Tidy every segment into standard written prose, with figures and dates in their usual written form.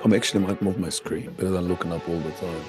I might move my screen better than looking up all the time.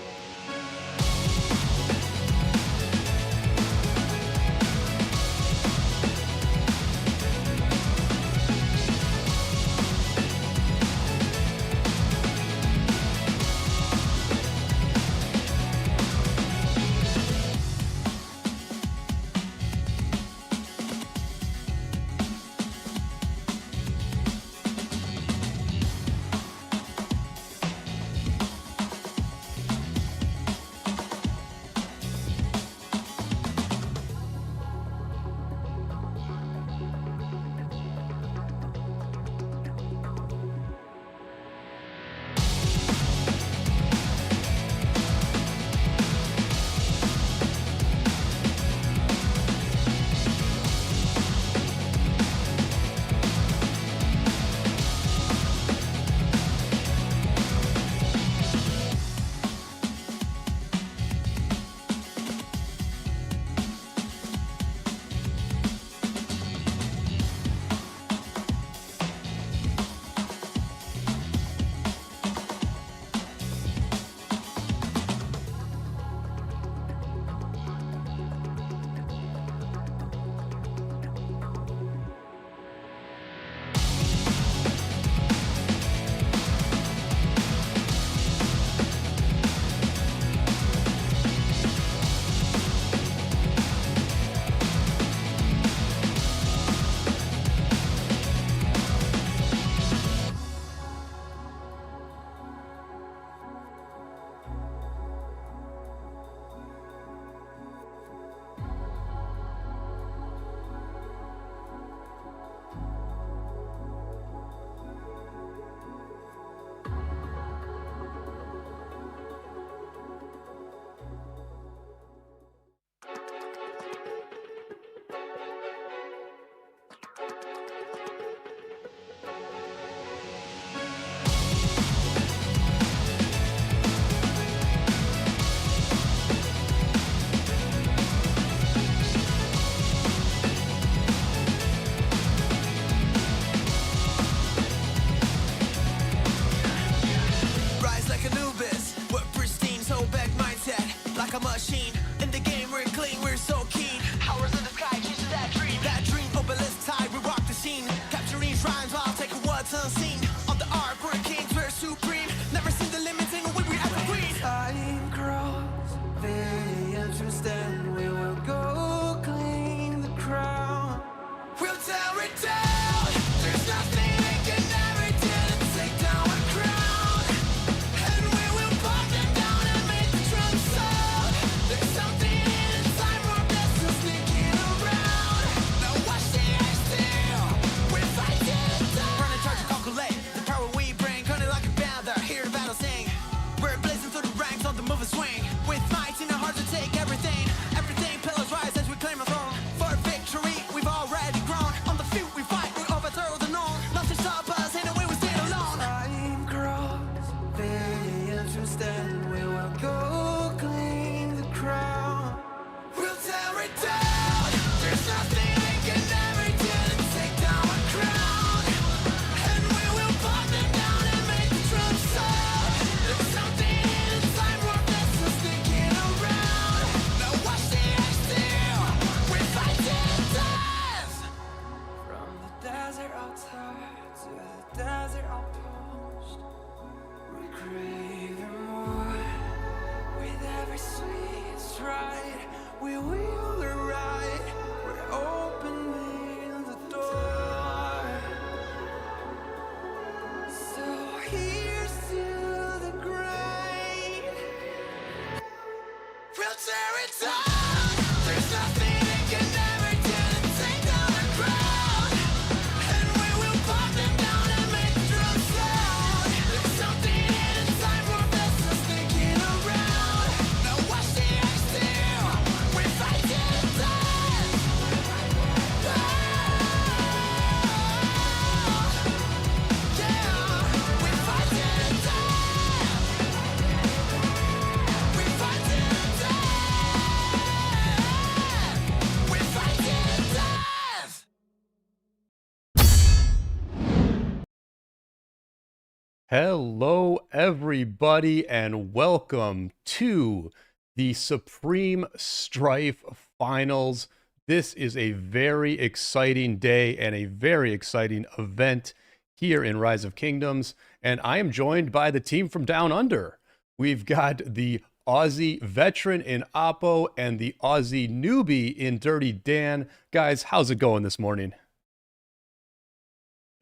Hello, everybody, and welcome to the Supreme Strife Finals. This is a very exciting day and a very exciting event here in Rise of Kingdoms. And I am joined by the team from Down Under. We've got the Aussie veteran in Oppo and the Aussie newbie in Dirty Dan. Guys, how's it going this morning?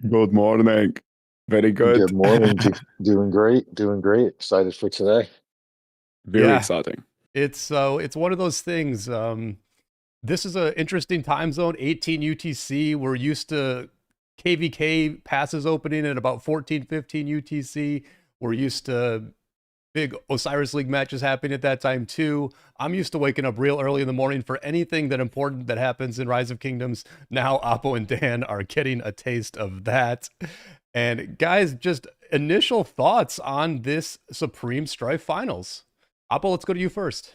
Good morning. Very Good good. morning. Doing great. Doing great. Excited for today. Very Yeah, exciting. it's one of those things. This is an interesting time zone, 18 UTC. We're used to KVK passes opening at about 14, 15 UTC. We're used to big Osiris League matches happening at that time too. I'm used to waking up real early in the morning for anything that important that happens in Rise of Kingdoms. Now Oppo and Dan are getting a taste of that. And guys, just initial thoughts on this Supreme Strife Finals. Oppo, let's go to you first.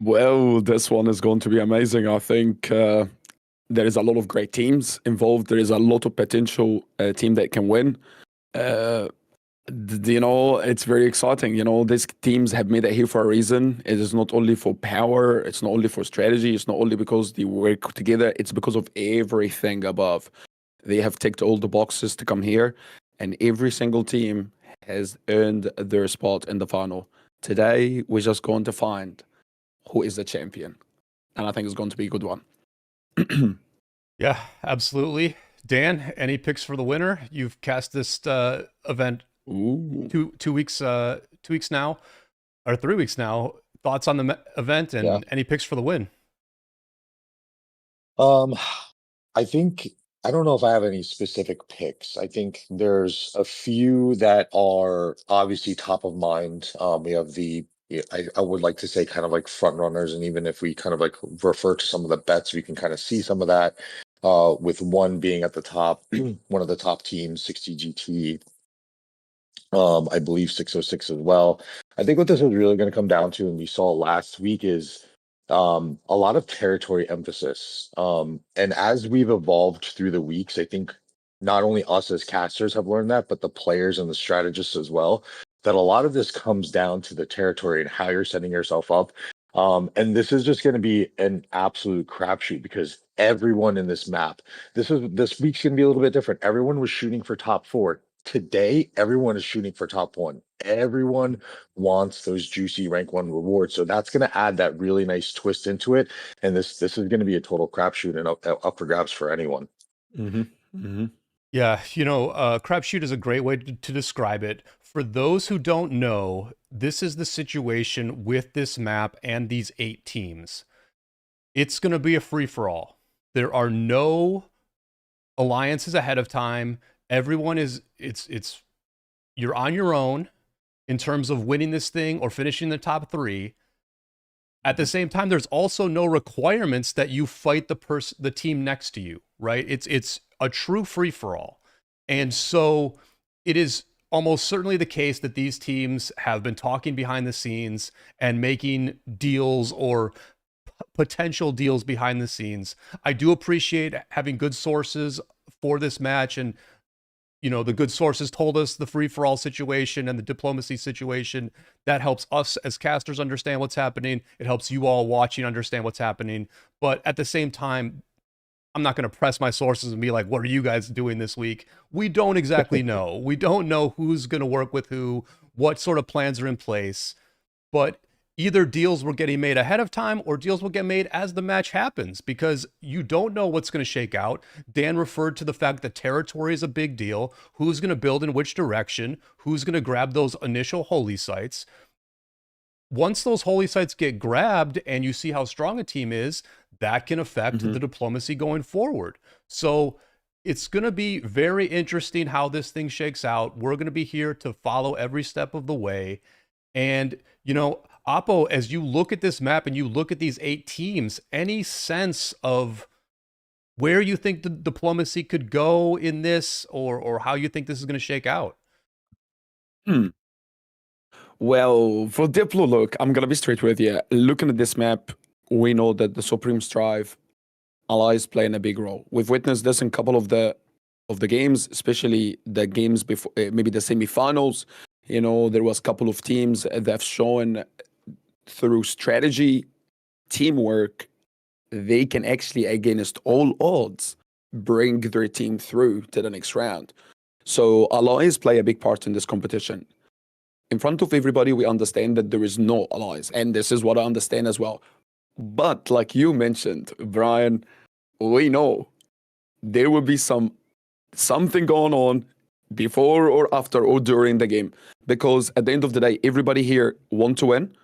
Well, this one is going to be amazing. I think there is a lot of great teams involved. There is a lot of potential team that can win. Uh, it's very exciting. These teams have made it here for a reason. It is not only for power. It's not only for strategy. It's not only because they work together. It's because of everything above. They have ticked all the boxes to come here, and every single team has earned their spot in the final. Today, we're just going to find who is the champion, and I think it's going to be a good one. Yeah, absolutely. Dan, any picks for the winner? You've cast this event Ooh. two weeks 2 weeks now or 3 weeks now. Thoughts on the event Yeah. and any picks for the win? Um, I think I don't know if I have any specific picks. I think there's a few that are obviously top of mind. We have I would like to say kind of like front runners, and even if we kind of like refer to some of the bets, we can kind of see some of that. With one being at the top, one of the top teams, 60 GT, I believe 606 as well. I think what this is really going to come down to, and we saw last week, is a lot of territory emphasis. And as we've evolved through the weeks, I think not only us as casters have learned that, but the players and the strategists as well, that a lot of this comes down to the territory and how you're setting yourself up. And this is just going to be an absolute crapshoot because everyone in this map, this week's going to be a little bit different. Everyone was shooting for top four. Today, everyone is shooting for top one. Everyone wants those juicy rank one rewards. So that's going to add that really nice twist into it. And this is going to be a total crapshoot and up for grabs for anyone. Mm-hmm. Mm-hmm. Yeah, crapshoot is a great way to describe it. For those who don't know, this is the situation with this map and these 8 teams. It's going to be a free for all. There are no alliances ahead of time. Everyone is it's you're on your own in terms of winning this thing or finishing the top 3. At the same time, there's also no requirements that you fight the team next to you, right? It's a true free for all. And so it is almost certainly the case that these teams have been talking behind the scenes and making deals or potential deals behind the scenes. I do appreciate having good sources for this match, and the good sources told us the free for all situation and the diplomacy situation. That helps us as casters understand what's happening. It helps you all watching understand what's happening. But at the same time, I'm not going to press my sources and be like, what are you guys doing this week? We don't exactly know. We don't know who's going to work with who, what sort of plans are in place. But either deals were getting made ahead of time or deals will get made as the match happens because you don't know what's going to shake out. Dan referred to the fact that territory is a big deal. Who's going to build in which direction? Who's going to grab those initial holy sites? Once those holy sites get grabbed and you see how strong a team is, that can affect Mm-hmm. the diplomacy going forward. So it's going to be very interesting how this thing shakes out. We're going to be here to follow every step of the way. And, Oppo, as you look at this map and you look at these 8 teams, any sense of where you think the diplomacy could go in this or how you think this is going to shake out? Hmm. Well, for Diplo, look, I'm gonna be straight with you. Looking at this map, we know that the Supreme Strive allies playing a big role. We've witnessed this in a couple of the of the games, especially the games before, maybe the semifinals. You know, there was a couple of teams that have shown through strategy, teamwork, they can actually, against all odds, bring their team through to the next round. So allies play a big part in this competition. In front of everybody, we understand that there is no allies, and this is what I understand as well. But like you mentioned, Brian, we know there will be something going on before or after or during the game, because at the end of the day, everybody here want to win,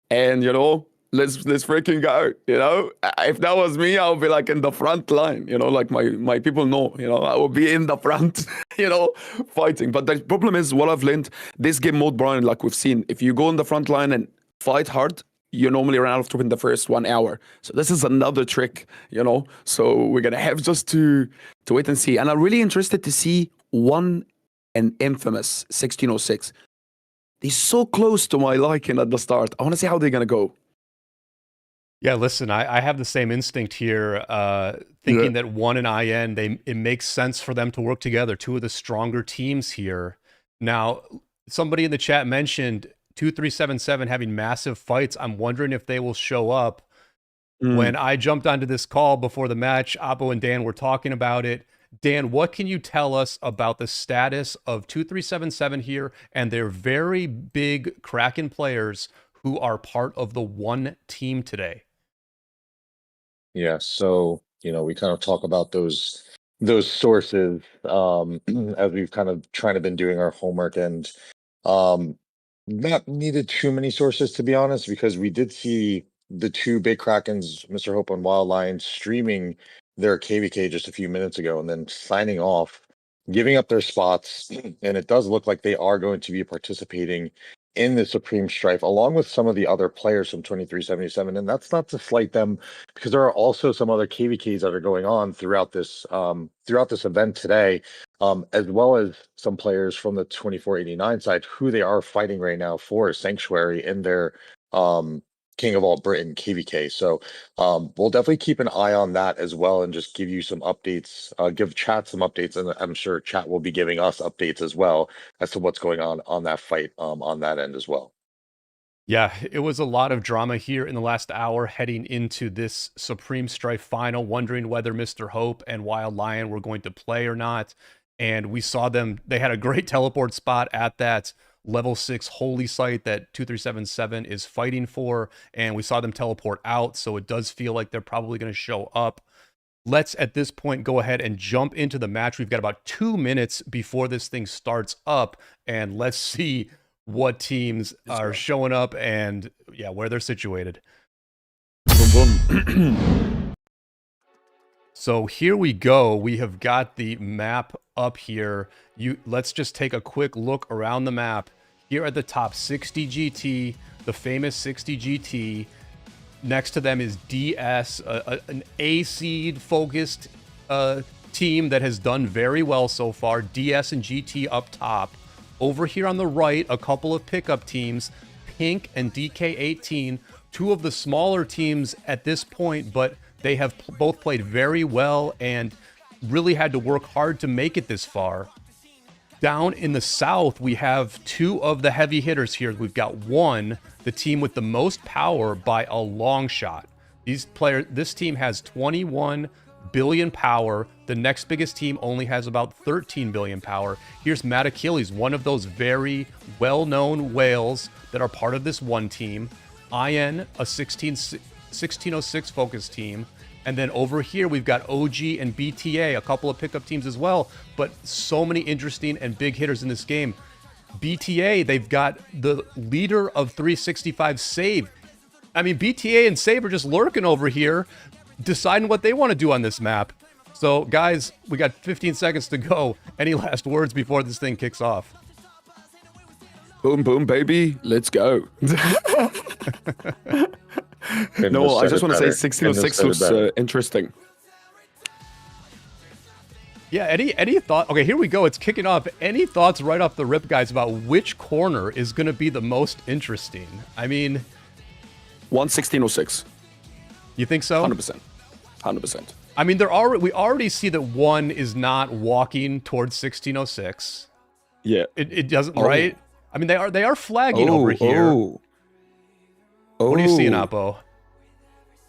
and you know, let's freaking go. You know, if that was me, I would be like in the front line. You know, like my people know. You know, I would be in the front. You know, fighting. But the problem is, what I've learned this game mode, Brian, like we've seen, if you go in the front line and fight hard, you normally run out of troop in the first 1 hour. So this is another trick, you know. So we're gonna have just to wait and see. And I'm really interested to see one and infamous 1606. They're so close to my liking at the start. I want to see how they're gonna go. Yeah, listen, I have the same instinct here, thinking that one and IN, it makes sense for them to work together, two of the stronger teams here. Now, somebody in the chat mentioned 2377 having massive fights. I'm wondering if they will show up. When I jumped onto this call before the match, Apo and Dan were talking about it. Dan, what can you tell us about the status of 2377 here and their very big Kraken players who are part of the one team today? Yeah, so you know, we kind of talk about those sources as we've kind of trying to been doing our homework, and not needed too many sources, to be honest, because we did see the two big Krakens, Mr. Hope and Wild Lion, streaming their KVK just a few minutes ago and then signing off, giving up their spots, and it does look like they are going to be participating in the Supreme Strife along with some of the other players from 2377. And that's not to slight them, because there are also some other KVKs that are going on throughout this event today, as well as some players from the 2489 side who they are fighting right now for Sanctuary in their King of All Britain KVK. So we'll definitely keep an eye on that as well, and just give you some updates, give chat some updates, and I'm sure chat will be giving us updates as well as to what's going on that fight on that end as well. Yeah, it was a lot of drama here in the last hour heading into this Supreme Strife final, wondering whether Mr. Hope and Wild Lion were going to play or not. And we saw them, they had a great teleport spot at that level 6 holy site that 2377 is fighting for, and we saw them teleport out, so it does feel like they're probably going to show up. Let's at this point go ahead and jump into the match. We've got about 2 minutes before this thing starts up, and let's see what teams are showing up and where they're situated. Boom, boom. So here we go. We have got the map up here. Let's just take a quick look around the map. Here at the top, 60 GT, the famous 60 GT. Next to them is DS, an A seed focused team that has done very well so far. DS and GT up top. Over here on the right, a couple of pickup teams, Pink and DK18, two of the smaller teams at this point, but they have both played very well and really had to work hard to make it this far. Down in the south, we have two of the heavy hitters here. We've got one, the team with the most power by a long shot. This team has 21 billion power. The next biggest team only has about 13 billion power. Here's Matt Achilles, one of those very well-known whales that are part of this one team. IN, a 1606 focused team. And then over here, we've got OG and BTA, a couple of pickup teams as well, but so many interesting and big hitters in this game. BTA, they've got the leader of 365 Save. I mean, BTA and Save are just lurking over here, deciding what they want to do on this map. So, guys, we got 15 seconds to go. Any last words before this thing kicks off? Boom, boom, baby. Let's go. No, I just want to say 1606 was interesting. Yeah, any thought? Okay, here we go. It's kicking off. Any thoughts right off the rip, guys, about which corner is going to be the most interesting? I mean... 1606. You think so? 100%. 100%. I mean, we already see that one is not walking towards 1606. Yeah. It doesn't, right? I mean, they are flagging Oh, over here. What are you seeing, oh. Oppo?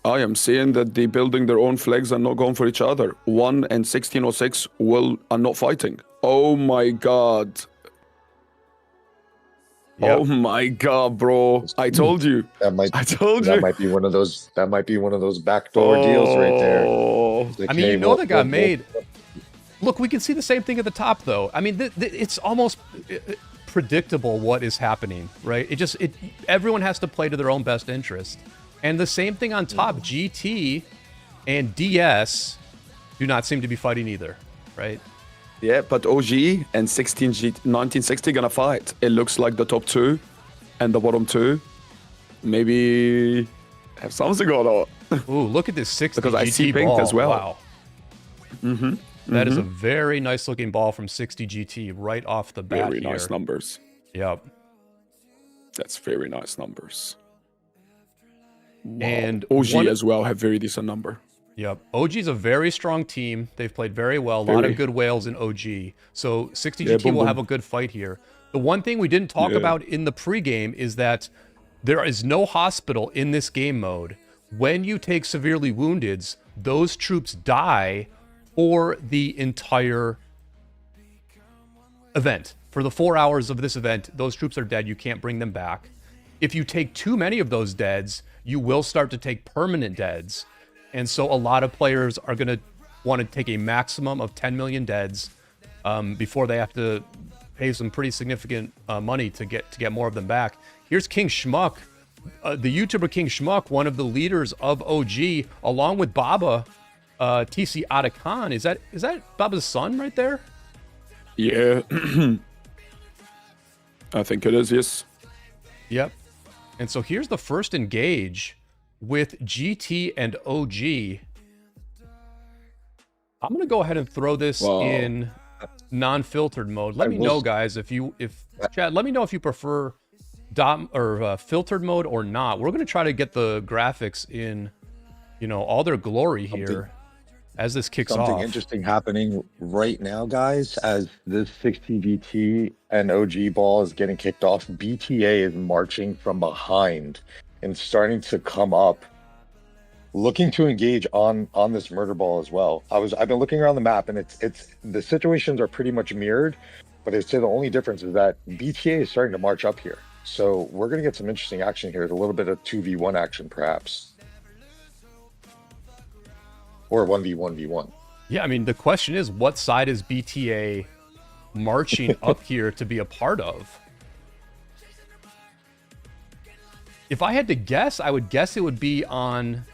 I am seeing that they're building their own flags and not going for each other. 1 and 1606 are not fighting. Oh my god. Yep. Oh my god, bro. I told you. I told you. That might be one of those backdoor deals right there. Like, I mean, hey, you know, that got made. Look, we can see the same thing at the top, though. I mean, it's almost predictable what is happening, right? Everyone has to play to their own best interest. And the same thing on top. GT and DS do not seem to be fighting either, right? Yeah, but OG and 1960 gonna fight. It looks like the top 2 and the bottom 2 maybe have something going on. Ooh, look at this 60 because GT I see pink ball. as well. Wow. That is a very nice looking ball from 60 GT right off the bat. Very nice numbers. Yep. That's very nice numbers. Wow. And OG as well have very decent number. Yep. OG's a very strong team. They've played very well. A lot of good whales in OG. So 60 GT will have a good fight here. The one thing we didn't talk about in the pregame is that there is no hospital in this game mode. When you take severely wounded, those troops die for the entire event. For the 4 hours of this event, those troops are dead. You can't bring them back. If you take too many of those deads, you will start to take permanent deads. And so a lot of players are going to want to take a maximum of 10 million deads before they have to pay some pretty significant money to get more of them back. Here's King Schmuck, the YouTuber King Schmuck, one of the leaders of OG, along with Baba, TC Atakan. Is that Baba's son right there? Yeah. I think it is, yes. Yep. And so here's the first engage with GT and OG. I'm going to go ahead and throw this in non-filtered mode. Let me know, guys, Chad, let me know if you prefer filtered mode or not. We're going to try to get the graphics in, all their glory here as this kicks off. Something interesting happening right now, guys, as this 60 GT and OG ball is getting kicked off. BTA is marching from behind and starting to come up, looking to engage on this murder ball as well. I've been looking around the map, and it's the situations are pretty much mirrored, but I'd say the only difference is that BTA is starting to march up here. So we're going to get some interesting action here, a little bit of 2v1 action perhaps, or 1v1v1. Yeah, I mean, the question is, what side is BTA marching up here to be a part of? If I had to guess, I would guess it would be on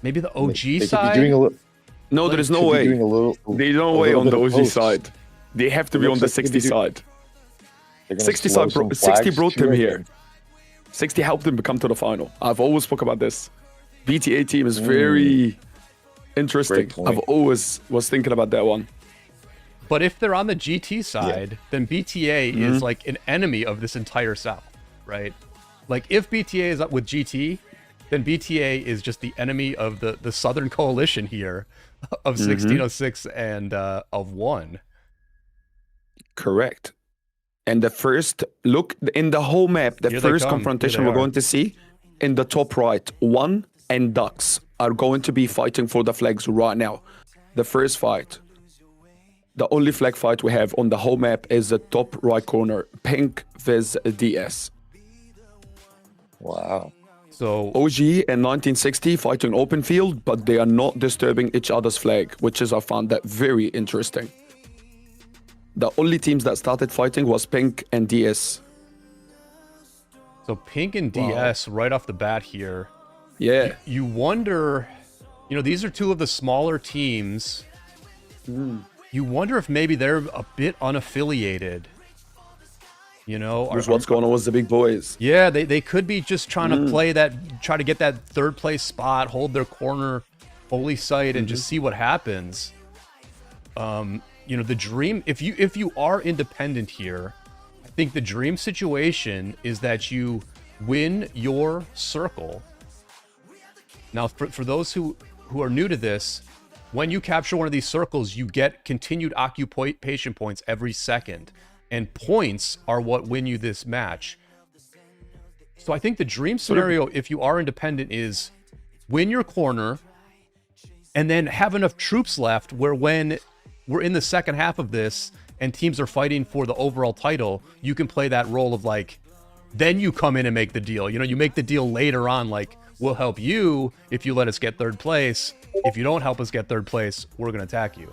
maybe the OG side. No, there is no way. There's no way on the OG side. They have to be on the 60 side. 60 side, 60 brought them here. 60 helped them become to the final. I've always spoke about this. BTA team is very interesting. I've always was thinking about that one. But if they're on the GT side, then BTA is like an enemy of this entire South, right? Like, if BTA is up with GT, then BTA is just the enemy of the Southern Coalition here of 1606 and of 1. Correct. And the first look in the whole map, the first confrontation we're going to see in the top right, 1 and Ducks are going to be fighting for the flags right now. The first fight. The only flag fight we have on the whole map is the top right corner, Pink vs DS. Wow. So OG and 1960 fighting open field, but they are not disturbing each other's flag, which is, I found that very interesting. The only teams that started fighting was Pink and DS. So Pink and DS right off the bat here. Yeah. You wonder, these are two of the smaller teams. You wonder if maybe they're a bit unaffiliated. What's going on with the big boys? Yeah, they could be just trying to try to get that third place spot, hold their corner, holy sight, and just see what happens. The dream, if you are independent here, I think the dream situation is that you win your circle. Now, for those who are new to this, when you capture one of these circles, you get continued occupation points every second. And points are what win you this match. So I think the dream scenario, if you are independent, is win your corner and then have enough troops left where when we're in the second half of this and teams are fighting for the overall title, you can play that role of like, then you come in and make the deal. You know, you make the deal later on, like, we'll help you if you let us get third place. If you don't help us get third place, we're going to attack you.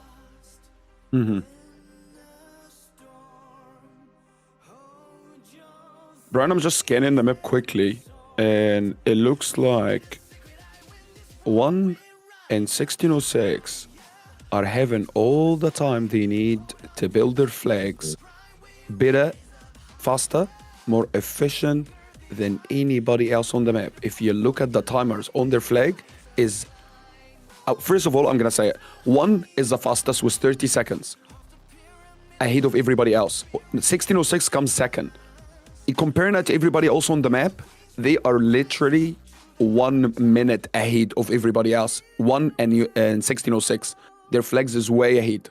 Mm-hmm. Brian, I'm just scanning the map quickly, and it looks like 1 and 1606 are having all the time they need to build their flags better, faster, more efficient than anybody else on the map. If you look at the timers on their flag, is first of all, I'm gonna say it. 1 is the fastest with 30 seconds ahead of everybody else. 1606 comes second. Comparing that to everybody else on the map, they are literally 1 minute ahead of everybody else. 1 and 1606. Their flags is way ahead.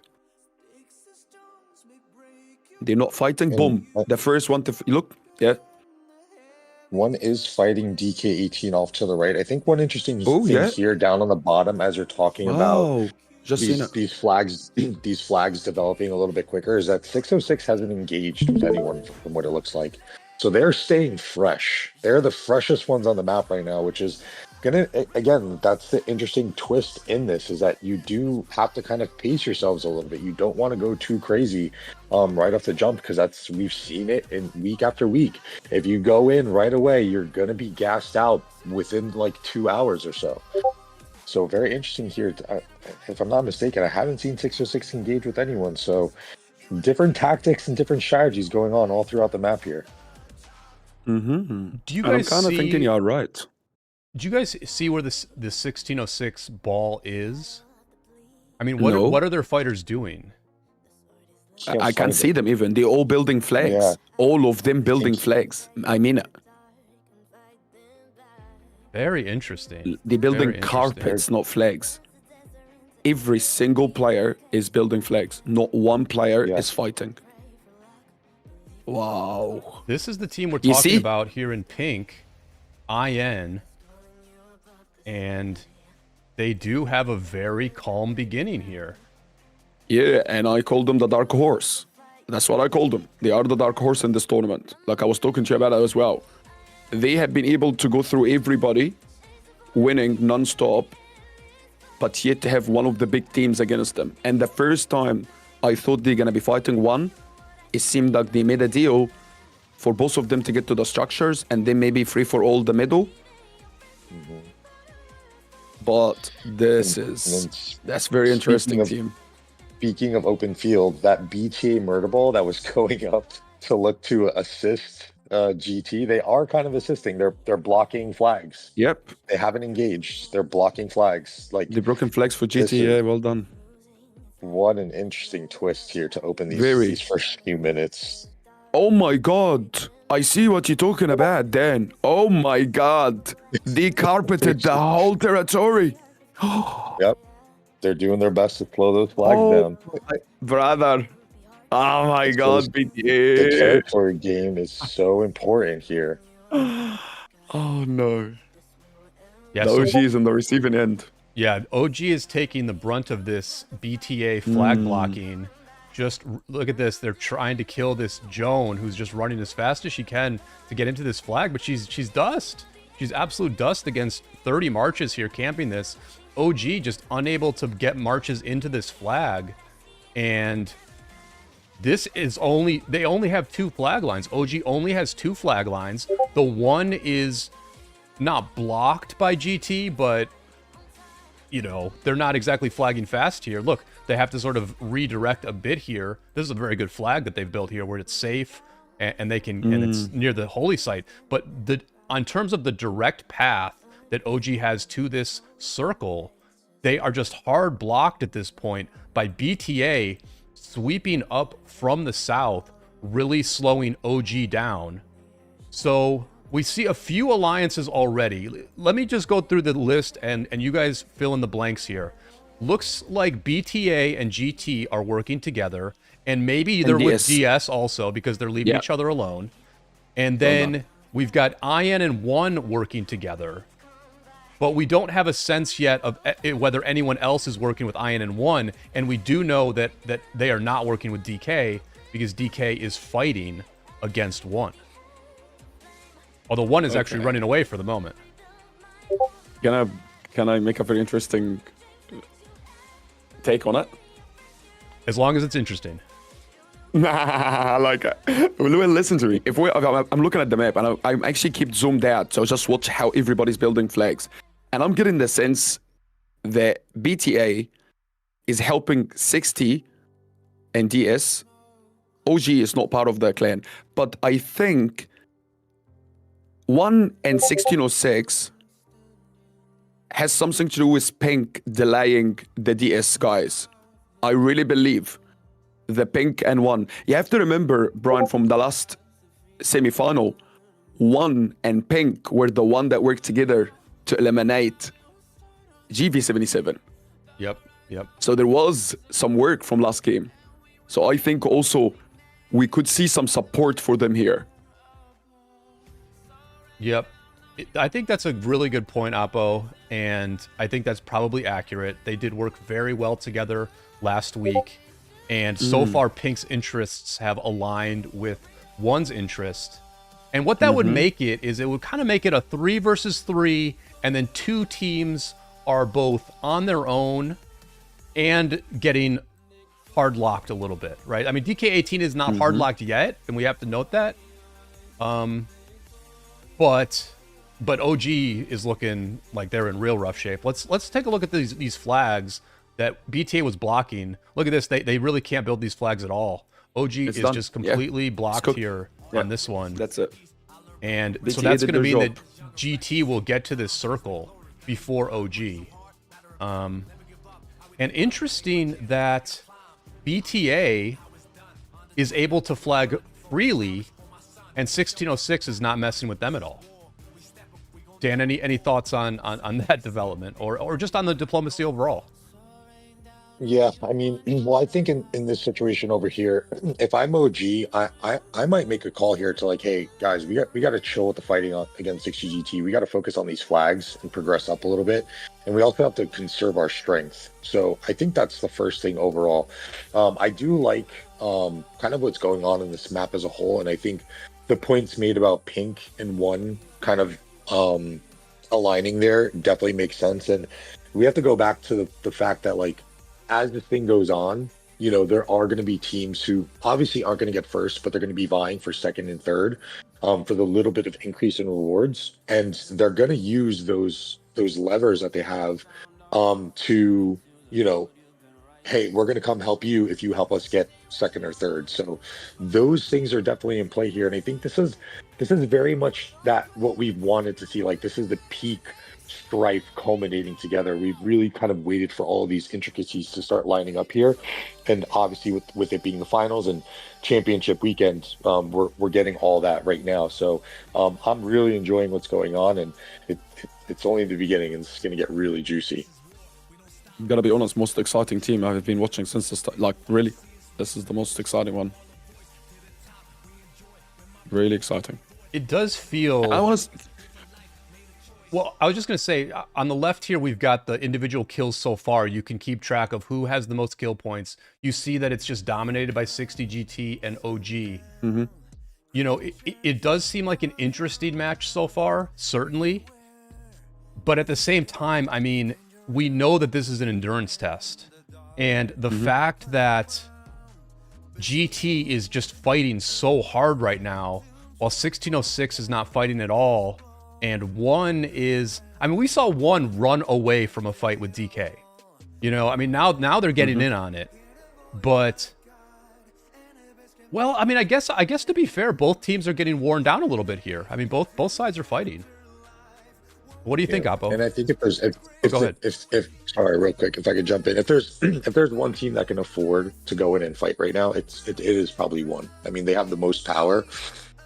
They're not fighting. Boom. The first one to look. Yeah. 1 is fighting DK18 off to the right. I think one interesting thing here down on the bottom as you're talking about these flags developing a little bit quicker is that 606 hasn't engaged with anyone from what it looks like. So they're staying fresh. They're the freshest ones on the map right now, which is gonna, again, that's the interesting twist in this, is that you do have to kind of pace yourselves a little bit. You don't want to go too crazy right off the jump, because we've seen it in week after week. If you go in right away, you're gonna be gassed out within like 2 hours or so. So very interesting here. If I'm not mistaken, I haven't seen 606 engage with anyone. So different tactics and different strategies going on all throughout the map here. Mm-hmm. Do you guys I'm kind of thinking you're right. Do you guys see where this 1606 ball is? I mean, what are their fighters doing? I can't see them even. They're all building flags. Yeah. All of them building flags. I mean it. Very interesting. They're building carpets, not flags. Every single player is building flags. Not one player is fighting. Wow. This is the team we're talking about here in pink. IN. And they do have a very calm beginning here. Yeah, and I called them the dark horse. That's what I called them. They are the dark horse in this tournament. Like I was talking to you about it as well. They have been able to go through everybody, winning non-stop, but yet have one of the big teams against them. And the first time I thought they're going to be fighting one, it seemed like they made a deal for both of them to get to the structures and then maybe free for all the middle. Mm-hmm. But that's very interesting team. Speaking of open field, that BTA murder ball that was going up to look to assist GT, they are kind of assisting. They're blocking flags. Yep. They haven't engaged. They're blocking flags. Like the broken flags for GT. Yeah, well done. What an interesting twist here to open these first few minutes. Oh my God. I see what you're talking about, Dan. Oh my God. They carpeted the whole territory. Yep. They're doing their best to slow those flags down. Brother. Oh my God. The territory game is so important here. Oh no. Yeah, the OG is on the receiving end. Yeah, OG is taking the brunt of this BTA flag blocking. Just look at this. They're trying to kill this Joan, who's just running as fast as she can to get into this flag, but she's dust. She's absolute dust against 30 marches here camping this. OG just unable to get marches into this flag. And this is they only have 2 flag lines. OG only has 2 flag lines. The one is not blocked by GT, but you know, they're not exactly flagging fast here. Look, they have to sort of redirect a bit here. This is a very good flag that they've built here where it's safe and they can, and it's near the holy site. But on terms of the direct path that OG has to this circle, they are just hard blocked at this point by BTA sweeping up from the south, really slowing OG down. So we see a few alliances already. Let me just go through the list and you guys fill in the blanks here. looks like BTA and GT are working together, and maybe they're with DS also because they're leaving each other alone. And then we've got IN and One working together, but we don't have a sense yet of whether anyone else is working with IN and One. And we do know that they are not working with DK because DK is fighting against One. Although One is actually running away for the moment. Can I make a very interesting take on it? As long as it's interesting. I like it. Well, listen to me. I'm looking at the map and I actually keep zoomed out, so just watch how everybody's building flags. And I'm getting the sense that BTA is helping 60 and DS. OG is not part of the clan, but I think 1 and 1606 has something to do with Pink delaying the DS guys. I really believe the Pink and One. You have to remember, Brian, from the last semi-final, One and Pink were the one that worked together to eliminate GV77. Yep. So there was some work from last game. So I think also we could see some support for them here. Yep. I think that's a really good point, Oppo, and I think that's probably accurate. They did work very well together last week, and so far Pink's interests have aligned with One's interest. And what that would make it is it would kind of make it a 3 versus 3, and then 2 teams are both on their own and getting hard locked a little bit, right? I mean, DK18 is not hard locked yet, and we have to note that. But OG is looking like they're in real rough shape. Let's take a look at these flags that BTA was blocking. Look at this. They really can't build these flags at all. OG is just completely blocked here on this one. That's it. And BTA so that's going to mean job. that GT will get to this circle before OG. And interesting that BTA is able to flag freely, and 1606 is not messing with them at all. Dan, any thoughts on that development, or just on the diplomacy overall? Yeah, I mean, well, I think in this situation over here, if I'm OG, I might make a call here to like, hey guys, we got to chill with the fighting against 60 GT. We got to focus on these flags and progress up a little bit, and we also have to conserve our strength. So I think that's the first thing overall. I do like kind of what's going on in this map as a whole, and I think the points made about Pink and One kind of aligning there definitely makes sense. And we have to go back to the fact that like, as the thing goes on, you know, there are going to be teams who obviously aren't going to get first, but they're going to be vying for second and third for the little bit of increase in rewards, and they're going to use those levers that they have to, you know, hey, we're going to come help you if you help us get second or third. So those things are definitely in play here, and I think this is very much that what we've wanted to see. Like, this is the peak Strife culminating together. We've really kind of waited for all of these intricacies to start lining up here, and obviously with it being the finals and championship weekend, we're getting all that right now. So I'm really enjoying what's going on, and it's only the beginning, and it's going to get really juicy. I'm gonna be honest, most exciting team I've been watching since the start. Like, really, this is the most exciting one. Really exciting. It does feel. Well, I was just going to say, on the left here, we've got the individual kills so far. You can keep track of who has the most kill points. You see that it's just dominated by 60 GT and OG. You know, it does seem like an interesting match so far, certainly. But at the same time, I mean, we know that this is an endurance test. And the fact that GT is just fighting so hard right now, while 1606 is not fighting at all. And One is, I mean, we saw One run away from a fight with DK. You know, I mean, now they're getting in on it. But, well, I mean, I guess to be fair, both teams are getting worn down a little bit here. I mean, both sides are fighting. What do you think, Oppo? And I think Go ahead. If sorry, real quick, if I could jump in, if there's one team that can afford to go in and fight right now, it is probably One. I mean, they have the most power,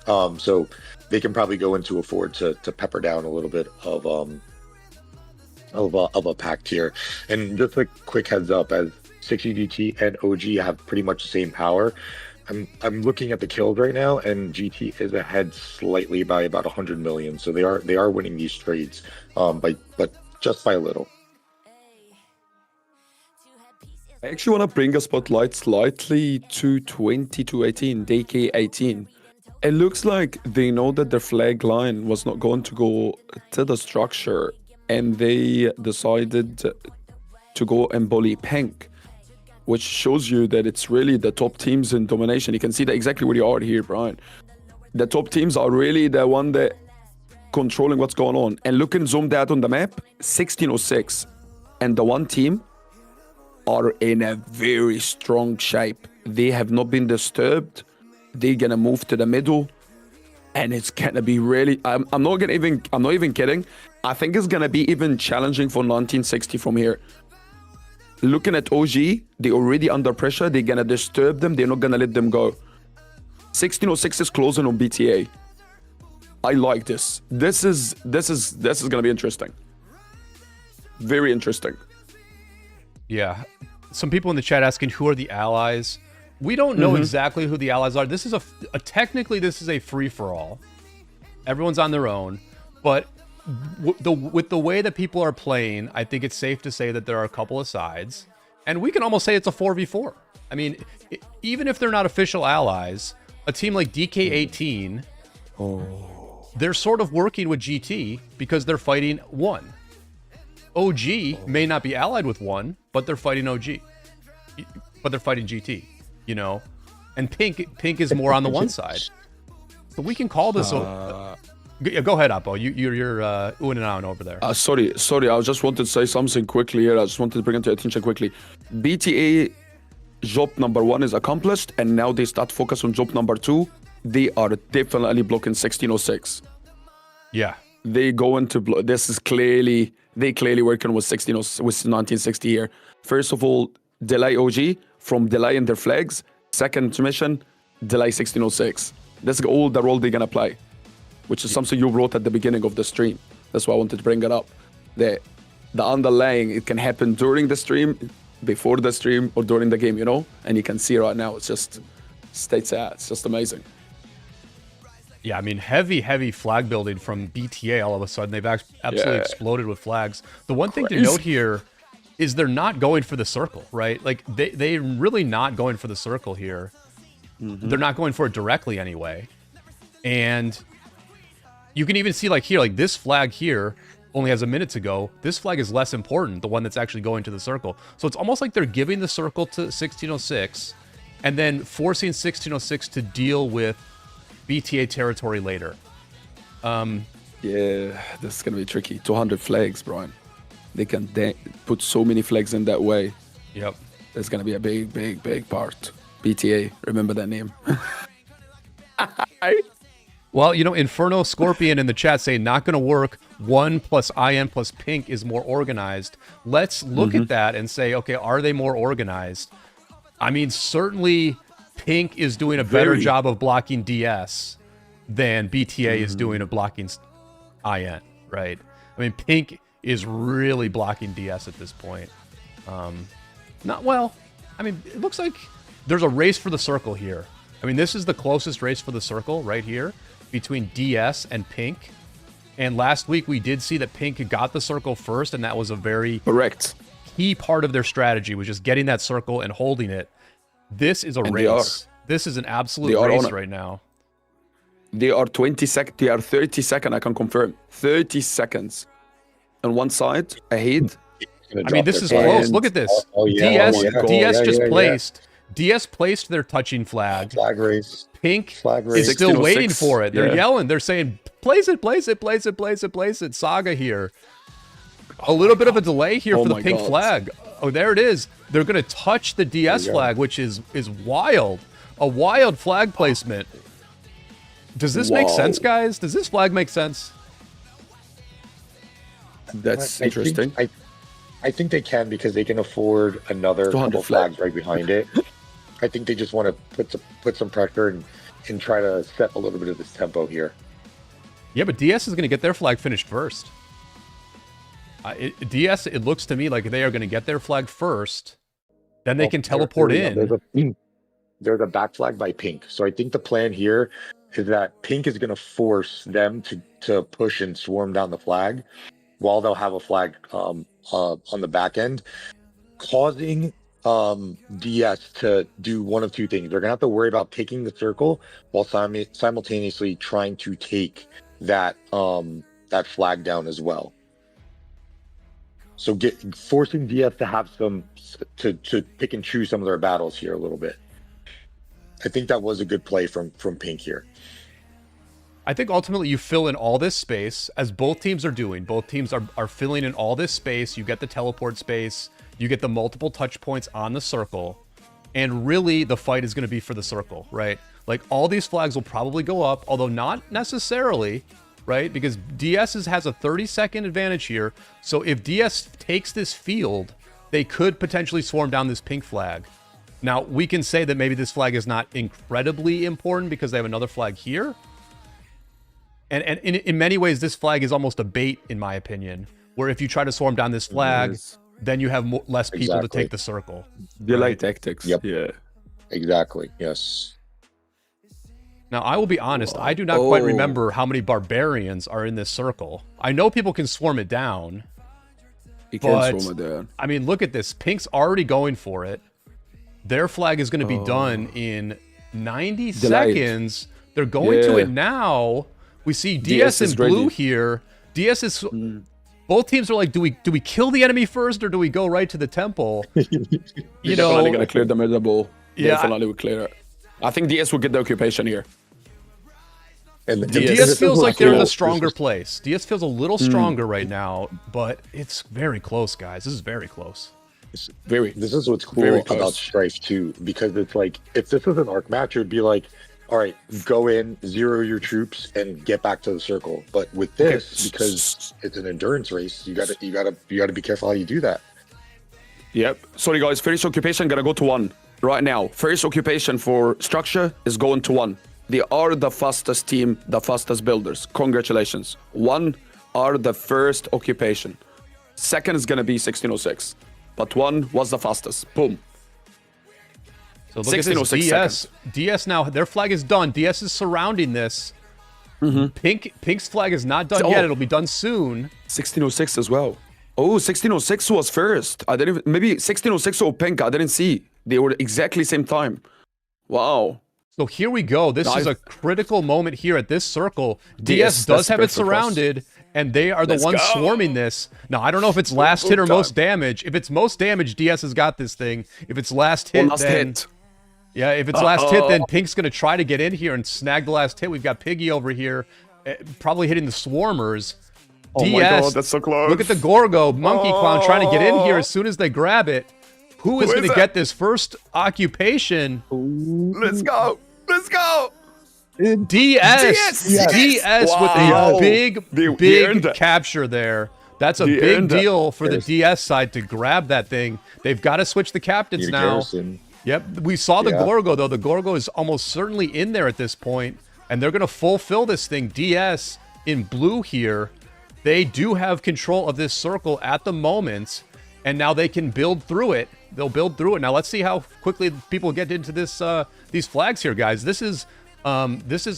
so they can probably go into afford to pepper down a little bit of of a pact here. And just a quick heads up, as 60GT and OG have pretty much the same power. I'm looking at the kills right now, and GT is ahead slightly by about 100 million. So they are winning these trades, but just by a little. I actually want to bring a spotlight slightly to 2018, DK18. It looks like they know that their flag line was not going to go to the structure, and they decided to go and bully Pink, which shows you that it's really the top teams in domination. You can see that exactly where you are here, Brian. The top teams are really the one that controlling what's going on. And looking zoomed out on the map, 1606 and the one team are in a very strong shape. They have not been disturbed. They're gonna move to the middle, and it's gonna be really. I'm not even kidding. I think it's gonna be even challenging for 1960 from here. Looking at OG, they're already under pressure. They're gonna disturb them. They're not gonna let them go. 1606 is closing on BTA. I like this. This is gonna be interesting. Very interesting. Yeah. Some people in the chat asking who are the allies. We don't know exactly who the allies are. This is technically this is a free-for-all. Everyone's on their own, but with the way that people are playing, I think it's safe to say that there are a couple of sides, and we can almost say it's a 4v4. I mean, even if they're not official allies, a team like DK18, they're sort of working with GT because they're fighting one. OG may not be allied with one, but they're fighting OG. But they're fighting GT, you know? And Pink is more on the one side. So we can call this go ahead, Oppo. You're oohing and ahhing over there. Sorry. I just wanted to say something quickly here. I just wanted to bring it to attention quickly. BTA job number 1 is accomplished, and now they start focus on job number 2. They are definitely blocking 1606. Yeah. They go into this is clearly working with 1960 here. First of all, delay OG from delaying their flags. Second mission, delay 1606. This is all the role they're gonna play, which is something you wrote at the beginning of the stream. That's why I wanted to bring it up. The underlying, it can happen during the stream, before the stream, or during the game, you know? And you can see right now, it's just states out. It's just amazing. Yeah, I mean, heavy flag building from BTA all of a sudden. They've absolutely exploded with flags. The one thing to note here is they're not going for the circle, right? Like, they're really not going for the circle here. They're not going for it directly anyway. And you can even see, like, here, like, this flag here only has a minute to go. This flag is less important, the one that's actually going to the circle. So it's almost like they're giving the circle to 1606 and then forcing 1606 to deal with BTA territory later. Yeah, this is gonna be tricky. 200 flags, Brian. They can put so many flags in that way. Yep. There's gonna be a big part. BTA, remember that name. Well, you know, Inferno Scorpion in the chat saying not gonna work. 1 plus IN plus Pink is more organized. Let's look at that and say, okay, are they more organized? I mean, certainly Pink is doing a better job of blocking DS than BTA is doing of blocking IN, right? I mean, Pink is really blocking DS at this point. Not well. I mean, it looks like there's a race for the circle here. I mean, this is the closest race for the circle right here between DS and Pink. And last week we did see that Pink got the circle first, and that was a very key part of their strategy, was just getting that circle and holding it. This is a race. This is an absolute race right now. They are 20 seconds. They are 30 seconds. I can confirm. 30 seconds on one side ahead. I mean, this is close. Look at this. DS just placed. DS placed their touching flag. Flag race. Pink flag race. is still waiting for it. They're yelling. They're saying, place it, place it, place it, place it, place it. Saga here. A little bit of a delay here for the pink flag. Oh, there it is. They're going to touch the DS flag, which is wild. A wild flag placement. Does this make sense, guys? Does this flag make sense? That's interesting. I think they can, because they can afford another couple flags right behind it. I think they just want to put some pressure and try to set a little bit of this tempo here. Yeah, but DS is going to get their flag finished first. DS, it looks to me like they are going to get their flag first, then they can There- teleport there we go. in. There's a back flag by Pink. So I think the plan here is that Pink is going to force them to push and swarm down the flag while they'll have a flag on the back end, causing DS to do one of two things. They're going to have to worry about taking the circle while simultaneously trying to take that that flag down as well. So forcing DS to have some to pick and choose some of their battles here a little bit. I think that was a good play from Pink here. I think ultimately you fill in all this space, as both teams are doing. Both teams are filling in all this space. You get the teleport space. You get the multiple touch points on the circle. And really, the fight is going to be for the circle, right? Like, all these flags will probably go up, although not necessarily, right? Because DS has a 30-second advantage here. So if DS takes this field, they could potentially swarm down this pink flag. Now, we can say that maybe this flag is not incredibly important because they have another flag here. And in many ways, this flag is almost a bait, in my opinion, where if you try to swarm down this flag, then you have less people to take the circle. Delay tactics. Yep. Yeah. Exactly. Yes. Now, I will be honest, I do not quite remember how many barbarians are in this circle. I know people can swarm it down. You can't swarm it down. I mean, look at this. Pink's already going for it. Their flag is going to be done in 90 seconds. They're going to it now. We see DS in blue here. DS is... Both teams are like, do we kill the enemy first or do we go right to the temple? You know, Definitely gonna clear the middle ball. Yeah. Definitely will clear it. I think DS will get the occupation here. And DS feels like they're in a stronger place. DS feels a little stronger right now, but it's very close, guys. This is very close. This is what's cool about Strife too, because it's like, if this was an arc match, it would be like, all right, go in, zero your troops, and get back to the circle. But with this, because it's an endurance race, you gotta be careful how you do that. Yep. Sorry guys, first occupation gonna go to 1 right now. First occupation for structure is going to 1. They are the fastest team, the fastest builders. Congratulations. 1 are the first occupation. Second is gonna be 1606. But 1 was the fastest. Boom. So look at this DS. DS now, their flag is done. DS is surrounding this. Pink's flag is not done yet. It'll be done soon. 1606 as well. Oh, 1606 was first. I didn't even, maybe 1606 or Pink. I didn't see. They were exactly same time. Wow. So here we go. This is a critical moment here at this circle. DS does have it surrounded, and they are the ones swarming this. Now, I don't know if it's last hit or most damage. If it's most damage, DS has got this thing. If it's last hit, yeah, if it's last hit, then Pink's going to try to get in here and snag the last hit. We've got Piggy over here, probably hitting the swarmers. Oh DS, my god, that's so close. Look at the Gorgo, Monkey Clown trying to get in here as soon as they grab it. Who is going to get this first occupation? Let's go. Let's go. DS with a big capture there. That's a big deal for the DS side to grab that thing. They've got to switch the captains now. Yep, we saw the Gorgo, though. The Gorgo is almost certainly in there at this point, and they're going to fulfill this thing. DS in blue here. They do have control of this circle at the moment, and now they can build through it. They'll build through it. Now, let's see how quickly people get into this these flags here, guys. This is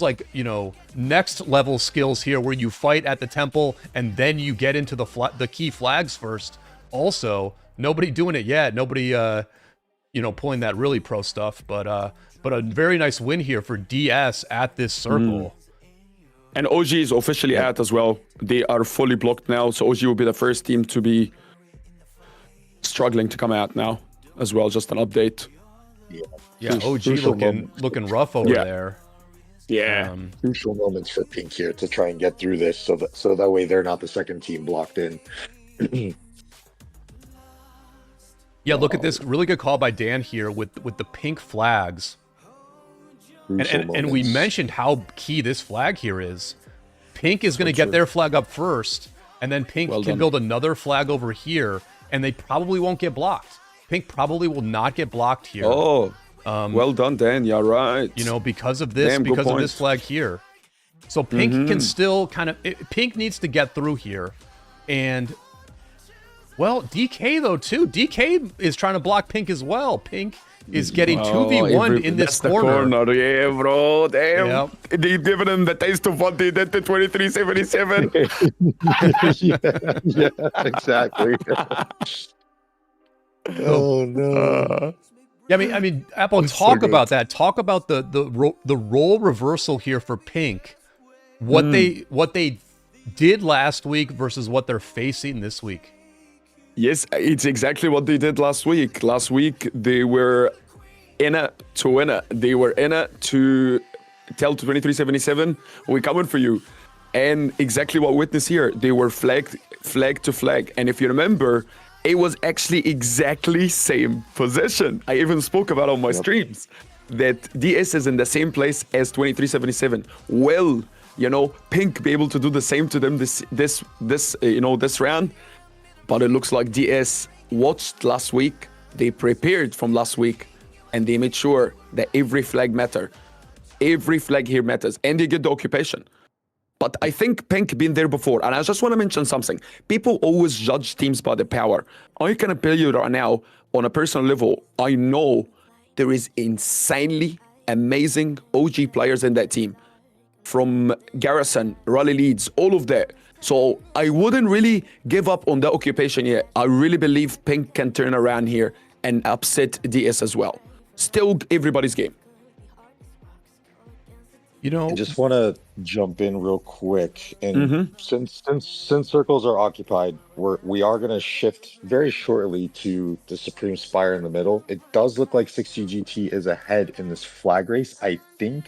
like, you know, next level skills here where you fight at the temple and then you get into the key flags first. Also, nobody doing it yet. Nobody, you know, pulling that really pro stuff. But a very nice win here for DS at this circle. And OG is officially out as well. They are fully blocked now, so OG will be the first team to be struggling to come out now as well. Just an update. Yeah, OG looking rough over there. Yeah. Crucial moments for Pink here to try and get through this, so that way they're not the second team blocked in. Yeah, look at this really good call by Dan here with the pink flags. And we mentioned how key this flag here is. Pink is going to get their flag up first, and then Pink can build another flag over here, and they probably won't get blocked. Pink probably will not get blocked here. Oh, well done, Dan. You're right. You know, because of this, because of this flag here. So Pink can still kind of... Pink needs to get through here, and Well, DK though too. DK is trying to block Pink as well. Pink is getting 2v1'd in this that's corner. The corner. Yeah, bro. Damn. Yep. They've given him the taste of what they did to 2377. Yeah, exactly. Oh no. Yeah, I mean, Apple, That's talk so about that. Talk about the role reversal here for Pink. What they did last week versus what they're facing this week. Yes, it's exactly what they did last week. Last week, they were in it to win it. They were in it to tell to 2377, we're coming for you. And exactly what witness here. They were flag to flag. And if you remember, it was actually exactly same position. I even spoke about on my streams that DS is in the same place as 2377. Will, Pink be able to do the same to them this round? But it looks like DS watched last week, they prepared from last week, and they made sure that every flag matter. Every flag here matters, and they get the occupation. But I think Pink been there before, and I just want to mention something. People always judge teams by the power. I can tell you right now, on a personal level, I know there is insanely amazing OG players in that team. From Garrison, Rally Leads, all of that. So I wouldn't really give up on the occupation yet. I really believe Pink can turn around here and upset DS as well. Still everybody's game. I just want to jump in real quick, and since circles are occupied, we are going to shift very shortly to the Supreme Spire in the middle. It does look like 6GGT is ahead in this flag race. I think,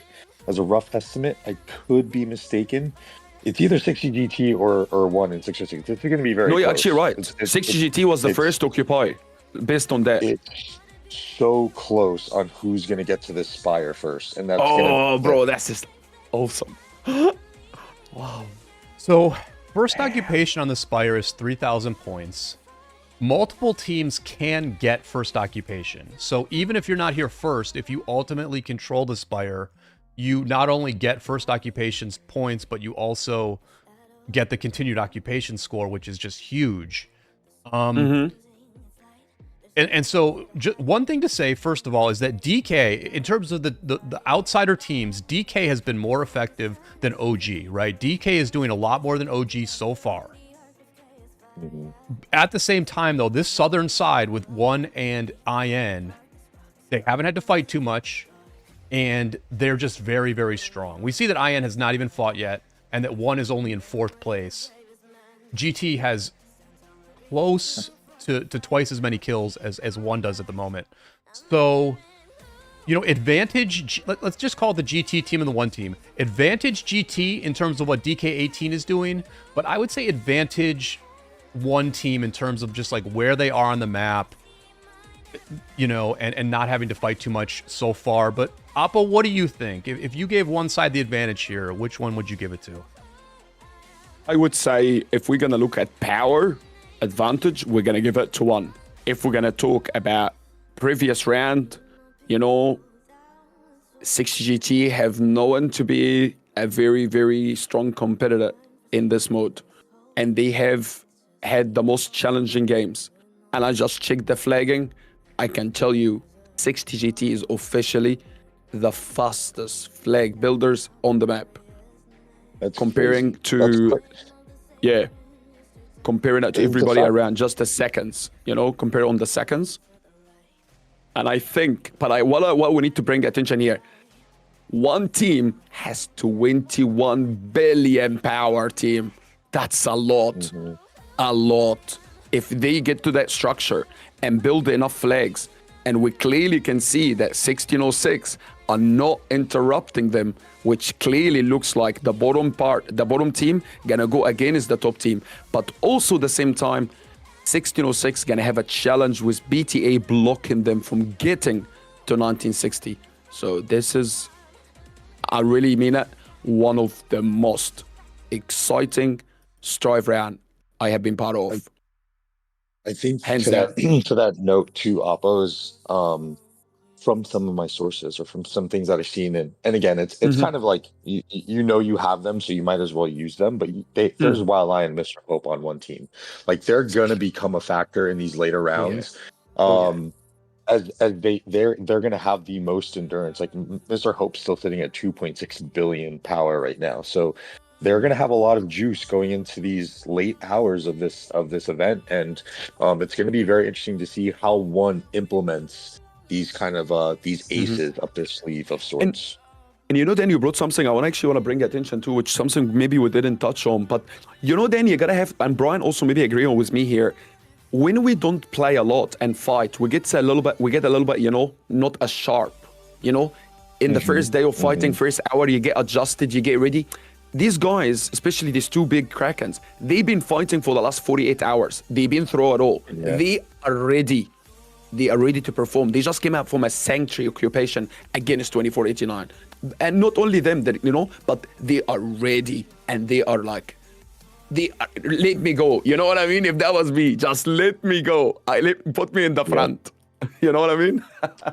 as a rough estimate, I could be mistaken. It's either 6GGT or 1 in 606. It's going to be very close. You're actually right. 6GGT was the first to occupy, based on that. It's so close on who's going to get to this Spire first. And that's bro, that's just awesome. Wow. So, first occupation on the Spire is 3,000 points. Multiple teams can get first occupation. So, even if you're not here first, if you ultimately control the Spire, you not only get first occupation's points, but you also get the continued occupation score, which is just huge. And so one thing to say, first of all, is that DK, in terms of the outsider teams, DK has been more effective than OG, right? DK is doing a lot more than OG so far. At the same time, though, this southern side with 1 and IN, they haven't had to fight too much. And they're just very, very strong. We see that IN has not even fought yet, and that 1 is only in 4th place. GT has close to twice as many kills as 1 does at the moment. So, advantage, let's just call it the GT team and the 1 team. Advantage GT in terms of what DK18 is doing, but I would say advantage 1 team in terms of just like where they are on the map, and not having to fight too much so far. But Oppo, what do you think? If you gave one side the advantage here, which one would you give it to? I would say if we're going to look at power advantage, we're going to give it to 1. If we're going to talk about previous round, 6GT have known to be a very, very strong competitor in this mode. And they have had the most challenging games. And I just checked the flagging. I can tell you 6GT is officially the fastest flag builders on the map. That's comparing crazy. Comparing it to everybody around, just the seconds, compare on the seconds. And I think, but what we need to bring attention here, 1 team has 21 billion power team. That's a lot, a lot. If they get to that structure and build enough flags, and we clearly can see that 1606 are not interrupting them, which clearly looks like the bottom team gonna go against the top team. But also at the same time, 1606 gonna have a challenge with BTA blocking them from getting to 1960. So this is, I really mean it, one of the most exciting Strife round I have been part of. I think Hands to down. that note too, Oppo's from some of my sources or from some things that I've seen, and again, it's Mhm. kind of like you have them, so you might as well use them. But there's Mm. Wild Eye and Mr. Hope on one team, like they're gonna become a factor in these later Oh yeah. rounds. Oh yeah. As they're gonna have the most endurance. Like Mr. Hope's still sitting at 2.6 billion power right now, so they're gonna have a lot of juice going into these late hours of this event, and it's gonna be very interesting to see how one implements these kind of these aces up their sleeve of sorts. And you know, Dan, you brought something I actually want to bring attention to, which something maybe we didn't touch on. But you know, Dan, you gotta have, and Brian also maybe agreeing with me here. When we don't play a lot and fight, we get a little bit, you know, not as sharp. You know, in the first day of fighting, first hour, you get adjusted, you get ready. These guys, especially these two big Krakens, they've been fighting for the last 48 hours. They've been through it all. Yeah. They are ready. They are ready to perform. They just came out from a sanctuary occupation against 2489. And not only them, you know, but they are ready. And they are like, let me go. You know what I mean? If that was me, just let me go. Put me in the front. You know what I mean?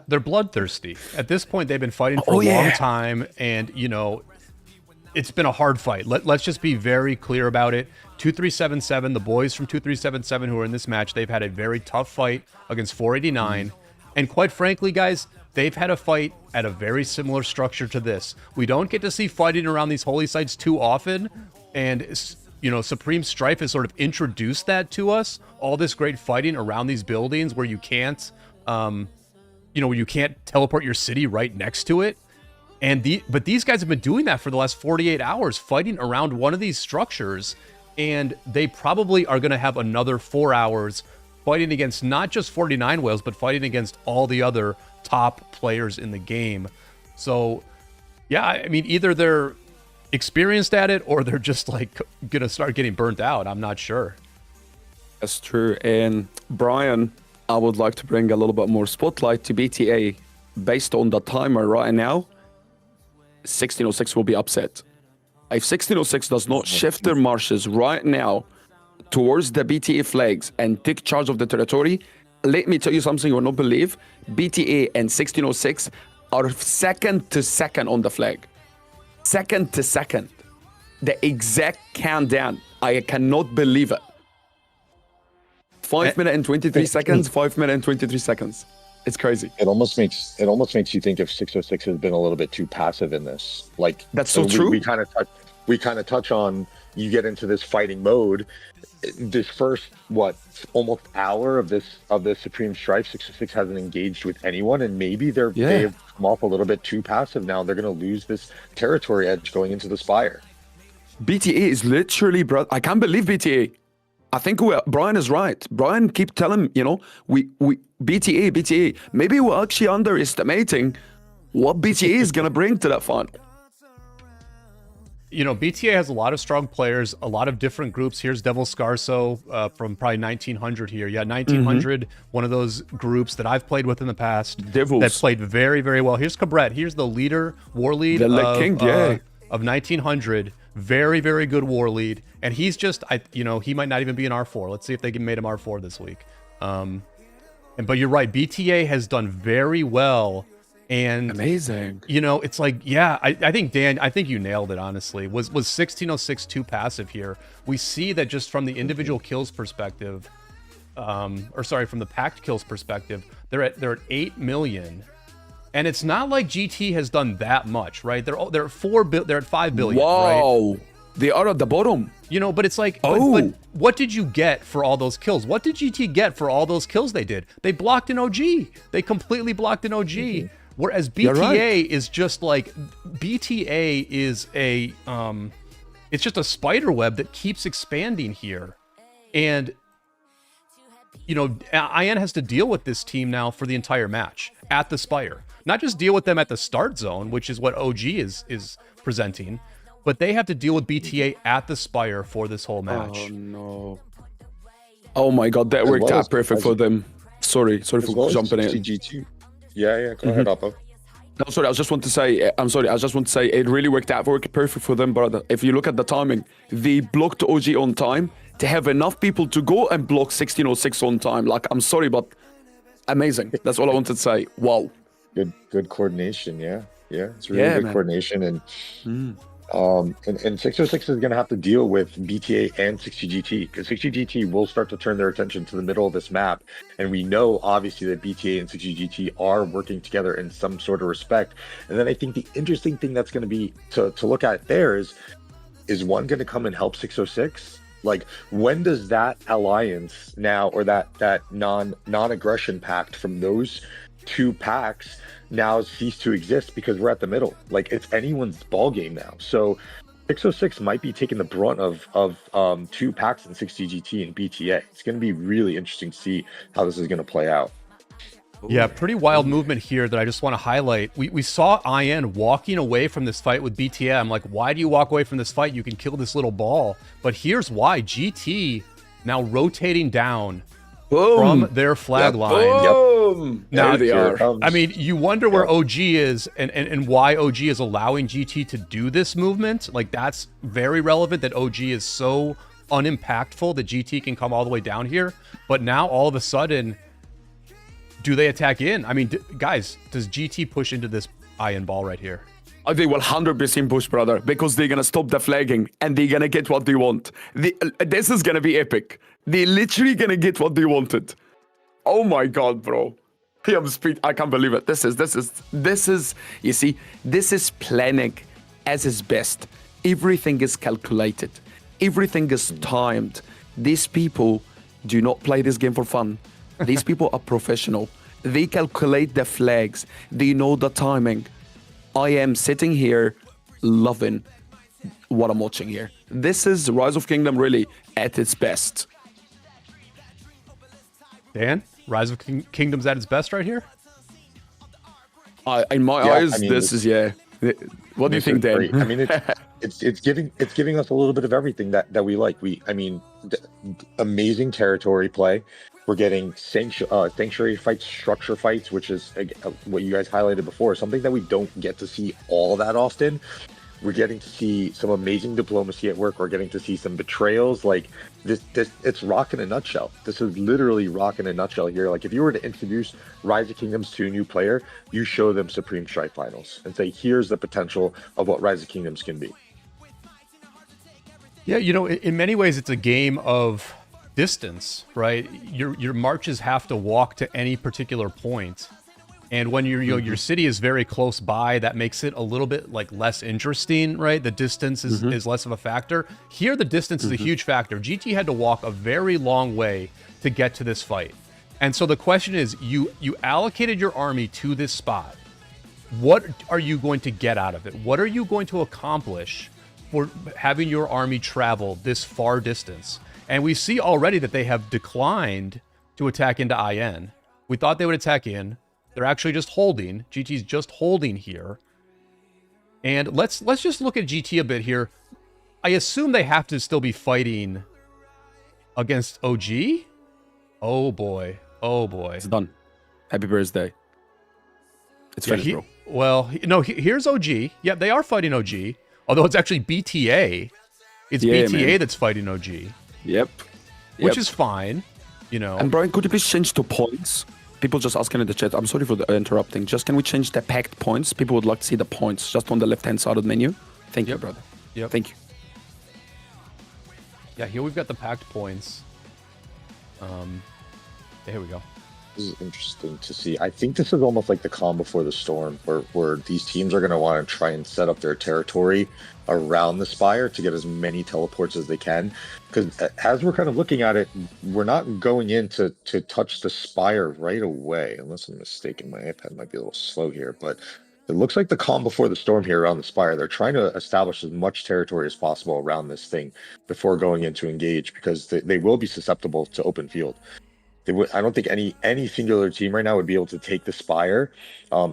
They're bloodthirsty. At this point, they've been fighting for Oh, a long yeah. time, and you know, it's been a hard fight. Let's just be very clear about it. 2377, the boys from 2377 who are in this match, they've had a very tough fight against 489, and quite frankly, guys, they've had a fight at a very similar structure to this. We don't get to see fighting around these holy sites too often, and you know, Supreme Strife has sort of introduced that to us. All this great fighting around these buildings where you can't, you know, where you can't teleport your city right next to it. But these guys have been doing that for the last 48 hours, fighting around one of these structures, and they probably are going to have another 4 hours fighting against not just 49 whales, but fighting against all the other top players in the game. So, yeah, I mean, either they're experienced at it or they're just like gonna start getting burnt out. I'm not sure. That's true. And Brian, I would like to bring a little bit more spotlight to BTA. Based on the timer right now, 1606 will be upset. If 1606 does not shift their marshes right now towards the BTA flags and take charge of the territory, let me tell you something you will not believe. BTA and 1606 are second to second on the flag. Second to second. The exact countdown. I cannot believe it. 5 minutes and 23 seconds, 5 minutes and 23 seconds. It's crazy. It almost makes you think if 606 has been a little bit too passive in this. Like That's so true. We kind of touch on, you get into this fighting mode. This first almost hour of this Supreme Strife, 606 hasn't engaged with anyone, and maybe they've come off a little bit too passive now. They're going to lose this territory edge going into the Spire. BTA is literally, bro. I can't believe BTA. I think Brian is right. Brian keep telling, you know, we BTA. Maybe we're actually underestimating what BTA is going to bring to that final. You know, BTA has a lot of strong players, a lot of different groups. Here's Devil Scarso from probably 1900 here. Yeah, 1900, one of those groups that I've played with in the past Devils. that played very, very well. Here's Cabret. Here's the leader, war lead of 1900. Very, very good war lead. And he's just, you know, he might not even be an R4. Let's see if they made him R4 this week. But you're right, BTA has done very well. And amazing. You know, it's like, yeah, I think, Dan, I think you nailed it, honestly. Was 1606 too passive here? We see that just from the individual kills perspective, from the packed kills perspective, they're at 8 million. And it's not like GT has done that much, right? They're at 5 billion. Wow. Right? They are at the bottom. You know, but it's like, but what did you get for all those kills? What did GT get for all those kills they did? They blocked an OG. They completely blocked an OG. Whereas BTA is just like, BTA is it's just a spider web that keeps expanding here. And, you know, IN has to deal with this team now for the entire match at the Spire. Not just deal with them at the start zone, which is what OG is presenting, but they have to deal with BTA at the Spire for this whole match. Oh, no. Oh, my God. That worked out perfect for them. Sorry for jumping in. CG2. Yeah, go ahead, Oppo. No, sorry, I just want to say, it really worked out perfect for them, brother. If you look at the timing, they blocked OG on time to have enough people to go and block 1606 on time. Like, I'm sorry, but amazing. That's all I wanted to say. Wow. Good coordination. Yeah, yeah, it's really Yeah, good man. coordination, and Mm. and 606 is going to have to deal with BTA and 60GT because 60GT will start to turn their attention to the middle of this map, and we know obviously that BTA and 60GT are working together in some sort of respect. And then I think the interesting thing that's going to be to look at there is one going to come and help 606? Like, when does that alliance now, or that non-aggression pact from those two packs now cease to exist because we're at the middle? Like, it's anyone's ball game now. So 606 might be taking the brunt of two packs in 60GT and BTA. It's going to be really interesting to see how this is going to play out. Yeah, pretty wild movement here that I just want to highlight. We saw IN walking away from this fight with BTA. I'm like, why do you walk away from this fight? You can kill this little ball. But here's why. GT now rotating down from their flag line. Boom! Now, There they are. I mean, you wonder where OG is and why OG is allowing GT to do this movement. Like, that's very relevant that OG is so unimpactful that GT can come all the way down here. But now, all of a sudden, do they attack in? I mean, guys, does GT push into this iron ball right here? They will 100% push, brother, because they're gonna stop the flagging and they're gonna get what they want. This is gonna be epic. They're literally gonna get what they wanted. Oh my god, bro. I can't believe it. This is, you see, this is planning as its best. Everything is calculated. Everything is timed. These people do not play this game for fun. These people are professional. They calculate the flags. They know the timing. I am sitting here loving what I'm watching here. This is Rise of Kingdom really at its best. Dan, Rise of Kingdom's at its best right here? In my eyes, this is, yeah. What do you think, Dan? I mean, it's giving us a little bit of everything that we like. Amazing territory play. We're getting sanctuary fights, structure fights, which is what you guys highlighted before, something that we don't get to see all that often. We're getting to see some amazing diplomacy at work. We're getting to see some betrayals. Like this it's rock in a nutshell. This is literally rock in a nutshell here. Like, if you were to introduce Rise of Kingdoms to a new player, you show them Supreme Strife Finals and say, here's the potential of what Rise of Kingdoms can be. Yeah, you know, in many ways, it's a game of distance, right? Your marches have to walk to any particular point. And when your city is very close by, that makes it a little bit like less interesting, right? The distance is less of a factor. Here, the distance is a huge factor. GT had to walk a very long way to get to this fight. And so the question is, you allocated your army to this spot. What are you going to get out of it? What are you going to accomplish for having your army travel this far distance? And we see already that they have declined to attack into IN. We thought they would attack in. They're actually just holding. GT's just holding here. And let's just look at GT a bit here. I assume they have to still be fighting against OG? Oh boy. Oh boy. It's done. Happy birthday. It's finished, bro. Well, no, here's OG. Yeah, they are fighting OG. Although it's actually BTA. It's BTA that's fighting OG. Yep. Which is fine, you know. And Brian, could you please change to points? People just asking in the chat. I'm sorry for the interrupting. Just can we change the packed points? People would like to see the points just on the left-hand side of the menu. Thank you, brother. Yep. Thank you. Yeah, here we've got the packed points. Here we go. This is interesting to see. I think this is almost like the calm before the storm, where these teams are going to want to try and set up their territory around the Spire to get as many teleports as they can. Because as we're kind of looking at it, we're not going in to touch the Spire right away, unless I'm mistaken. My iPad might be a little slow here, but it looks like the calm before the storm here around the Spire. They're trying to establish as much territory as possible around this thing before going in to engage, because they will be susceptible to open field. I don't think any singular team right now would be able to take the Spire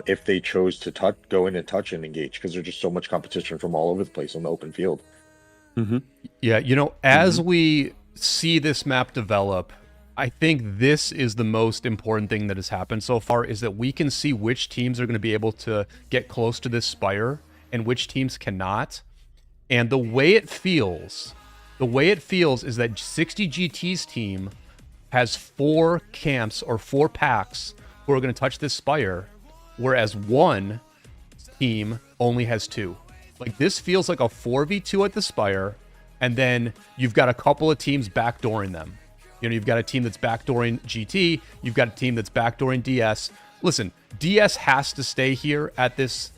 if they chose to go in and touch and engage, because there's just so much competition from all over the place on the open field. Yeah, you know, as we see this map develop, I think this is the most important thing that has happened so far, is that we can see which teams are going to be able to get close to this Spire and which teams cannot. And the way it feels is that 60GT's team has 4 camps or 4 packs who are going to touch this Spire. whereas one team only has 2. Like, this feels like a 4v2 at the Spire, and then you've got a couple of teams backdooring them. You know, you've got a team that's backdooring GT, you've got a team that's backdooring DS. Listen, DS has to stay here at this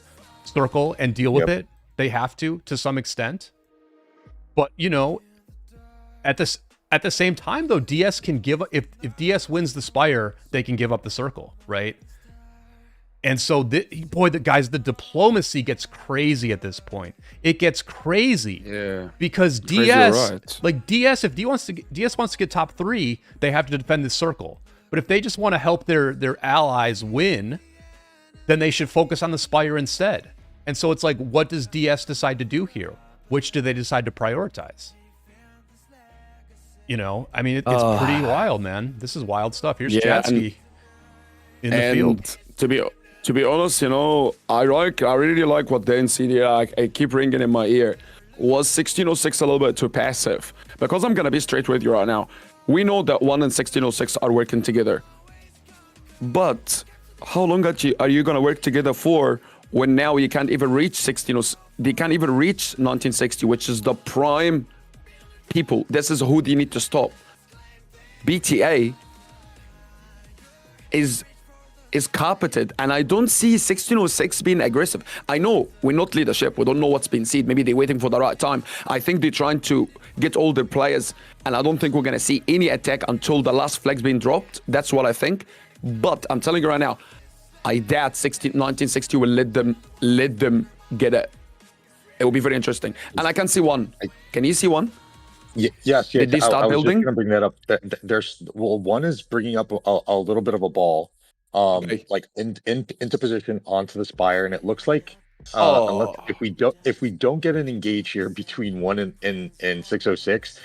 circle and deal with it. They have to some extent. But, you know, at the same time, though, DS can give... If DS wins the Spire, they can give up the circle, right? And so, boy, the diplomacy gets crazy at this point. It gets crazy. Yeah. Because DS, like DS, if DS wants to get top 3, they have to defend this circle. But if they just want to help their allies win, then they should focus on the Spire instead. And so it's like, what does DS decide to do here? Which do they decide to prioritize? You know, I mean, it's pretty wild, man. This is wild stuff. Here's Jatsky in the field. To be honest, you know, I really like what Dan said here. I keep ringing in my ear. Was 1606 a little bit too passive? Because I'm gonna be straight with you right now. We know that 1 and 1606 are working together. But how long are you gonna work together for when now you can't even reach 1606? They can't even reach 1960, which is the prime people. This is who they need to stop. BTA is carpeted, and I don't see 1606 being aggressive. I know we're not leadership. We don't know what's been said. Maybe they're waiting for the right time. I think they're trying to get all their players, and I don't think we're going to see any attack until the last flag's been dropped. That's what I think. But I'm telling you right now, I doubt 1960 will let them get it. It will be very interesting. And I can see one. Can you see one? Yes. Did they start building? I was just going to bring that up. One is bringing up a little bit of a ball. Like into position onto the Spire, and it looks like if we don't get an engage here between 1 and 606,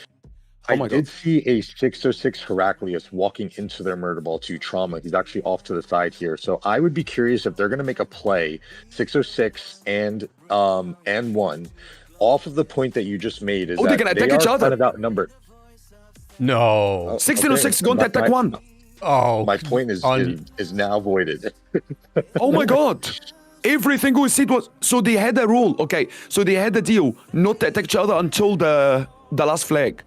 I did see a 606 Heraclius walking into their murder ball to Trauma. He's actually off to the side here, so I would be curious if they're going to make a play 606 and 1 off of the point that you just made. Is they're going to attack each other? Kind of outnumbered. No, 1606 going to attack 1. Oh, my point is now voided. Oh my god! Everything we said was so they had a rule. Okay, so they had a deal not to attack each other until the last flag.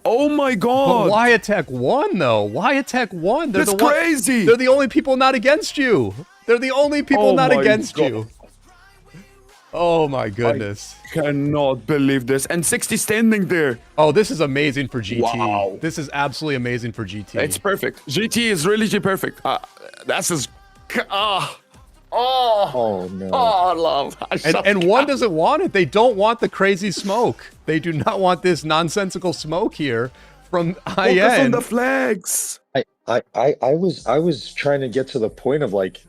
Oh my god! But why attack 1 though? Why attack 1? That's crazy. They're the only people not against you. They're the only people not against you. Oh my goodness. I cannot believe this. And 60 standing there. Oh, this is amazing for GT. Wow. This is absolutely amazing for GT. It's perfect. GT is really perfect. That's as... no. Oh, love. And 1 doesn't want it. They don't want the crazy smoke. They do not want this nonsensical smoke here from IN. Focus on the flags. I was trying to get to the point of like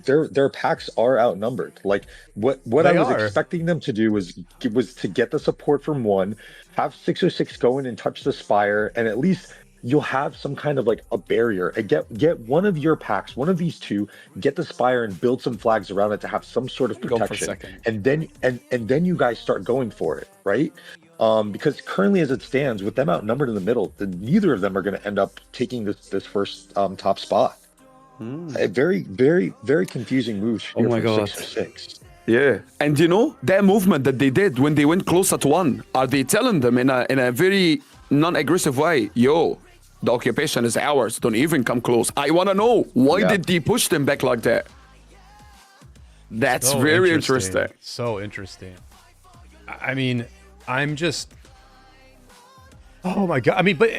their packs are outnumbered. Like what I was expecting them to do was to get the support from 1, have 606 go in and touch the Spire, and at least you'll have some kind of like a barrier. And get one of your packs, one of these 2, get the Spire and build some flags around it to have some sort of protection. And then you guys start going for it, right? Because currently, as it stands, with them outnumbered in the middle, neither of them are going to end up taking this first top spot. A very, very, very confusing move here for 606. Yeah, and you know that movement that they did when they went closer to 1. Are they telling them in a very non-aggressive way, yo, the occupation is ours, don't even come close? I want to know, why did they push them back like that? That's so very interesting. So interesting. I mean, I'm just... Oh my god. I mean, but,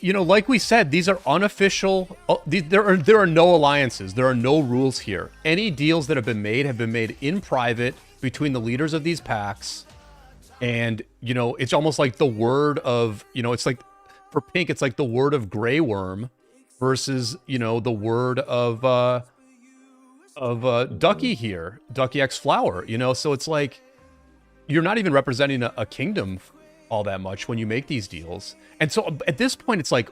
you know, like we said, these are unofficial... There are no alliances. There are no rules here. Any deals that have been made in private between the leaders of these packs. And, you know, it's almost like the word of... You know, it's like... For Pink, it's like the word of Grey Worm versus, you know, the word of Ducky here. Ducky X Flower, you know? So it's like... You're not even representing a kingdom all that much when you make these deals. And so at this point, it's like,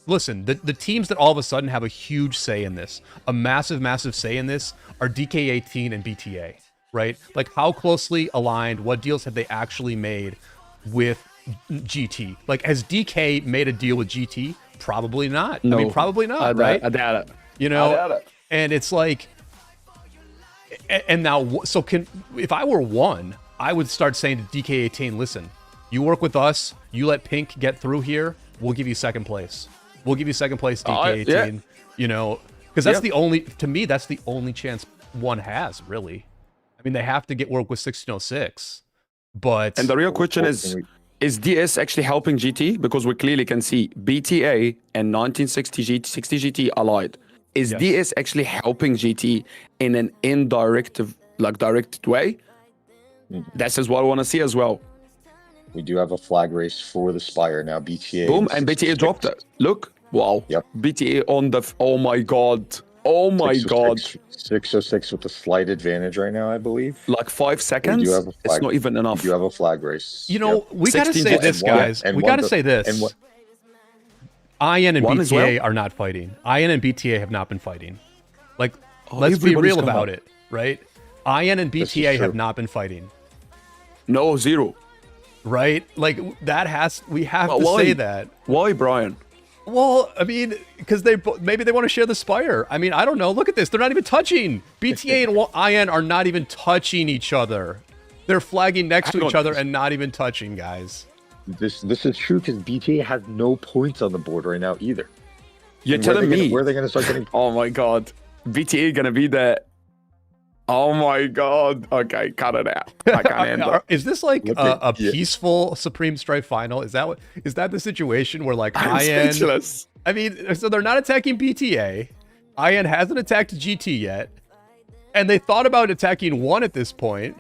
listen, the teams that all of a sudden have a huge say in this, a massive, massive say in this, are DK18 and BTA, right? Like, how closely aligned, what deals have they actually made with GT? Like, has DK made a deal with GT? Probably not. No, I mean, probably not, right? I doubt it. You know, I doubt it. And it's like, And now, so if I were one, I would start saying to DK18, listen, you work with us, you let Pink get through here, we'll give you second place. We'll give you second place, DK18. Yeah. You know, because that's the only, to me, that's the only chance one has, really. I mean, they have to get work with 1606, but... And the real question is DS actually helping GT? Because we clearly can see BTA and 1960 GT allied. Is DS actually helping GT in an indirect, directed way? This is what I want to see as well. We do have a flag race for the Spire now. BTA. Boom, and BTA dropped it. Look, wow. Yep. BTA on the. Oh my god. Oh my god. 606 with a slight advantage right now, I believe. Like 5 seconds. It's not even enough. We do have a flag race. You know, we gotta say this, guys. We gotta say this. IN and BTA are not fighting. IN and BTA have not been fighting. Like, let's be real about it, right? IN and BTA have not been fighting. No, zero. Right? Like, we have to say that. Why, Brian? Well, I mean, because maybe they want to share the Spire. I mean, I don't know. Look at this. They're not even touching. BTA and IN are not even touching each other. They're flagging next to each other and not even touching, guys. This is true because BTA has no points on the board right now either. You're telling me where are they going to start getting? Oh my god, BTA gonna be there. Oh my god. Okay, cut it out. I can't handle. Is this like a peaceful Supreme Strife final? Is that the situation where like IN? Speechless. I mean, so they're not attacking BTA. IN hasn't attacked GT yet, and they thought about attacking one at this point.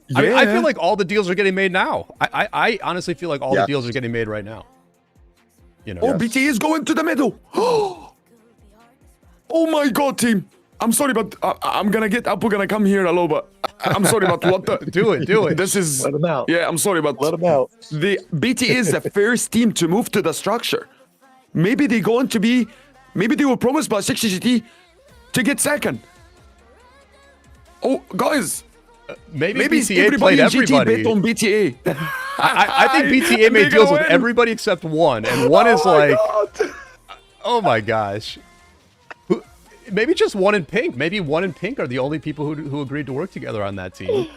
Yeah. I mean, I feel like all the deals are getting made now. I honestly feel like all the deals are getting made right now. You know. Oh, BTA is going to the middle. Oh my god, team. I'm sorry, but I'm gonna get up. We're gonna come here a little bit. I'm sorry, but what the... Do it. This is... Let him out. Yeah, I'm sorry, but... Let him out. The BT is the first team to move to the structure. Maybe they're going to be... Maybe they were promised by 60GT to get second. Oh, guys. Maybe BTA played everybody. Bet on BTA. I think BTA made deals with everybody except one. And one is like... Oh my gosh. Maybe just one in Pink. Maybe one in Pink are the only people who agreed to work together on that team.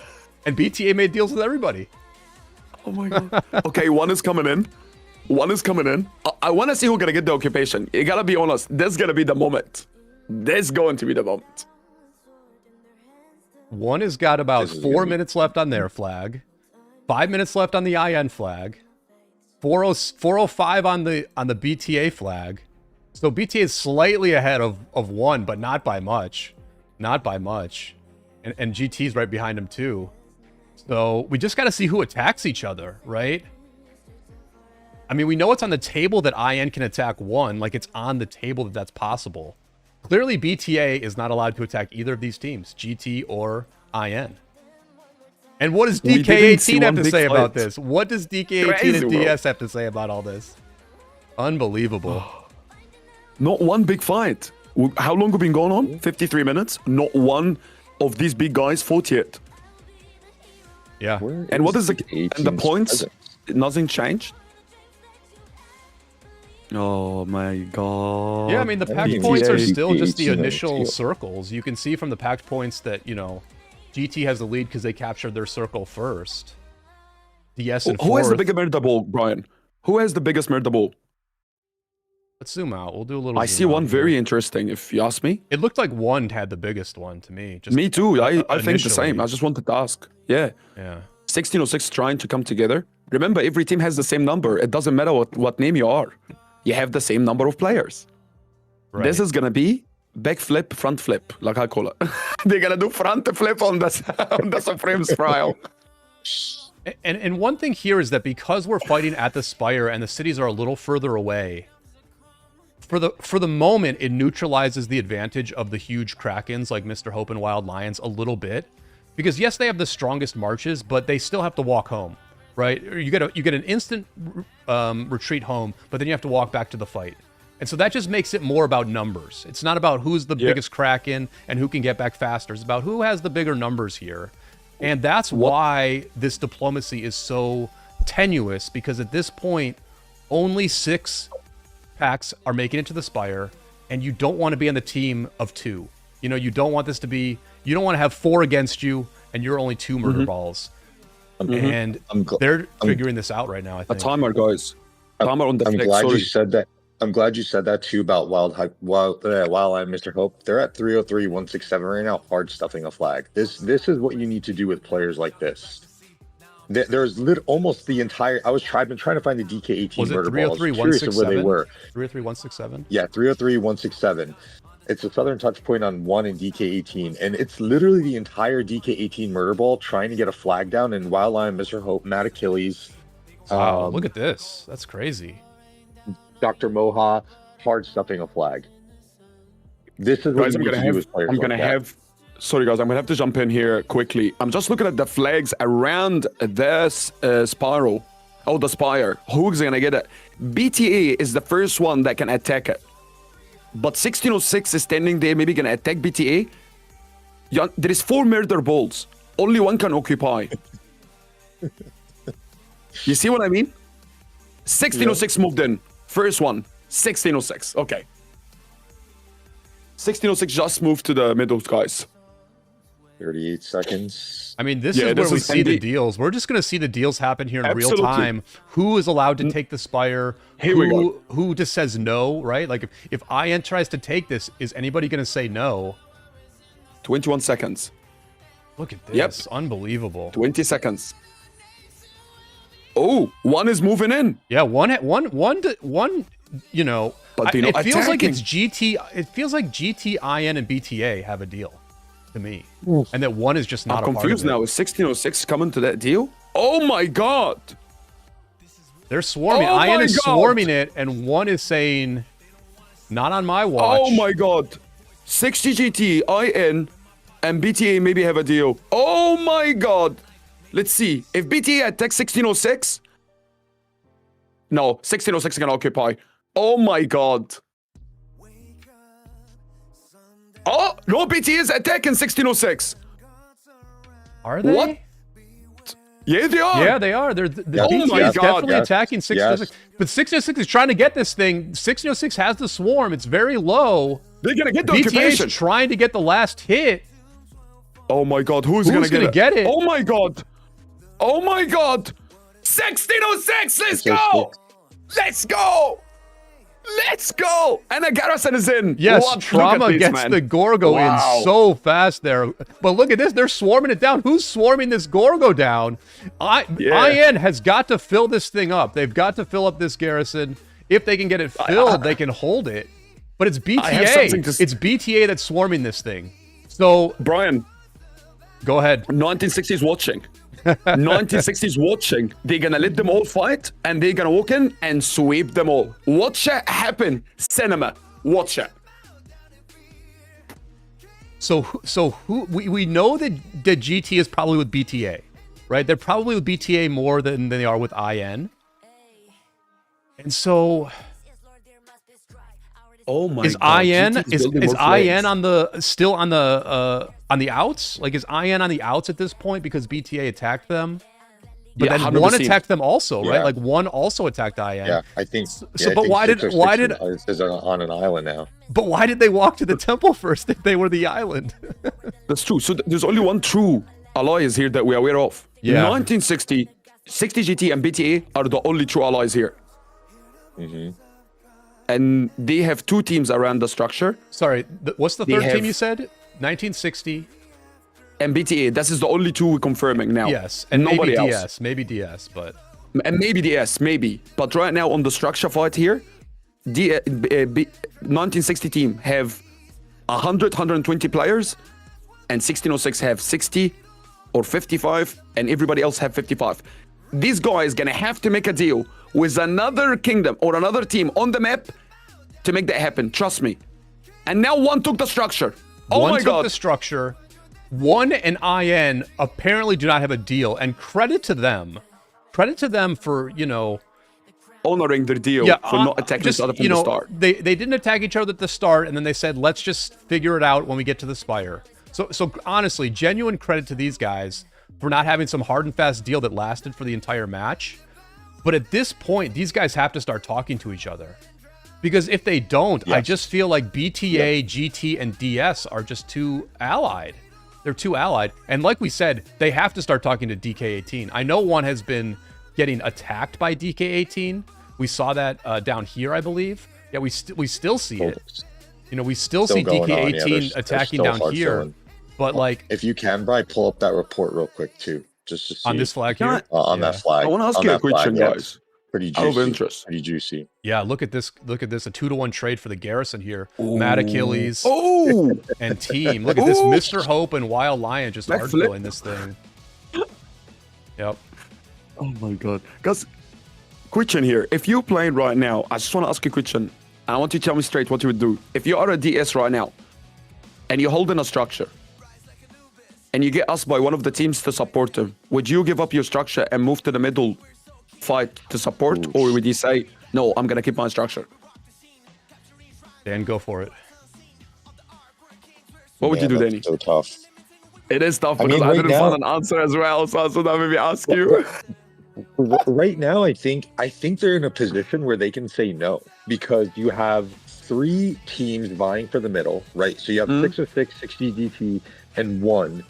And BTA made deals with everybody. Oh my god. Okay, one is coming in. I want to see who's going to get the occupation. You got to be honest. This is going to be the moment. This is going to be the moment. One has got about 4 minutes left on their flag. 5 minutes left on the IN flag. 405 on the BTA flag. So BTA is slightly ahead of one, but not by much. Not by much. And GT's right behind him too. So we just got to see who attacks each other, right? I mean, we know it's on the table that IN can attack one. Like, it's on the table that that's possible. Clearly, BTA is not allowed to attack either of these teams, GT or IN. And what does DK18 have to say about this? What does DK18 and DS have to say about all this? Unbelievable. Not one big fight. How long have we been going on? 53 minutes. Not one of these big guys fought yet. Yeah. And what is the points? Nothing changed. Oh my god. Yeah, I mean the pact points are still just the initial circles. You can see from the pact points that, you know, GT has the lead because they captured their circle first. DS and who has the biggest murder ball, Brian? Who has the biggest murder ball? Let's zoom out. We'll do a little. I see one very interesting, if you ask me. It looked like one had the biggest one to me. Just me too. I think the same. I just wanted to ask. Yeah. 1606 trying to come together. Remember, every team has the same number. It doesn't matter what name you are. You have the same number of players. Right. This is gonna be back flip, front flip, like I call it. They're gonna do front flip on the Supreme Spiral. And one thing here is that because we're fighting at the Spire and the cities are a little further away, for the moment, it neutralizes the advantage of the huge Krakens like Mr. Hope and Wild Lions a little bit. Because yes, they have the strongest marches, but they still have to walk home, right? You get an instant retreat home, but then you have to walk back to the fight. And so that just makes it more about numbers. It's not about who's the biggest Kraken and who can get back faster. It's about who has the bigger numbers here. And that's why this diplomacy is so tenuous, because at this point, only 6 packs are making it to the Spire, and you don't want to be on the team of 2. You know, you don't want this to be You don't want to have 4 against you, and you're only 2 murder balls. And they're figuring this out right now, I A think. timer, guys. Timer on the I'm flex. glad Sorry. you said that. I'm glad you said that too about Wild I'm Mr. Hope. They're at 303, 167 right now, hard stuffing a flag. This is what you need to do with players like this. There's almost the entire. I've been trying to find the DK18 Was it murder balls. 303, Curious of where they 167? were. 303, 167? Yeah, 303, 167. It's a southern touch point on 1 in DK18, and it's literally the entire DK18 murder ball trying to get a flag down. And Wildlion, Mr. Hope, Matt Achilles, Wow, look at this. That's crazy. Dr. Moha, hard stuffing a flag. This is what Guys, you need to do with players. I'm gonna have. Sorry, guys. I'm gonna have to jump in here quickly. I'm just looking at the flags around this spiral. Oh, the Spire. Who's gonna get it? BTA is the first one that can attack it. But 1606 is standing there, maybe gonna attack BTA. Yeah, there is 4 murder balls. Only one can occupy. You see what I mean? 1606 moved in. First one. 1606. Okay. 1606 just moved to the middle, guys. 38 seconds. I mean, this is where we see the deals. We're just going to see the deals happen here in real time. Who is allowed to take the Spire? Who just says no, right? Like, if IN tries to take this, is anybody going to say no? 21 seconds. Look at this. Unbelievable. 20 seconds. Oh, one is moving in. Yeah, one, you know, but it feels like it's GT. It feels like GT, IN, and BTA have a deal to me. Oof. And that one is just not I'm a part of confused it. now. Is 1606 coming to that deal? Oh my god. They're swarming. Oh IN is God. swarming it, and one is saying, not on my watch. Oh my god. 60 GT, IN, and BTA maybe have a deal. Oh my god. Let's see. If BTA attacks 1606. No, 1606 can occupy. Oh my god. Oh, no, BTA is attacking 1606. Are they? What? Yeah, they are. Yeah, they are. They're the Yeah. BTA Oh my is God, definitely yes. attacking 1606. But 1606 is trying to get this thing. 1606 has the swarm. It's very low. They're gonna get the BTA occupation. is trying to get the last hit. Oh my god, who's gonna get it? Oh my god. Oh my god. 1606, let's go. Let's go. Let's go. And a garrison is in. Yes, What? Trauma Look at this, gets man. the Gorgo Wow. in so fast there. But look at this. They're swarming it down. Who's swarming this Gorgo down? IN has got to fill this thing up. They've got to fill up this garrison. If they can get it filled, they can hold it. But it's BTA. It's BTA that's swarming this thing. So, Brian, go ahead. 1960s watching. 1960s watching. They're gonna let them all fight, and they're gonna walk in and sweep them all. Watch it happen. Cinema. Watch it. So who we know that GT is probably with BTA, right? They're probably with BTA more than they are with IN. And so, oh my is god. IN is IN on the outs? Like, is IN on the outs at this point because BTA attacked them? But Yeah, then 100%. one attacked them also, right? Yeah. Like, one also attacked IN. Yeah, I think. So, yeah, I but think why did 606 is on an island now? But why did they walk to the temple first if they were the island? That's true. So there's only one true allies here that we are aware of. Yeah. 1960, 60 GT and BTA are the only true allies here. Mm-hmm. And they have 2 teams around the structure. Sorry, what's the third team have- you said? 1960. And BTA, this is the only 2 we're confirming now. Yes, and nobody maybe else. DS, maybe DS, but And maybe DS, maybe. But right now on the structure fight here, the 1960 team have 100, 120 players, and 1606 have 60 or 55, and everybody else have 55. This guy is gonna have to make a deal with another kingdom or another team on the map to make that happen. Trust me. And now one took the structure. Oh one my took god. the structure. One and IN apparently do not have a deal, and credit to them. Credit to them for, you know, honoring their deal for not attacking each other from the start. They didn't attack each other at the start, and then they said, let's just figure it out when we get to the Spire. So honestly, genuine credit to these guys for not having some hard and fast deal that lasted for the entire match. But at this point, these guys have to start talking to each other. Because if they don't, I just feel like BTA, GT, and DS are just too allied. They're too allied. And like we said, they have to start talking to DK18. I know one has been getting attacked by DK18. We saw that down here, I believe. Yeah, we still see it. You know, we still see DK18 attacking down here. But like, if you can, Bri, pull up that report real quick too, just to see on this flag here. On that flag. I want to ask you a question, guys. Pretty juicy. Out of interest. Pretty juicy. Yeah, look at this. Look at this. A 2-to-1 trade for the Garrison here. Mad Achilles and team. Look at this. Mr. Hope and Wild Lion just hard-killing this thing. Yep. Oh my god. Guys, question here. If you're playing right now, I just want to ask you a question. I want you to tell me straight what you would do. If you are a DS right now, and you're holding a structure, and you get asked by one of the teams to support them, would you give up your structure and move to the middle fight to support, or would you say, no, I'm gonna keep my structure? Dan, go for it. What would you do, Danny? So tough. It is tough because I didn't find an answer as well, so that made me ask you. Right now, I think they're in a position where they can say no, because you have 3 teams vying for the middle, right? So you have 606, 60 DT, and 1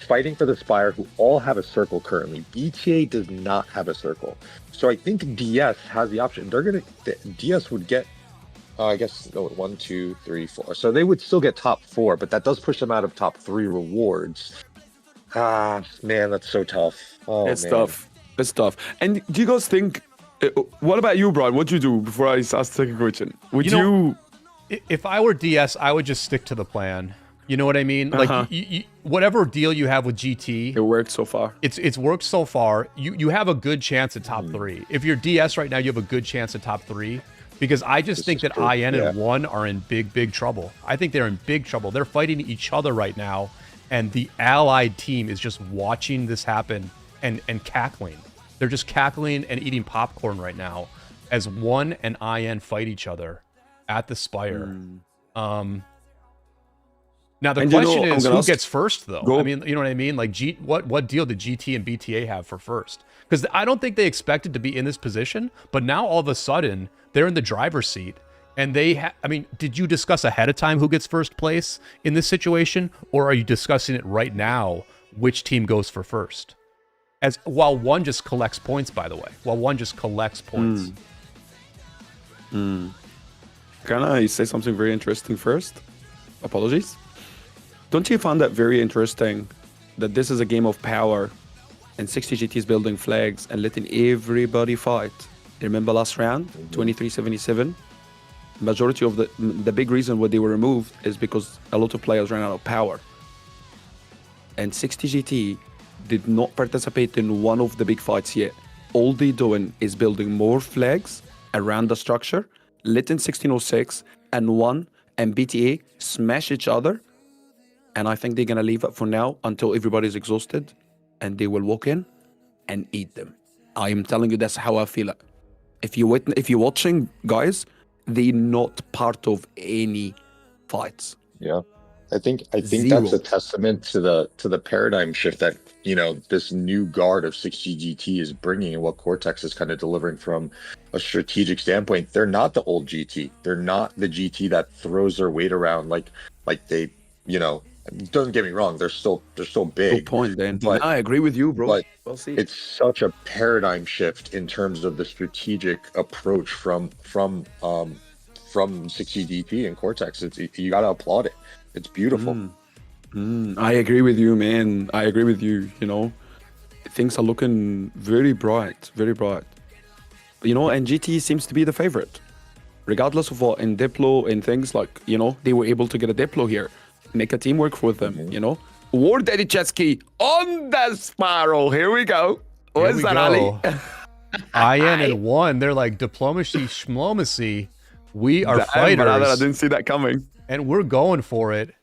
fighting for the Spire, who all have a circle currently. BTA does not have a circle. So I think DS has the option. DS would get, I guess, 1, 2, 3, 4. So they would still get top 4, but that does push them out of top 3 rewards. Ah, man, that's so tough. Oh, it's man. tough. It's tough. And do you guys think, what about you, Brian? What'd you do before I ask the second question? Would you... If I were DS, I would just stick to the plan. You know what I mean? Like, whatever deal you have with GT, it worked so far. It's worked so far. You have a good chance at top 3. If you're DS right now, you have a good chance at top 3, because I just think that IN and 1 are in big trouble. I think they're in big trouble. They're fighting each other right now, and the allied team is just watching this happen and cackling. They're just cackling and eating popcorn right now as 1 and IN fight each other at the Spire. Now the question is, who gets first, though? I mean, you know what I mean? Like, what deal did GT and BTA have for first? Because I don't think they expected to be in this position, but now all of a sudden they're in the driver's seat, and I mean, did you discuss ahead of time who gets first place in this situation, or are you discussing it right now? Which team goes for first? While 1 just collects points, by the way. While 1 just collects points. Can I say something very interesting first? Apologies. Don't you find that very interesting that this is a game of power and 60GT is building flags and letting everybody fight? Remember last round, 2377? Majority of the big reason why they were removed is because a lot of players ran out of power. And 60GT did not participate in one of the big fights yet. All they're doing is building more flags around the structure, letting 1606 and 1 and BTA smash each other. And I think they're going to leave it for now until everybody's exhausted, and they will walk in and eat them. I am telling you, that's how I feel it. If you're watching, guys, they're not part of any fights. Yeah. I think Zero. that's a testament to the paradigm shift that, you know, this new guard of 6G is bringing, and what Cortex is kind of delivering from a strategic standpoint. They're not the old GT. They're not the GT that throws their weight around like they, you know. Don't get me wrong, they're still big. Good point, Dan. But I agree with you, bro. But we'll see. It's such a paradigm shift in terms of the strategic approach from 6GDT and Cortex. You gotta applaud it. It's beautiful. I agree with you, man. I agree with you. You know, things are looking very bright, very bright. You know, and GT seems to be the favorite, regardless of what in Diplo and things like, you know, they were able to get a Diplo here. Make a teamwork with them, you know. War Daddy Chesky on the Spiral. Here we go. What's that, Ali? IN and 1, they're like diplomacy, schmomacy. We are fighters. I didn't see that coming. And we're going for it.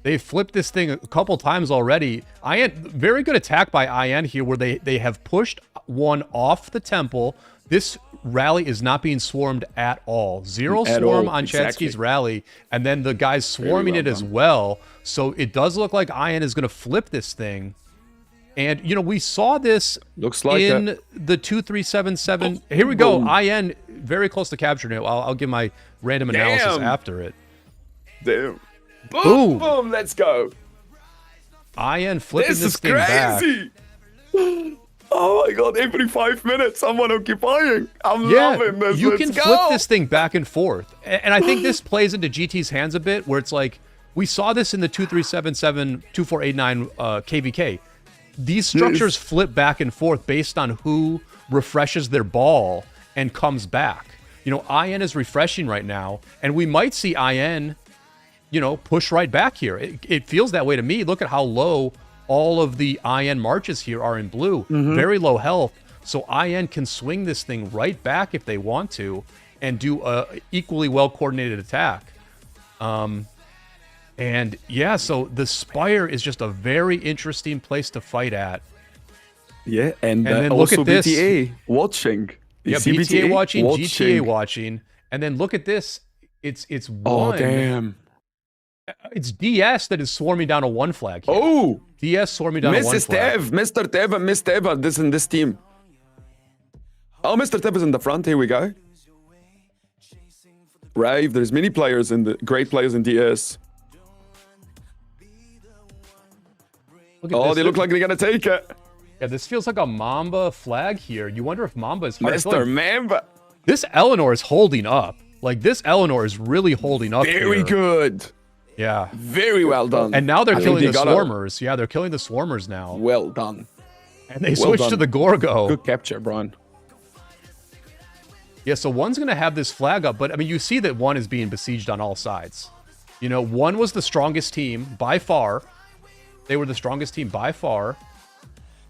They flipped this thing a couple times already. IN, very good attack by IN here, where they have pushed 1 off the temple. This rally is not being swarmed at all. Zero swarm on Chadsky's rally, and then the guys swarming it as well. So it does look like IN is going to flip this thing. And, you know, we saw this in the 2377. Here we go. IN very close to capturing it. I'll give my random analysis after it. Damn. Boom, boom, let's go. IN flipping This is thing back. crazy. Oh my god, every 5 minutes someone occupying. I'm loving this. You Let's can go. flip this thing back and forth. And I think this plays into GT's hands a bit, where it's like, we saw this in the 2377, 2489 KVK. These structures flip back and forth based on who refreshes their ball and comes back. You know, IN is refreshing right now, and we might see IN, you know, push right back here. It feels that way to me. Look at how low all of the IN marches here are in blue. Very low health. So IN can swing this thing right back if they want to and do a equally well-coordinated attack. And yeah, so the Spire is just a very interesting place to fight at. Yeah, and then look also at this. BTA watching. You see BTA watching, GTA watching. And then look at this. It's Oh, one. damn. It's DS that is swarming down a one flag here. Oh, DS swarming down a one Mrs. flag. Tev, Mr. Tev and Miss Tev are in this team. Oh, Mr. Tev is in the front. Here we go. Rave, there's many players great players in DS. Look at Oh, this. they look like they're gonna take it. Yeah, this feels like a Mamba flag here. You wonder if Mamba is hard. I feel Mr. like Mamba. this Eleanor is holding up. Like, this Eleanor is really holding up Very here. good. Yeah. Very well done. And now they're I think killing they the got swarmers. Yeah, they're killing the swarmers now. Well done. And they switched to the Gorgo. Good capture, Brian. Yeah, so one's going to have this flag up, but I mean, you see that one is being besieged on all sides. You know, one was the strongest team by far. They were the strongest team by far.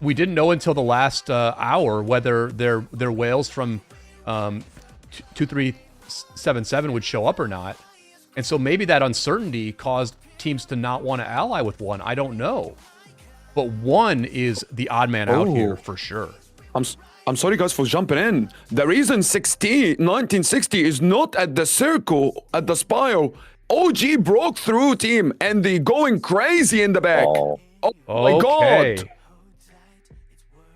We didn't know until the last hour whether their whales from 2377 would show up or not. And so maybe that uncertainty caused teams to not want to ally with one. I don't know. But one is the odd man out here for sure. I'm sorry, guys, for jumping in. The reason 1960 is not at the circle, at the Spire. OG broke through, team, and they going crazy in the back. Oh my god.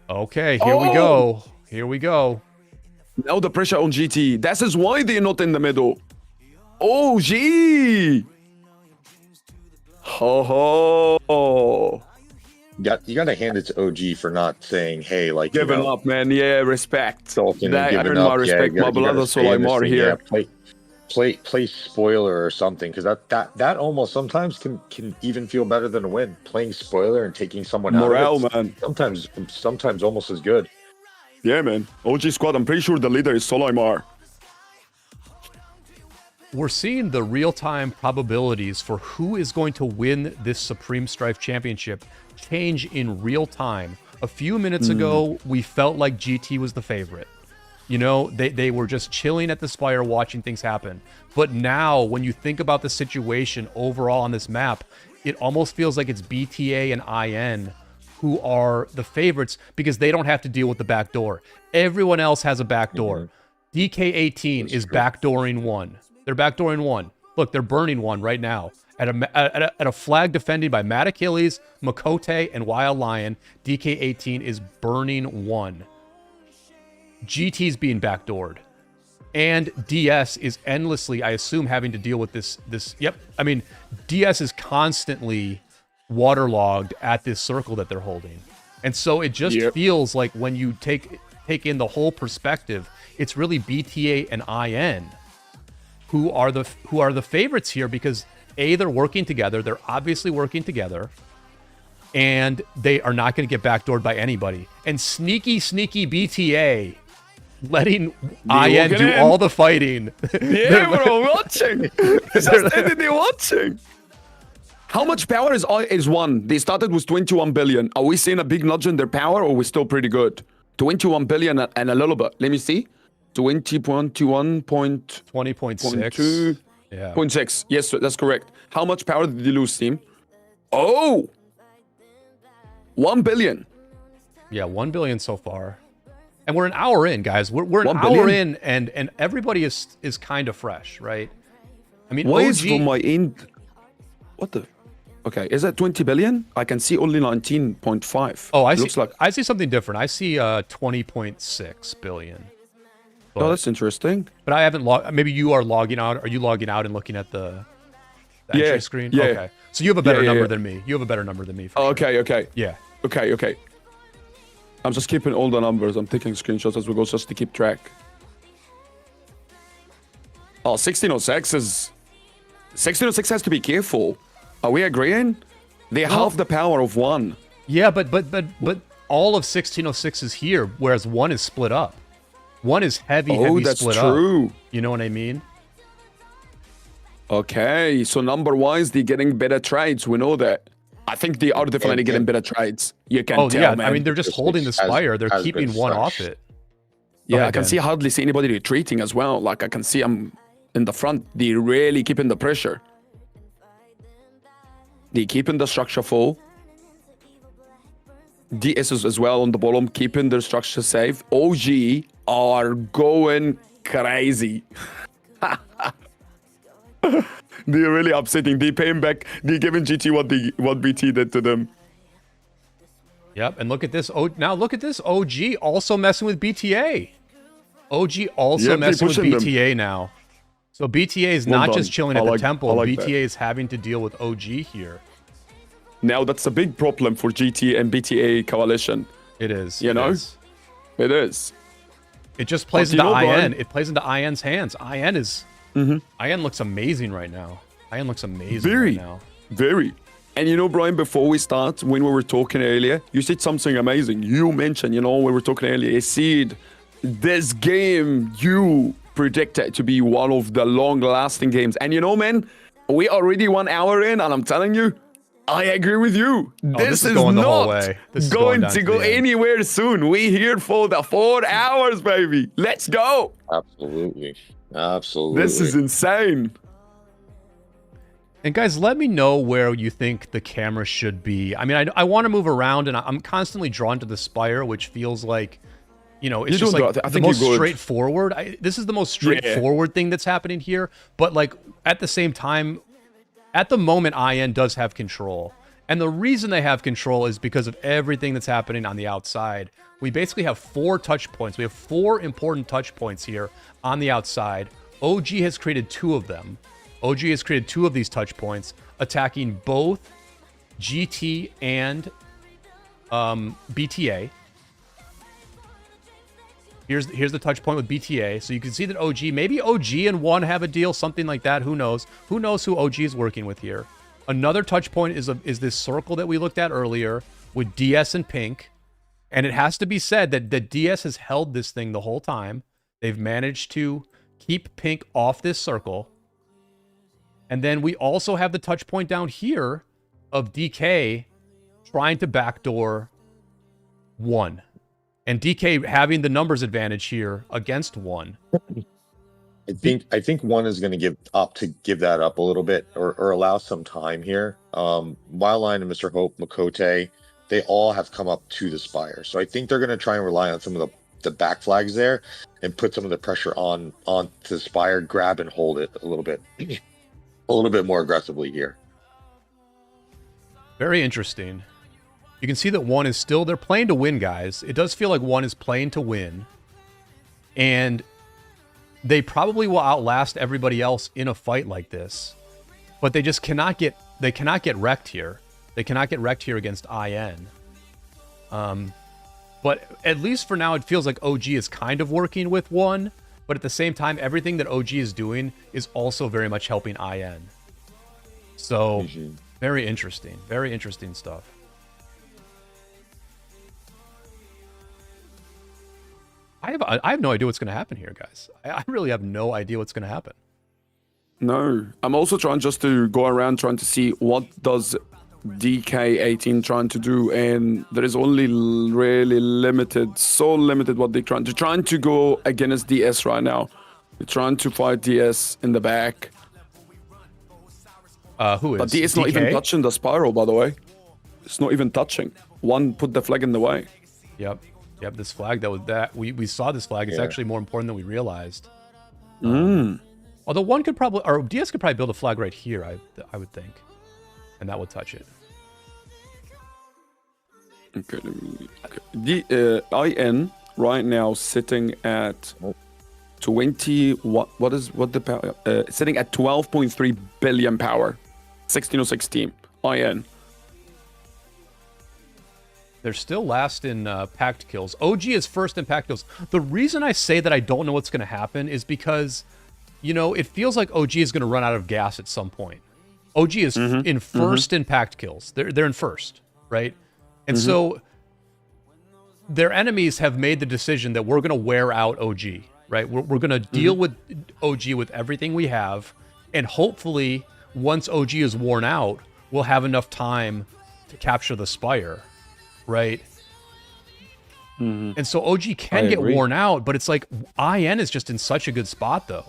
Okay, here we go. Here we go. Now the pressure on GT. This is why they're not in the middle. OG. Ho ho. You gotta hand it to OG for not saying, hey, like, Giving up, man. Yeah, respect. Sulking I and giving earn up. my respect, Yeah, my brother Soleimar here. Yeah, play spoiler or something, because that almost sometimes can even feel better than a win. Playing spoiler and taking someone Morale, out of it, man. Sometimes almost as good. Yeah, man. OG squad, I'm pretty sure the leader is Soleimar. We're seeing the real-time probabilities for who is going to win this Supreme Strife Championship change in real time. A few minutes ago, we felt like GT was the favorite. You know, they were just chilling at the Spire watching things happen. But now, when you think about the situation overall on this map, it almost feels like it's BTA and IN who are the favorites because they don't have to deal with the back door. Everyone else has a back door. DK18 is backdooring one. They're backdooring one. Look, they're burning one right now. At a flag defended by Matt Achilles, Makote, and Wild Lion, DK18 is burning one. GT's being backdoored. And DS is endlessly, I assume, having to deal with this. Yep, I mean, DS is constantly waterlogged at this circle that they're holding. And so it just feels like when you take in the whole perspective, it's really BTA and IN who are the favorites here because A, they're working together. They're obviously working together. And they are not going to get backdoored by anybody. And sneaky BTA letting IN do all the fighting. Yeah, bro, watching. They're watching. How much power is one? They started with 21 billion. Are we seeing a big nudge in their power, or are we still pretty good? 21 billion and a little bit. Let me see. 20.6. Yeah. 0.6. Yes, that's correct. How much power did they lose, team? Oh! 1 billion. Yeah, 1 billion so far. And we're an hour in, guys. We're an 1 hour billion? in, and everybody is kind of fresh, right? I mean, Why OG... is from my end... What the... Okay, is that 20 billion? I can see only 19.5. Oh, I see something different. I see 20.6 billion. But, oh, that's interesting. But I haven't logged... Maybe you are logging out. Are you logging out and looking at the... The Yeah, entry screen? yeah. Okay. So you have a better Yeah, number yeah. than me. You have a better number than me. For Oh, sure. okay. Yeah. Okay. I'm just keeping all the numbers. I'm taking screenshots as we go just to keep track. Oh, 1606 is... 1606 has to be careful. Are we agreeing? They halve the power of 1. Yeah, but all of 1606 is here, whereas 1 is split up. 1 is heavy that's split true. up. You know what I mean? Okay, so number-wise, they're getting better trades. We know that. I think they are definitely getting better trades. You can tell, man. I mean, they're just holding the Spire. They're keeping 1 off it. Yeah, I can hardly see anybody retreating as well. Like, I can see them in the front. They're really keeping the pressure. They're keeping the structure full. DS is as well on the bottom, keeping their structure safe. OG are going crazy. They're really upsetting. They're paying back. They're giving GT what BT did to them. Yep, and look at this. Now look at this. OG also messing with BTA. OG also messing with BTA now. So BTA is not just chilling at the temple. BTA is having to deal with OG here. Now that's a big problem for GT and BTA coalition. It is. You know? It is. It just plays into IN. It plays into IN's hands. IN is... IN looks amazing right now. IN looks amazing right now. Very. And you know, Brian, before we start, when we were talking earlier, you said something amazing. You mentioned, you know, when we were talking earlier, you said this game you predicted to be one of the long-lasting games. And you know, man, we already 1 hour in, and I'm telling you, I agree with you. This is going the whole not way. This is going to go anywhere soon. We're here for the 4 hours, baby. Let's go. Absolutely. This is insane. And guys, let me know where you think the camera should be. I mean, I want to move around, and I'm constantly drawn to the Spire, which feels like, you know, it's just like the most straightforward. This is the most straightforward thing that's happening here. But like at the same time, at the moment, IN does have control. And the reason they have control is because of everything that's happening on the outside. We basically have 4 touch points. We have 4 important touch points here on the outside. OG has created 2 of them. OG has created 2 of these touch points, attacking both GT and BTA. Here's the touch point with BTA. So you can see that maybe OG and 1 have a deal, something like that. Who knows? Who knows who OG is working with here? Another touch point is this circle that we looked at earlier with DS and Pink. And it has to be said that DS has held this thing the whole time. They've managed to keep Pink off this circle. And then we also have the touch point down here of DK trying to backdoor 1. And DK having the numbers advantage here against 1. I think 1 is going to give that up a little bit or allow some time here. Wildline and Mr. Hope, Makote, they all have come up to the Spire. So I think they're going to try and rely on some of the back flags there and put some of the pressure on the Spire, grab and hold it a little bit more aggressively here. Very interesting. You can see that 1 is still, they're playing to win, guys. It does feel like 1 is playing to win. And they probably will outlast everybody else in a fight like this. But they just cannot get wrecked here. They cannot get wrecked here against IN. But at least for now, it feels like OG is kind of working with 1. But at the same time, everything that OG is doing is also very much helping IN. So, very interesting. Very interesting stuff. I have no idea what's going to happen here, guys. I really have no idea what's going to happen. No. I'm also trying just to go around trying to see what does DK18 trying to do, and there is only really so limited what they're trying to go against DS right now. They're trying to fight DS in the back. Who is? But DS not even touching the spiral, by the way. It's not even touching. 1 put the flag in the way. Yep, this flag we saw this flag. It's actually more important than we realized. Although 1 could probably, or DS could probably build a flag right here, I would think. And that would touch it. Okay, IN right now sitting at 20. What the power? Sitting at 12.3 billion power. 1606 team, IN. They're still last in packed kills. OG is first in packed kills. The reason I say that I don't know what's going to happen is because, you know, it feels like OG is going to run out of gas at some point. OG is in first in packed kills. They're in first, right? And so their enemies have made the decision that we're going to wear out OG, right? We're going to deal with OG with everything we have, and hopefully once OG is worn out, we'll have enough time to capture the Spire, right? And so OG can get worn out, but it's like IN is just in such a good spot though.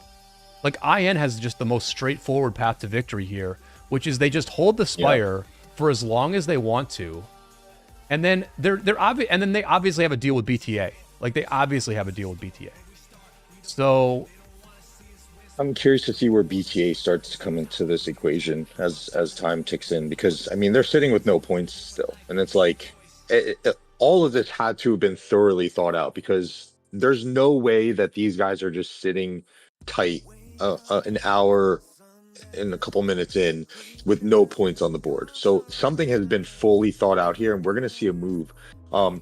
Like IN has just the most straightforward path to victory here, which is they just hold the Spire for as long as they want to, and then they obviously have a deal with BTA. Like they obviously have a deal with BTA. So I'm curious to see where BTA starts to come into this equation as time ticks in, because I mean they're sitting with no points still, and it's like all of this had to have been thoroughly thought out, because there's no way that these guys are just sitting tight an hour and a couple minutes in with no points on the board. So something has been fully thought out here, and we're going to see a move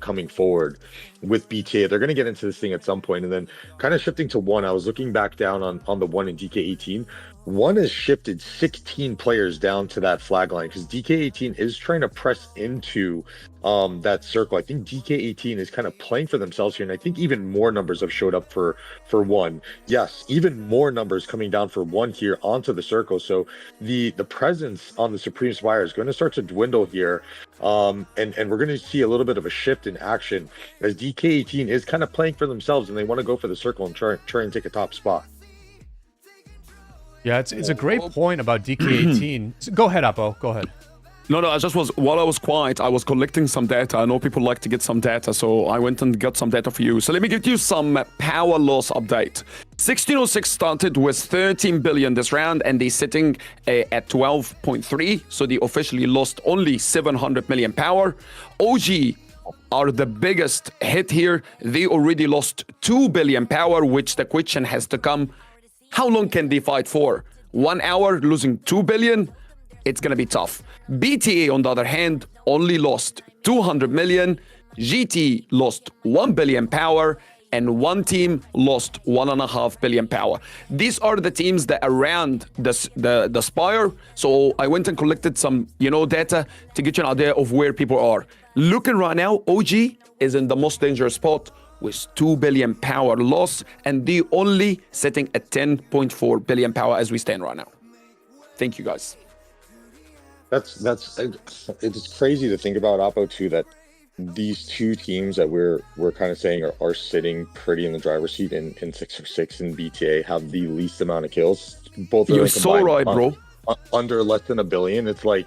coming forward with BTA. They're going to get into this thing at some point, and then kind of shifting to one. I was looking back down on the one in DK18. One has shifted 16 players down to that flag line because DK18 is trying to press into that circle. I think DK18 is kind of playing for themselves here, and I think even more numbers have showed up for one. Yes, even more numbers coming down for one here onto the circle. So the presence on the Supreme Spire is going to start to dwindle here, and we're going to see a little bit of a shift in action as DK18 is kind of playing for themselves, and they want to go for the circle and try and take a top spot. yeah, it's a great point about DK18. Go ahead, Apo. Go ahead. No, I just was, while I was quiet, I was collecting some data. I know people like to get some data, so I went and got some data for you. So let me give you some power loss update. 1606 started with 13 billion this round, and they're sitting at 12.3, so they officially lost only 700 million power. OG are the biggest hit here. They already lost 2 billion power, which the question has to come, how long can they fight for? 1 hour losing 2 billion? It's going to be tough. BTA, on the other hand, only lost 200 million. GT lost 1 billion power, and one team lost 1.5 billion power. These are the teams that are around the Spire. So I went and collected some, data to get you an idea of where people are. Looking right now, OG is in the most dangerous spot with 2 billion power loss, and they only sitting at 10.4 billion power as we stand right now. Thank you, guys. It's crazy to think about, Oppo, too, that these two teams that we're kind of saying are sitting pretty in the driver's seat in 606 and BTA have the least amount of kills. Both You're so right, bro. Under less than 1 billion. It's like,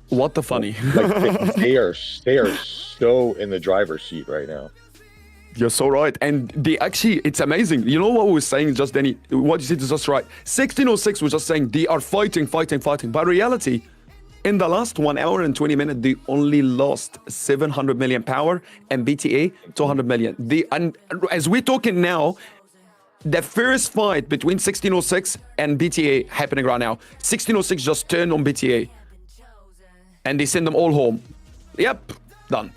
what the funny? Like they are so in the driver's seat right now. You're so right. And they actually, it's amazing. You know what we were saying just then? What you said is just right. 1606 was just saying they are fighting. But reality, in the last 1 hour and 20 minutes, they only lost 700 million power, and BTA 200 million. And as we're talking now, the first fight between 1606 and BTA happening right now. 1606 just turned on BTA, and they send them all home. Yep, done.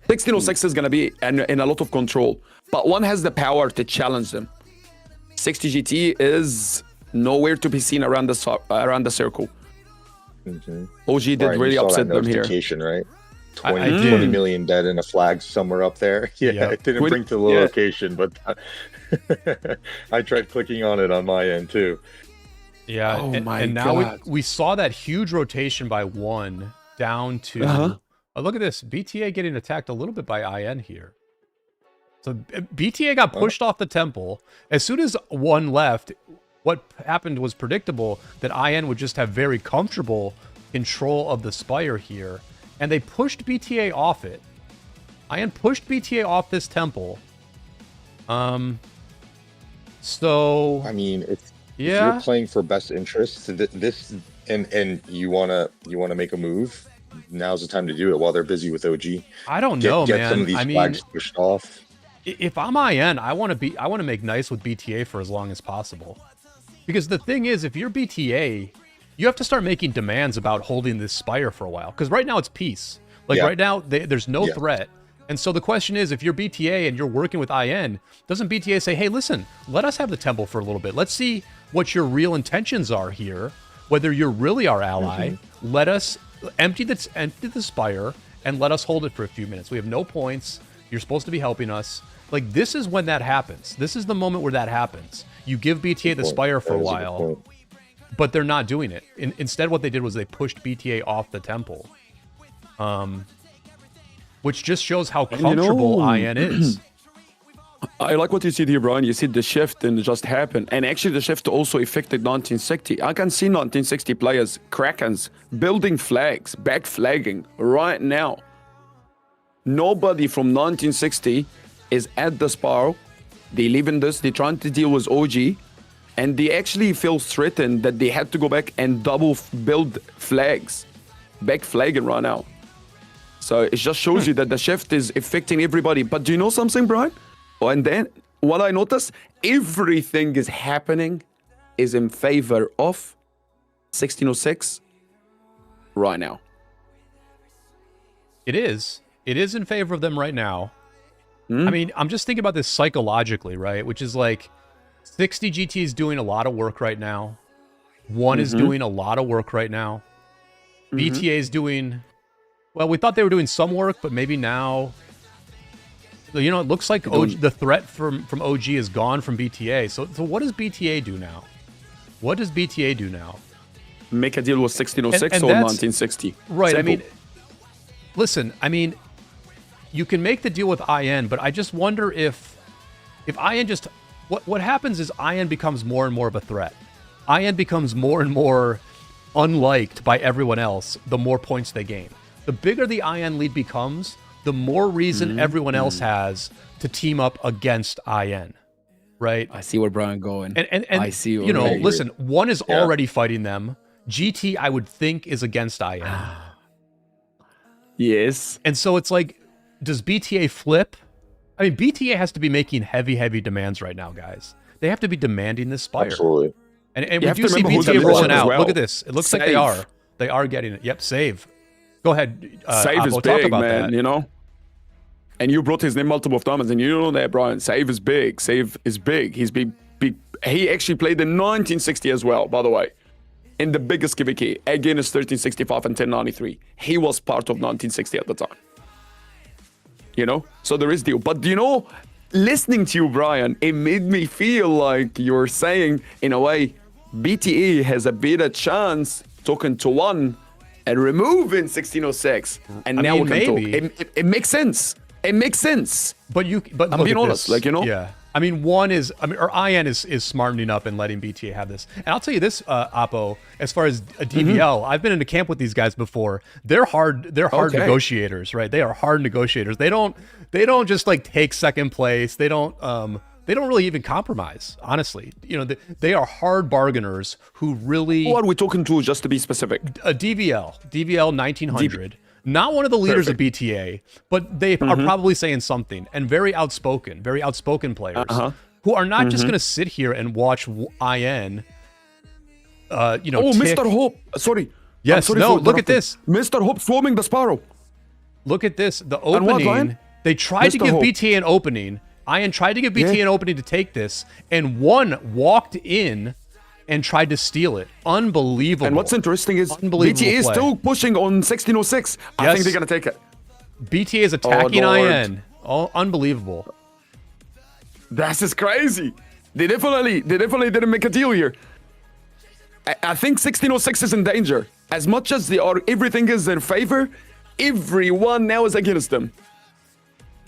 1606 is going to be in a lot of control, but one has the power to challenge them. 60 GT is nowhere to be seen around the circle. OG did really upset them here. Right? 20 million dead and a flag somewhere up there. Yeah, it didn't bring to the location, but I tried clicking on it on my end too. Yeah, and now we saw that huge rotation by one down to... Oh, look at this. BTA getting attacked a little bit by IN here. So BTA got pushed off the temple. As soon as one left, what happened was predictable, that IN would just have very comfortable control of the Spire here. And they pushed BTA off it. IN pushed BTA off this temple. So... I mean, if you're playing for best interest, this and you wanna make a move, now's the time to do it while they're busy with OG. I don't know, man. Get some of these flags pushed off. If I'm IN, I want to make nice with BTA for as long as possible. Because the thing is, if you're BTA, you have to start making demands about holding this Spire for a while. Because right now it's peace. Like Yeah. right now, there's no Yeah. threat. And so the question is, if you're BTA and you're working with IN, doesn't BTA say, hey, listen, let us have the temple for a little bit. Let's see what your real intentions are here, whether you're really our ally. Let us empty the Spire and let us hold it for a few minutes. We have no points. You're supposed to be helping us. Like, this is when that happens. This is the moment where that happens. You give BTA the Spire for a while, but they're not doing it. Instead, what they did was they pushed BTA off the temple. Which just shows how comfortable IN is. I like what you see here, Brian. You see the shift and it just happened. And actually the shift also affected 1960. I can see 1960 players, Krakens, building flags, back flagging right now. Nobody from 1960 is at the Spire. They live in this, they're trying to deal with OG. And they actually feel threatened that they had to go back and build flags. Back flagging right now. So it just shows you that the shift is affecting everybody. But do you know something, Brian? Oh, and then what I noticed, everything is happening is in favor of 1606 right now. It is. It is in favor of them right now. I mean, I'm just thinking about this psychologically, right? Which is like 60 GT is doing a lot of work right now. One is doing a lot of work right now. BTA is doing, well, we thought they were doing some work, but maybe now, you know, it looks like the threat from OG is gone from BTA. So what does BTA do now? What does BTA do now? Make a deal with 1606 And or that's- 1960. Right. Simple. I mean, listen, you can make the deal with IN, but I just wonder if IN just, what happens is IN becomes more and more of a threat. IN becomes more and more unliked by everyone else the more points they gain. The bigger the IN lead becomes, the more reason everyone else has to team up against IN, right? I see where Brian going. And I see. you know, already. listen, one is already fighting them. GT, I would think, is against IN. Yes. And so it's like, does BTA flip? I mean, BTA has to be making heavy demands right now, guys. They have to be demanding this Spire. Absolutely. And You we have do to see remember who's BTA in the rolling position as out. well. Look at this. It looks like they Save. are. They are getting it. Yep, save. Go ahead. Save is Abo, talk big, about man, that. you know? And you brought his name multiple times, and you know that, Brian. Save is big. Save is big. He's big. He actually played in 1960 as well, by the way. In the biggest KVK against 1365 and 1093. He was part of 1960 at the time. You know? So there is deal. But you know, listening to you, Brian, it made me feel like you're saying, in a way, BTA has a better chance talking to one and removing 1606. And I now mean, we can maybe. talk. It makes sense. It makes sense. But I'm I'm being honest, like, you know? Yeah. I mean, or IN is smartening up and letting BTA have this. And I'll tell you this, Oppo, as far as a DVL, I've been in a camp with these guys before. They're hard Okay. negotiators, right? They are hard negotiators. They don't just like take second place. They don't really even compromise, honestly. You know, they are hard bargainers who really Who are we talking to, just to be specific? a DVL 1900. Not one of the leaders of BTA, but they are probably saying something, and very outspoken players who are not just going to sit here and watch IN. Oh, tick. Mr. Hope. Sorry. Yes, I'm sorry no, for look at interrupting. this. Mr. Hope swarming the Sparrow. Look at this. The And what, opening. Ryan? They tried to Mr. give Hope. BTA an opening. IN tried to give BTA an opening to take this, and one walked in and tried to steal it. Unbelievable. And what's interesting is Unbelievable BTA is play. still pushing on 1606. I Yes. think they're going to take it. BTA is attacking Lord. IN. Oh, unbelievable. This is crazy. They definitely didn't make a deal here. I think 1606 is in danger. As much as everything is in favor, everyone now is against them.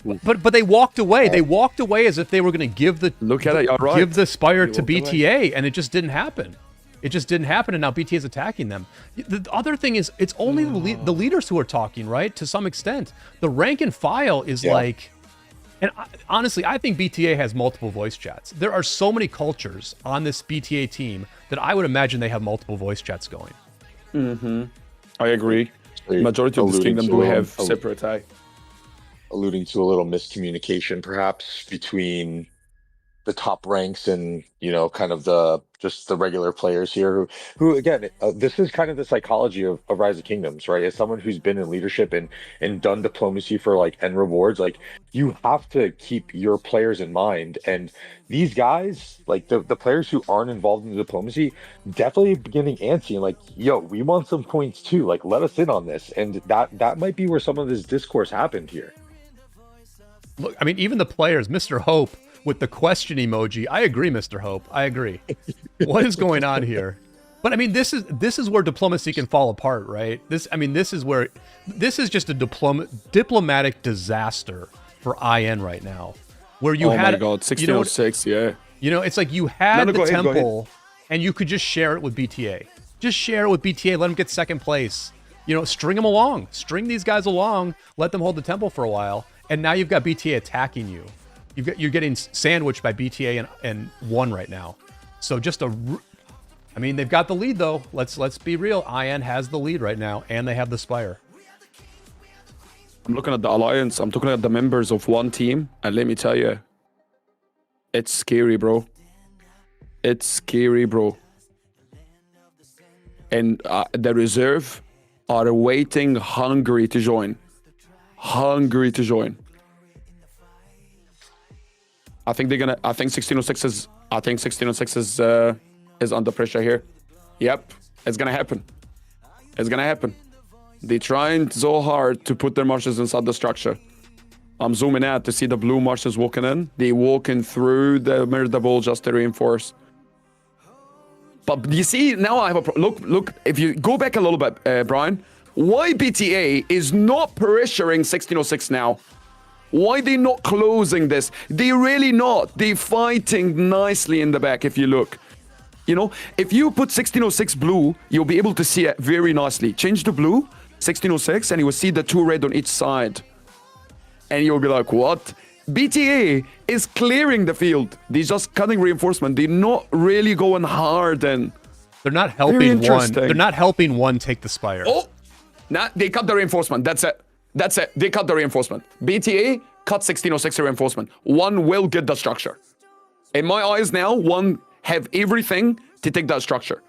But they walked away. They walked away as if they were going to give the Look at it, you're right. give the Spire to walked away. BTA, and it just didn't happen. It just didn't happen, and now BTA is attacking them. The other thing is, it's only the leaders who are talking, right? To some extent, the rank and file is like, and honestly, I think BTA has multiple voice chats. There are so many cultures on this BTA team that I would imagine they have multiple voice chats going. I agree. Majority of this Alluding kingdom to, do have um, separate. Alluding to a little miscommunication, perhaps, between the top ranks and kind of the just the regular players here who again this is kind of the psychology of Rise of Kingdoms, right? As someone who's been in leadership and done diplomacy for like end rewards, like you have to keep your players in mind. And these guys, like the players who aren't involved in the diplomacy, definitely getting antsy and like, yo, we want some points too, like let us in on this. And that might be where some of this discourse happened here. Look, I mean, even the players, Mr. Hope with the question emoji. I agree, Mr. Hope. I agree. What is going on here? But I mean, this is where diplomacy can fall apart, right? This is just a diplomatic disaster for IN right now. Where you had, oh my god, 1606, yeah. It's like you had the temple and you could just share it with BTA. Just share it with BTA, let them get second place. String them along. String these guys along, let them hold the temple for a while. And now you've got BTA attacking you. You're getting sandwiched by BTA and 1 right now. So I mean, they've got the lead though. Let's be real. IN has the lead right now, and they have the Spire. I'm looking at the alliance. I'm looking at the members of one team, and let me tell you, it's scary, bro. It's scary, bro. And the reserve are waiting, hungry to join. Hungry to join. I think 1606 is. I think 1606 is under pressure here. Yep, it's gonna happen. It's gonna happen. They're trying so hard to put their marches inside the structure. I'm zooming out to see the blue marches walking in. They walking through the murder ball just to reinforce. But you see, now I have a look. If you go back a little bit, Brian, why BTA is not pressuring 1606 now? Why they not closing this? They really not. They fighting nicely in the back. If you look, if you put 1606 blue, you'll be able to see it very nicely. Change the blue 1606, and you will see the 2 red on each side, and you'll be like, what? BTA is clearing the field. They're just cutting reinforcement. They're not really going hard, and they're not helping one. They're not helping one take the Spire. Oh, nah, they cut the reinforcement. That's it. That's it. They cut the reinforcement. BTA cut 1606 reinforcement. 1 will get the structure. In my eyes now, 1 have everything to take that structure.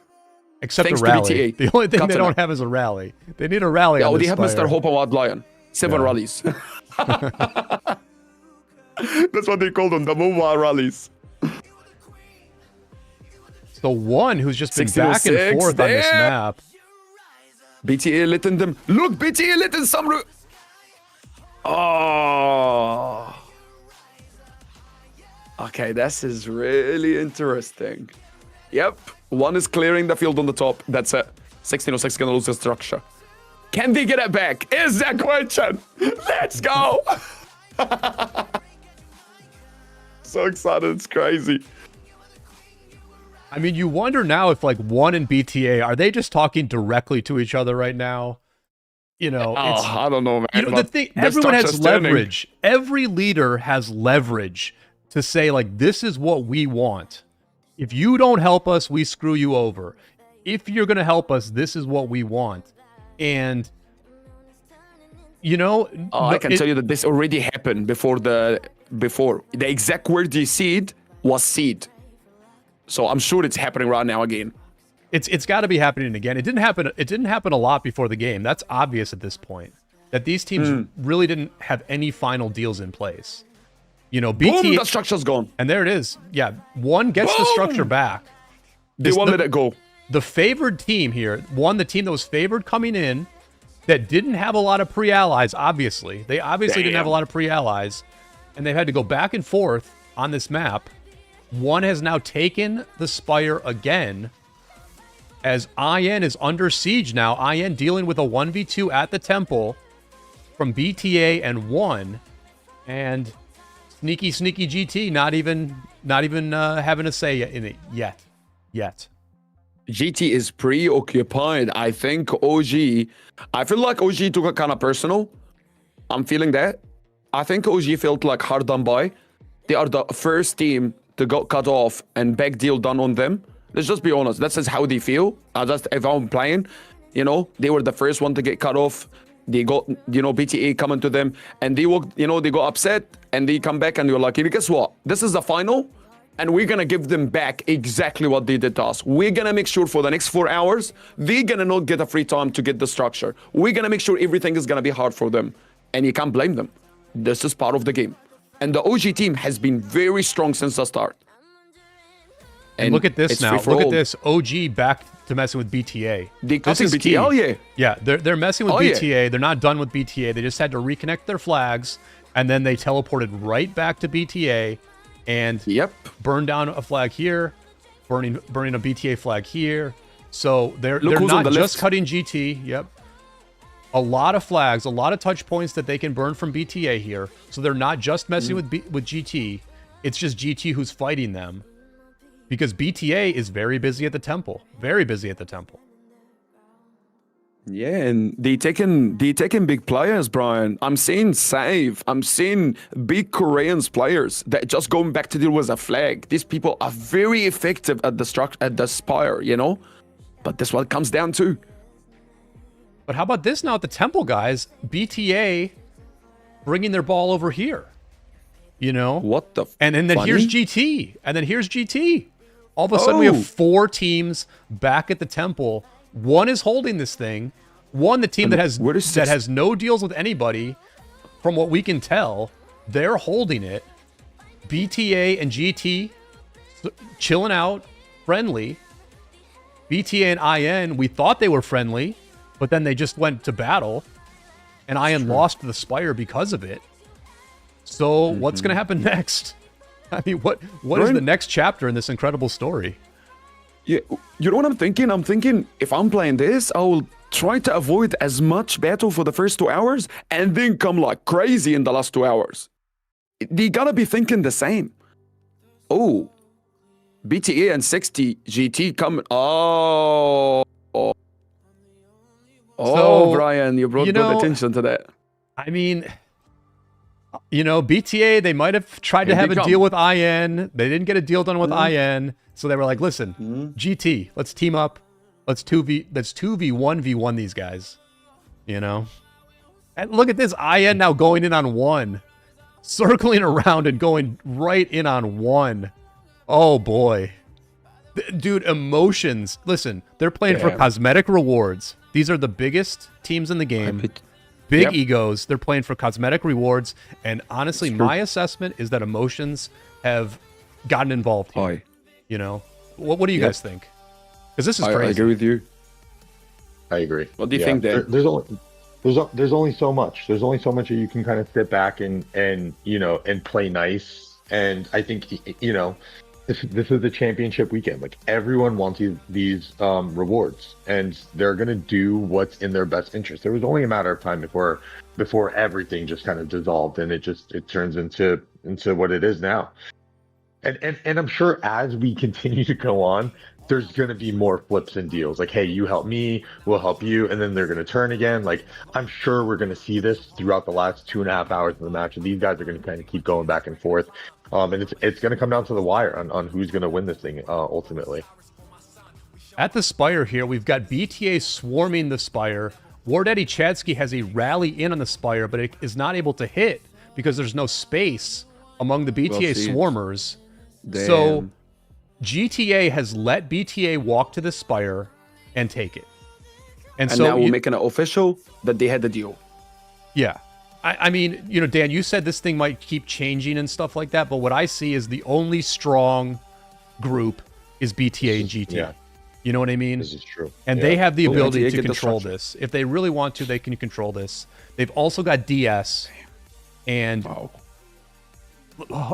Except a rally. The only thing they don't have is a rally. They need a rally on they have Spire. Mr. Hope and Wild Lion. 7 rallies. That's what they call them, the mobile rallies. So 1 who's just been back and forth on this map. BTA letting them... Look, BTA letting some... Oh. Okay, this is really interesting. Yep, 1 is clearing the field on the top. That's it. 1606 is gonna lose the structure. Can they get it back? Is the question. Let's go. So excited, it's crazy. I mean, you wonder now if like 1 and BTA, are they just talking directly to each other right now? I don't know, man. The thing, everyone has leverage. Every leader has leverage to say, like, this is what we want. If you don't help us, we screw you over. If you're going to help us, this is what we want. And, I can tell you that this already happened before the exact word you seed was seed. So I'm sure it's happening right now again. It's got to be happening again. It didn't happen a lot before the game. That's obvious at this point. That these teams really didn't have any final deals in place. BT, boom, the structure's gone. And there it is. Yeah, 1 gets the structure back. They won't let it go. The favored team here, the team that was favored coming in, that didn't have a lot of pre-allies, obviously. They obviously didn't have a lot of pre-allies, and they've had to go back and forth on this map. 1 has now taken the Spire again, as IN is under siege now. IN dealing with a 1v2 at the temple from BTA and 1, and sneaky GT not even having a say in it yet. GT is preoccupied. I think OG. I feel like OG took it kind of personal. I'm feeling that. I think OG felt like hard done by. They are the first team to got cut off and back deal done on them. Let's just be honest. That's just how they feel. If I'm playing, they were the first one to get cut off. They got, BTA coming to them, and they walked, they got upset, and they come back, and you're like, guess what? This is the final. and we're gonna give them back exactly what they did to us. We're gonna make sure for the next 4 hours, they're gonna not get a free time to get the structure. We're gonna make sure everything is gonna be hard for them. And you can't blame them. This is part of the game. And the OG team has been very strong since the start. And look at this it's now. free for Look at all. this. OG back to messing with BTA. They This is BTA. key. Oh, yeah. Yeah, they're messing with Oh, yeah. BTA. They're not done with BTA. They just had to reconnect their flags, and then they teleported right back to BTA and Yep. burned down a flag here, burning a BTA flag here. So they're Look who's on not the just left. cutting GT. Yep. A lot of flags, a lot of touch points that they can burn from BTA here. So they're not just messing with GT. It's just GT who's fighting them. Because BTA is very busy at the temple. Very busy at the temple. Yeah, and they taking big players, Brian. I'm seeing Save. I'm seeing big Koreans players that just going back to deal with a flag. These people are very effective at the Spire, you know? But that's what it comes down to. But how about this now at the temple, guys? BTA bringing their ball over here. You know? What the And then funny? here's GT. And then here's GT. All of a sudden we Oh. have 4 teams back at the temple. One is holding this thing. One, the team that has where is no deals with anybody, from what we can tell, they're holding it. BTA and GT chilling out, friendly. BTA and IN, we thought they were friendly, but then they just went to battle, and IN lost to the Spire because of it. So what's going to happen next? I mean, what is Brian- the next chapter in this incredible story? Yeah, you know what I'm thinking? I'm thinking if I'm playing this, I will try to avoid as much battle for the first 2 hours and then come like crazy in the last 2 hours. They gotta be thinking the same. Oh, BTA and 60 GT coming. Oh, So, Brian, you brought you good know, attention to that. I mean, you know, BTA, they might have tried to Here have they a come. deal with IN. They didn't get a deal done with IN. So they were like, listen, GT, let's team up. Let's 2v1v1 these guys. You know? And look at this. IN now going in on 1. Circling around and going right in on 1. Oh, boy. Dude, emotions. Listen, they're playing for Damn. cosmetic rewards. These are the biggest teams in the game. Big Yep. egos. They're playing for cosmetic rewards. And honestly, It's true. my assessment is that emotions have gotten involved here. Oi. You know? What do you Yep. guys think? Because this is I crazy. agree with you. I agree. What do you think, Dan? There's only so much. There's only so much that you can kind of sit back and you know and play nice. And I think you know this is the championship weekend. Like everyone wants these rewards, and they're gonna do what's in their best interest. There was only a matter of time before everything just kind of dissolved, and it turns into what it is now. And I'm sure as we continue to go on, there's going to be more flips and deals. Like, hey, you help me, we'll help you. And then they're going to turn again. Like, I'm sure we're going to see this throughout the last 2.5 hours of the match. And these guys are going to kind of keep going back and forth. And it's going to come down to the wire on who's going to win this thing ultimately. At the Spire here, we've got BTA swarming the Spire. War Daddy Chadsky has a rally in on the Spire, but it is not able to hit because there's no space among the BTA see. swarmers. So Damn. GTA has let BTA walk to the Spire and take it. And And so now we're making it official that they had the deal. yeah. I mean, you know, Dan, you said this thing might keep changing and stuff like that, but what I see is the only strong group is BTA and GT. Yeah. You know what I mean? This is true. And Yeah. they have the Well, ability BTA to get the control structure. this. If they really want to, they can control this. They've also got DS. And Wow.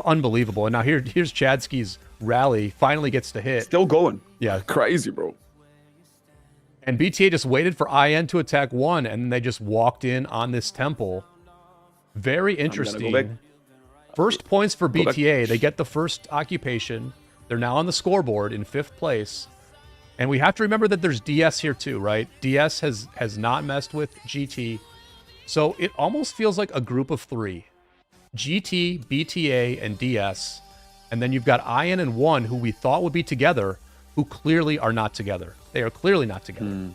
unbelievable. And now here's Chadsky's rally. Finally gets to hit. Still going. Yeah. Crazy, bro. And BTA just waited for IN to attack 1, and then they just walked in on this temple. Very go back. interesting. First points for Go back. BTA. They get the first occupation. They're now on the scoreboard in 5th place. And we have to remember that there's DS here too, right? DS has not messed with GT. So it almost feels like a group of 3. GT, BTA, and DS. And then you've got IN and 1, who we thought would be together, who clearly are not together. They are clearly not together.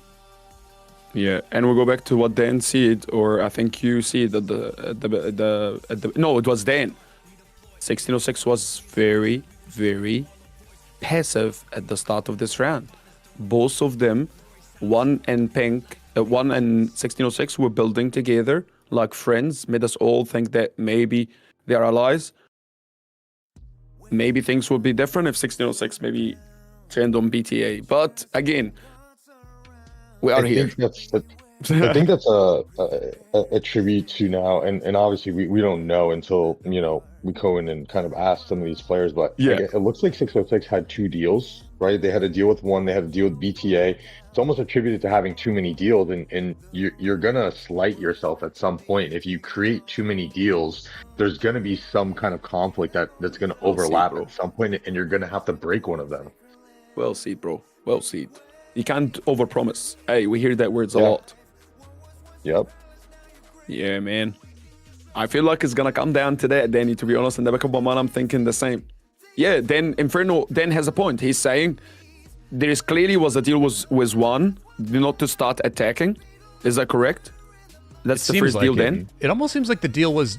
Yeah, and we'll go back to what Dan said, or I think you see that no, it was Dan. 1606 was very, very passive at the start of this round. Both of them, one and Pink, 1 and 1606, were building together like friends, made us all think that maybe they are allies. Maybe things would be different if 1606 maybe turned on BTA. But again, we are here. I think that's a tribute to now, and obviously we don't know until we go in and kind of ask some of these players. But Yeah, it looks like 606 had 2 deals, right? They had a deal with one, they had a deal with BTA. It's almost attributed to having too many deals, and you're gonna slight yourself at some point if you create too many deals. There's gonna be some kind of conflict that's gonna overlap bro. at some point, and you're gonna have to break one of them. Well said, bro. Well said. You can't overpromise. Hey, we hear that words a Yeah. lot. Yep. Yeah, man. I feel like it's gonna come down to that, Danny, to be honest. In the back of my mind, I'm thinking the same. Yeah, then Inferno then has a point. He's saying there is clearly was a deal with one, not to start attacking. Is that correct? That's the first deal then? It almost seems like the deal was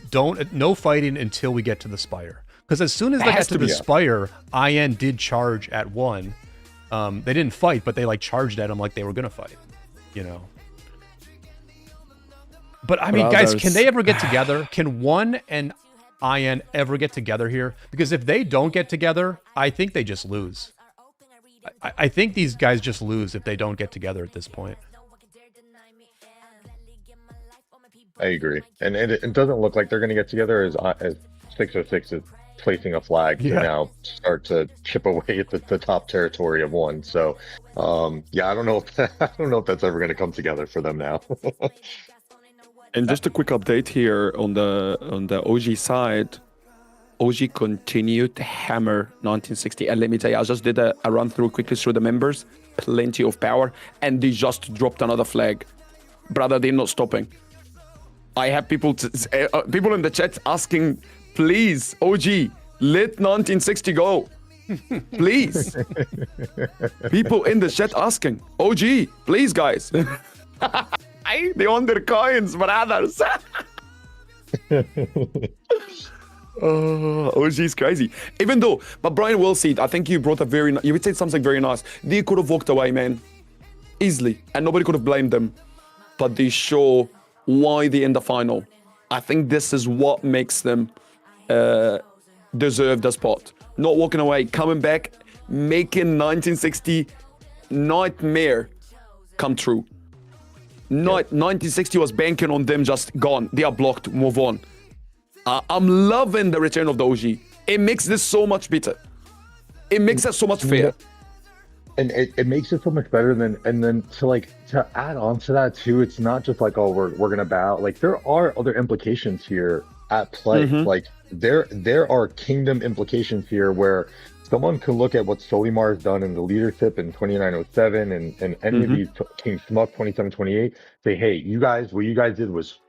no fighting until we get to the Spire. Because as soon as they got to the Spire, IN did charge at 1. They didn't fight, but they like charged at him like they were gonna fight, But I mean, guys, can they ever get together? Can 1 and IN ever get together here? Because if they don't get together, I think they just lose. I think these guys just lose if they don't get together at this point. I agree, and it doesn't look like they're going to get together as 606 is placing a flag to now start to chip away at the top territory of 1. So, yeah, I don't know if that's ever going to come together for them now. And just a quick update here on the OG side. OG continued to hammer 1960, and let me tell you, I just did a run through quickly through the members. Plenty of power, and they just dropped another flag, brother. They're not stopping. I have people in the chat asking, please, OG, let 1960 go, please. People in the chat asking, OG, please, guys. They want their coins, brothers. OG is crazy. Even though, but Brian will see it. I think you brought you would say something very nice. They could have walked away, man, easily, and nobody could have blamed them. But they show why they're in the final. I think this is what makes them deserve the spot. Not walking away, coming back, making 1960 nightmare come true. 1960 was banking on them, just gone. They are blocked, move on. I'm loving the return of the OG. It makes this so much better. It makes it so much fair. And it makes it so much better and then to add on to that too, it's not just like, oh, we're gonna bow. Like there are other implications here at play. Like there are kingdom implications here where someone could look at what Solimar has done in the leadership in 2907 and any of these King Smuck 2728, say, hey, what you guys did was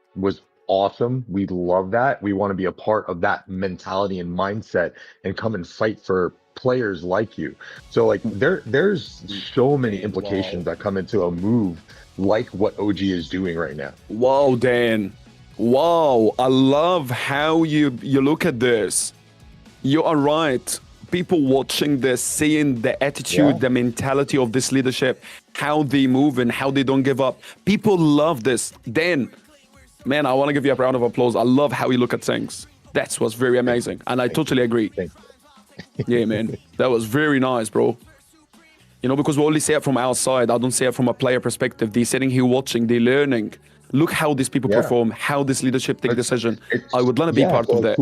awesome. We love that. We want to be a part of that mentality and mindset and come and fight for players like you. So like there's so many implications that come into a move like what OG is doing right now. Wow, Dan. Wow, I love how you look at this. You are right. People watching this, seeing the attitude, the mentality of this leadership, how they move and how they don't give up. People love this. Dan, man, I want to give you a round of applause. I love how you look at things. That was very amazing. And I totally agree. Yeah, man. That was very nice, bro. Because we only see it from outside. I don't see it from a player perspective. They're sitting here watching, they're learning. Look how these people perform, how this leadership take decision. I would want to be part of that.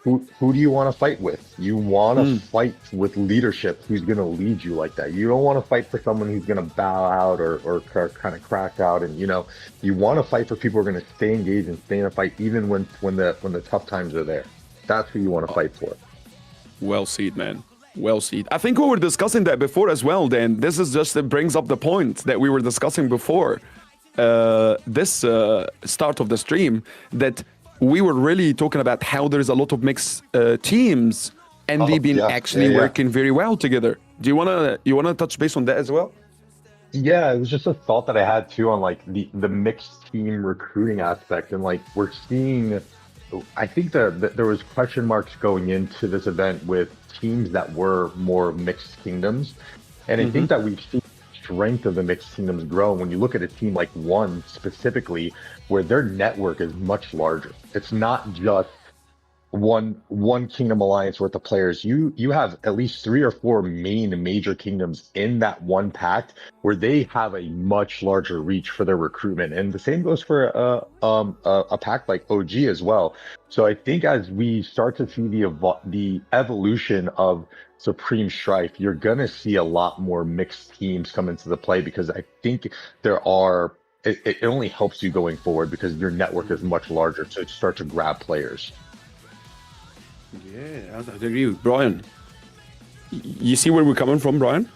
Who do you want to fight with? You want to fight with leadership who's going to lead you like that. You don't want to fight for someone who's going to bow out or kind of crack out. And, you want to fight for people who are going to stay engaged and stay in a fight even when the tough times are there. That's who you want to fight for. Well said, man. Well said. I think we were discussing that before as well, Dan. This is just, it brings up the point that we were discussing before this start of the stream, that we were really talking about how there's a lot of mixed teams and they've been actually working very well together. Do you wanna touch base on that as well? Yeah, it was just a thought that I had too on like the mixed team recruiting aspect, and like we're seeing I think that there was question marks going into this event with teams that were more mixed kingdoms, and I think that we've seen the strength of the mixed kingdoms grow when you look at a team like One specifically, where their network is much larger. It's not just one kingdom alliance worth of players. You have at least 3 or 4 main major kingdoms in that one pact where they have a much larger reach for their recruitment, and the same goes for a pact like OG as well. So I think as we start to see the evolution of Supreme Strife, you're gonna see a lot more mixed teams come into the play, because I think there are it only helps you going forward because your network is much larger to start to grab players. Yeah, I agree with Brian. You see where we're coming from, Brian?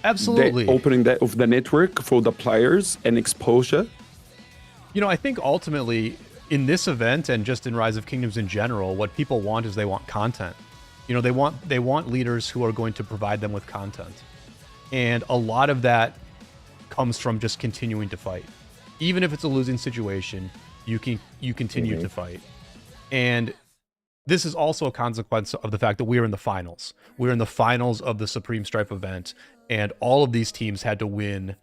Absolutely. The opening that of the network for the players and exposure. You know, I think ultimately in this event and just in Rise of Kingdoms in general, what people want is they want content. You know, they want leaders who are going to provide them with content. And a lot of that comes from just continuing to fight. Even if it's a losing situation, you continue to fight. And this is also a consequence of the fact that we are in the finals. We're in the finals of the Supreme Strife event, and all of these teams had to win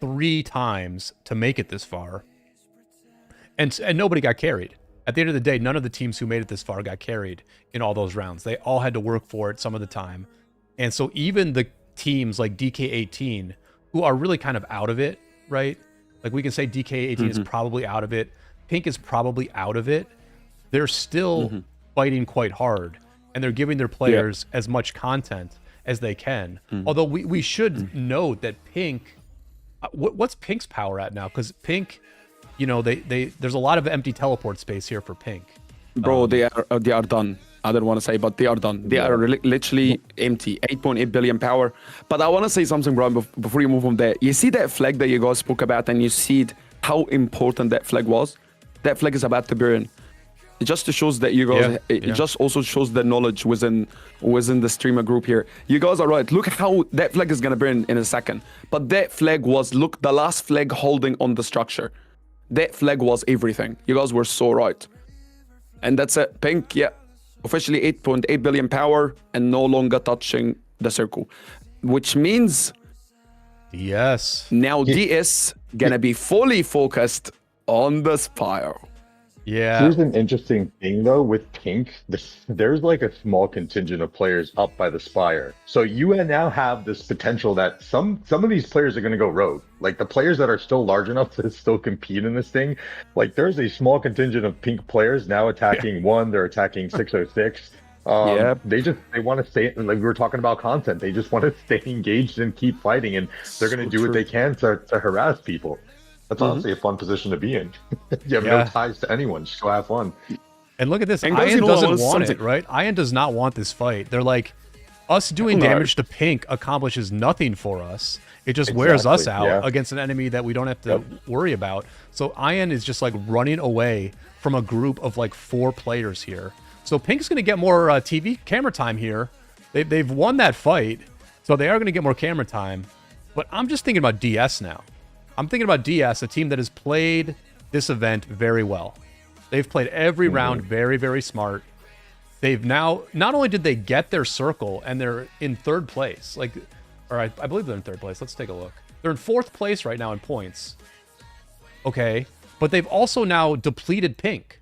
3 times to make it this far. And nobody got carried. At the end of the day, none of the teams who made it this far got carried in all those rounds. They all had to work for it some of the time. And so even the teams like DK18, who are really kind of out of it, right? Like we can say DK18 is probably out of it. Pink is probably out of it. They're still fighting quite hard, and they're giving their players as much content as they can. Although we should note that Pink, what's Pink's power at now? Because Pink, you know, there's a lot of empty teleport space here for Pink. Bro, they are done. I don't want to say, but they are done. They are literally empty. 8.8 billion power. But I want to say something, Brian, before you move on there. You see that flag that you guys spoke about, and you see how important that flag was? That flag is about to burn. It just shows that you guys, it just also shows the knowledge within the streamer group here. You guys are right. Look how that flag is going to burn in a second. But that flag was, look, the last flag holding on the structure. That flag was everything. You guys were so right. And that's it. Pink, officially 8.8 billion power and no longer touching the circle. Which means now DS gonna be fully focused on the Spire. Yeah. Here's an interesting thing though with Pink. There's like a small contingent of players up by the Spire. So you now have this potential that some of these players are going to go rogue. Like the players that are still large enough to still compete in this thing. Like there's a small contingent of Pink players now attacking One. They're attacking 606. They want to stay, like we were talking about content. They just want to stay engaged and keep fighting, and they're going to do what they can to harass people. That's honestly a fun position to be in. You have no ties to anyone. Just go have fun. And look at this. Ian doesn't want it, right? Ian does not want this fight. They're like, us doing damage to Pink accomplishes nothing for us. It just wears us out against an enemy that we don't have to worry about. So Ian is just like running away from a group of like 4 players here. So Pink's going to get more TV camera time here. They've won that fight, so they are going to get more camera time. But I'm just thinking about DS now. I'm thinking about DS, a team that has played this event very well. They've played every round very, very smart. They've now, not only did they get their circle, and they're in 3rd place, like, or I believe they're in 3rd place. Let's take a look. They're in 4th place right now in points. Okay, but they've also now depleted Pink.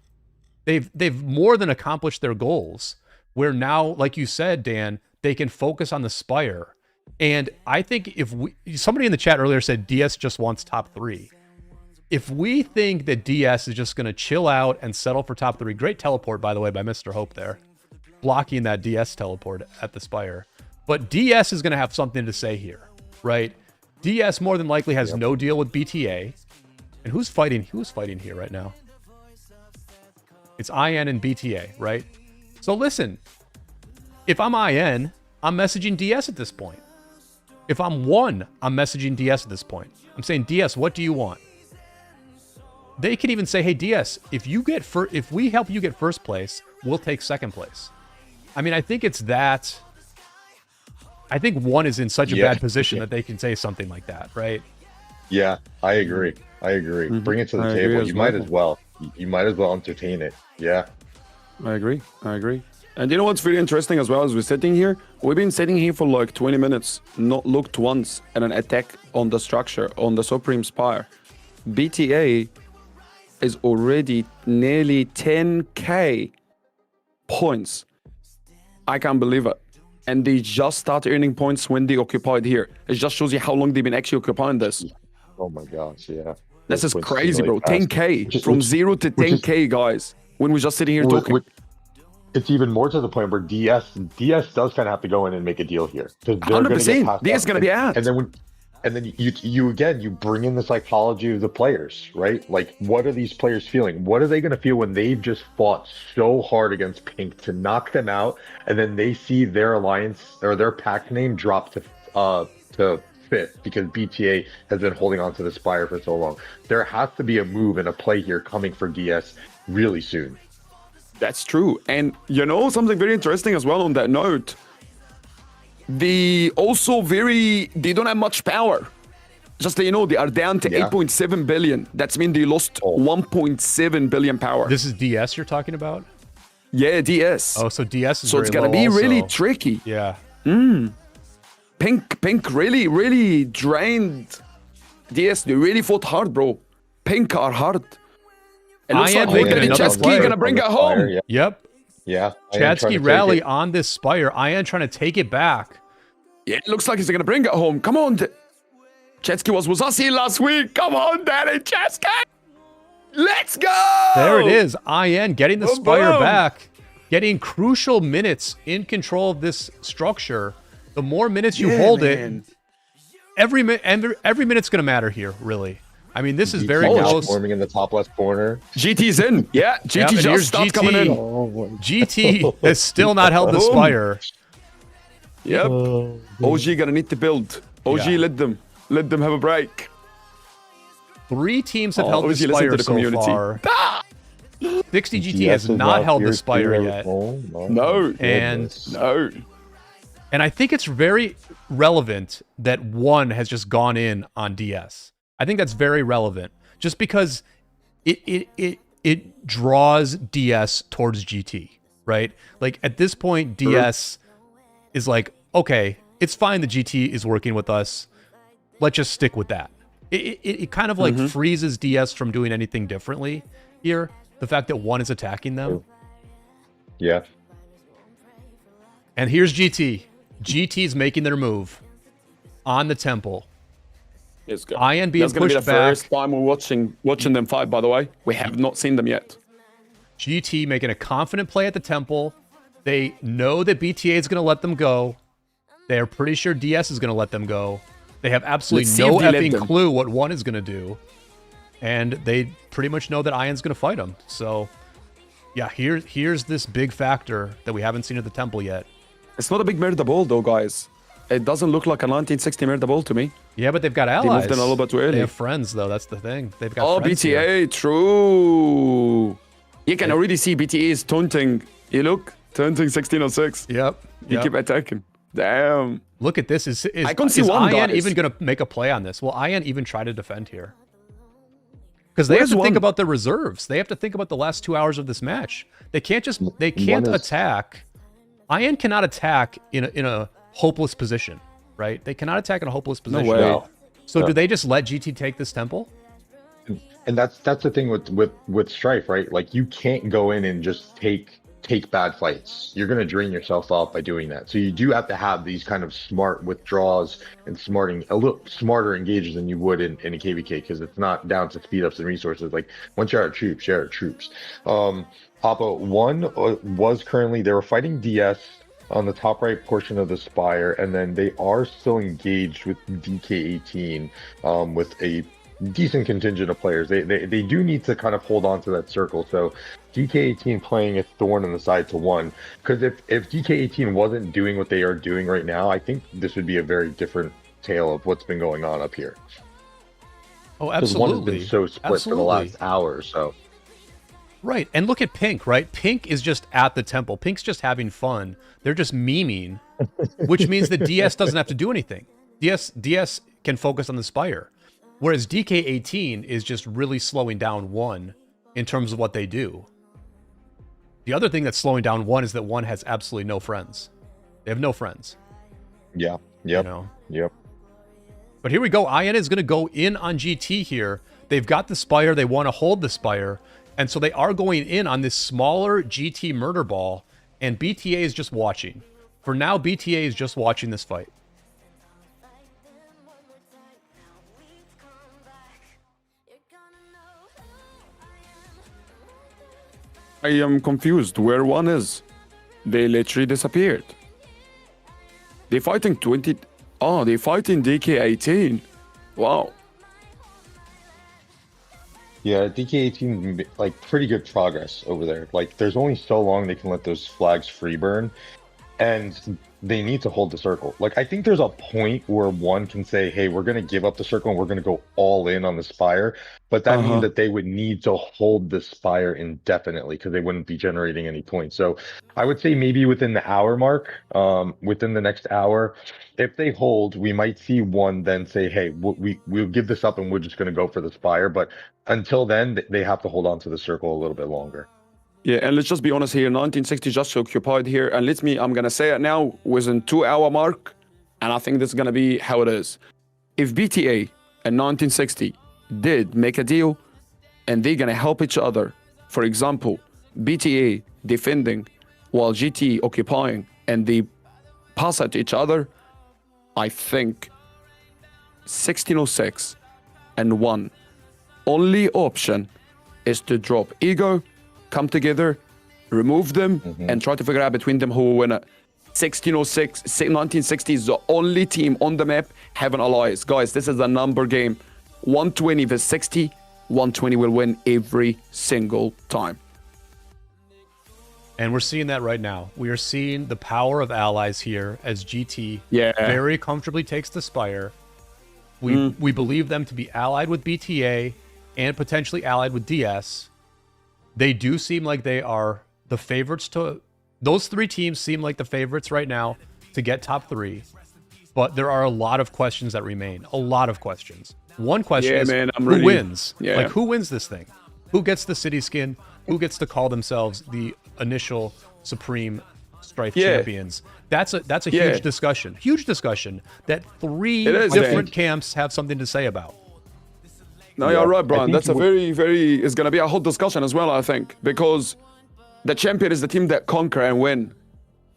They've more than accomplished their goals, where now, like you said, Dan, they can focus on the Spire. And I think if somebody in the chat earlier said DS just wants top 3. If we think that DS is just going to chill out and settle for top 3, great teleport, by the way, by Mr. Hope there, blocking that DS teleport at the Spire. But DS is going to have something to say here, right? DS more than likely has no deal with BTA. And who's fighting? Who's fighting here right now? It's IN and BTA, right? So listen, if I'm IN, I'm messaging DS at this point. If I'm One, I'm messaging DS at this point. I'm saying, DS, what do you want? They could even say, hey, DS, if we help you get 1st place, we'll take 2nd place. I mean, I think it's that. I think One is in such a bad position that they can say something like that, right? Yeah, I agree. Bring it to the table. You might as well. You might as well entertain it. Yeah. I agree. I agree. And you know what's very interesting as well as we're sitting here? We've been sitting here for like 20 minutes, not looked once at an attack on the structure, on the Supreme Spire. BTA is already nearly 10k points. I can't believe it. And they just start earning points when they occupied here. It just shows you how long they've been actually occupying this. Oh my gosh, yeah. This is Those points crazy, really bro. fast. 10k from 0 to 10k, guys. When we're just sitting here talking. It's even more to the point where DS does kind of have to go in and make a deal here because they're going to get 100%. past DS is us. going to be out. And then you bring in the psychology of the players, right? Like, what are these players feeling? What are they going to feel when they've just fought so hard against Pink to knock them out, and then they see their alliance or their pact name drop to fifth because BTA has been holding on to the Spire for so long. There has to be a move and a play here coming for DS really soon. That's true. And you know, something very interesting as well on that note. They don't have much power. Just so you know, they are down to 8.7 billion. That's mean they lost 1.7 billion power. This is DS you're talking about? Yeah, DS. Oh, so DS is so very it's gonna low be also. really tricky. Yeah. Pink really drained DS. They really fought hard, bro. Pink are hard. It looks like Chesky gonna bring it home. Yeah. Yep. Yeah. Chadsky rally on this Spire. Ian trying to take it back. Yeah, it looks like he's gonna bring it home. Come on. Chesky was us here last week. Come on, Daddy Chesky. Let's go. There it is. Ian getting the Spire back. Getting crucial minutes in control of this structure. The more minutes you hold it, every minute's gonna matter here, really. I mean, this is very close. Forming in the top left corner. GT's in. Yeah, GT just stopped coming in. GT has still not held the Spire. Yep. OG gonna need to build. OG, let them have a break. 3 teams have held the Spire so far. 60 GT has not held the Spire yet. No. And I think it's very relevant that 1 has just gone in on DS. I think that's very relevant, just because it draws DS towards GT, right? Like at this point, DS is like, okay, it's fine that GT is working with us. Let's just stick with that. It kind of like freezes DS from doing anything differently here. The fact that 1 is attacking them. Yeah. And here's GT. GT's making their move on the temple. It's good. Ian being That's gonna be pushed the back. first time we're watching them fight, by the way. We have not seen them yet. GT making a confident play at the temple. They know that BTA is going to let them go. They are pretty sure DS is going to let them go. They have absolutely no effing clue what 1 is going to do. And they pretty much know that Ian's going to fight him. So, yeah, here's this big factor that we haven't seen at the temple yet. It's not a big murder ball, though, guys. It doesn't look like a 1960 murder ball to me. Yeah, but they've got allies. They moved in a little bit too early. They have friends, though. That's the thing. They've got friends BTA, here. True. You can already see BTA is taunting. You look, taunting 1606. Yep. You keep attacking. Damn. Look at this. I can't see one, Ian guys. even going to make a play on this? Will Ian even try to defend here? Because they have to think about their reserves. They have to think about the last 2 hours of this match. They can't attack. Ian cannot attack in a hopeless position, right? They cannot attack in a hopeless position. No way. No. So do they just let GT take this temple? And that's the thing with Strife, right? Like, you can't go in and just take bad fights. You're going to drain yourself out by doing that. So you do have to have these kind of smart withdraws and a little smarter engages than you would in a KVK, because it's not down to speed ups and resources. Like, once you're out of troops, you're out of troops. Papa 1 was currently, they were fighting DS on the top right portion of the Spire, and then they are still engaged with DK18 with a decent contingent of players. They do need to kind of hold on to that circle. So DK18 playing a thorn in the side to 1, because if DK18 wasn't doing what they are doing right now, I think this would be a very different tale of what's been going on up here. Oh, absolutely. One has been so split for the last hour or so. Right, and look at Pink, right? Pink is just at the temple. Pink's just having fun. They're just memeing, which means that DS doesn't have to do anything. DS can focus on the Spire, whereas DK18 is just really slowing down 1 in terms of what they do. The other thing that's slowing down One is that One has absolutely no friends. They have no friends. Yeah. Yep. You know? Yep. But here we go. IN is going to go in on GT here. They've got the Spire. They want to hold the Spire. And so they are going in on this smaller GT murder ball. And BTA is just watching. For now, BTA is just watching this fight. I am confused where One is. They literally disappeared. They fighting 20. Oh, they fighting DK18. Wow. Yeah, DK18 like pretty good progress over there. Like there's only so long they can let those flags free burn, and they need to hold the circle. Like I think there's a point where One can say, "Hey, we're gonna give up the circle and we're gonna go all in on the Spire," but that means that they would need to hold the Spire indefinitely because they wouldn't be generating any points. So I would say maybe within the hour mark, within the next hour, if they hold, we might see One then say, "Hey, we'll give this up and we're just gonna go for the Spire." But until then, they have to hold on to the circle a little bit longer. Yeah, and let's just be honest here. 1960 just occupied here, and I'm gonna say it now, within 2 hour mark, and I think this is gonna be how it is. If BTA and 1960 did make a deal, and they're gonna help each other, for example, BTA defending while GT occupying, and they pass at each other, I think 1606 and One only option is to drop ego, come together, remove them, and try to figure out between them who will win it. 1606, 1960 is the only team on the map having allies. Guys, this is a number game. 120 vs 60, 120 will win every single time. And we're seeing that right now. We are seeing the power of allies here as GT very comfortably takes the Spire. We believe them to be allied with BTA and potentially allied with DS. They do seem like they are the favorites to... Those three teams seem like the favorites right now to get top 3. But there are a lot of questions that remain. A lot of questions. One question is, who wins? Yeah. Like, who wins this thing? Who gets the city skin? Who gets to call themselves the initial Supreme Strife champions? That's a huge discussion. Huge discussion that 3 different camps have something to say about. No, you're right, Brian. That's a very... It's going to be a hot discussion as well, I think. Because the champion is the team that conquer and win.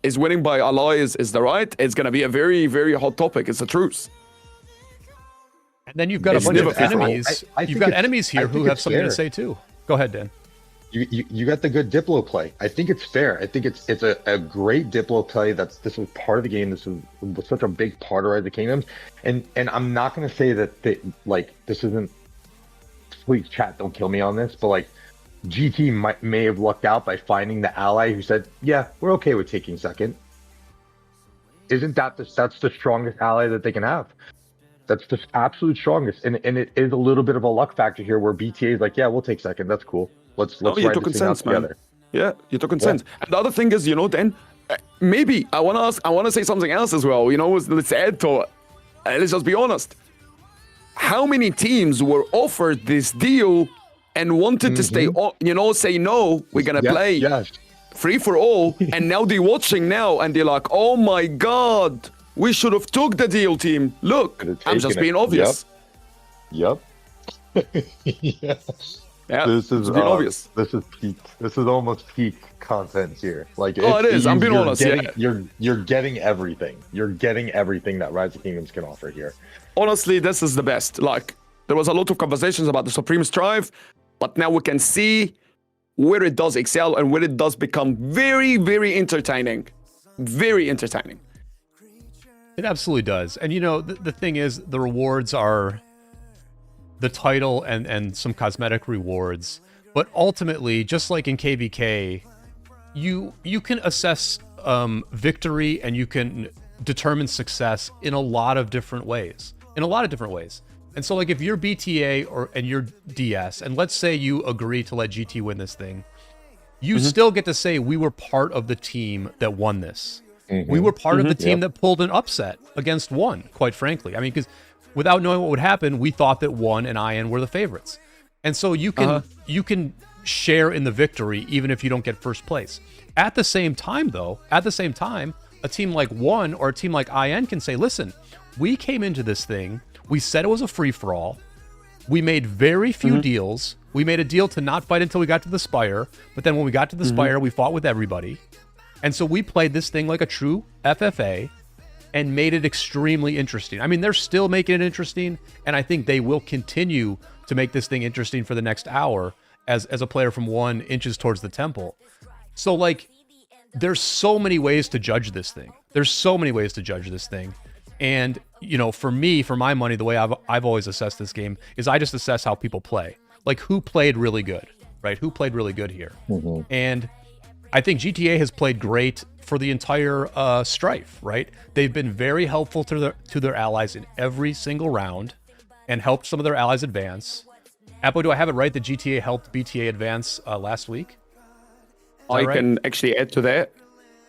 Is winning by allies is the right? It's going to be a very hot topic. It's the truth. And then you've got a bunch of enemies. You've got enemies here who have something to say too. Go ahead, Dan. You got the good Diplo play. I think it's fair. I think it's a great Diplo play. This is part of the game. This is such a big part of Rise of Kingdoms. And I'm not going to say that this isn't... Please, chat, don't kill me on this, but like GT may have lucked out by finding the ally who said, "Yeah, we're okay with taking second." Isn't that's the strongest ally that they can have? That's the absolute strongest, and it is a little bit of a luck factor here, where BTA is like, "Yeah, we'll take second. That's cool. Let's ride this thing out together." Yeah, you're talking sense. And the other thing is, Dan, maybe I want to say something else as well. Let's add to it. Let's just be honest. How many teams were offered this deal and wanted to stay, say no, we're going to play free for all, and now they're watching now and they're like, "Oh my God, we should have took the deal, team. Look, I'm just being obvious." Yep. Yeah, this is being obvious. This is peak. This is almost peak content here. Like, it is. I'm being honest. You're getting everything. You're getting everything that Rise of Kingdoms can offer here. Honestly, this is the best. Like, there was a lot of conversations about the Supreme Strife, but now we can see where it does excel and where it does become very entertaining. Very entertaining. It absolutely does. And the thing is, the rewards are the title and some cosmetic rewards. But ultimately, just like in KVK, you can assess victory and you can determine success in a lot of different ways. And so, like, if you're BTA and you're DS, and let's say you agree to let GT win this thing, you still get to say, we were part of the team that won this. We were part of the team that pulled an upset against One, quite frankly. I mean, because without knowing what would happen, we thought that One and IN were the favorites. And so you can share in the victory, even if you don't get first place. At the same time, though, a team like One or a team like IN can say, listen, we came into this thing, we said it was a free-for-all, we made very few deals. We made a deal to not fight until we got to the Spire, but then when we got to the Spire, we fought with everybody. And so we played this thing like a true FFA and made it extremely interesting. I mean, they're still making it interesting, and I think they will continue to make this thing interesting for the next hour as a player from One inches towards the temple. So, like, there's so many ways to judge this thing. And, you know, for me, for my money, the way I've always assessed this game is I just assess how people play. Like, who played really good, right? Who played really good here? And I think GTA has played great for the entire Strife, right? They've been very helpful to their allies in every single round and helped some of their allies advance. Apo, do I have it right that GTA helped BTA advance last week? I can actually add to that.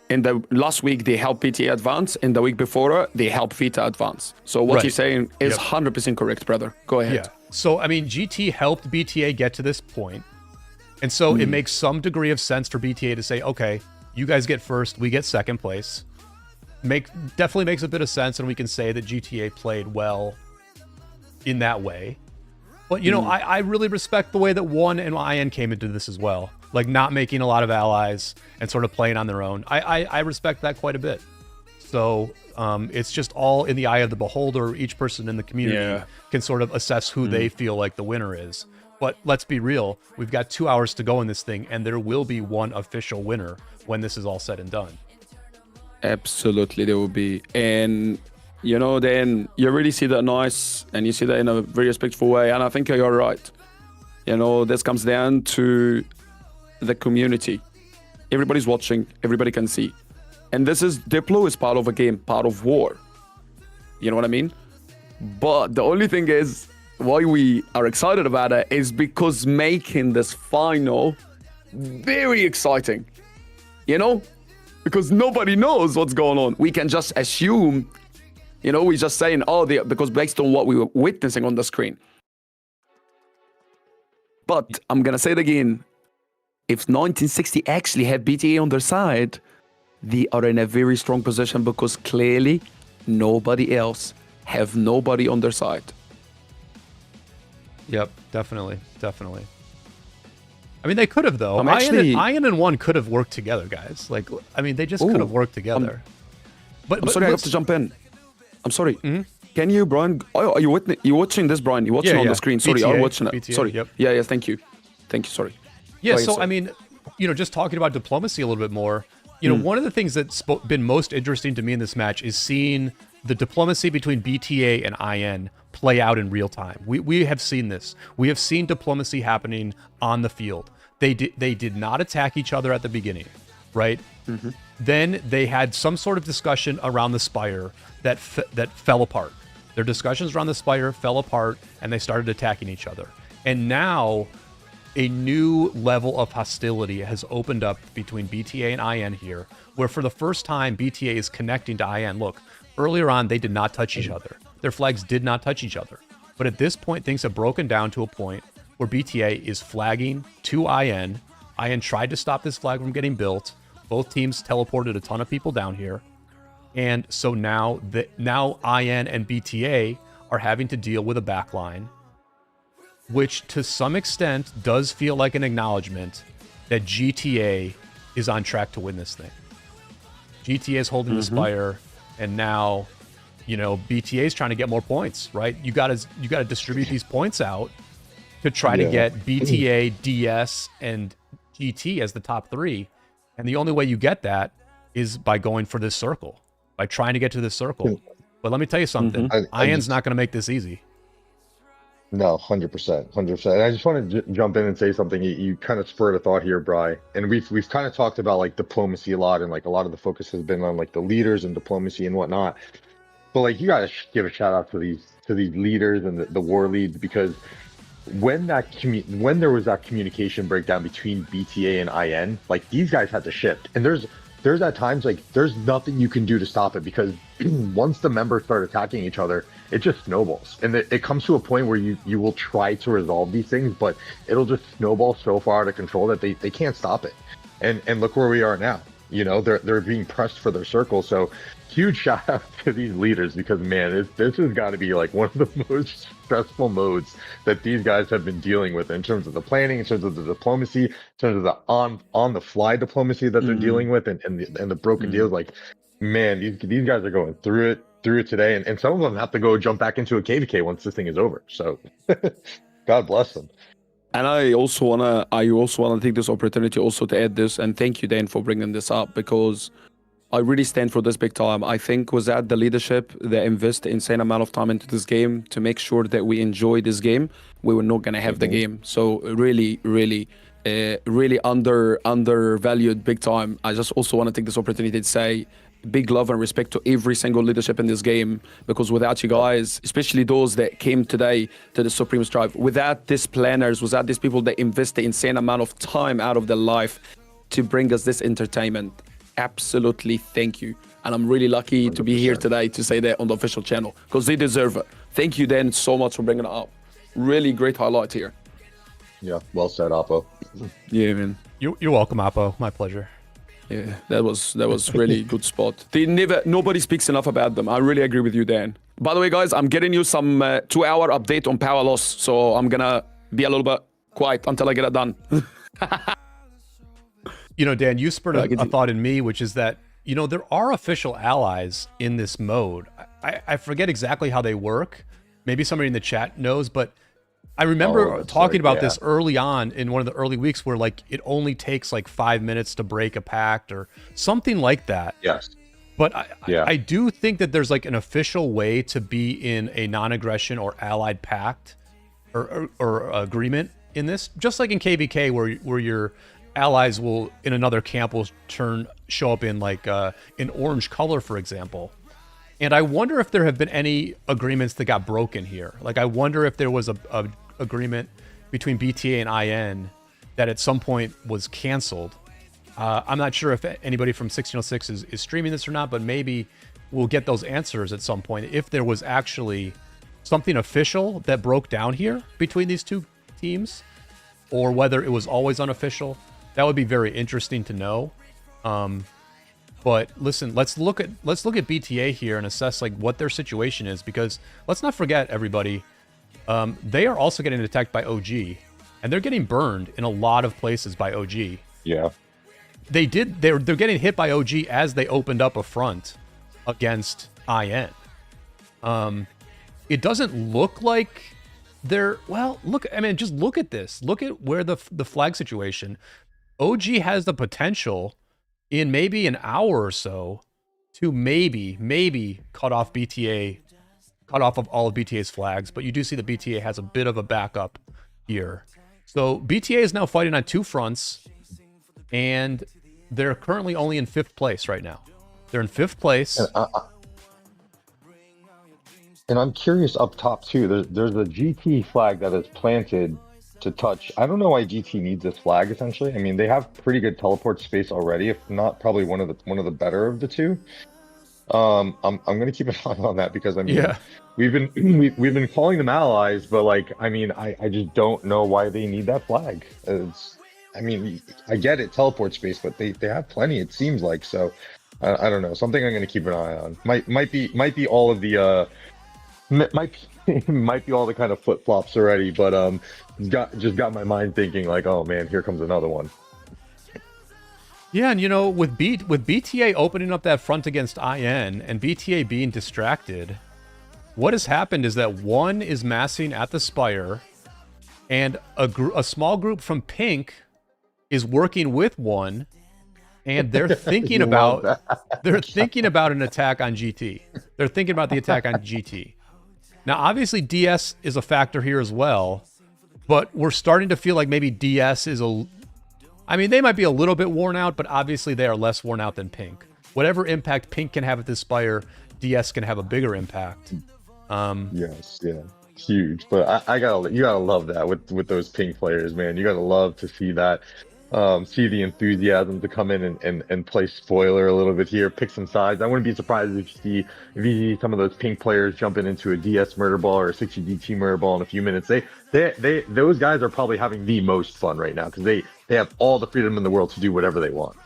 In the last week, they helped BTA advance. In the week before, they helped Vita advance. So what you're saying is 100% correct, brother. Go ahead. Yeah. So, I mean, GT helped BTA get to this point. And so it makes some degree of sense for BTA to say, okay, you guys get first, we get second place. Definitely makes a bit of sense, and we can say that GTA played well in that way. But, you know, I really respect the way that One and IN came into this as well. Like, not making a lot of allies and sort of playing on their own. I respect that quite a bit. So it's just all in the eye of the beholder. Each person in the community can sort of assess who they feel like the winner is. But let's be real, we've got 2 hours to go in this thing, and there will be one official winner when this is all said and done. Absolutely, there will be. And, you know, then you really see that nice, and you see that in a very respectful way. And I think you're right. You know, this comes down to the community. Everybody's watching, everybody can see. And this is, Diplo is part of a game, part of war. You know what I mean? But the only thing is, why we are excited about it is because making this final very exciting. You know? Because nobody knows what's going on. We can just assume, you know, we're just saying, oh, because based on what we were witnessing on the screen. But I'm going to say it again. If 1960 actually had BTA on their side, they are in a very strong position because clearly nobody else have nobody on their side. Yep, definitely. I mean, they could have, though. Ian and One could have worked together, guys. Like, I mean, they just could have worked together. I'm sorry, I have to jump in. I'm sorry. Can you, Brian? Oh, are you watching this, Brian? You're watching on the screen. Sorry, I'm watching it. BTA, sorry. Yep. Yeah, thank you. Sorry. Yeah, so, I mean, you know, just talking about diplomacy a little bit more, you know, one of the things that's been most interesting to me in this match is seeing the diplomacy between BTA and IN play out in real time. We have seen this. We have seen diplomacy happening on the field. They did not attack each other at the beginning, right? Then they had some sort of discussion around the Spire that fell apart. Their discussions around the Spire fell apart, and they started attacking each other. And now a new level of hostility has opened up between BTA and IN here, where for the first time, BTA is connecting to IN. Look, earlier on, they did not touch each other. Their flags did not touch each other. But at this point, things have broken down to a point where BTA is flagging to IN. IN tried to stop this flag from getting built. Both teams teleported a ton of people down here. And so now IN and BTA are having to deal with a backline, which to some extent does feel like an acknowledgement that GTA is on track to win this thing. GTA is holding the Spire, and now, you know, BTA is trying to get more points, right? You got to distribute these points out to try to get BTA, DS, and GT as the top three. And the only way you get that is by going for this circle, by trying to get to this circle. But let me tell you something. IN's not going to make this easy. No, 100%. And I just want to jump in and say something. You kind of spurred a thought here, Bri. And we've kind of talked about like diplomacy a lot, and like a lot of the focus has been on like the leaders and diplomacy and whatnot. But like you got to give a shout out to these leaders and the war leads, because when there was that communication breakdown between BTA and IN, like these guys had to shift. And there's there's at times like there's nothing you can do to stop it, because once the members start attacking each other, it just snowballs, and it comes to a point where you will try to resolve these things, but it'll just snowball so far out of control that they can't stop it. And look where we are now. You know, they're being pressed for their circle. So huge shout out to these leaders, because man, this has got to be like one of the most stressful modes that these guys have been dealing with, in terms of the planning, in terms of the diplomacy, in terms of the on the fly diplomacy that they're dealing with, and the broken deals. Like, man, these guys are going through it today, and some of them have to go jump back into a KVK once this thing is over. So God bless them. And I also wanna take this opportunity also to add this, and thank you, Dan, for bringing this up, because I really stand for this big time. I think without the leadership that invest insane amount of time into this game to make sure that we enjoy this game, we were not gonna have the game. So really undervalued big time. I just also want to take this opportunity to say big love and respect to every single leadership in this game, because without you guys, especially those that came today to the Supreme Strife, without these planners, without these people that invest the insane amount of time out of their life to bring us this entertainment, absolutely thank you. And I'm really lucky 100%. To be here today to say that on the official channel, because they deserve it. Thank you, Dan, so much for bringing it up. Really great highlight here. Yeah, well said, Oppo. Yeah, man. You're welcome, Oppo. My pleasure. Yeah, that was really good spot. Nobody speaks enough about them. I really agree with you, Dan. By the way, guys, I'm getting you some 2-hour update on power loss, so I'm gonna be a little bit quiet until I get it done. You know, Dan, you spurred a thought in me, which is that, you know, there are official allies in this mode. I forget exactly how they work. Maybe somebody in the chat knows, but I remember talking about this early on in one of the early weeks, where like it only takes like 5 minutes to break a pact or something like that. Yes. But I do think that there's like an official way to be in a non-aggression or allied pact or agreement in this, just like in KVK, where your allies will in another camp will show up in like an orange color, for example. And I wonder if there have been any agreements that got broken here. Like, I wonder if there was a agreement between BTA and IN that at some point was canceled. I'm not sure if anybody from 1606 is streaming this or not, but maybe we'll get those answers at some point, if there was actually something official that broke down here between these two teams, or whether it was always unofficial. That would be very interesting to know. But listen, let's look at BTA here and assess like what their situation is, because let's not forget, everybody, they are also getting attacked by OG, and they're getting burned in a lot of places by OG. Yeah. They're getting hit by OG as they opened up a front against IN. It doesn't look like they're, well, look, I mean, just look at this. Look at where the flag situation. OG has the potential in maybe an hour or so to maybe cut off of all of BTA's flags, but you do see that BTA has a bit of a backup here. So BTA is now fighting on two fronts, and they're currently only in 5th place right now. They're in 5th place. And I'm curious up top too. There's a GT flag that is planted to touch. I don't know why GT needs this flag. Essentially, I mean, they have pretty good teleport space already, if not probably one of the better of the two. I'm gonna keep an eye on that, because I mean, we've been calling them allies, but like, I mean, I just don't know why they need that flag. I mean, I get it, teleport space, but they have plenty, it seems like. So I don't know, something I'm gonna keep an eye on. Might be all of the might be all the kind of flip flops already, but just got my mind thinking like, oh man, here comes another one. Yeah, and you know, with BTA opening up that front against IN and BTA being distracted, what has happened is that one is massing at the Spire, and a small group from Pink is working with one, and they're thinking about an attack on GT. They're thinking about the attack on GT. Now, obviously, DS is a factor here as well, but we're starting to feel like maybe DS is I mean, they might be a little bit worn out, but obviously they are less worn out than Pink. Whatever impact Pink can have at this Spire, DS can have a bigger impact. Yes, yeah, huge. But you gotta love that with those Pink players, man. You gotta love to see that. see the enthusiasm to come in and play spoiler a little bit here, pick some sides. I wouldn't be surprised if you see some of those pink players jumping into a DS murder ball or a 60 DT murder ball in a few minutes. Those guys are probably having the most fun right now because they have all the freedom in the world to do whatever they want.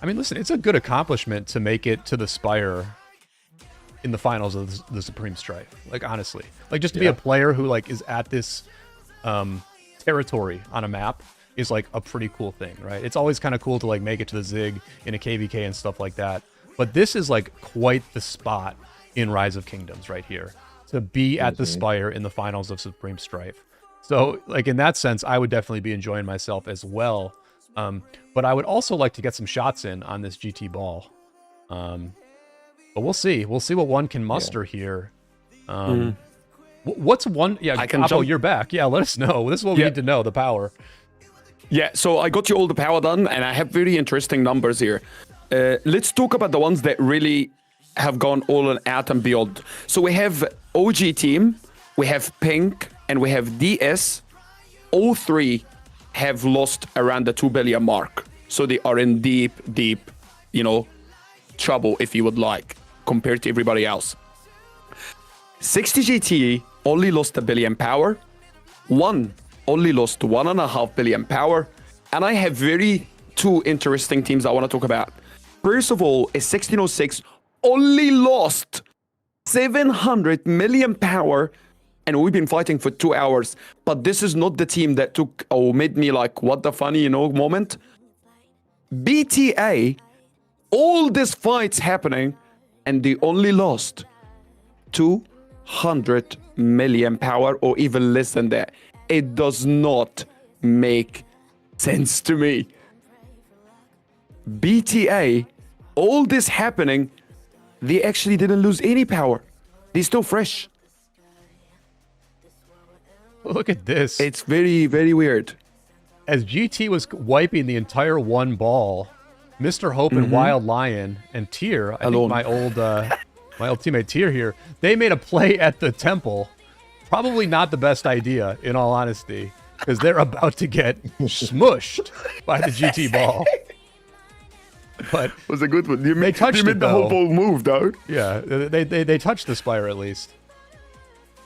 I mean, listen, it's a good accomplishment to make it to the Spire in the finals of the Supreme Strife. Like, honestly, like just to be a player who like is at this territory on a map is like a pretty cool thing, right? It's always kind of cool to like make it to the Zig in a KVK and stuff like that. But this is like quite the spot in Rise of Kingdoms right here to be at the Spire in the finals of Supreme Strife. So like in that sense, I would definitely be enjoying myself as well. But I would also like to get some shots in on this GT ball. But we'll see. We'll see what one can muster here. What's one? Yeah, I can Oppo, jump. you're back. Yeah, let us know. This is what we need to know, the power. Yeah, so I got you all the power done, and I have very interesting numbers here. Let's talk about the ones that really have gone all out and beyond. So we have OG team, we have Pink, and we have DS. All three have lost around the 2 billion mark. So they are in deep, trouble, if you would like, compared to everybody else. 60 GT only lost 1 billion power. One only lost 1.5 billion power. And I have two interesting teams I want to talk about. First of all, a 1606 only lost 700 million power, and we've been fighting for 2 hours. But this is not the team that took or made me like, what the funny, moment. BTA, all these fights happening, and they only lost 200 million power, or even less than that. It does not make sense to me. BTA, all this happening, they actually didn't lose any power. They're still fresh. Look at this. It's very, very weird. As GT was wiping the entire one ball, Mr. Hope and Wild Lion and Tyr, I think my old teammate Tyr here, they made a play at the temple. Probably not the best idea, in all honesty, because they're about to get smushed by the GT ball. But It was a good one. You made touched it, the whole though. ball move, though. yeah, they touched the Spire at least.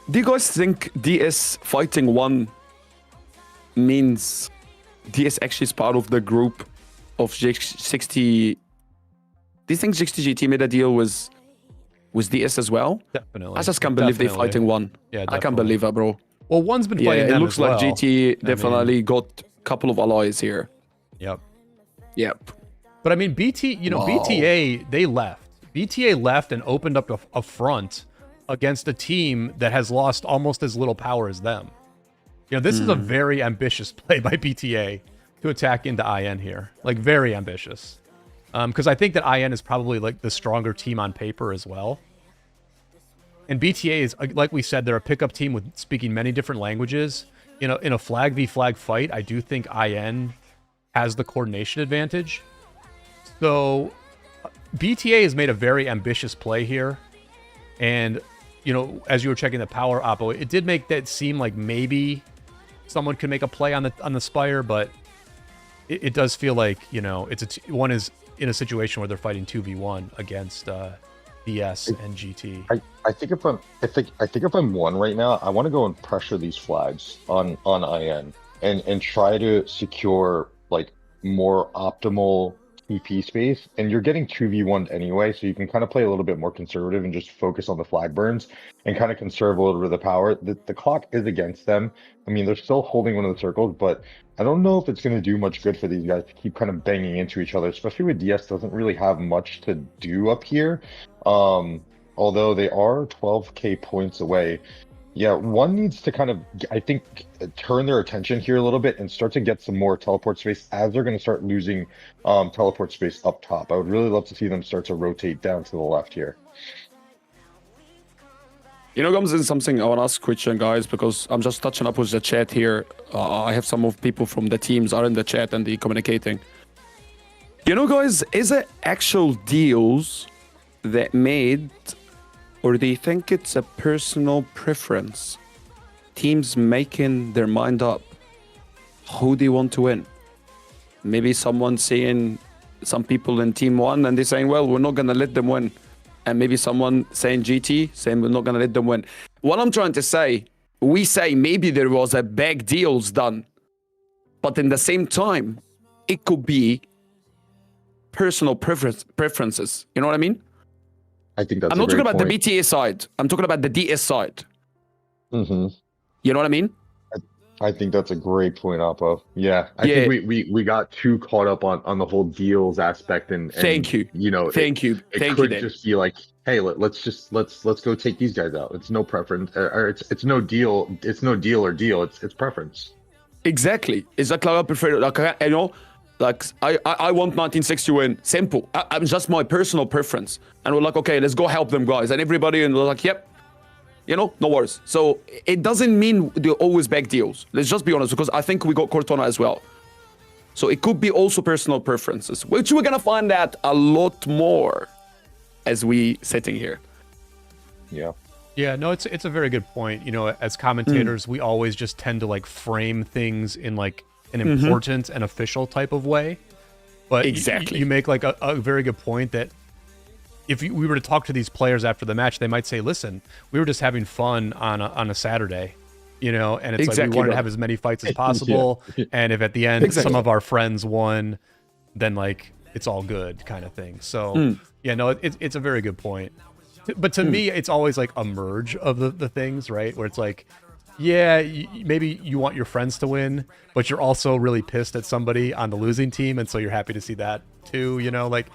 Do you guys think DS fighting one means DS actually is part of the group of 60? Do you think 60 GT made a deal with DS as well? Definitely. I just can't believe they're fighting one. Yeah, I can't definitely. believe it, bro. Well, one's been Yeah, fighting it them looks as like well. GT definitely got a couple of allies here. Yep. Yep. But I mean, BTA, they left. BTA left and opened up a front against a team that has lost almost as little power as them. This is a very ambitious play by BTA to attack into IN here. Like, very ambitious. Because I think that IN is probably like the stronger team on paper as well. And BTA is, like we said, they're a pickup team with speaking many different languages. In a flag v flag fight, I do think IN has the coordination advantage. So BTA has made a very ambitious play here. And, as you were checking the power, Oppo, it did make that seem like maybe someone could make a play on the Spire, but it does feel like, one is in a situation where they're fighting 2v1 against DS and GT. I think if I'm one right now, I want to go and pressure these flags on IN and try to secure like more optimal TP space. And you're getting 2v1 anyway, so you can kind of play a little bit more conservative and just focus on the flag burns and kind of conserve a little bit of the power. The clock is against them. I mean, they're still holding one of the circles, but I don't know if it's going to do much good for these guys to keep kind of banging into each other, especially with DS doesn't really have much to do up here. Although they are 12k points away. Yeah, one needs to kind of, I think, turn their attention here a little bit and start to get some more teleport space as they're going to start losing teleport space up top. I would really love to see them start to rotate down to the left here. Comes in something I want to ask question, guys, because I'm just touching up with the chat here. I have some of people from the teams are in the chat and they communicating. Guys, is it actual deals that made, or do you think it's a personal preference? Teams making their mind up who they want to win. Maybe someone seeing some people in Team 1 and they're saying, well, we're not going to let them win. And maybe someone saying GT, saying we're not going to let them win. What I'm trying to say, we say maybe there was a big deals done. But in the same time, it could be personal preferences. You know what I mean? I think that's I'm not talking about the BTA side. I'm talking about the DS side. Mm-hmm. You know what I mean? I think that's a great point, Oppo. Yeah, I think we got too caught up on the whole deals aspect, and Thank you. You know, Thank you. It Thank could you, just be like, hey, let's go take these guys out. It's no preference, or it's no deal. It's no deal or deal. It's preference. Exactly. Exactly. I prefer, like, you know, like I want 1960 to win. Simple. I'm just my personal preference. And we're like, okay, let's go help them, guys. And everybody, and we're like, yep. You know, no worries. So it doesn't mean they're always big deals. Let's just be honest, because I think we got Cortana as well. So it could be also personal preferences, which we're gonna find out a lot more as we sitting here. Yeah. Yeah, no, it's a very good point. You know, as commentators, we always just tend to like frame things in like an important and official type of way. But exactly, you make like a very good point that if we were to talk to these players after the match, they might say, listen, we were just having fun on a Saturday, you know, and it's like we wanted to have as many fights as possible. Yeah. And if at the end some of our friends won, then like it's all good kind of thing. So yeah, no, it's a very good point. But to me, it's always like a merge of the things, right? Where it's like, yeah, maybe you want your friends to win, but you're also really pissed at somebody on the losing team. And so you're happy to see that too, you know, like,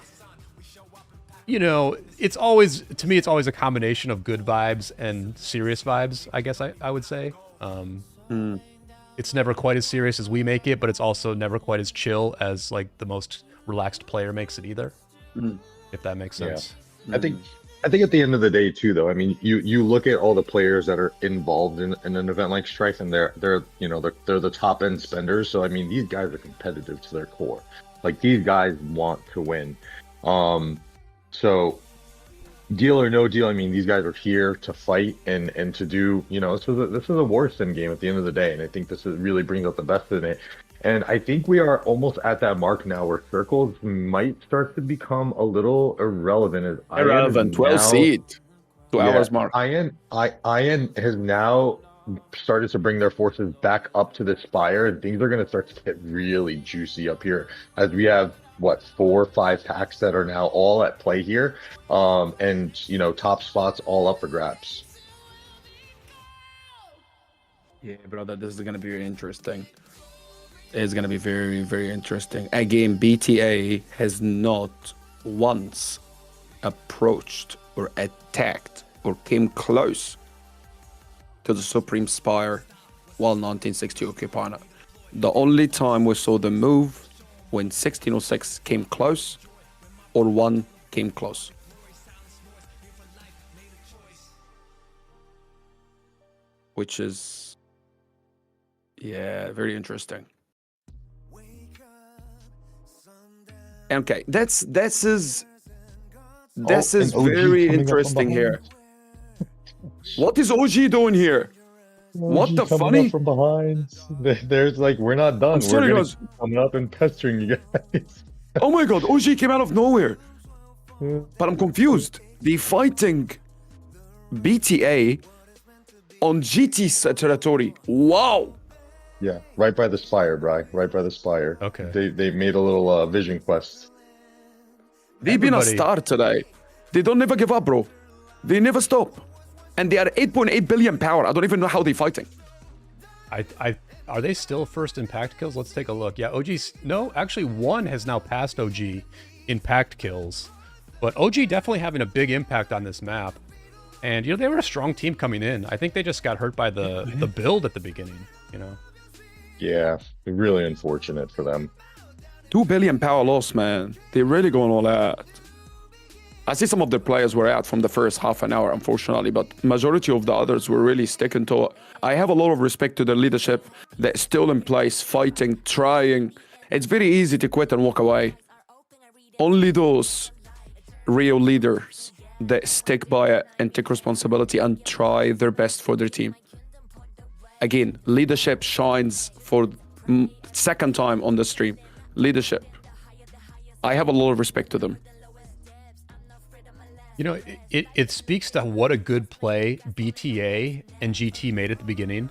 you know, it's always, to me, it's always a combination of good vibes and serious vibes, I guess I would say. It's never quite as serious as we make it, but it's also never quite as chill as like the most relaxed player makes it either, if that makes sense. Yeah. I think at the end of the day too, though, I mean, you look at all the players that are involved in an event like Strife, and they're you know, they're the top end spenders. So I mean, these guys are competitive to their core. Like, these guys want to win. So deal or no deal, I mean, these guys are here to fight and to do, you know, this is a war sim game at the end of the day, and I think this really brings out the best in it. And I think we are almost at that mark now where circles might start to become a little irrelevant. Irrelevant, 12 seed, 2 hours mark. IN has now started to bring their forces back up to the Spire, and things are going to start to get really juicy up here as we have, what, 4 or 5 packs that are now all at play here, and, you know, top spots all up for grabs. Yeah, brother, this is going to be very interesting. It's going to be very, very interesting. Again, BTA has not once approached or attacked or came close to the Supreme Spire while 1960 occupying it. The only time we saw them move when 1606 came close or 1 came close. Which is, yeah, very interesting. Okay, this is very interesting here. What is OG doing here? What the funny? From behind. There's like, we're not done. We're gonna keep coming up and pestering you guys. Oh my god, OG came out of nowhere. But I'm confused. They fighting BTA on GT territory. Wow. Yeah, right by the Spire, Bri. Right by the Spire. Okay. They made a little vision quest. They've been a star today. They don't never give up, bro. They never stop. And they are 8.8 billion power. I don't even know how they're fighting. Are they still first in pact kills? Let's take a look. Yeah, OG's, no, actually 1 has now passed OG in pact kills. But OG definitely having a big impact on this map. And, you know, they were a strong team coming in. I think they just got hurt by the build at the beginning, you know? Yeah, really unfortunate for them. 2 billion power loss, man. They're really going all out. I see some of the players were out from the first half an hour, unfortunately, but majority of the others were really sticking to it. I have a lot of respect to their leadership that's still in place, fighting, trying. It's very easy to quit and walk away. Only those real leaders that stick by it and take responsibility and try their best for their team. Again, leadership shines for second time on the stream. leadership. I have a lot of respect to them. You know, it speaks to what a good play BTA and GT made at the beginning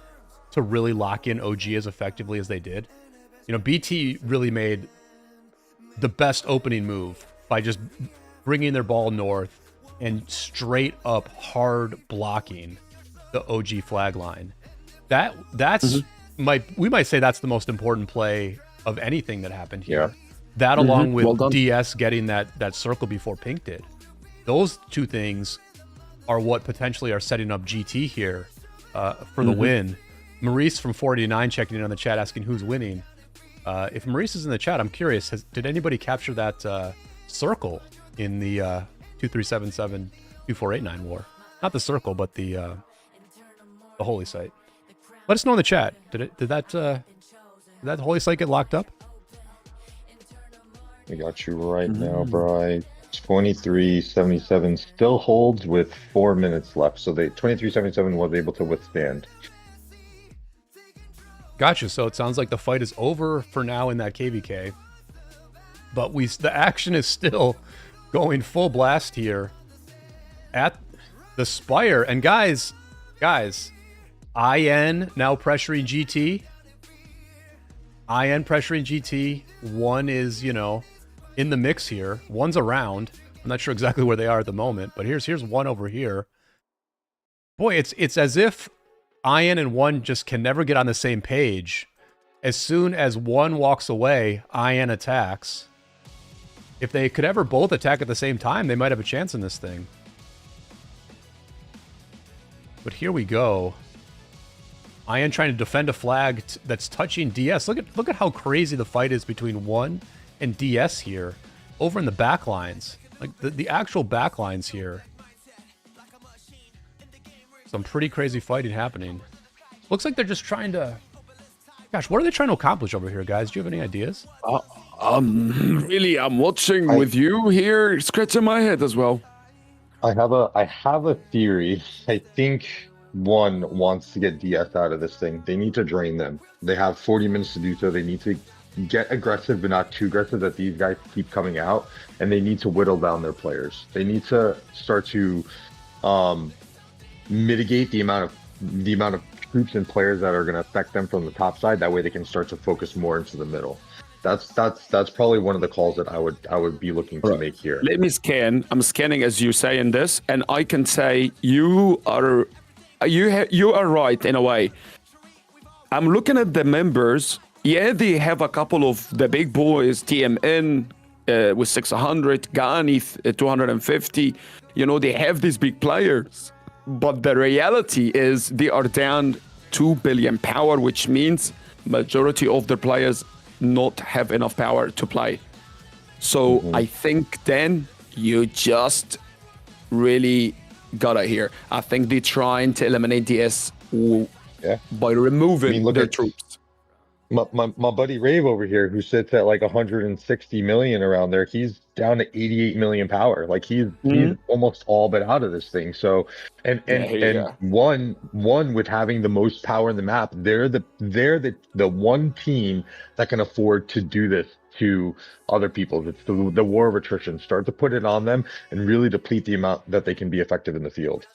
to really lock in OG as effectively as they did. You know, BT really made the best opening move by just bringing their ball north and straight up hard blocking the OG flag line. That's we might say that's the most important play of anything that happened here. Yeah. That along with Well DS getting that circle before Pink did. Those two things are what potentially are setting up GT here for the win. Maurice from 489 checking in on the chat asking who's winning. If Maurice is in the chat, I'm curious, did anybody capture that circle in the 2377-2489 war? Not the circle, but the holy site. Let us know in the chat. Did that holy site get locked up? I got you right now, Bri. 2377 still holds with 4 minutes left, so they 2377 was able to withstand. Gotcha. So it sounds like the fight is over for now in that KVK, but the action is still going full blast here at the Spire. And guys, IN now pressuring GT. IN pressuring GT. One is, in the mix here. One's around. I'm not sure exactly where they are at the moment, but here's one over here. Boy, it's as if IN and one just can never get on the same page. As soon as one walks away, IN attacks. If they could ever both attack at the same time, they might have a chance in this thing. But here we go. IN trying to defend a flag that's touching DS. Look at how crazy the fight is between one and DS here. Over in the back lines. Like the actual back lines here. Some pretty crazy fighting happening. Looks like they're just trying to... Gosh, what are they trying to accomplish over here, guys? Do you have any ideas? Really, I'm watching with you here, scratching my head as well. I have a theory. I think one wants to get DS out of this thing. They need to drain them. They have 40 minutes to do so. They need to get aggressive, but not too aggressive that these guys keep coming out, and they need to whittle down their players. They need to start to mitigate the amount of troops and players that are going to affect them from the top side. That way they can start to focus more into the middle. That's probably one of the calls that I would be looking to make here. Let me scan. I'm scanning as you say in this, and I can say you are right in a way. I'm looking at the members. Yeah, they have a couple of the big boys, TMN with 600, Ghani 250. They have these big players. But the reality is they are down 2 billion power, which means majority of the players not have enough power to play. So I think then you just really gotta hear. I think they're trying to eliminate DS by removing their troops. My buddy Rave over here, who sits at like 160 million around there, he's down to 88 million power. Like he's almost all but out of this thing. So and one with having the most power in the map, they're the one team that can afford to do this to other people. It's the war of attrition. Start to put it on them and really deplete the amount that they can be effective in the field.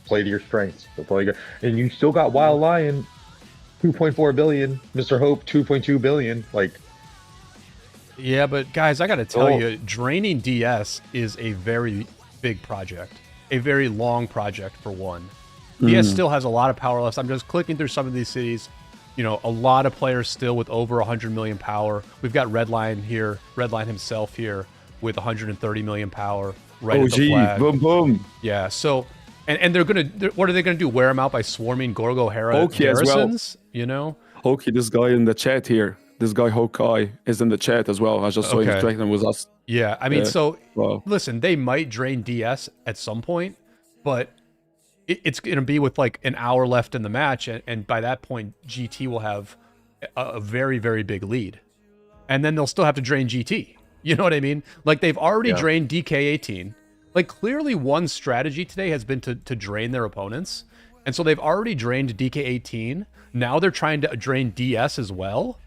Play to your strengths. And you still got Wild Lion. 2.4 billion, Mr. Hope 2.2 billion. Yeah, but guys, I gotta tell you, draining DS is a very big project, a very long project for one. DS still has a lot of power left. I'm just clicking through some of these cities. A lot of players still with over 100 million power. We've got Redline here, Redline himself here with 130 million power. Right at the flag. Boom, boom. Yeah, so. And what are they gonna do? Wear them out by swarming Gorgo Hera garrisons? Hoki, this guy in the chat here, this guy Hokai is in the chat as well. I just saw him tracking with us. Yeah, I mean, listen, they might drain DS at some point, but it's gonna be with like an hour left in the match, and by that point, GT will have a very, very big lead, and then they'll still have to drain GT. You know what I mean? Like they've already drained DK18. Like, clearly one strategy today has been to drain their opponents. And so they've already drained DK18. Now they're trying to drain DS as well.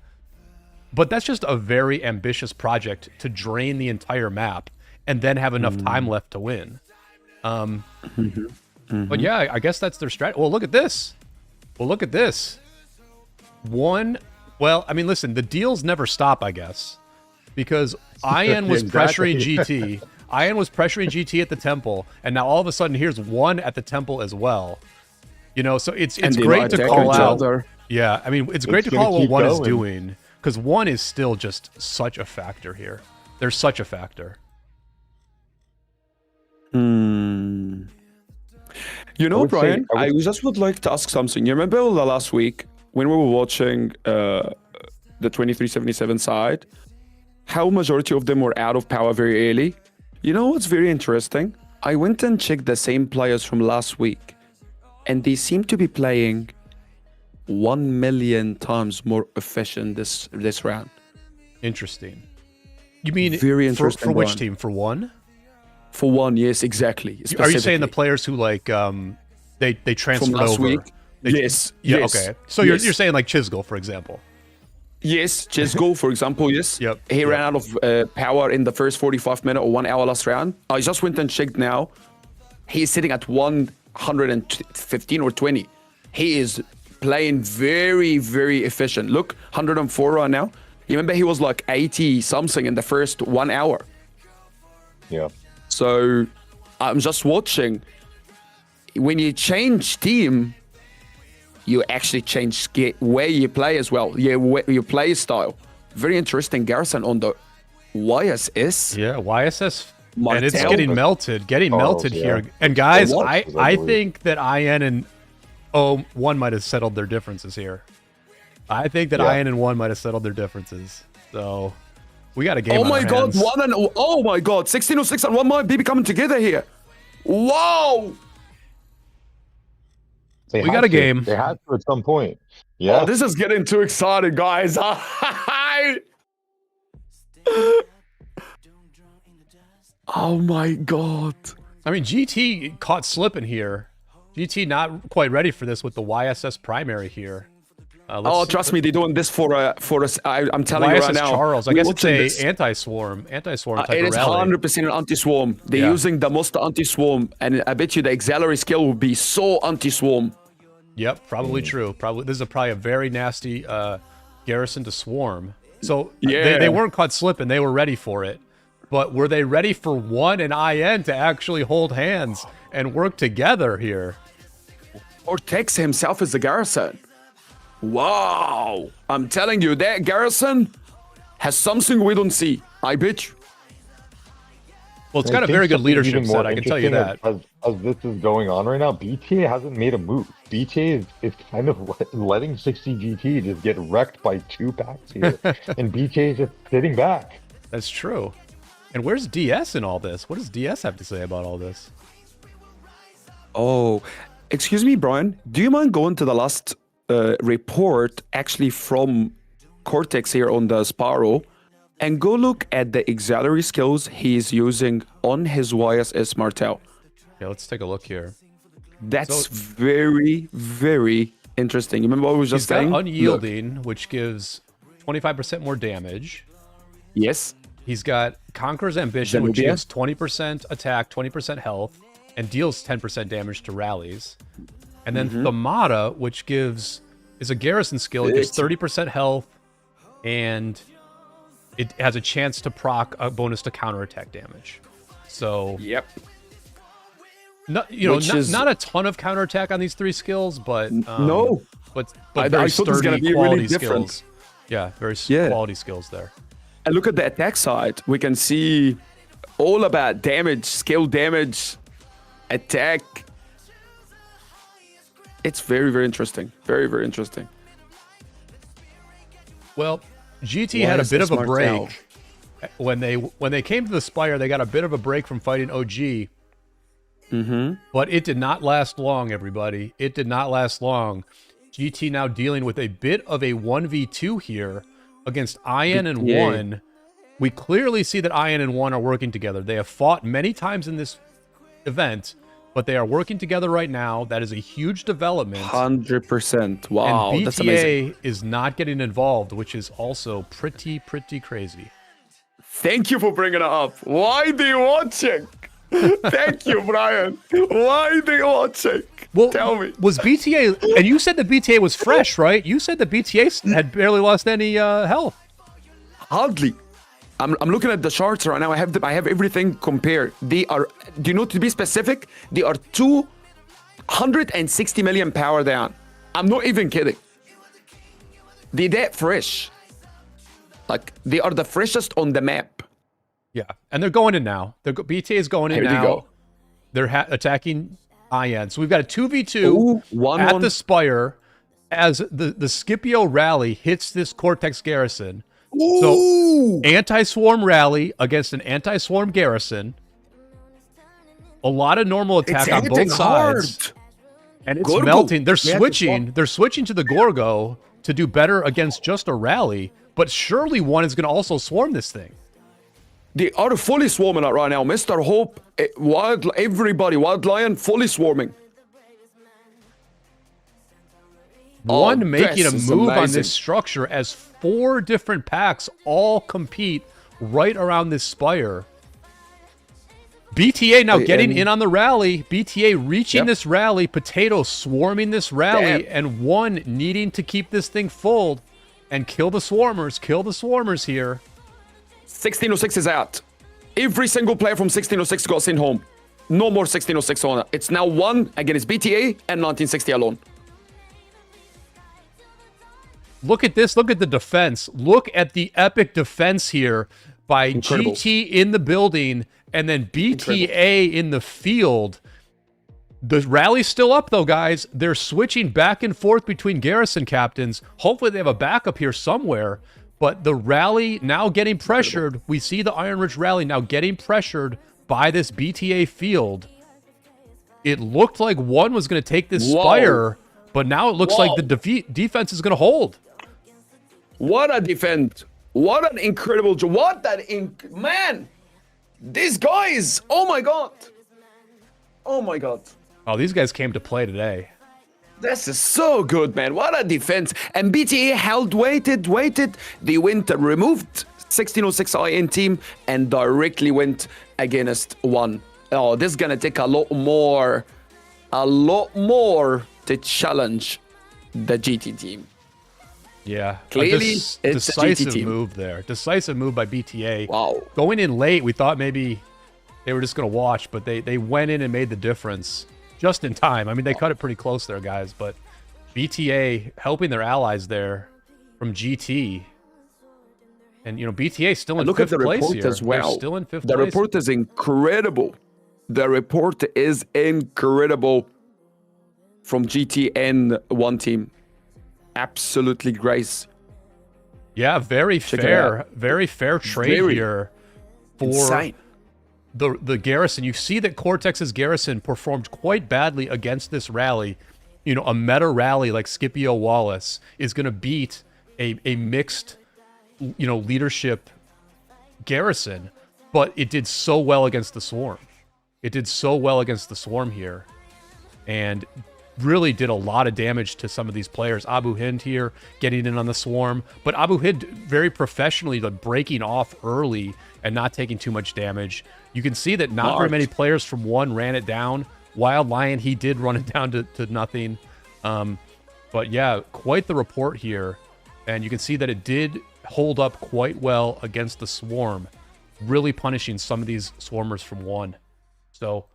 But that's just a very ambitious project to drain the entire map and then have enough time left to win. But yeah, I guess that's their strategy. Well, look at this. Well, I mean, listen, the deals never stop, I guess, because IN was pressuring GT. IN was pressuring GT at the temple, and now all of a sudden here's one at the temple as well. You know, so it's great to call out. Yeah, I mean, it's great to call what one is doing, because one is still just such a factor here. They're such a factor. You know, Brian, I just would like to ask something. You remember the last week when we were watching the 2377 side, how majority of them were out of power very early? You know what's very interesting? I went and checked the same players from last week, and they seem to be playing 1 million times more efficient this round. Interesting. You mean very interesting for which team? For one? For one, yes, exactly. Are you saying the players who like they transferred from last over? Week? Yes. Okay. So you're saying like Chisgo, for example. Yes, Chisgo, for example, yes. Yep. He ran out of power in the first 45 minute or 1 hour last round. I just went and checked now. He's sitting at 115 or 20. He is playing very, very efficient. Look, 104 right now. You remember he was like 80 something in the first 1 hour. Yeah. So I'm just watching. When you change team, you actually change where you play as well. Your play style. Very interesting, Garrison, on the YSS. Yeah, YSS. Martel. And it's getting melted. Here. And guys, I think that IN and one might have settled their differences here. I think that IN and one might have settled their differences. So we got a game. Oh my god, oh my god, 1606 and one might be coming together here. Wow. We got a game. They had to at some point. Yeah. Oh, this is getting too exciting, guys. Oh my god. I mean, GT caught slipping here. GT not quite ready for this with the YSS primary here. Trust me, they're doing this for us. I'm telling you right now. Charles, I guess it's a anti-swarm type it of is rally. 100% an anti-swarm. They're using the most anti-swarm, and I bet you the auxiliary skill will be so anti-swarm. Yep, probably true. This is probably a very nasty garrison to swarm. So they weren't caught slipping. They were ready for it. But were they ready for one and IN to actually hold hands and work together here? Cortex himself is the garrison. Wow. I'm telling you, that garrison has something we don't see. I bet you. Well, it's got a very good leadership set, I can tell you that. As this is going on right now, BTA hasn't made a move. BTA is kind of letting 60 GT just get wrecked by 2 packs here. And BTA is just sitting back. That's true. And where's DS in all this? What does DS have to say about all this? Oh, excuse me, Brian. Do you mind going to the last report actually from Cortex here on the Spire and go look at the auxiliary skills he's using on his YSS Martel? Yeah, let's take a look here. That's very, very interesting. You remember what we were just saying? He's got Unyielding, which gives 25% more damage. Yes. He's got Conqueror's Ambition, which gives 20% attack, 20% health, and deals 10% damage to rallies. And then Thamada, which is a garrison skill. It gives 30% health, and it has a chance to proc a bonus to counterattack damage. So yep. Not a ton of counterattack on these 3 skills, but no. But very sturdy quality skills. Yeah, very quality skills there. And look at the attack side. We can see all about damage, skill damage, attack. It's very, very interesting. Very, very interesting. Well, GT had a bit of a break. When they came to the Spire, they got a bit of a break from fighting OG. But it did not last long, everybody. It did not last long. GT now dealing with a bit of a 1v2 here against IN and One. We clearly see that IN and One are working together. They have fought many times in this event, but they are working together right now. That is a huge development. 100%. Wow, and that's amazing. BTA is not getting involved, which is also pretty crazy. Thank you for bringing it up. Why are you watching? Thank you, Brian. Why are you watching? Well, tell me. Was BTA, and you said the BTA was fresh, right? You said the BTA had barely lost any health. Hardly. I'm looking at the charts right now. I have everything compared. They are, do you know, to be specific, they are 260 million power down. I'm not even kidding. They're that fresh. Like, they are the freshest on the map. Yeah, and they're going in now. BTA is going in Here now. they go. They're attacking IN. So we've got a 2v2 at the Spire as the Scipio rally hits this Cortex garrison. Ooh. So anti-swarm rally against an anti-swarm garrison. A lot of normal attack on both sides. And it's melting. They're switching. They're switching to the Gorgo to do better against just a rally. But surely one is going to also swarm this thing. They are fully swarming it right now. Mr. Hope, everybody, Wild Lion, fully swarming. One making a move amazing on this structure as 4 different packs all compete right around this Spire. BTA now getting in on the rally. BTA reaching this rally. Potato swarming this rally. And one needing to keep this thing full and kill the swarmers. Kill the swarmers here. 1606 is out. Every single player from 1606 got sent home. No more 1606 on it. It's now 1 against BTA and 1960 alone. Look at this. Look at the defense. Look at the epic defense here by Incredible. GT in the building and then BTA in the field. The rally's still up, though, guys. They're switching back and forth between garrison captains. Hopefully they have a backup here somewhere. But the rally now getting pressured. We see the Iron Ridge rally now getting pressured by this BTA field. It looked like one was going to take this Spire, but now it looks like the defense is going to hold. What a defense. What an incredible job. What that man. These guys. Oh my god. Oh my god. Oh, these guys came to play today. This is so good, man. What a defense. And BTA held, waited. They went, removed 1606 IN team and directly went against one. Oh, this is going to take a lot more to challenge the GT team. Yeah. Clearly, it's a decisive GT team. move there. Decisive move by BTA. Wow. Going in late, we thought maybe they were just going to watch, but they went in and made the difference. Just in time. I mean, they cut it pretty close there, guys, but BTA helping their allies there from GT. And, you know, BTA still in fifth place here. As well. They're still in fifth place. The place. report is incredible. The report is incredible from GT and one team. Absolutely grace. Yeah, very fair trade here for insane. The garrison. You see that Cortex's garrison performed quite badly against this rally. You know, a meta rally like Scipio Wallace is going to beat a mixed, you know, leadership garrison, but it did so well against the Swarm. It did so well against the Swarm here, and really did a lot of damage to some of these players. Abu Hind here getting in on the Swarm, but Abu Hind very professionally like breaking off early and not taking too much damage. You can see that not very many players from one ran it down. Wild Lion, he did run it down to nothing. But yeah, quite the report here. And you can see that it did hold up quite well against the Swarm, really punishing some of these Swarmers from one. So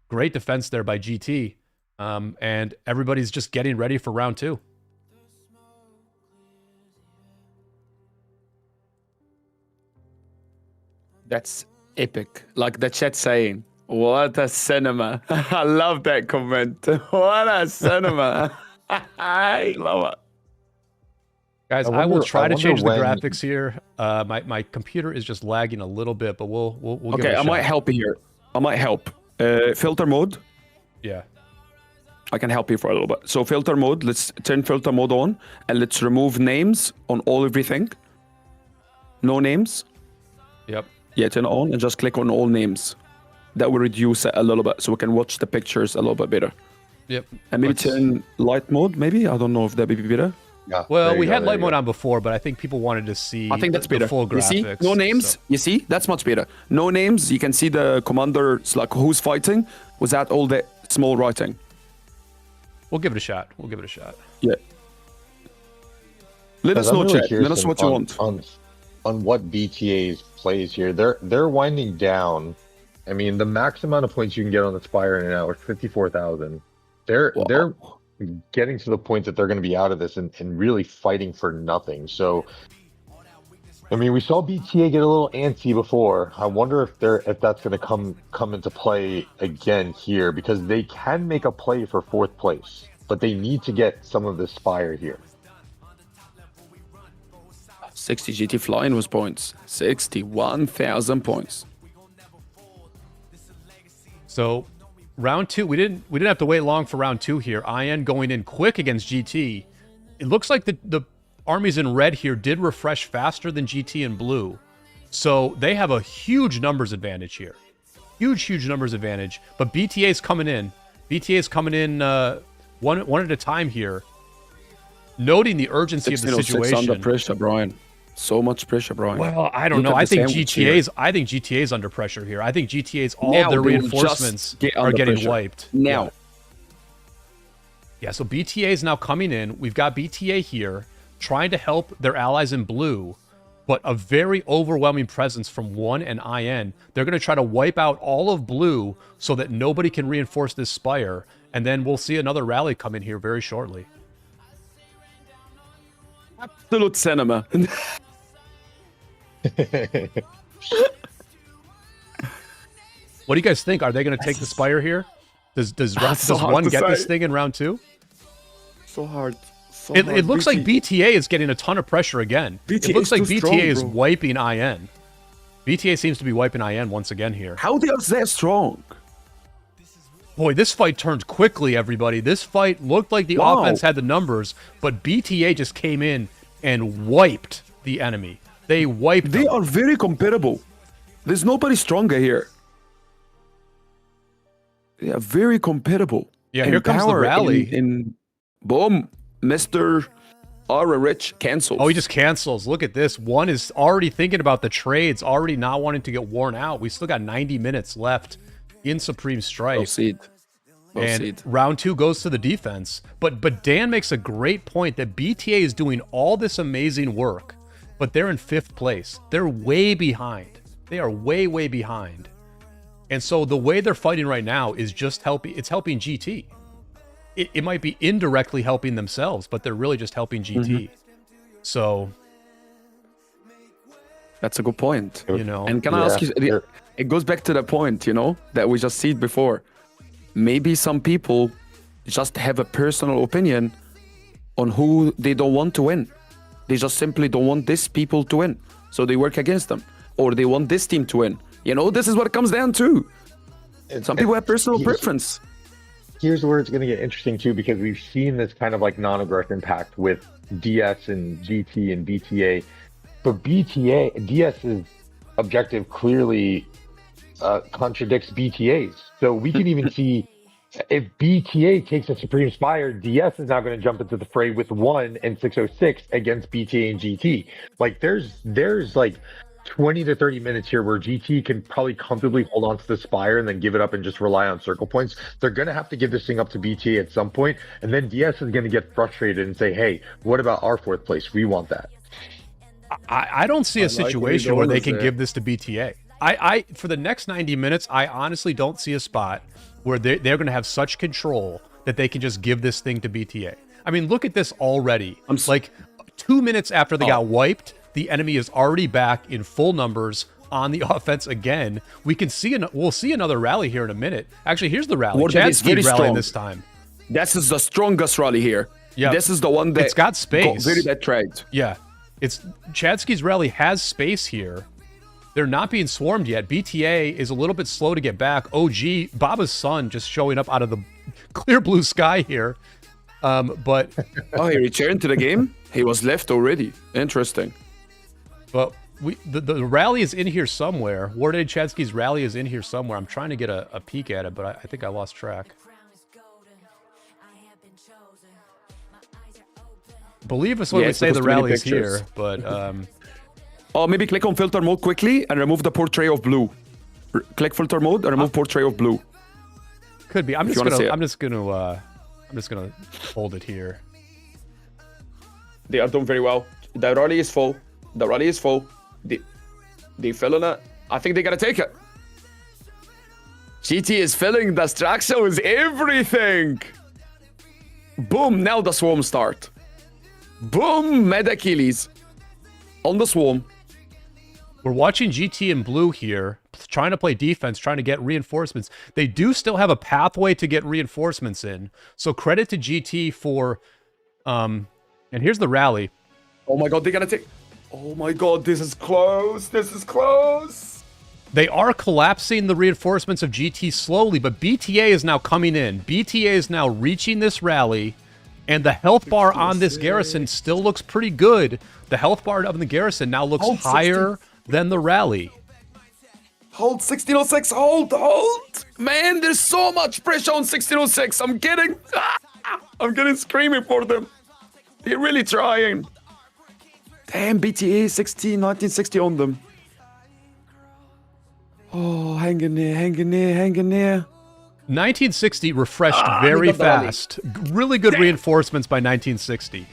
great defense there by GT. And everybody's just getting ready for round 2. That's epic. Like the chat saying, what a cinema. I love that comment. What a cinema. I love it. Guys, I will try to change the graphics here. My computer is just lagging a little bit, but we'll give it a shot. might help here. I might help. Filter mode. Yeah. I can help you for a little bit. So filter mode, let's turn filter mode on and let's remove names on everything. No names. Yep. Yeah, turn it on and just click on all names. that will reduce it a little bit so we can watch the pictures a little bit better. Yep. And maybe turn light mode, maybe? I don't know if that'd be better. Yeah, Well, there you we go, had there light you mode go. on before, but I think people wanted to see I think that's the better. full You see? graphics. No names. so- You see? That's much better. No names. You can see the commander, it's like who's fighting without all the small writing. We'll give it a shot. We'll give it a shot. Yeah. Let us Guys, I'm know, really chat. curious Let us know what you want. on what BTA's plays here. They're winding down. I mean, the max amount of points you can get on the Spire in an hour is 54,000. They're getting to the point that they're going to be out of this and really fighting for nothing. So, I mean, we saw BTA get a little antsy before. I wonder if that's going to come into play again here, because they can make a play for 4th place, but they need to get some of the Spire here. 60 GT flying was points. 61,000 points. So round 2, we didn't have to wait long for round 2 here. IN going in quick against GT. It looks like the armies in red here did refresh faster than GT in blue. So they have a huge numbers advantage here. Huge numbers advantage. But BTA's coming in. BTA's coming in one at a time here. Noting the urgency of the 1606 situation. under pressure, Brian. So much pressure, Brian. Well, I don't Look know. at I the think sandwich here. GTA's under pressure here. I think GTA's all Now their they will reinforcements just get are under getting pressure. wiped. Now. Yeah, so BTA is now coming in. We've got BTA here trying to help their allies in blue, but a very overwhelming presence from 1 and IN. They're going to try to wipe out all of blue so that nobody can reinforce this Spire, and then we'll see another rally come in here very shortly. Absolute cinema. What do you guys think? Are they going to take the Spire here? Does so hard 1 to get this say. thing in round 2? So hard. So It hard. looks like BTA is getting a ton of pressure again. BTA It looks is like too BTA strong, is bro. wiping IN. BTA seems to be wiping IN once again here. How they are that strong? Boy, this fight turned quickly, everybody. This fight looked like the Wow. offense had the numbers, but BTA just came in and wiped the enemy. They wiped They them. are very comparable. There's nobody stronger here. They are very comparable. Yeah, And here comes the power rally. In boom, Mr. Aura Rich cancels. Oh, he just cancels. Look at this. 1 is already thinking about the trades, already not wanting to get worn out. We still got 90 minutes left in Supreme Strife. Proceed. And round 2 goes to the defense. But Dan makes a great point that BTA is doing all this amazing work, but they're in 5th place. They're way behind. They are way behind. And so the way they're fighting right now is just helping GT. It might be indirectly helping themselves, but they're really just helping GT. So, That's a good point. you know, And can I ask you, it goes back to the point, that we just said before. Maybe some people just have a personal opinion on who they don't want to win. They just simply don't want these people to win. So they work against them. Or they want this team to win. This is what it comes down to. Some people have personal preference. Here's where it's going to get interesting too, because we've seen this kind of like non-aggression pact with DS and GT and BTA. But DS's objective clearly contradicts BTA's. So we can even see if BTA takes a Supreme Spire, DS is now going to jump into the fray with 1 and 606 against BTA and GT. Like there's like 20 to 30 minutes here where GT can probably comfortably hold on to the Spire and then give it up and just rely on circle points. They're going to have to give this thing up to BTA at some point, and then DS is going to get frustrated and say, hey, what about our 4th place? We want that. I don't see a situation where they can give this to BTA. I for the next 90 minutes, I honestly don't see a spot where they're going to have such control that they can just give this thing to BTA. I mean, look at this already. Like 2 minutes after they got wiped, the enemy is already back in full numbers on the offense again. We'll see another rally here in a minute. Actually, here's the rally. Chad's very rallying strong this time. This is the strongest rally here. Yeah, This is the one that it's got space. very bad trade. Yeah, it's Chadsky's rally has space here. They're not being swarmed yet. BTA is a little bit slow to get back. OG, Baba's son, just showing up out of the clear blue sky here. But Oh, he returned to the game? He was left already. Interesting. But the rally is in here somewhere. Warden Chadsky's rally is in here somewhere. I'm trying to get a peek at it, but I think I lost track. Believe us when we say the rally is here, but oh, maybe click on filter mode quickly and remove the portrait of blue. Click filter mode and remove portrait of blue. Could be. I'm just gonna hold it here. They are doing very well. The rally is full. The rally is full. They filling it. I think they gotta take it. GT is filling. The structure is everything. Boom! Now the swarm start. Boom! Mad Achilles on the swarm. We're watching GT in blue here, trying to play defense, trying to get reinforcements. They do still have a pathway to get reinforcements in. So credit to GT for, and here's the rally. Oh my God, they gotta take. Oh my God, this is close. This is close. They are collapsing the reinforcements of GT slowly, but BTA is now coming in. BTA is now reaching this rally, and the health bar on this garrison still looks pretty good. The health bar of the garrison now looks higher than the rally. Hold 1606, hold. Man, there's so much pressure on 1606. I'm getting screaming for them. They're really trying. Damn, BTA 1960 on them. Oh, hang in there. 1960 refreshed very fast. Really good reinforcements by 1960.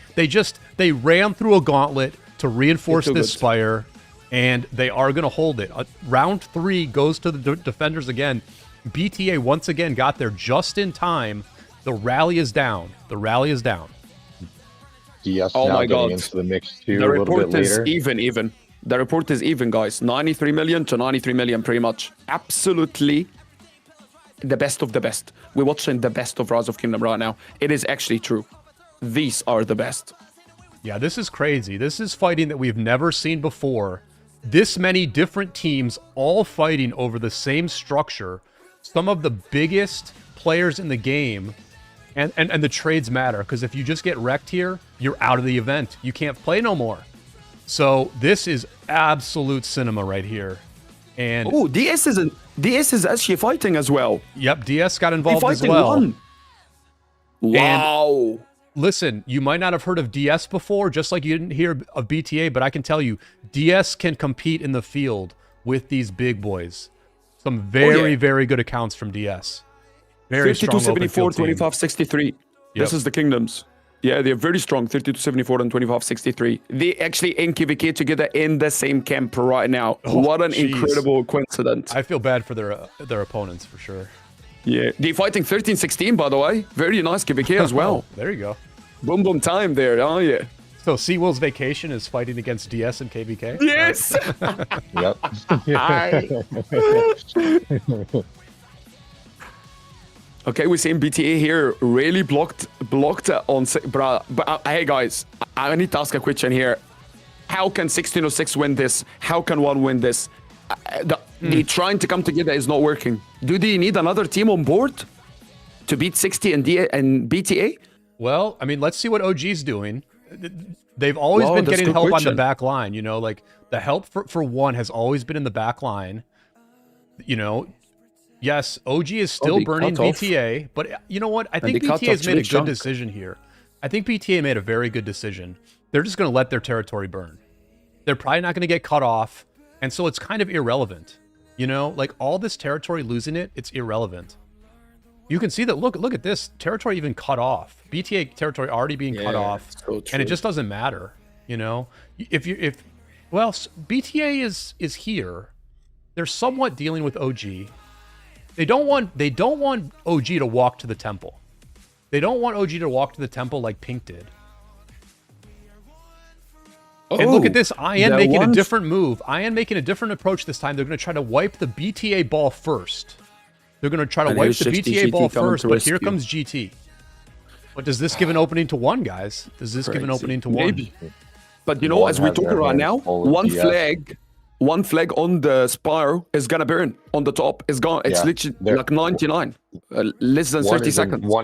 They ran through a gauntlet to reinforce this Spire, and they are going to hold it. Round 3 goes to the defenders again. BTA once again got there just in time. The rally is down. DS oh now my getting God. into the mix too The a little report bit is later. even. The report is even, guys. 93 million to 93 million, pretty much. Absolutely the best of the best. We're watching the best of Rise of Kingdom right now. It is actually true. These are the best. Yeah, this is crazy. This is fighting that we've never seen before. This many different teams all fighting over the same structure. Some of the biggest players in the game. And the trades matter, because if you just get wrecked here, you're out of the event. You can't play no more. So this is absolute cinema right here. And oh, DS is actually fighting as well. Yep, DS got involved as fighting well. One. Wow. Listen, you might not have heard of DS before, just like you didn't hear of BTA, but I can tell you, DS can compete in the field with these big boys. Some very, very good accounts from DS. Very strong. 32-74, 25-63. This is the Kingdoms. Yeah, they're very strong. 32-74 and 25-63. They actually in KVK together in the same camp right now. Oh, what an incredible coincidence. I feel bad for their opponents for sure. Yeah, they're fighting 13-16, by the way. Very nice KVK as well. There you go. Boom, boom time there. Oh, yeah. So Seawill's Vacation is fighting against DS and KVK? Yes! Yep. Okay, we're seeing BTA here really blocked on... But hey, guys, I need to ask a question here. How can 1606 win this? How can one win this? They trying to come together is not working. Do they need another team on board to beat 60 and BTA? Well, I mean, let's see what OG's doing. They've always been getting help on the back line, you know, like the help for one has always been in the back line. You know, yes, OG is still burning BTA, but you know what? I think BTA has made a good decision here. I think BTA made a very good decision. They're just going to let their territory burn. They're probably not going to get cut off, and so it's kind of irrelevant. You know, like all this territory, losing it, it's irrelevant. You can see that, look at this, territory even cut off. BTA territory already being cut off, and it just doesn't matter, you know? Well, BTA is here. They're somewhat dealing with OG. They don't want OG to walk to the temple. They don't want OG to walk to the temple like Pink did. And look at this, IN making a different move. IN making a different approach this time. They're going to try to wipe the BTA ball first. They're going to try to wipe the BTA ball first, but here comes GT. But does this give an opening to one, guys? Does this give an opening to one? Maybe. But you know, as we talk right now, one flag on the Spire is going to burn on the top. It's gone. It's literally like 99. Less than 30 seconds.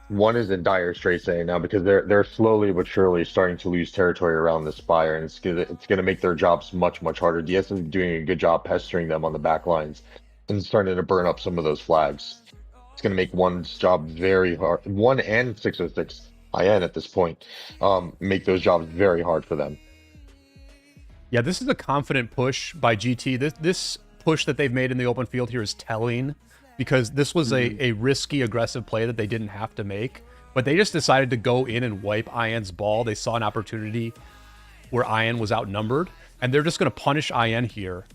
one is in dire straits right now because they're slowly but surely starting to lose territory around the Spire, and it's gonna make their jobs much harder. DS is doing a good job pestering them on the back lines and starting to burn up some of those flags. It's gonna make one's job very hard. One and 606 IN at this point, make those jobs very hard for them. Yeah, this is a confident push by GT. This push that they've made in the open field here is telling, because this was a risky, aggressive play that they didn't have to make. But they just decided to go in and wipe IN's ball. They saw an opportunity where IN was outnumbered, and they're just going to punish IN here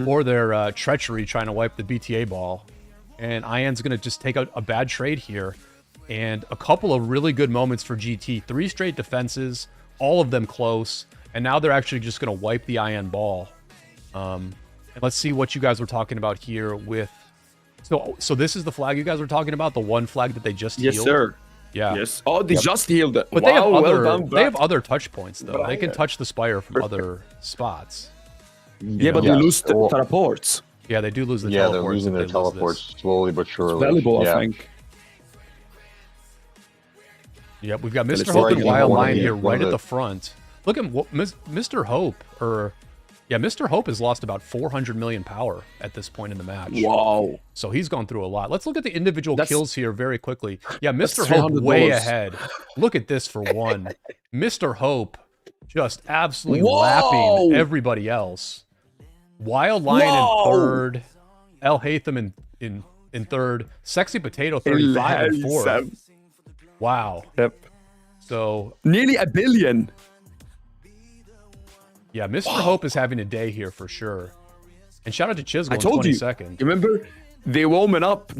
for their treachery trying to wipe the BTA ball. And IN's going to just take a bad trade here. And a couple of really good moments for GT. 3 straight defenses, all of them close. And now they're actually just going to wipe the IN ball. And let's see what you guys were talking about here with... So this is the flag you guys were talking about? The one flag that they just healed? Yes, sir. Yeah. Yes. Oh, they just healed it. But Wow, they have other touch points, though. But They can touch the Spire from other spots. Yeah, but they lose the teleports. Yeah, they do lose the Yeah, teleports. they're losing their teleports slowly but surely. It's valuable, yeah. I think. Yep, we've got it's Mr. Hope and right, Wild one of Lion the- here one right of at the- the front. Look at Mr. Hope, Mr. Hope has lost about 400 million power at this point in the match. Wow. So he's gone through a lot. Let's look at the individual kills here very quickly. Yeah, That's Mr. Hope way $300. ahead. Look at this for one. Mr. Hope just absolutely Whoa! lapping everybody else. Wild Lion Whoa! in third. El Hatham in third. Sexy Potato 35 in fourth. Wow. Yep. So Nearly a billion. yeah, Mr. Hope is having a day here for sure. And shout out to Chisgo I in told you. 22nd. Remember, they warmed up.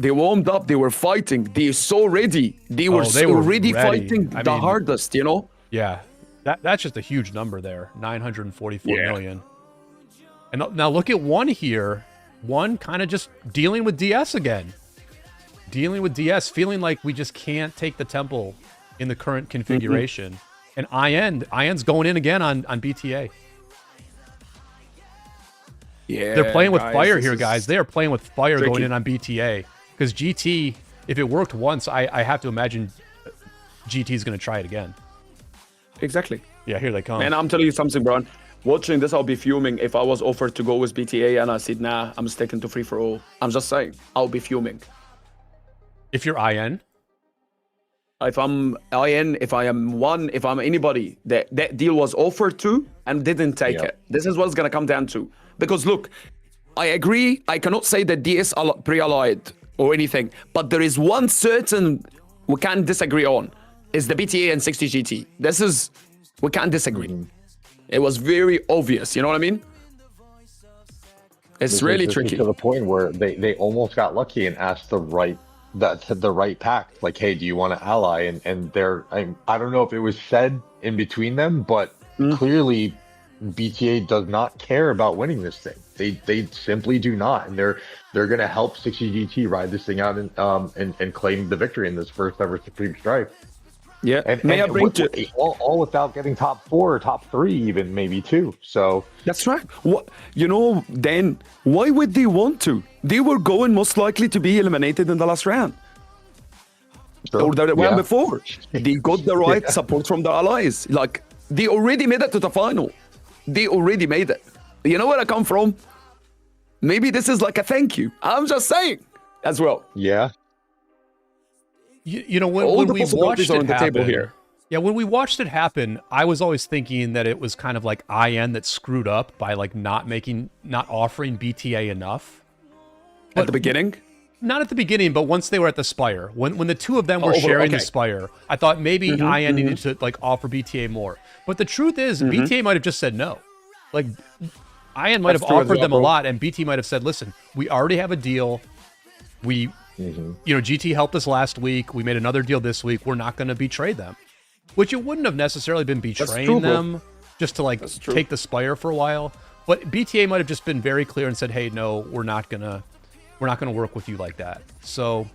They were fighting. They're so ready. They were ready. already fighting I the mean, hardest, you know? Yeah, that's just a huge number there, 944 million. And now look at one here. One kind of just dealing with DS again. Dealing with DS, feeling like we just can't take the temple in the current configuration. And IN's going in again on BTA. Yeah. They're playing with guys, fire this here, is guys. They are playing with fire tricky. going in on BTA. Because GT, if it worked once, I have to imagine GT's going to try it again. Exactly. Yeah, here they come. Man, I'm telling you something, Brian. Watching this, I'll be fuming if I was offered to go with BTA and I said, nah, I'm sticking to free-for-all. I'm just saying, I'll be fuming. If you're IN, If I'm IN, if I am one, if I'm anybody that deal was offered to and didn't take it. This is what it's going to come down to. Because look, I agree, I cannot say that DS pre-allied or anything, but there is one certain we can't disagree on, is the BTA and 60 GT. This is, we can't disagree. It was very obvious, you know what I mean? It's really tricky. To the point where they almost got lucky and asked the right pact, like, hey, do you want to ally? And they're, I don't know if it was said in between them, but clearly BTA does not care about winning this thing. They simply do not, and they're gonna help 60 GT ride this thing out and claim the victory in this first ever Supreme Strife. Yeah, all without getting top 4 or top 3, even maybe 2. So that's right. What, you know, then why would they want to? They were going most likely to be eliminated in the last round. Sure. Or the round before. They got the right support from the allies. Like, they already made it to the final. They already made it. You know where I come from? Maybe this is like a thank you. I'm just saying as well. Yeah. You know, when we watched it happen, yeah, when we watched it happen, I was always thinking that it was kind of like IN that screwed up by like not offering BTA enough. At the beginning? Not at the beginning, but once they were at the Spire. When the two of them were sharing the Spire, I thought maybe IN needed to like offer BTA more. But the truth is, BTA might have just said no. Like, IN might have offered them a lot, and BT might have said, listen, we already have a deal. We... You know, GT helped us last week. We made another deal this week. We're not going to betray them. Which it wouldn't have necessarily been betraying them just to like take the Spire for a while. But BTA might have just been very clear and said, "Hey, no, we're not gonna work with you like that." So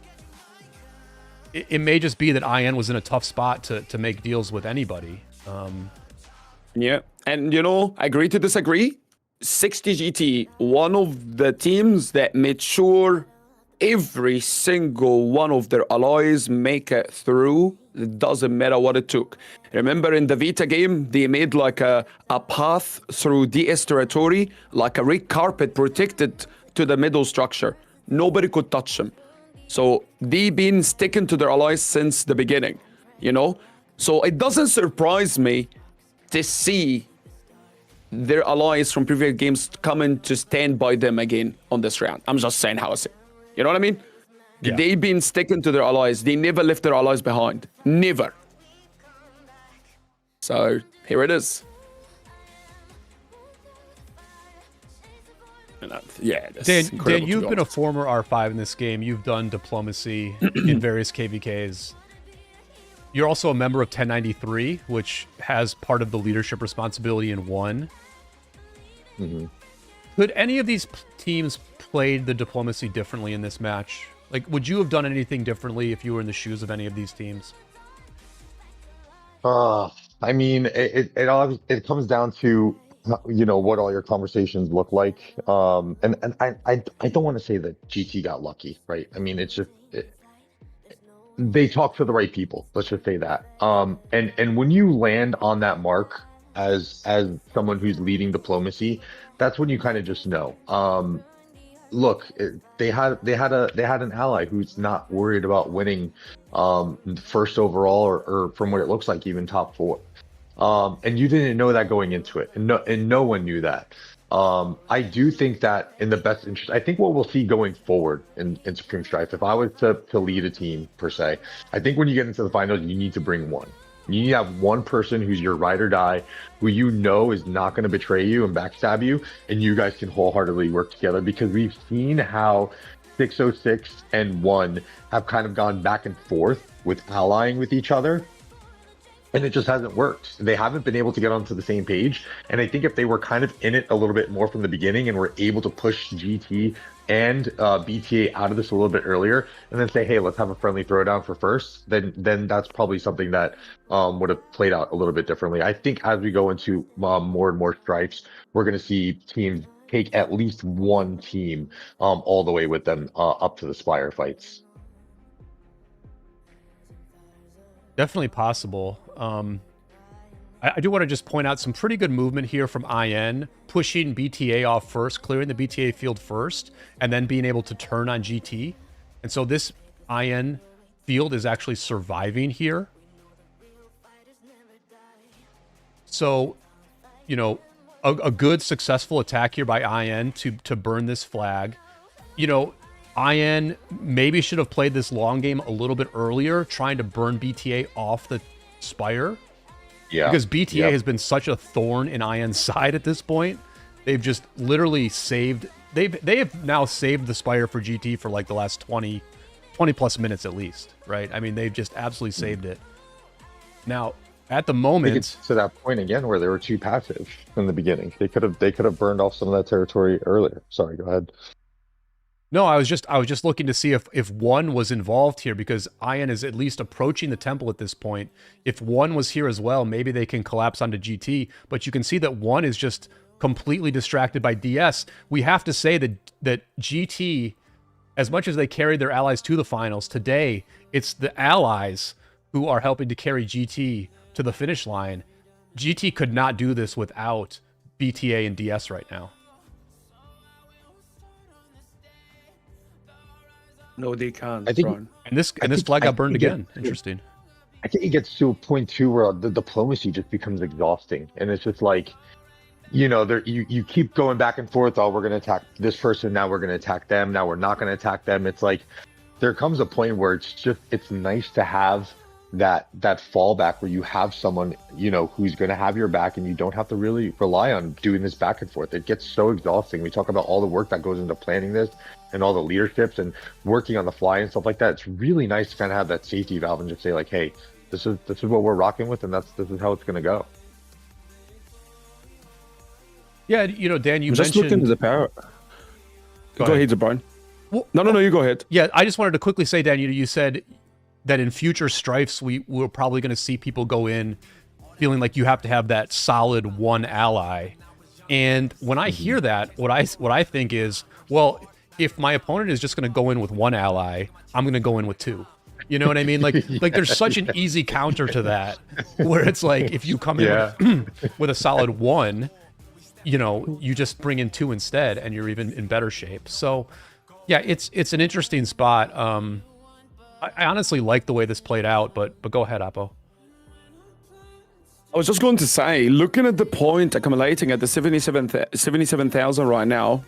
it may just be that IN was in a tough spot to make deals with anybody. Yeah, and you know, agree to disagree. 60 GT, one of the teams that made sure every single one of their allies make it through. It doesn't matter what it took. Remember in the Vita game, they made like a path through DS territory, like a red carpet protected to the middle structure. Nobody could touch them. So they've been sticking to their allies since the beginning, you know? So it doesn't surprise me to see their allies from previous games coming to stand by them again on this round. I'm just saying how I see it. You know what I mean? Yeah. They've been sticking to their allies. They never left their allies behind. Never. So here it is. And yeah, Dan, you've been a former R5 in this game. You've done diplomacy in various KVKs. You're also a member of 1093, which has part of the leadership responsibility in 1. Mm-hmm. Could any of these teams played the diplomacy differently in this match? Like, would you have done anything differently if you were in the shoes of any of these teams? I mean, it comes down to, you know, what all your conversations look like. And I don't want to say that GT got lucky, right? I mean, it's just they talk to the right people. Let's just say that. And when you land on that mark as someone who's leading diplomacy, that's when you kind of just know. Look, they had an ally who's not worried about winning first overall or from what it looks like even top 4. And you didn't know that going into it, and no one knew that. I do think that in the best interest, I think what we'll see going forward in Supreme Strife, if I was to lead a team per se, I think when you get into the finals, you need to bring one. You need to have one person who's your ride or die, who you know is not going to betray you and backstab you, and you guys can wholeheartedly work together, because we've seen how 606 and 1 have kind of gone back and forth with allying with each other, and it just hasn't worked. They haven't been able to get onto the same page, and I think if they were kind of in it a little bit more from the beginning and were able to push GT and BTA out of this a little bit earlier, and then say, hey, let's have a friendly throwdown for first, then that's probably something that would have played out a little bit differently. I think as we go into more and more strifes, we're going to see teams take at least one team all the way with them up to the Spire fights. Definitely possible. I do want to just point out some pretty good movement here from IN, pushing BTA off first, clearing the BTA field first, and then being able to turn on GT. And so this IN field is actually surviving here. So, you know, a good successful attack here by IN to burn this flag. You know, IN maybe should have played this long game a little bit earlier, trying to burn BTA off the Spire. Yeah. Because BTA has been such a thorn in IN's side at this point. They've just literally saved... They have now saved the Spire for GT for like the last 20 plus minutes at least, right? I mean, they've just absolutely saved it. Now, at the moment... It's to that point again where they were too passive in the beginning. They could have burned off some of that territory earlier. Sorry, go ahead. No, I was just looking to see if 1 was involved here, because IN is at least approaching the temple at this point. If 1 was here as well, maybe they can collapse onto GT. But you can see that 1 is just completely distracted by DS. We have to say that GT, as much as they carried their allies to the finals, today it's the allies who are helping to carry GT to the finish line. GT could not do this without BTA and DS right now. No, they can't. I think, and this flag got burned again. Interesting. I think it gets to a point too where the diplomacy just becomes exhausting, and it's just like, you know, you keep going back and forth. Oh, we're going to attack this person. Now we're going to attack them. Now we're not going to attack them. It's like there comes a point where it's nice to have that fallback where you have someone, you know, who's going to have your back, and you don't have to really rely on doing this back and forth. It gets so exhausting. We talk about all the work that goes into planning this and all the leaderships and working on the fly and stuff like that. It's really nice to kind of have that safety valve and just say like, hey, this is what we're rocking with, and this is how it's going to go. Yeah, you know, Dan, you just mentioned... look into the power. Go ahead, Brian. Well, no, you go ahead. Yeah, I just wanted to quickly say, Dan, you said that in future strifes, we're probably going to see people go in feeling like you have to have that solid one ally. And when I hear that, what I think is, well, if my opponent is just going to go in with one ally, I'm going to go in with two. You know what I mean? Like there's such an easy counter to that, where it's like if you come in with a solid one, you know, you just bring in two instead, and you're even in better shape. So, yeah, it's an interesting spot. I honestly like the way this played out, but go ahead, Apo. I was just going to say, looking at the point accumulating at the 77,000 right now,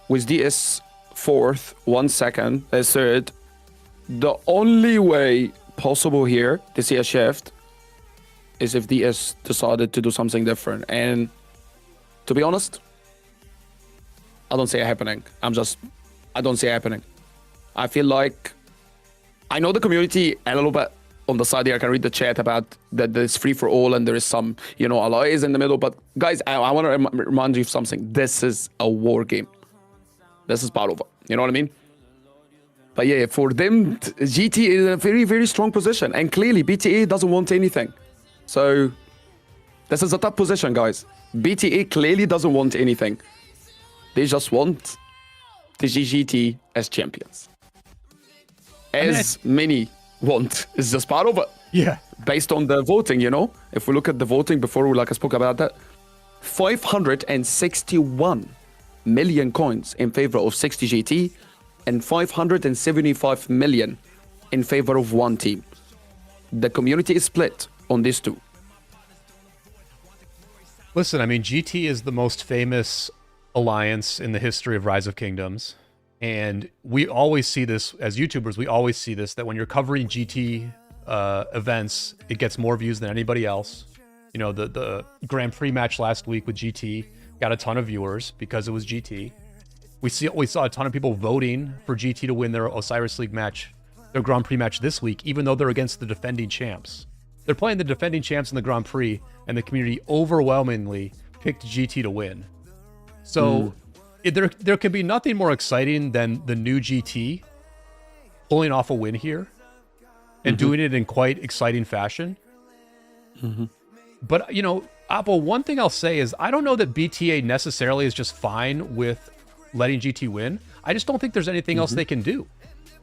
with DS fourth, 1 second, third, the only way possible here to see a shift is if DS decided to do something different. And to be honest, I don't see it happening. I don't see it happening. I feel like I know the community a little bit on the side here. I can read the chat about that there's free for all and there is some, you know, allies in the middle. But guys, I want to remind you of something. This is a war game. This is part of it. You know what I mean? But yeah, for them, GT is in a very, very strong position. And clearly, BTA doesn't want anything. So this is a tough position, guys. BTA clearly doesn't want anything. They just want the GGT as champions. As many want. It's just part of it. Yeah. Based on the voting, you know? If we look at the voting before, like I spoke about that, 561 million coins in favor of 60 GT and 575 million in favor of one team. The community is split on these two. Listen, I mean, GT is the most famous alliance in the history of Rise of Kingdoms. And we always see this, as YouTubers, we always see this, that when you're covering GT events, it gets more views than anybody else. You know, the Grand Prix match last week with GT got a ton of viewers because it was GT. We saw a ton of people voting for GT to win their Osiris League match, their Grand Prix match this week, even though they're against the defending champs. They're playing the defending champs in the Grand Prix, and the community overwhelmingly picked GT to win. So there could be nothing more exciting than the new GT pulling off a win here and doing it in quite exciting fashion. But, you know, Apple, one thing I'll say is I don't know that BTA necessarily is just fine with letting GT win. I just don't think there's anything else they can do.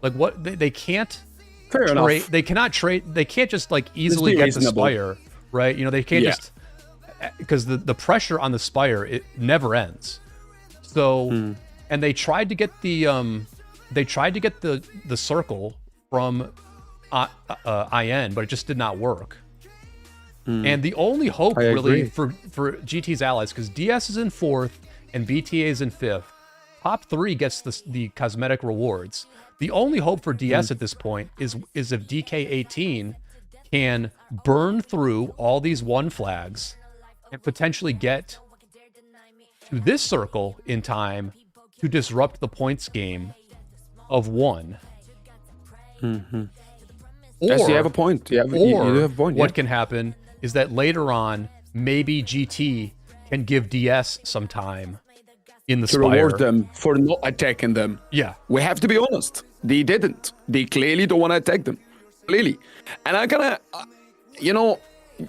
Like, what they can't trade. They cannot trade. They can't just like easily get the Spire, right? You know, they can't just, because the pressure on the Spire, it never ends. So, and they tried to get the the circle from IN, but it just did not work. And the only hope really for GT's allies, because DS is in 4th and BTA is in 5th, top 3 gets the cosmetic rewards. The only hope for DS at this point is if DK18 can burn through all these 1 flags and potentially get to this circle in time to disrupt the points game of 1. Or, yes, you have a point. You have a point. What can happen is that later on, maybe GT can give DS some time in the Spire. To reward them for not attacking them. Yeah. We have to be honest. They didn't. They clearly don't want to attack them. Clearly. And I kind of, you know,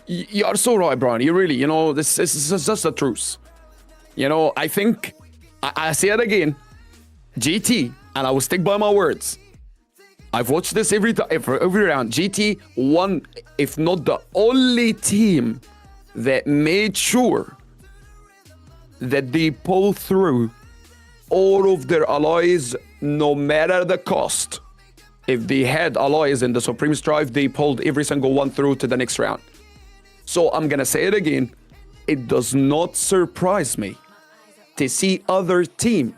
you are so right, Brian. You really, you know, this is just the truth. You know, I think, I say it again, GT, and I will stick by my words. I've watched this every round. GT won, if not the only team that made sure that they pull through all of their allies, no matter the cost. If they had allies in the Supreme Strife, they pulled every single one through to the next round. So I'm gonna say it again. It does not surprise me to see other team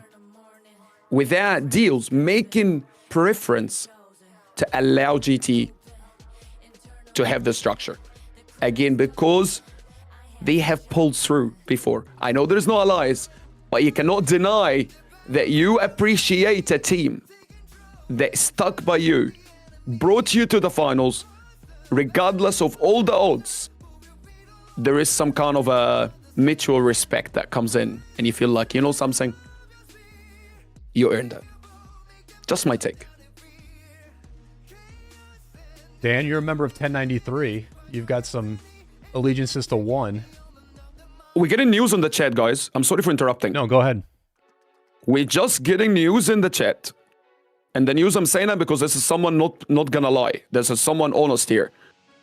without deals making preference to allow GT to have the structure. Again, because they have pulled through before. I know there's no allies, but you cannot deny that you appreciate a team that stuck by you, brought you to the finals, regardless of all the odds. There is some kind of a mutual respect that comes in, and you feel like, you know something? You earned it. Just my take. Dan, you're a member of 1093. You've got some allegiances to 1. We're getting news on the chat, guys. I'm sorry for interrupting. No, go ahead. We're just getting news in the chat. And the news, I'm saying that because this is someone not gonna lie. This is someone honest here.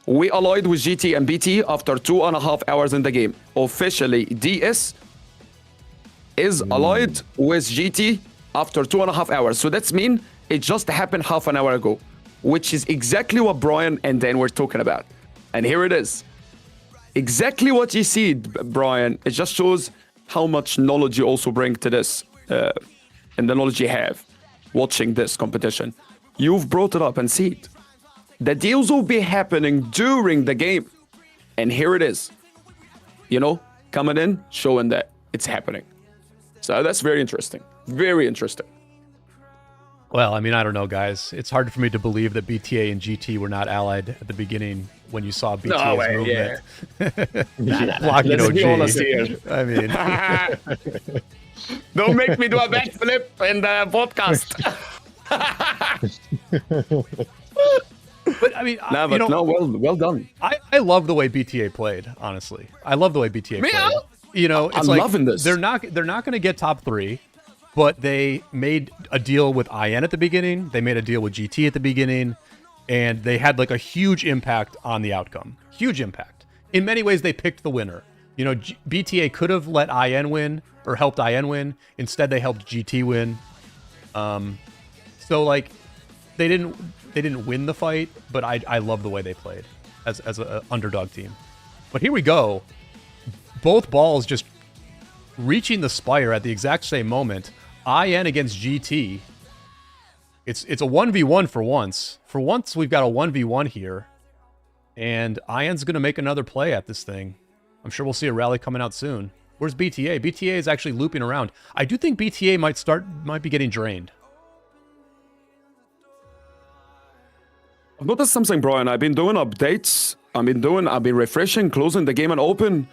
We allied with GT and BT after 2.5 hours in the game. Officially, DS is allied with GT after 2.5 hours. So that's mean it just happened half an hour ago, which is exactly what Brian and Dan were talking about. And here it is. Exactly what you see, Brian. It just shows how much knowledge you also bring to this and the knowledge you have watching this competition. You've brought it up and see it. The deals will be happening during the game. And here it is. You know, coming in, showing that it's happening. So that's very interesting. Very interesting. Well, I mean, I don't know, guys. It's hard for me to believe that BTA and GT were not allied at the beginning when you saw BTA's movement. Yeah. Blocking Let's be OG. honest here. I mean, Don't make me do a backflip in the podcast. but I mean, No, but no, well done. I love the way BTA played. Honestly, I love the way BTA played. You know, it's I'm like loving this. They're not going to get top 3, but they made a deal with IN at the beginning. They made a deal with GT at the beginning, and they had like a huge impact on the outcome. Huge impact. In many ways, they picked the winner. You know, BTA could have let IN win or helped IN win. Instead, they helped GT win. So like, they didn't win the fight, but I love the way they played as an underdog team. But here we go. Both balls just reaching the Spire at the exact same moment. IN against GT. It's a 1v1 for once. For once, we've got a 1v1 here. And IN's going to make another play at this thing. I'm sure we'll see a rally coming out soon. Where's BTA? BTA is actually looping around. I do think BTA might be getting drained. I've noticed something, Brian. I've been doing updates. I've been refreshing, closing the game and open.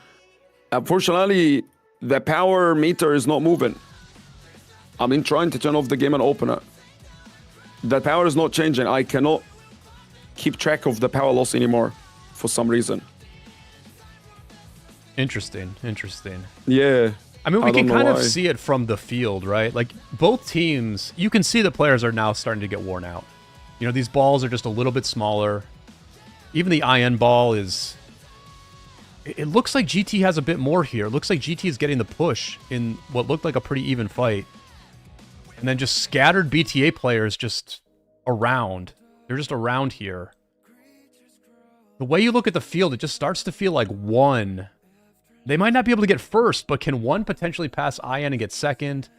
Unfortunately, the power meter is not moving. I've been trying to turn off the game and open it. The power is not changing. I cannot keep track of the power loss anymore for some reason. Interesting. Yeah. I mean, we can kind of why. see it from the field, right? Like, both teams, you can see the players are now starting to get worn out. You know, these balls are just a little bit smaller. Even the IN ball is... It looks like GT has a bit more here. It looks like GT is getting the push in what looked like a pretty even fight. And then just scattered BTA players just around. They're just around here. The way you look at the field, it just starts to feel like one. They might not be able to get first, but can one potentially pass IN and get second?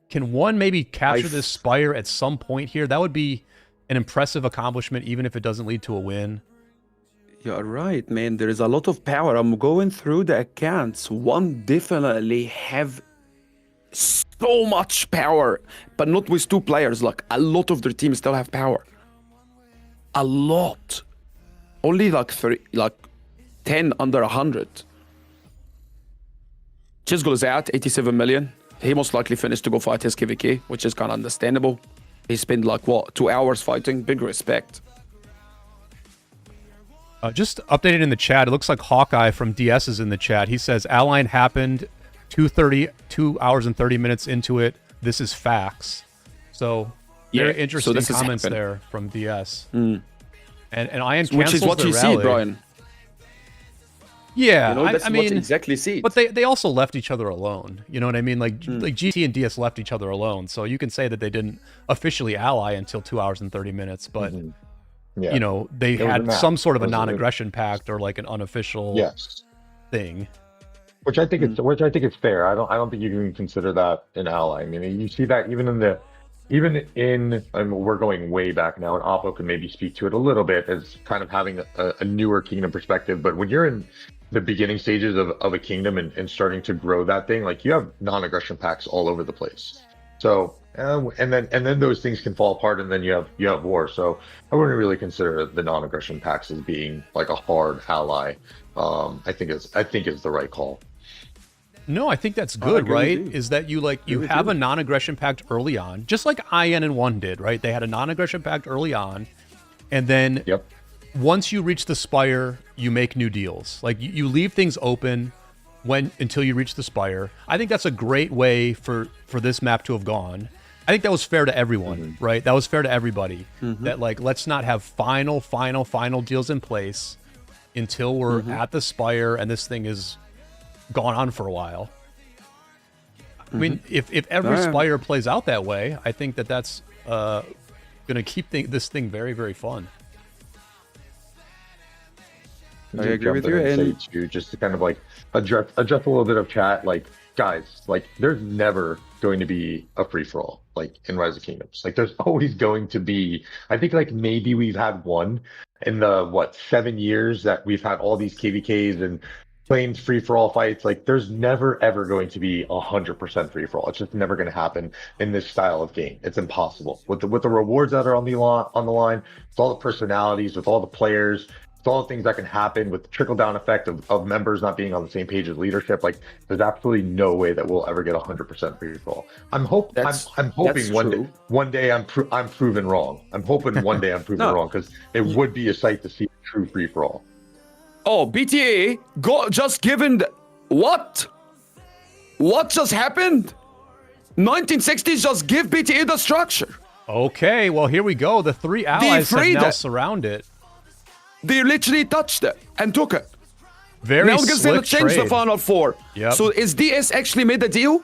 Can one maybe capture this Spire at some point here? That would be an impressive accomplishment, even if it doesn't lead to a win. You're right, man. There is a lot of power. I'm going through the accounts. One definitely have so much power, but not with 2 players. Like, a lot of their teams still have power. A lot. Only like 10 under 100. Chisgul is out, 87 million. He most likely finished to go fight his KVK, which is kind of understandable. He spent like, 2 hours fighting? Big respect. Just updated in the chat. It looks like Hawkeye from DS is in the chat. He says, Alline happened 2 hours and 30 minutes into it. This is facts. So, very interesting comments there from DS. And IN cancels which is what you see, Brian. Yeah, you know, that's I mean, what exactly see. But they also left each other alone. You know what I mean? Like GT and DS left each other alone. So you can say that they didn't officially ally until 2 hours and 30 minutes. But you know, they had some sort of a non-aggression pact or like an unofficial thing. Which I think is fair. I don't think you can consider that an ally. I mean, you see that even in I mean, we're going way back now, and Oppo can maybe speak to it a little bit as kind of having a newer kingdom perspective. But when you're in the beginning stages of a kingdom and starting to grow that thing, like, you have non-aggression pacts all over the place. So and then those things can fall apart, and then you have war. So I wouldn't really consider the non-aggression pacts as being like a hard ally. I think it's the right call. No, I think that's good, right? Is that you have a non-aggression pact early on, just like IN and 1 did, right? They had a non-aggression pact early on, and then once you reach the Spire, you make new deals. Like, you leave things open. until you reach the Spire. I think that's a great way for this map to have gone. I think that was fair to everyone, right? That was fair to everybody. That like, let's not have final deals in place until we're at the Spire and this thing is gone on for a while. I mean, if every Spire plays out that way, I think that's going to keep this thing very, very fun. I agree with you. And say too, just to kind of like address a little bit of chat, like guys, like there's never going to be a free for all like in Rise of Kingdoms. Like there's always going to be. I think like maybe we've had one in the 7 years that we've had all these KVKs and claimed free for all fights. Like there's never ever going to be 100% free for all. It's just never going to happen in this style of game. It's impossible with the rewards that are on the line, with all the personalities, with all the players. All the things that can happen with the trickle-down effect of members not being on the same page as leadership. Like, there's absolutely no way that we'll ever get 100% free for all. I'm hoping one day I'm proven wrong. I'm hoping one day I'm proven wrong because it would be a sight to see a true free for all. Oh, BTA just given what? What just happened? 1960s just give BTA the structure. Okay, well here we go. The three allies have now surrounded. They literally touched it and took it. Very now slick change the final four. Yep. So is DS actually made the deal?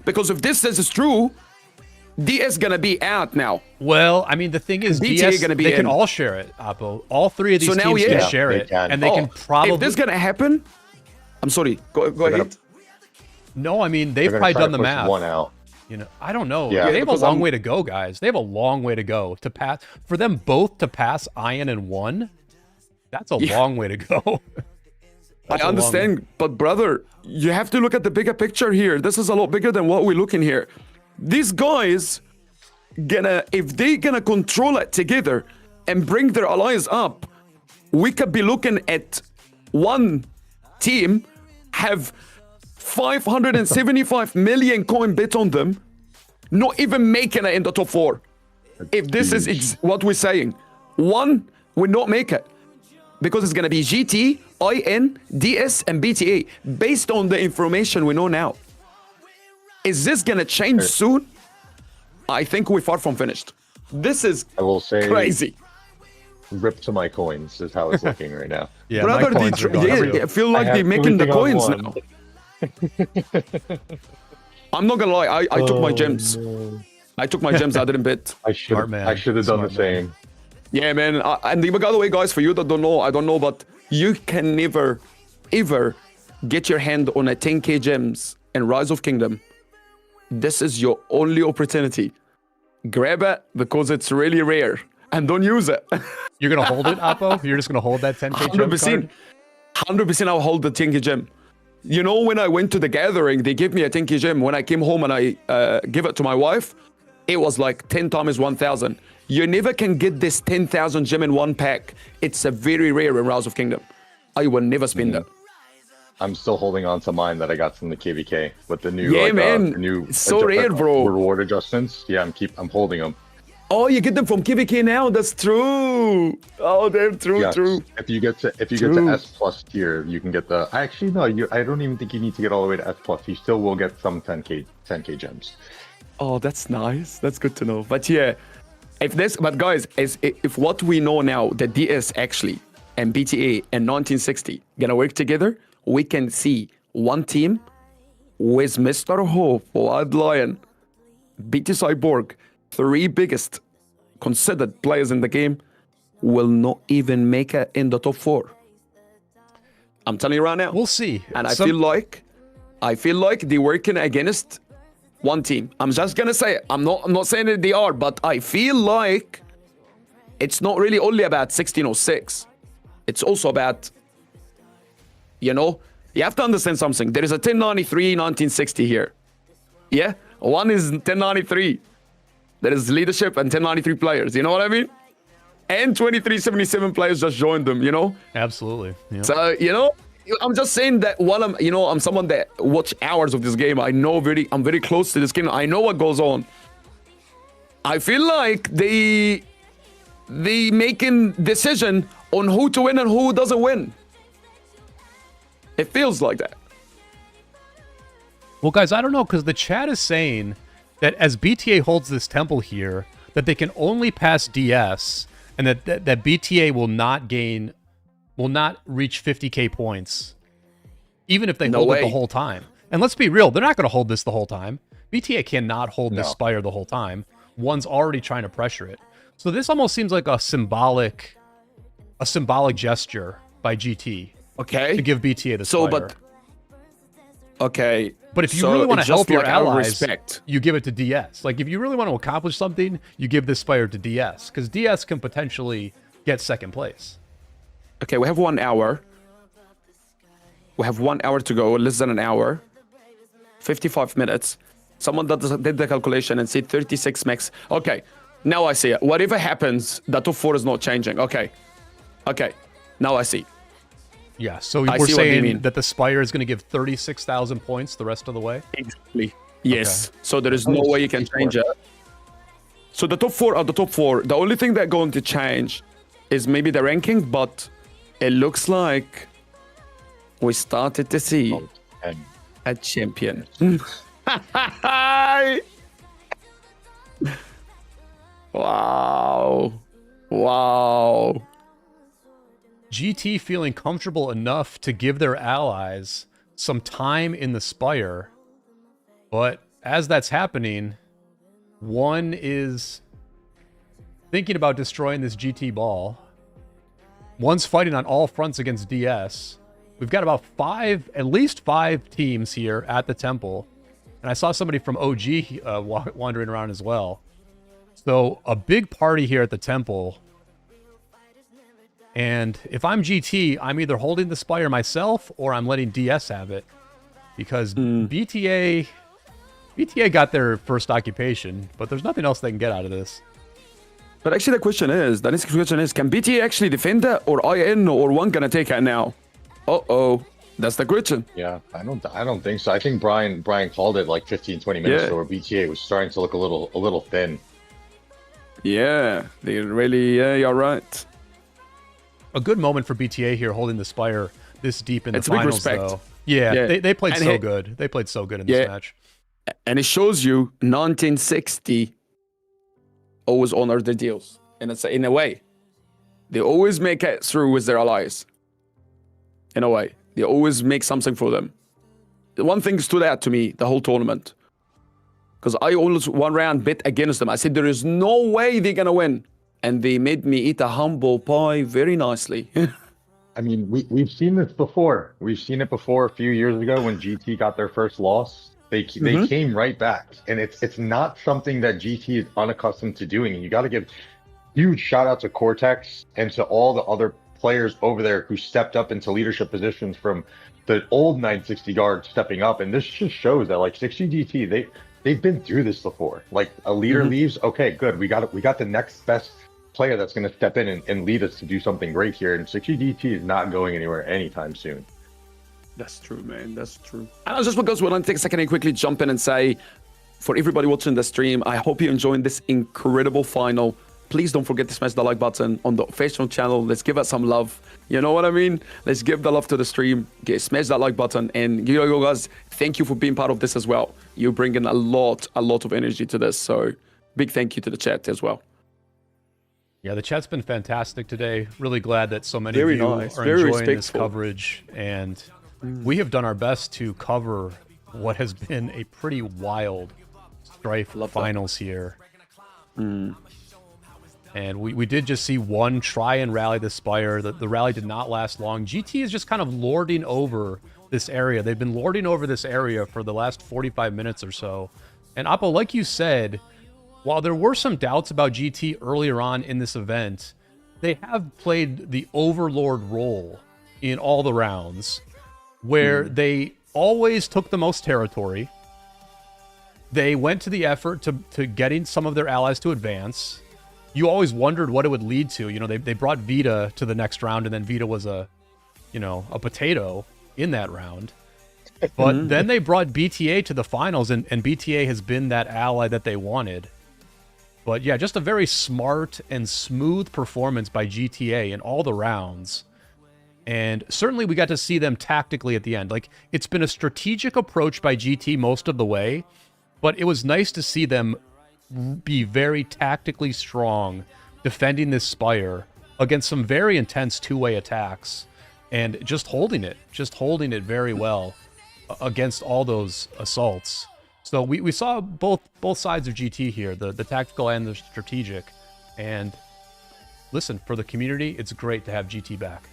Because if this is true, DS gonna be out now. Well, I mean the thing is, DS gonna be they can all share it. Apo, all three of these teams can share it, and they can probably. If this gonna happen, I'm sorry. Go ahead. No, I mean they've probably done the math. One out. You know, I don't know. Yeah, they have a long way to go, guys. They have a long way to go to pass. For them both to pass Iron and 1, that's a long way to go. I understand, but brother, you have to look at the bigger picture here. This is a lot bigger than what we're looking here. These guys if they gonna control it together and bring their allies up, we could be looking at one team have 575 million coin bet on them, not even making it in the top 4. If this is what we're saying, one will not make it because it's gonna be GT, IN, DS, and BTA based on the information we know now. Is this gonna change soon? I think we're far from finished. This is crazy. Rip to my coins is how it's looking right now. Yeah, brother, my coins are gone. I feel like they're making the coins now. I'm not gonna lie, I took my gems. No. I took my gems, I didn't bet. I should have done the same. Yeah, man. And by the way, guys, for you that don't know, I don't know, but you can never, ever get your hand on a 10k gems in Rise of Kingdom. This is your only opportunity. Grab it because it's really rare. And don't use it. You're gonna hold it, Apo? You're just gonna hold that 10k gem 100%. 100% I'll hold the 10k gem. You know, when I went to the gathering, they gave me a 10k gem. When I came home and I give it to my wife, it was like 10 times 1,000. You never can get this 10,000 gem in one pack. It's a very rare in Rise of Kingdom. I will never spend that. I'm still holding on to mine that I got from the KVK with the new, it's so rare, bro. Reward adjustments. Yeah, I'm holding them. Oh, you get them from KVK now? That's true. Oh, damn, true. If you get to S plus tier, you can get the. Actually, no. I don't even think you need to get all the way to S plus. You still will get some 10k gems. Oh, that's nice. That's good to know. But yeah, but guys, if what we know now, the DS actually and BTA and 1960 gonna work together, we can see one team with Mr. Hope, Wild Lion, BT Cyborg, 3 biggest considered players in the game, will not even make it in the top 4. I'm telling you right now. We'll see. And I feel like they're working against one team. I'm just gonna say it. I'm not saying that they are, but I feel like it's not really only about 1606. It's also about, you have to understand something. There is a 1093, 1960 here. Yeah? One is 1093. There is leadership and 1093 players. You know what I mean? And 2377 players just joined them, Absolutely. Yep. So, I'm just saying that while I'm someone that watch hours of this game. I'm very close to this game. I know what goes on. I feel like they making decision on who to win and who doesn't win. It feels like that. Well, guys, I don't know, because the chat is saying that as BTA holds this temple here, that they can only pass DS, and that BTA will not reach 50k points, even if they hold it the whole time. And let's be real, they're not going to hold this the whole time. BTA cannot hold this Spire the whole time. One's already trying to pressure it. So this almost seems like a symbolic gesture by GT. Okay. To give BTA the Spire. Okay. But if you really want to help your allies, you give it to DS. Like, if you really want to accomplish something, you give this Spire to DS. Because DS can potentially get second place. Okay, we have 1 hour. We have 1 hour to go, less than an hour. 55 minutes. Someone did the calculation and said 36 max. Okay, now I see it. Whatever happens, the top 4 is not changing. Okay. Okay, now I see. Yeah, so we're saying that the Spire is going to give 36,000 points the rest of the way? Exactly. Yes. Okay. So there is no way you can change it. So the top 4 are the top 4. The only thing that's going to change is maybe the ranking, but it looks like we started to see a champion. Wow. Wow. GT feeling comfortable enough to give their allies some time in the Spire, but as that's happening, one is thinking about destroying this GT ball. One's fighting on all fronts against DS. We've got about at least five teams here at the temple, and I saw somebody from OG wandering around as well. So a big party here at the temple. And if I'm GT, I'm either holding the Spire myself or I'm letting DS have it. Because BTA got their first occupation, but there's nothing else they can get out of this. But actually the next question is, can BTA actually defend that, or IN or one gonna take it now? Uh-oh. That's the question. Yeah, I don't think so. I think Brian called it like 15, 20 minutes ago, where BTA was starting to look a little thin. Yeah, they really, you're right. A good moment for BTA here, holding the Spire this deep in the finals, a big respect. Though. Yeah. They played so good. They played so good in this match. And it shows you 1960 always honor their deals. And it's in a way. They always make it through with their allies. In a way. They always make something for them. The one thing stood out to me the whole tournament. Because I always one round bet against them. I said there is no way they're gonna win. And they made me eat a humble pie very nicely. I mean, we've seen this before. We've seen it before a few years ago when GT got their first loss. They came right back, and it's not something that GT is unaccustomed to doing. And you got to give huge shout out to Cortex and to all the other players over there who stepped up into leadership positions from the old 960 guard stepping up. And this just shows that like 60 GT, they've been through this before. Like a leader leaves, okay, good. We got the next best player that's going to step in and lead us to do something great here. And 60 GT is not going anywhere anytime soon. That's true, man. That's true. And just because we want to take a second and quickly jump in and say, for everybody watching the stream, I hope you're enjoying this incredible final. Please don't forget to smash the like button on the official channel. Let's give us some love. You know what I mean? Let's give the love to the stream. Smash that like button. And you guys, thank you for being part of this as well. You're bringing a lot of energy to this. So big thank you to the chat as well. Yeah, the chat's been fantastic today. Really glad that so many of you are enjoying this coverage. And we have done our best to cover what has been a pretty wild Strife finals here. And we did just see one try and rally the Spire. The rally did not last long. GT is just kind of lording over this area. They've been lording over this area for the last 45 minutes or so. And Oppo, like you said, while there were some doubts about GT earlier on in this event, they have played the overlord role in all the rounds, where they always took the most territory. They went to the effort to getting some of their allies to advance. You always wondered what it would lead to. You know, they brought Vita to the next round, and then Vita was a potato in that round. But then they brought BTA to the finals, and BTA has been that ally that they wanted. But yeah, just a very smart and smooth performance by GTA in all the rounds. And certainly we got to see them tactically at the end. Like, it's been a strategic approach by GT most of the way, but it was nice to see them be very tactically strong defending this Spire against some very intense two-way attacks and just holding it very well against all those assaults. So we saw both sides of GT here, the tactical and the strategic. And listen, for the community, it's great to have GT back.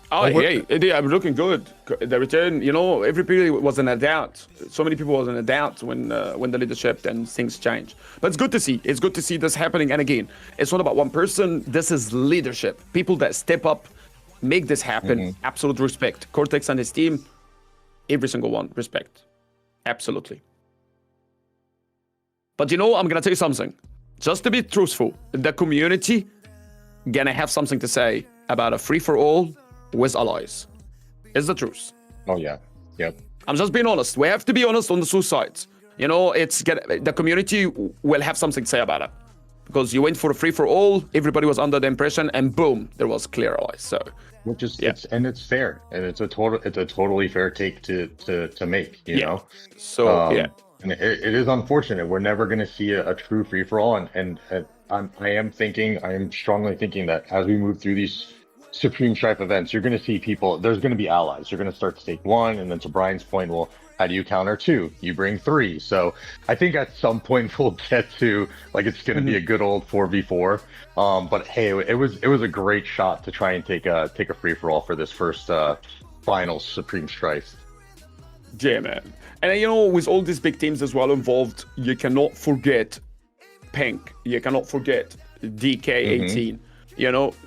Oh, hey, I'm looking good. The return, everybody was in a doubt. So many people was in a doubt when the leadership and things change. But it's good to see. It's good to see this happening. And again, it's not about one person. This is leadership. People that step up, make this happen. Absolute respect. Cortex and his team, every single one, respect. Absolutely. But I'm gonna tell you something. Just to be truthful, the community gonna have something to say about a free-for-all with allies. It's the truth. Oh yeah. Yep. I'm just being honest. We have to be honest on the two sides. The community will have something to say about it. Because you went for a free-for-all, everybody was under the impression, and boom, there was clear allies. So which is it's fair, and it's a totally fair take to make, you know. So and it is unfortunate. We're never going to see a true free-for-all, and I am strongly thinking that as we move through these Supreme Strife events, you're going to see people. There's going to be allies. You're going to start stake 1, and then to Brian's point, well, how do you counter 2? You bring 3. So I think at some point we'll get to it's going to be a good old 4v4. But hey, it was a great shot to try and take a free for all for this first final Supreme Strife. Yeah, man. And with all these big teams as well involved, you cannot forget Pink. You cannot forget DK18.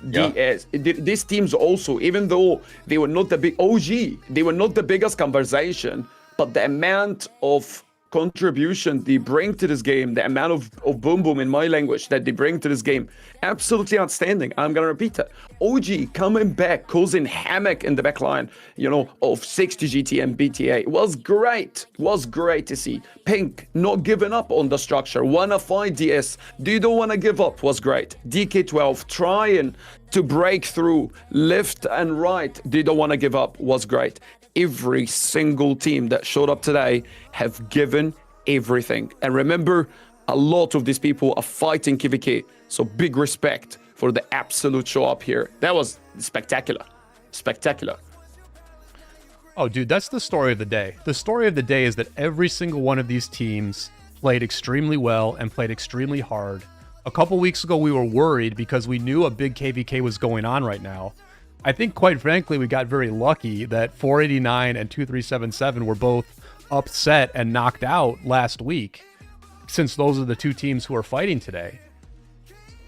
DS. These teams also, even though they were not the big OG, they were not the biggest conversation, but the amount of contribution they bring to this game, the amount of boom boom in my language that they bring to this game, absolutely outstanding. I'm gonna repeat it. OG coming back, causing havoc in the back line, of 60 GT and BTA was great. Was great to see. Pink not giving up on the structure. Wanna fight DS. They don't wanna give up. Was great. DK12 trying to break through left and right. They don't wanna give up. Was great. Every single team that showed up today have given everything. And remember, a lot of these people are fighting KVK. So big respect for the absolute show up here. That was spectacular. Spectacular. Oh, dude, that's the story of the day. The story of the day is that every single one of these teams played extremely well and played extremely hard. A couple weeks ago, we were worried because we knew a big KVK was going on right now. I think, quite frankly, we got very lucky that 489 and 2377 were both upset and knocked out last week, since those are the two teams who are fighting today.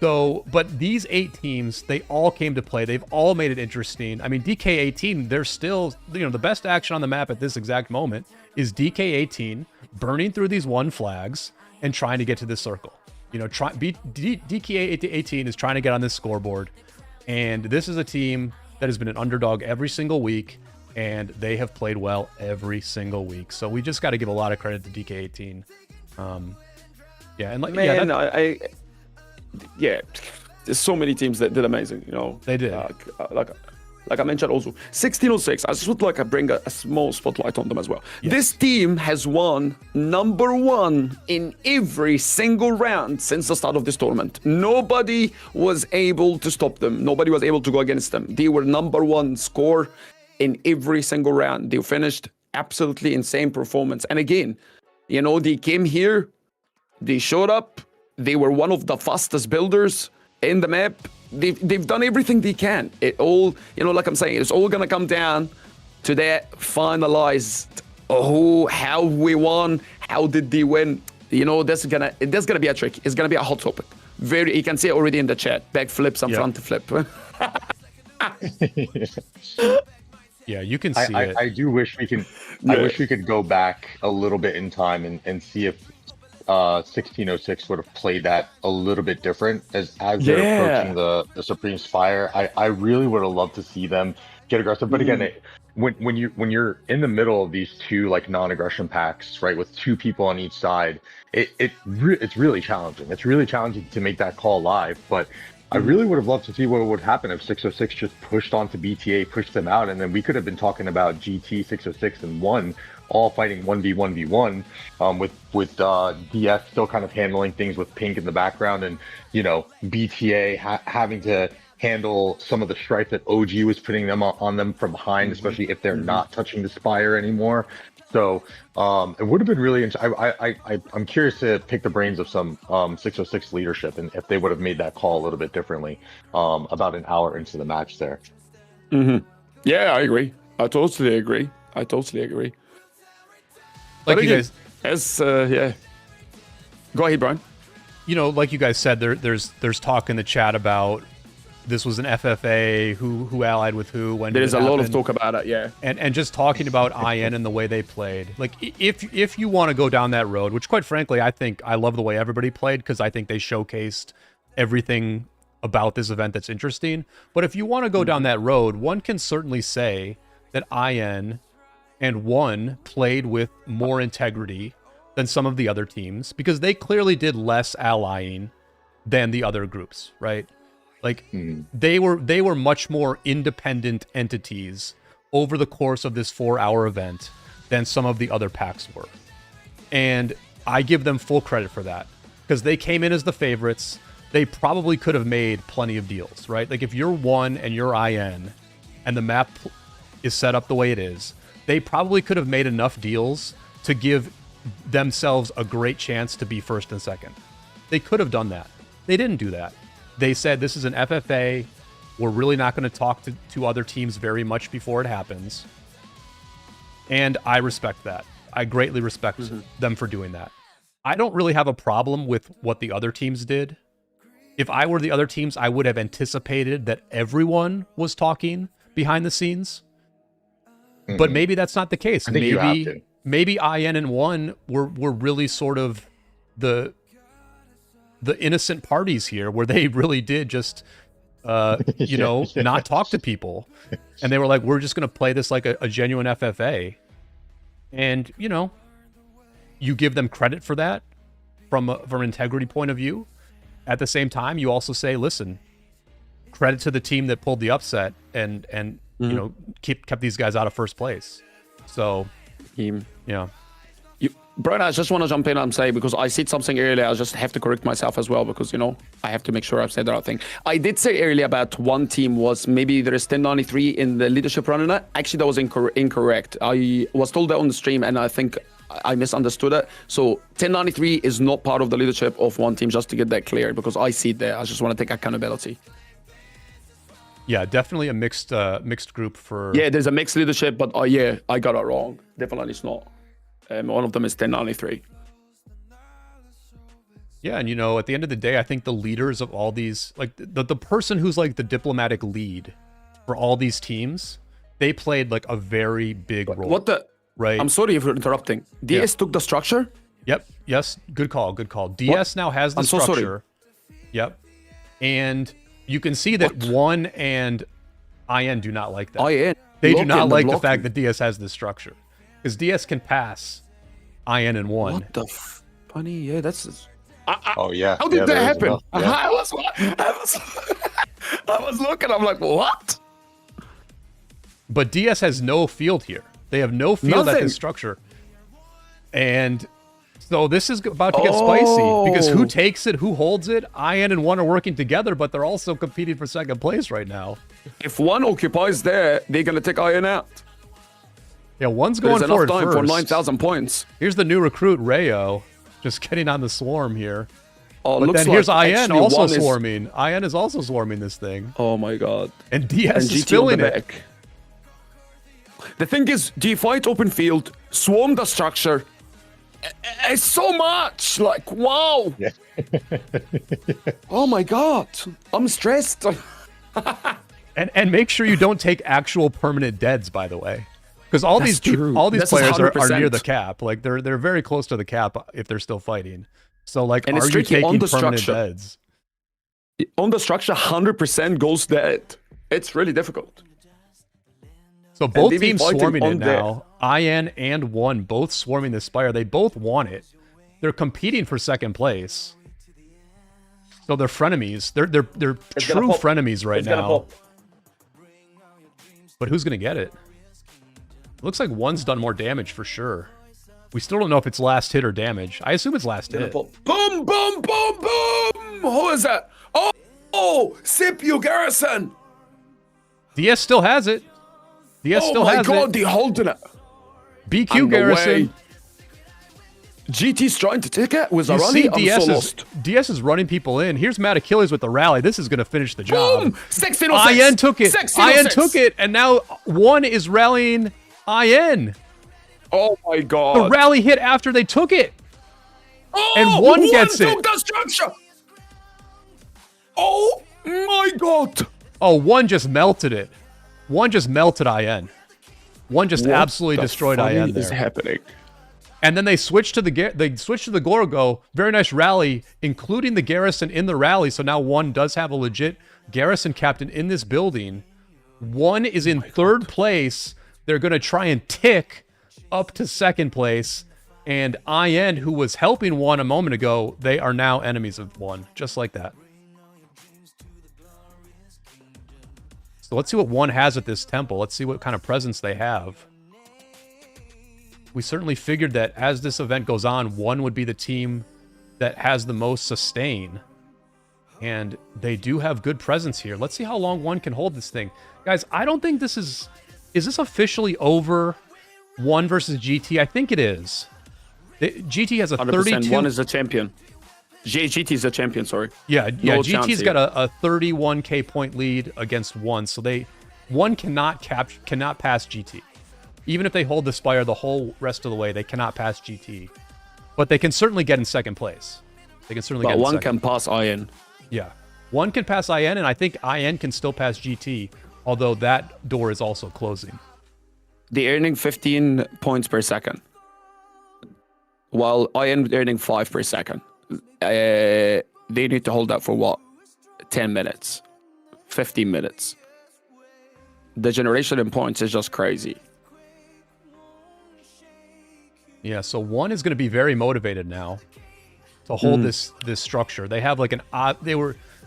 So, but these 8 teams, they all came to play. They've all made it interesting. I mean, DK18, they're still, the best action on the map at this exact moment is DK18 burning through these 1 flags and trying to get to this circle. DK18 is trying to get on this scoreboard. And this is a team that has been an underdog every single week, and they have played well every single week. So we just got to give a lot of credit to DK18. There's so many teams that did amazing. They did. Like I mentioned also, 1606. I just would like to bring a small spotlight on them as well. Yes. This team has won #1 in every single round since the start of this tournament. Nobody was able to stop them. Nobody was able to go against them. They were #1 score in every single round. They finished absolutely insane performance. And again, they came here, they showed up, they were one of the fastest builders in the map. They've done everything they can. It all, like I'm saying, it's all gonna come down to that finalized how we won, how did they win. That's gonna be a trick. It's gonna be a hot topic. You can see it already in the chat. Back flips and front flip. Yeah, you can see it. I do wish we can. I wish we could go back a little bit in time and see if 1606 would have played that a little bit different as they're approaching the Supreme Spire. I really would have loved to see them get aggressive. But again, when you're in the middle of these two non-aggression packs, right, with 2 people on each side, it's really challenging. It's really challenging to make that call live. But I really would have loved to see what would happen if 606 just pushed onto BTA, pushed them out, and then we could have been talking about GT 606 and 1 all fighting 1v1v1, with DS still kind of handling things with Pink in the background, and BTA having to handle some of the strife that OG was putting them on them from behind, especially if they're not touching the Spire anymore. So it would have been really I'm curious to pick the brains of some 606 leadership, and if they would have made that call a little bit differently about an hour into the match there. Yeah, I agree. I totally agree. Like you guys, yeah. Go ahead, Brian. Like you guys said, there's talk in the chat about this was an FFA, who allied with who, when there's a lot of talk about it, yeah. And just talking about IN and the way they played. Like, if you want to go down that road, which quite frankly, I love the way everybody played, because I think they showcased everything about this event that's interesting. But if you want to go down that road, one can certainly say that IN and One played with more integrity than some of the other teams, because they clearly did less allying than the other groups, right? Like, they were much more independent entities over the course of this 4-hour event than some of the other packs were. And I give them full credit for that, because they came in as the favorites. They probably could have made plenty of deals, right? Like, if you're One and you're IN and the map is set up the way it is, they probably could have made enough deals to give themselves a great chance to be first and second. They could have done that. They didn't do that. They said, this is an FFA. We're really not going to talk to other teams very much before it happens. And I respect that. I greatly respect them for doing that. I don't really have a problem with what the other teams did. If I were the other teams, I would have anticipated that everyone was talking behind the scenes. But maybe that's not the case. Maybe IN and One were really sort of the innocent parties here, where they really did just not talk to people, and they were like, we're just going to play this like a genuine FFA. And you give them credit for that from an integrity point of view. At the same time, you also say, listen, credit to the team that pulled the upset and kept these guys out of first place. So yeah. Brian, I just want to jump in and say, because I said something earlier, I just have to correct myself as well, because, I have to make sure I've said the right thing. I did say earlier about one team was maybe there is 1093 in the leadership running it. Actually, that was incorrect. I was told that on the stream, and I think I misunderstood it. So 1093 is not part of the leadership of one team, just to get that clear, because I see it there. I just want to take accountability. Yeah, definitely a mixed group for... Yeah, there's a mixed leadership, but yeah, I got it wrong. Definitely it's not. One of them is 1093. Yeah, and at the end of the day, I think the leaders of all these, like the person who's like the diplomatic lead for all these teams, they played like a very big role. What the? Right. I'm sorry for interrupting. DS took the structure? Yep. Yes. Good call. DS now has the structure. So sorry. Yep. And you can see that One and IN do not like that. They do not like the fact that DS has this structure. Because DS can pass IN and One. What the funny? Yeah, that's... Oh, yeah. How did that happen? Yeah. I was looking, I'm like, what? But DS has no field here. They have no field at this structure. And so this is about to get spicy, because who takes it, who holds it? IN and One are working together, but they're also competing for second place right now. If One occupies there, they're going to take IN out. Yeah, One's going for it first. For 9,000 points. Here's the new recruit, Rayo, just getting on the swarm here. Oh, but looks then here's like IN also swarming. IN is also swarming this thing. Oh my god. And DS is filling it. The thing is, do you fight open field, swarm the structure? It's so much. Like, wow. Yeah. Oh my god. I'm stressed. and make sure you don't take actual permanent deads, by the way. Because all these players are near the cap. Like they're very close to the cap if they're still fighting. So like, are you taking permanent deads? On the structure, 100% goes dead. It's really difficult. So both teams swarming it now. IN and One both swarming the Spire. They both want it. They're competing for second place. So they're frenemies. They're It's gonna true pop. frenemies right It's gonna now. pop. But who's gonna get it? Looks like one's done more damage for sure. We still don't know if it's last hit or damage. I assume it's last hit. Boom, boom, boom, boom! Who is that? Oh, Sip you Garrison! DS still has it. DS still has Oh my god, it. they're holding it. BQ And Garrison. away. GT's trying to take it with a You rally. see, I'm so lost. DS is running people in. Here's Mad Achilles with the rally. This is going to finish the job. Boom! 1606. IN took it. 1606. IN took it, and now one is rallying IN. Oh my The god. rally hit after they took it. Oh, and one gets took it. the structure. Oh my god. Oh, one just melted it. One just melted IN. One just What absolutely the destroyed funny IN is there. happening? And then they switched to the Gorgo. Very nice rally, including the Garrison in the rally. So now one does have a legit Garrison captain in this building. One is in third place. They're going to try and tick up to second place. And IN, who was helping one a moment ago, they are now enemies of one, just like that. So let's see what one has at this temple. Let's see what kind of presence they have. We certainly figured that as this event goes on, one would be the team that has the most sustain. And they do have good presence here. Let's see how long one can hold this thing. Guys, I don't think this is... Is this officially over one versus GT? I think it is. GT has a 32... One is the champion. GT is the champion, sorry. Yeah, No GT's chance got a 31k point lead against one. So one cannot pass GT. Even if they hold the Spire the whole rest of the way, they cannot pass GT. But they can certainly get in second place. They can certainly get in one second. can pass IN. Yeah. One can pass IN, and I think IN can still pass GT, although that door is also closing. They're earning 15 points per second, while IN earning 5 per second. They need to hold that for what? 10 minutes? 15 minutes? The generation in points is just crazy. Yeah, so one is going to be very motivated now to hold this structure. They have like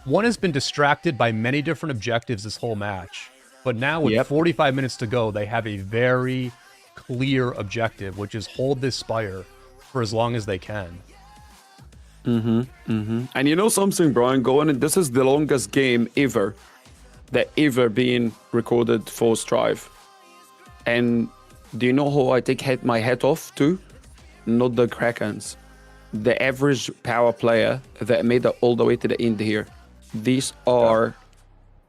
one has been distracted by many different objectives this whole match. But now with 45 minutes to go, they have a very clear objective, which is hold this Spire for as long as they can. And you know something, Brian, this is the longest game ever that ever been recorded for Strife. And do you know who I take my hat off to? Not the Krakens. The average power player that made it all the way to the end here. These are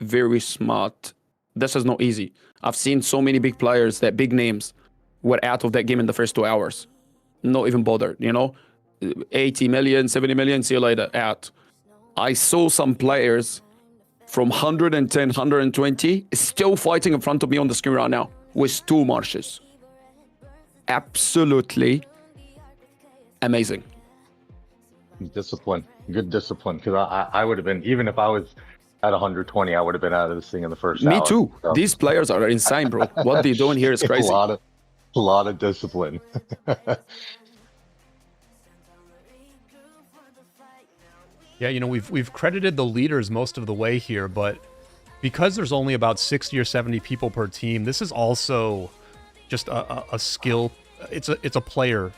very smart. This is not easy. I've seen so many big players that big names were out of that game in the first 2 hours. Not even bothered, 80 million, 70 million, see you later, out. I saw some players from 110, 120 still fighting in front of me on the screen right now with 2 marshes. Absolutely amazing. Discipline, good discipline. Because I would have been, even if I was at 120, I would have been out of this thing in the first hour. Me too. So. These players are insane, bro. What they're doing here is crazy. A lot of discipline. Yeah, we've credited the leaders most of the way here, but because there's only about 60 or 70 people per team, this is also just a skill. It's a player.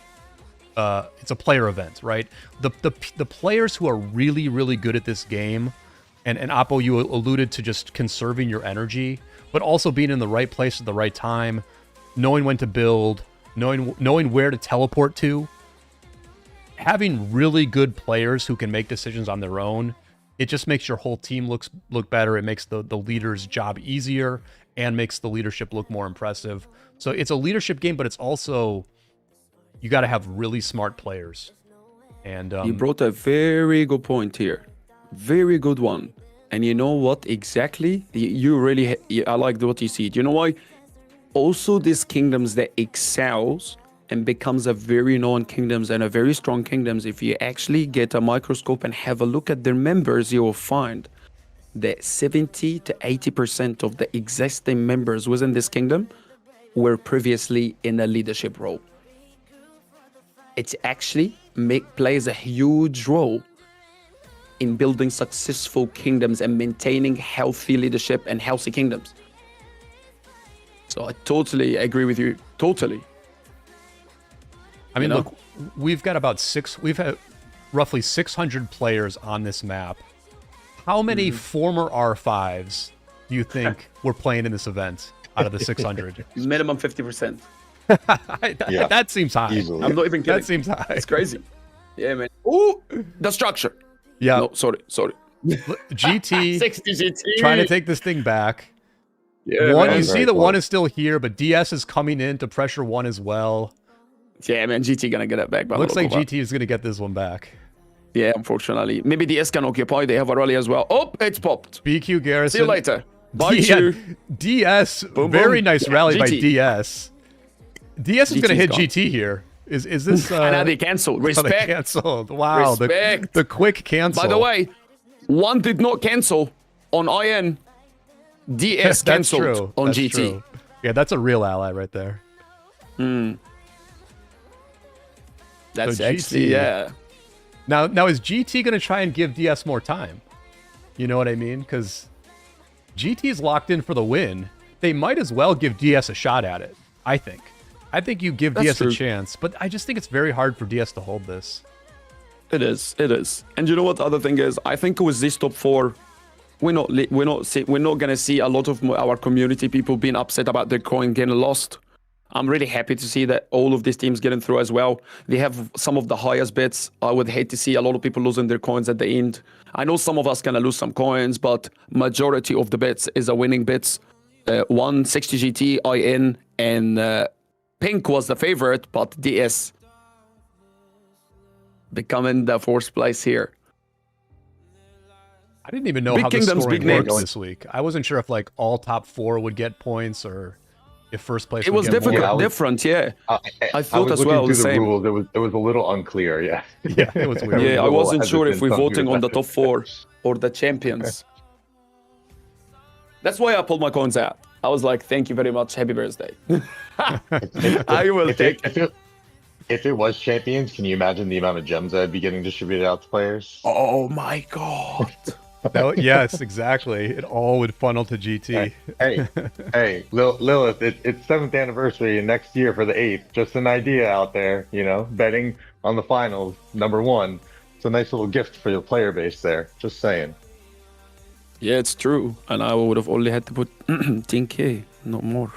It's a player event, right? The players who are really, really good at this game, and Oppo, you alluded to just conserving your energy, but also being in the right place at the right time, knowing when to build, knowing where to teleport to. Having really good players who can make decisions on their own, it just makes your whole team look better. It makes the leader's job easier and makes the leadership look more impressive. So it's a leadership game, but it's also, you got to have really smart players. And you brought a very good point here. Very good one. And you know what exactly? You really, I like what you see. Do you know why? Also, these kingdoms that excels and becomes a very known kingdoms and a very strong kingdoms, if you actually get a microscope and have a look at their members, you will find that 70 to 80% of the existing members within this kingdom were previously in a leadership role. It actually plays a huge role in building successful kingdoms and maintaining healthy leadership and healthy kingdoms. So I totally agree with you. Totally. I mean, look, we've got we've had roughly 600 players on this map. How many former R5s do you think were playing in this event out of the 600? Minimum 50%. That seems high. Easily. I'm not even kidding. That seems high. It's crazy. Yeah, man. Ooh, the structure. Yeah. No, sorry. GT 60 GT. trying to take this thing back. Yeah, One, man. you see Very the close. one is still here, but DS is coming in to pressure one as well. Yeah, man. GT gonna get it back. By Looks the like look. GT is going to get this one back. Yeah, unfortunately. Maybe DS can occupy. They have a rally as well. Oh, it's popped. BQ Garrison. See you later. Bye, Yeah, you. DS, Boom, very boom. nice Yeah, rally by GT. DS. DS is going to hit GT's gone. GT here. Is this... And now they cancel. oh, they Respect. canceled. Wow, Respect. the quick cancel. By the way, one did not cancel on IN. DS that's cancelled true. on That's GT. true. Yeah, that's a real ally right there. That's So actually, GT. yeah. Now is GT going to try and give DS more time? You know what I mean? Because GT is locked in for the win. They might as well give DS a shot at it, I think. I think you give That's DS true. a chance, but I just think it's very hard for DS to hold this. It is. And you know what the other thing is? I think with this top four, we're not gonna see a lot of our community people being upset about their coin getting lost. I'm really happy to see that all of these teams getting through as well. They have some of the highest bets. I would hate to see a lot of people losing their coins at the end. I know some of us gonna lose some coins, but majority of the bets is a winning bets. 160 GT, IN, and Pink was the favorite, but DS becoming the fourth place here. I didn't even know Big how the kingdoms, scoring big worked names. this week. I wasn't sure if like all top four would get points or if first place It would was get more. difficult, different, yeah. I thought was as well looking the through same. rules. It was a little unclear. Yeah. Yeah, it was weird. Yeah, I little wasn't sure if hesitant we're on who voting was on the that. top four or the champions. That's why I pulled my coins out. I was like, thank you very much, happy birthday. I will take it. If it was champions, can you imagine the amount of gems that would be getting distributed out to players? Oh my god. Yes, exactly. It all would funnel to GT. Hey, Lilith, it's 7th anniversary and next year for the 8th. Just an idea out there, betting on the finals, #1. It's a nice little gift for your player base there. Just saying. Yeah, it's true. And I would have only had to put 10k, not more.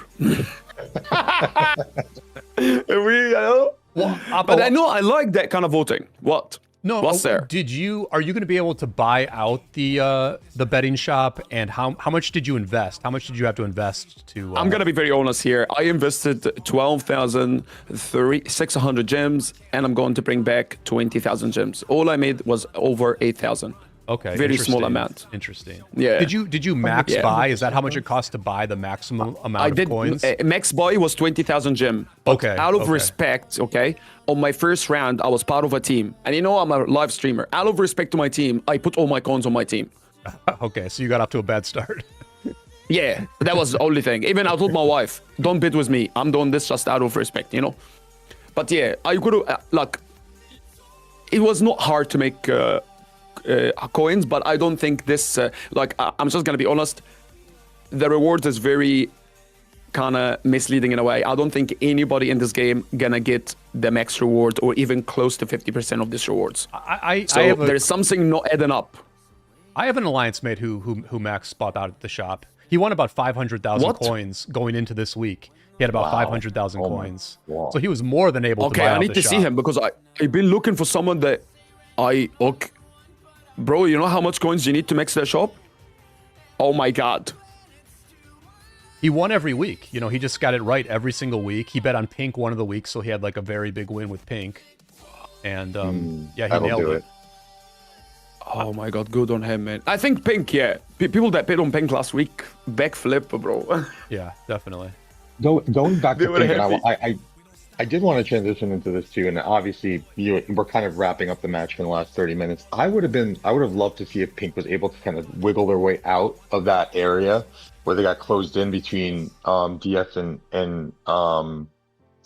But I know I like that kind of voting. What? No, What's there? Are you going to be able to buy out the betting shop, and how much did you invest? How much did you have to invest to I'm gonna be very honest here. I invested 12,600 gems, and I'm going to bring back 20,000 gems. All I made was over 8,000. Okay, very small interesting. amount. Interesting. Yeah. Did you max Yeah. buy? Is that how much it costs to buy the maximum amount I of did. coins? Max buy was 20,000 gem. But Okay, out of okay. respect, okay, on my first round, I was part of a team, and I'm a live streamer. Out of respect to my team, I put all my coins on my team. Okay, so you got off to a bad start. Yeah, that was the only thing. Even I told my wife, don't bid with me. I'm doing this just out of respect, But yeah, I could have, it was not hard to make coins, but I don't think this, I'm just going to be honest, the reward is very kind of misleading in a way. I don't think anybody in this game going to get the max reward or even close to 50% of these rewards. So there's something not adding up. I have an alliance mate who max bought out at the shop. He won about 500,000 What? coins going into this week. He had about 500,000 Oh my coins. God. So he was more than able to Okay, buy I out need the to shop. see him because I've been looking for someone that Bro, you know how much coins you need to max that shop? Oh my god. He won every week. He just got it right every single week. He bet on Pink one of the weeks, so he had like a very big win with Pink. And yeah, he That'll nailed do it. it. Oh my god, good on him, man. I think Pink, yeah. People that bet on Pink last week, backflip, bro. Yeah, definitely. Going back They to were Pink, and happy. I did want to transition into this too, and obviously we're kind of wrapping up the match for the last 30 minutes. I would have loved to see if Pink was able to kind of wiggle their way out of that area where they got closed in between DS and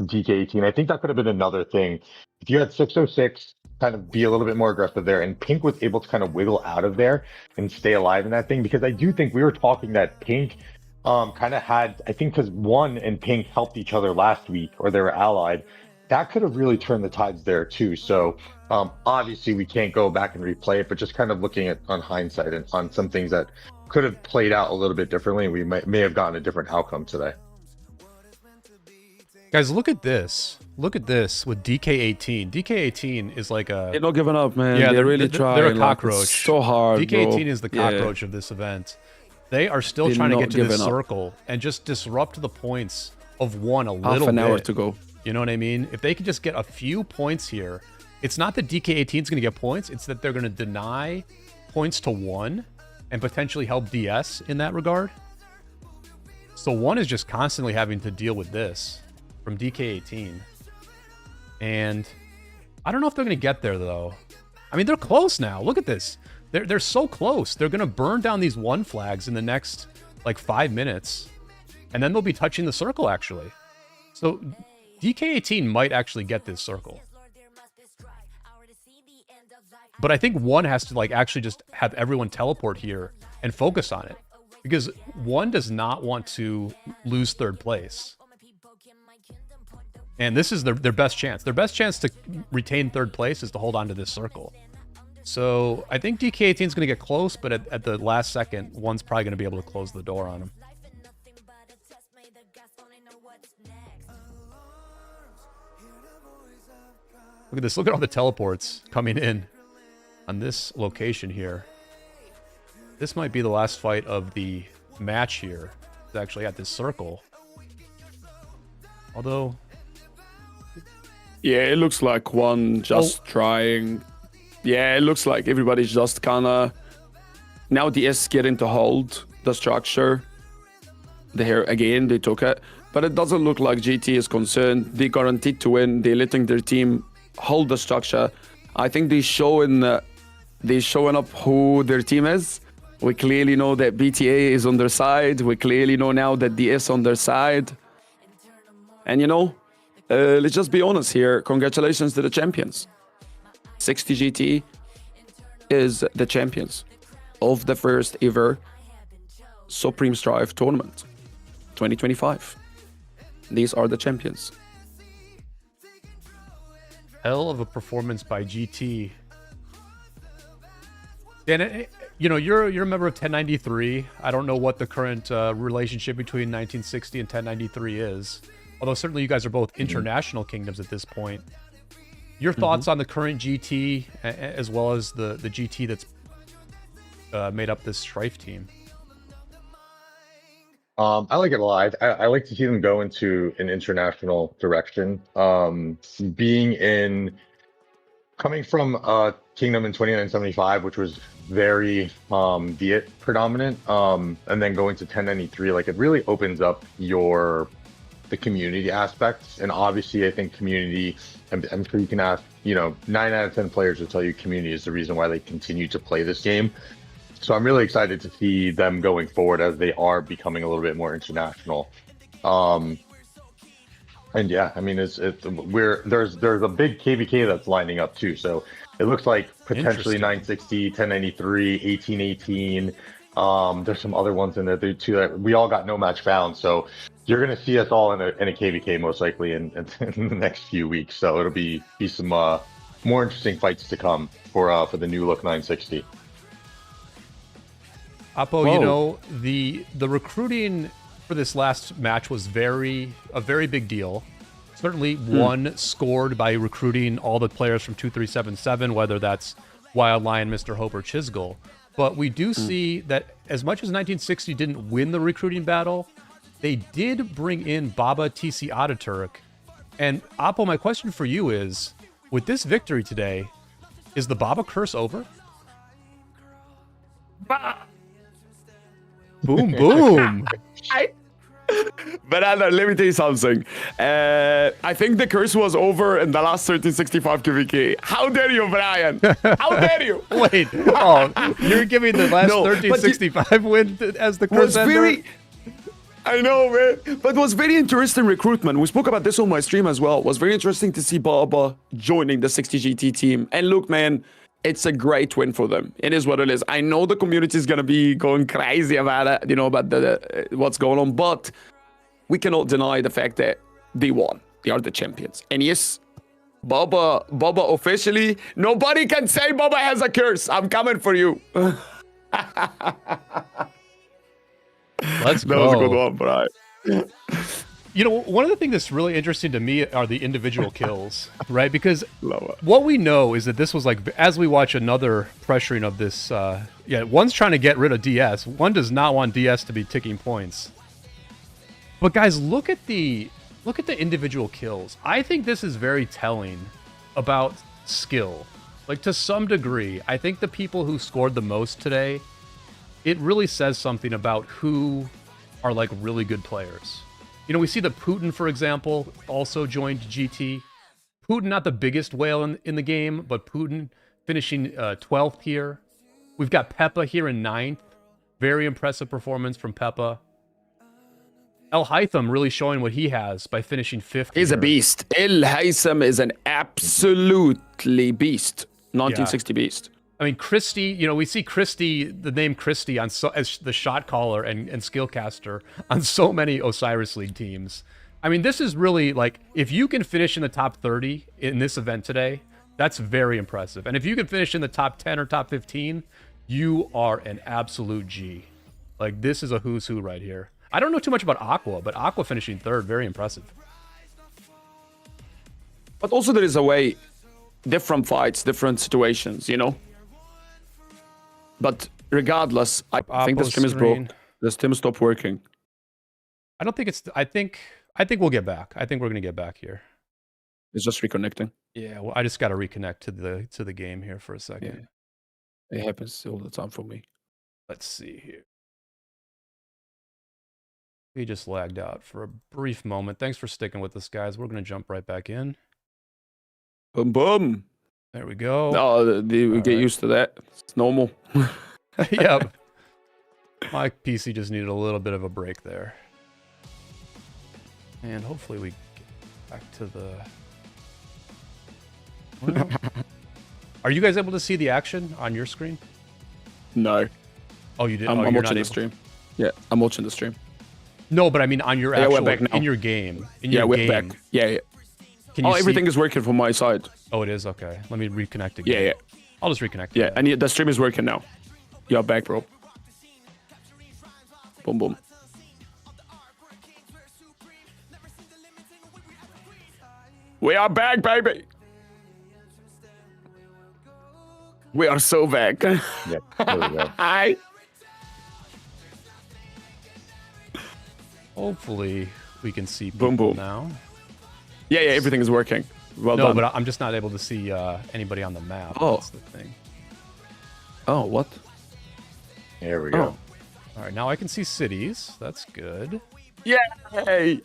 DK18. I think that could have been another thing. If you had 606 kind of be a little bit more aggressive there, and Pink was able to kind of wiggle out of there and stay alive in that thing, because I do think we were talking that Pink kind of had, I think because One and Pink helped each other last week, or they were allied, that could have really turned the tides there too. So obviously we can't go back and replay it, but just kind of looking at on hindsight and on some things that could have played out a little bit differently, we may have gotten a different outcome today. Guys, look at this. Look at this with DK18. DK18 is like a... They're not giving up, man. Yeah, they're really trying. They're a like, cockroach. it's so hard, DK18 bro. is the cockroach of this event. They are still They're trying to not get to this giving up. circle and just disrupt the points of One a little bit. Half an hour to go. You know what I mean? If they could just get a few points here, it's not that DK18 is going to get points. It's that they're going to deny points to One and potentially help DS in that regard. So One is just constantly having to deal with this from DK18. And I don't know if they're going to get there, though. I mean, they're close now. Look at this. They're so close. They're going to burn down these One flags in the next, like, 5 minutes. And then they'll be touching the circle, actually. So DK18 might actually get this circle. But I think One has to, like, actually just have everyone teleport here and focus on it. Because One does not want to lose third place. And this is their best chance. Their best chance to retain third place is to hold on to this circle. So I think DK18 is going to get close, but at the last second, One's probably going to be able to close the door on him. Look at this. Look at all the teleports coming in on this location here. This might be the last fight of the match here. It's actually at this circle. Although... Yeah, it looks like One just trying. Yeah, it looks like everybody's just kind of... Now DS getting to hold the structure. There again, they took it. But it doesn't look like GT is concerned. They guaranteed to win. They're letting their team hold the structure. I think they're showing up who their team is. We clearly know that BTA is on their side. We clearly know now that DS on their side. And you know, let's just be honest here. Congratulations to the champions. 60 GT is the champions of the first ever Supreme Strife tournament 2025. These are the champions. Hell of a performance by GT. Dan, you know, you're a member of 1093. I don't know what the current relationship between 1960 and 1093 is. Although certainly you guys are both international kingdoms at this point. Your thoughts on the current GT as well as the GT that's made up this Strife team? I like it a lot. I like to see them go into an international direction. Coming from a kingdom in 2975, which was very Viet predominant, and then going to 1093, like, it really opens up the community aspects. And obviously, I think community, I'm sure you can ask, 9 out of 10 players will tell you community is the reason why they continue to play this game. So I'm really excited to see them going forward as they are becoming a little bit more international. And yeah, I mean, there's a big KVK that's lining up too. So it looks like potentially 960, 1093, 1818. There's some other ones in there too that we all got no match found. So you're going to see us all in a KVK most likely in the next few weeks. So it'll be some more interesting fights to come for the new look 960. Apo, you know, the recruiting for this last match was a very big deal. Certainly One scored by recruiting all the players from 2377, whether that's Wild Lion, Mr. Hope, or Chisgull. But we do see that as much as 1960 didn't win the recruiting battle, they did bring in Baba TC Ataturk. And Apo, my question for you is, with this victory today, is the Baba curse over? Boom, boom. But Anna, let me tell you something. I think the curse was over in the last 1365 QVK. How dare you, Brian? How dare you? Wait, you're giving the last 1365 win as the curse ender? I know, man. But it was very interesting recruitment. We spoke about this on my stream as well. It was very interesting to see Baba joining the 60GT team. And look, man, it's a great win for them. It is what it is. I know the community is going to be going crazy about it, you know, about what's going on. But we cannot deny the fact that they won. They are the champions. And yes, Baba officially, nobody can say Baba has a curse. I'm coming for you. Let's go. That was a good one, Brian. You know, one of the things that's really interesting to me are the individual kills, right? Because what we know is that this was like, as we watch another pressuring of this, one's trying to get rid of DS. One does not want DS to be ticking points. But guys, look at the individual kills. I think this is very telling about skill. Like, to some degree, I think the people who scored the most today, it really says something about who are like really good players. You know, we see that Putin, for example, also joined GT. Putin, not the biggest whale in the game, but Putin finishing 12th here. We've got Peppa here in 9th. Very impressive performance from Peppa. El Haytham really showing what he has by finishing 5th. He's a beast. El Haytham is an absolutely beast. 1960 beast. I mean, Christie, you know, we see Christie, the name Christie on as the shot caller and skill caster on so many Osiris League teams. I mean, this is really like, if you can finish in the top 30 in this event today, that's very impressive. And if you can finish in the top 10 or top 15, you are an absolute G. Like, this is a who's who right here. I don't know too much about Aqua, but Aqua finishing 3rd, very impressive. But also there is a way, different fights, different situations, you know? But regardless, I think the stream is broke. The stream stopped working. I don't think it's. I think we'll get back. I think we're gonna get back here. It's just reconnecting. Yeah, well, I just got to reconnect to the game here for a second. Yeah. It happens all the time for me. Let's see here. We just lagged out for a brief moment. Thanks for sticking with us, guys. We're gonna jump right back in. Boom, boom. There we go. No, we get used to that. It's normal. Yep. My PC just needed a little bit of a break there. And hopefully we get back to the... Well, are you guys able to see the action on your screen? No. Oh, you did? I'm you're watching the stream. Yeah, I'm watching the stream. No, but I mean on your actual... we're back now. In your game. We're back. Yeah. Can you everything is working from my side. Oh, it is? Okay. Let me reconnect again. Yeah. I'll just reconnect. Yeah, and the stream is working now. You're back, bro. Boom, boom. We are back, baby. We are so back. Yep, there we go. Hi. Hopefully we can see people Boom, boom. now. Yeah, everything is working. Well no, done. but I'm just not able to see anybody on the map. Oh. That's the thing. Oh, what? There we go. All right, now I can see cities. That's good. Yay!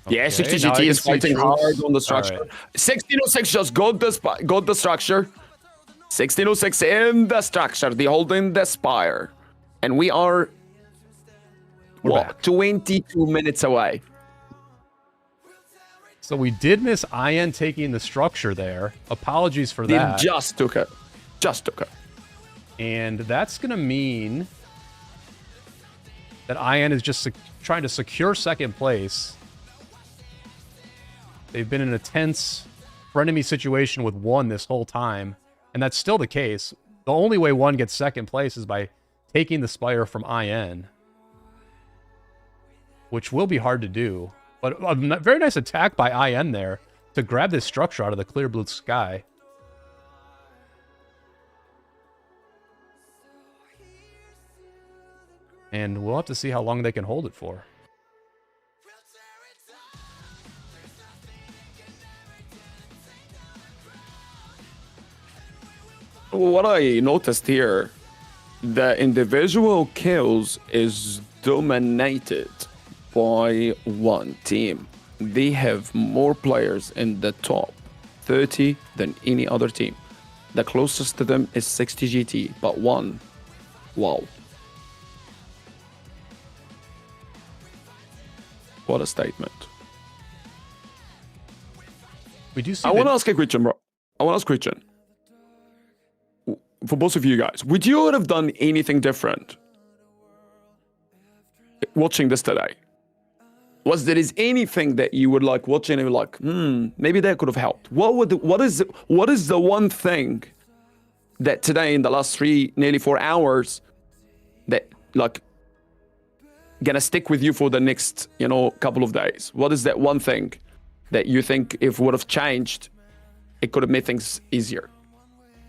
Yeah, 60GT is fighting hard on the structure. Right. 1606 just got the structure. 1606 in the structure. They holding the Spire. And we are... back. 22 minutes away. So we did miss IN taking the structure there. Apologies for They that. just took it. And that's going to mean that IN is just trying to secure second place. They've been in a tense frenemy situation with one this whole time, and that's still the case. The only way one gets second place is by taking the Spire from IN, which will be hard to do. But a very nice attack by IN there to grab this structure out of the clear blue sky. And we'll have to see how long they can hold it for. What I noticed here, the individual kills is dominated by one team. They have more players in the top 30 than any other team. The closest to them is 60GT, but one Wow. What a statement. We do see I want to ask a question, bro. I want to ask a question. For both of you guys, would you have done anything different watching this today? There is anything that you would like watching and you're like, maybe that could have helped? What is the one thing that today in the last nearly 4 hours that like gonna stick with you for the next, couple of days? What is that one thing that you think if would have changed, it could have made things easier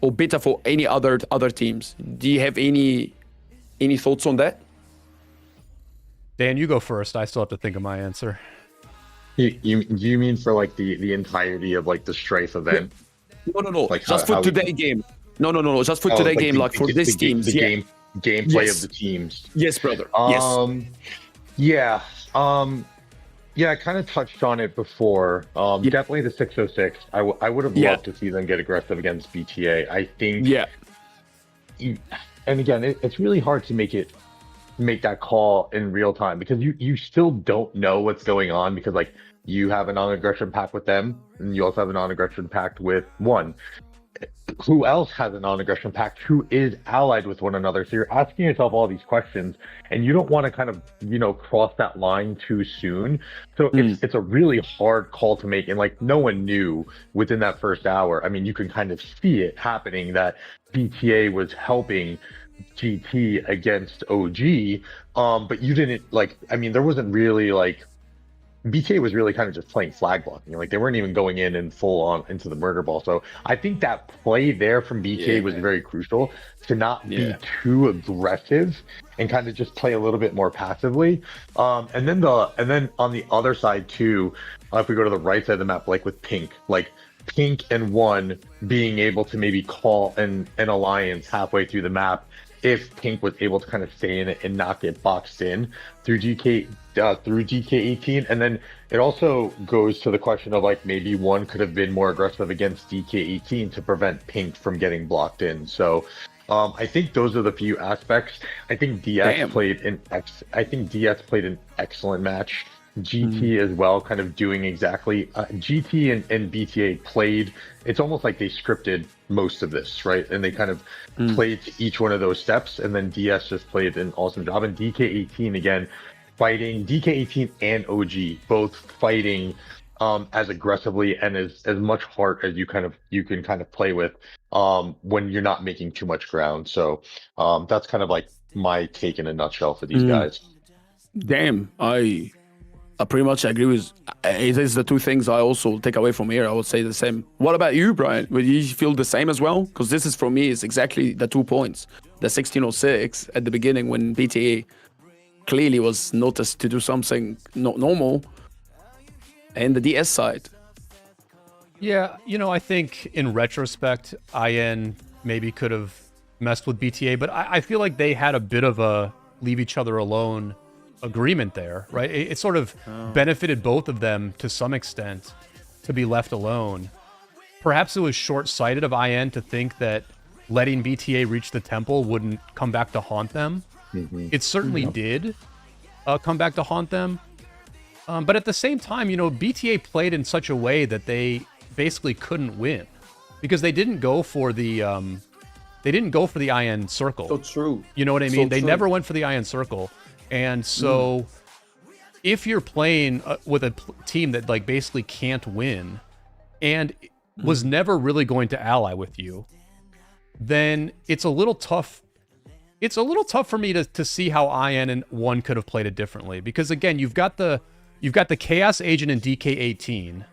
or better for any other teams? Do you have any thoughts on that? Dan, you go first. I still have to think of my answer. Do you mean for like the entirety of like the Strife event? No. Like just for today game. No. Just for today game, like for this teams. Gameplay Yes. of the teams. Yes, brother. Yeah. Yeah, I kind of touched on it before. Definitely the 606. I would have loved to see them get aggressive against BTA. I think. Yeah. And again, it's really hard to make that call in real time because you still don't know what's going on because like you have a non-aggression pact with them and you also have a non-aggression pact with one. Who else has a non-aggression pact? Who is allied with one another? So you're asking yourself all these questions and you don't want to kind of, cross that line too soon. So it's a really hard call to make. And like no one knew within that first hour. I mean, you can kind of see it happening that BTA was helping GT against OG, but you didn't there wasn't really BTA was really kind of just playing flag blocking. Like they weren't even going in and full on into the murder ball. So I think that play there from BTA was very crucial to not be too aggressive and kind of just play a little bit more passively. And then on the other side too, if we go to the right side of the map, like with Pink and One being able to maybe call an alliance halfway through the map if Pink was able to kind of stay in it and not get boxed in through DK18. And then it also goes to the question of like maybe One could have been more aggressive against DK18 to prevent Pink from getting blocked in. So I think those are the few aspects. I think DS played an excellent match. GT as well, kind of doing exactly GT and BTA played. It's almost like they scripted most of this, right? And they kind of played to each one of those steps, and then DS just played an awesome job. And DK18 again, fighting DK18 and OG both fighting as aggressively and as much heart as you can kind of play with when you're not making too much ground. So that's kind of like my take in a nutshell for these guys. Damn, I pretty much agree with it. Is the two things I also take away from here. I would say the same. What about you, Brian? Would you feel the same as well? Because this is for me is exactly the 2 points. The 1606 at the beginning when BTA clearly was noticed to do something not normal, and the DS side. Yeah, I think in retrospect, IN maybe could have messed with BTA, but I feel like they had a bit of a leave each other alone agreement there, right? It sort of benefited both of them to some extent to be left alone. Perhaps it was short-sighted of IN to think that letting BTA reach the temple wouldn't come back to haunt them. It certainly did come back to haunt them. But at the same time, BTA played in such a way that they basically couldn't win because they didn't go for the IN circle. So true. You know what I mean? They never went for the IN circle. And so if you're playing with a team that like basically can't win and was never really going to ally with you, then it's a little tough. It's a little tough for me to see how IN and One could have played it differently because again, you've got the Chaos Agent in DK18.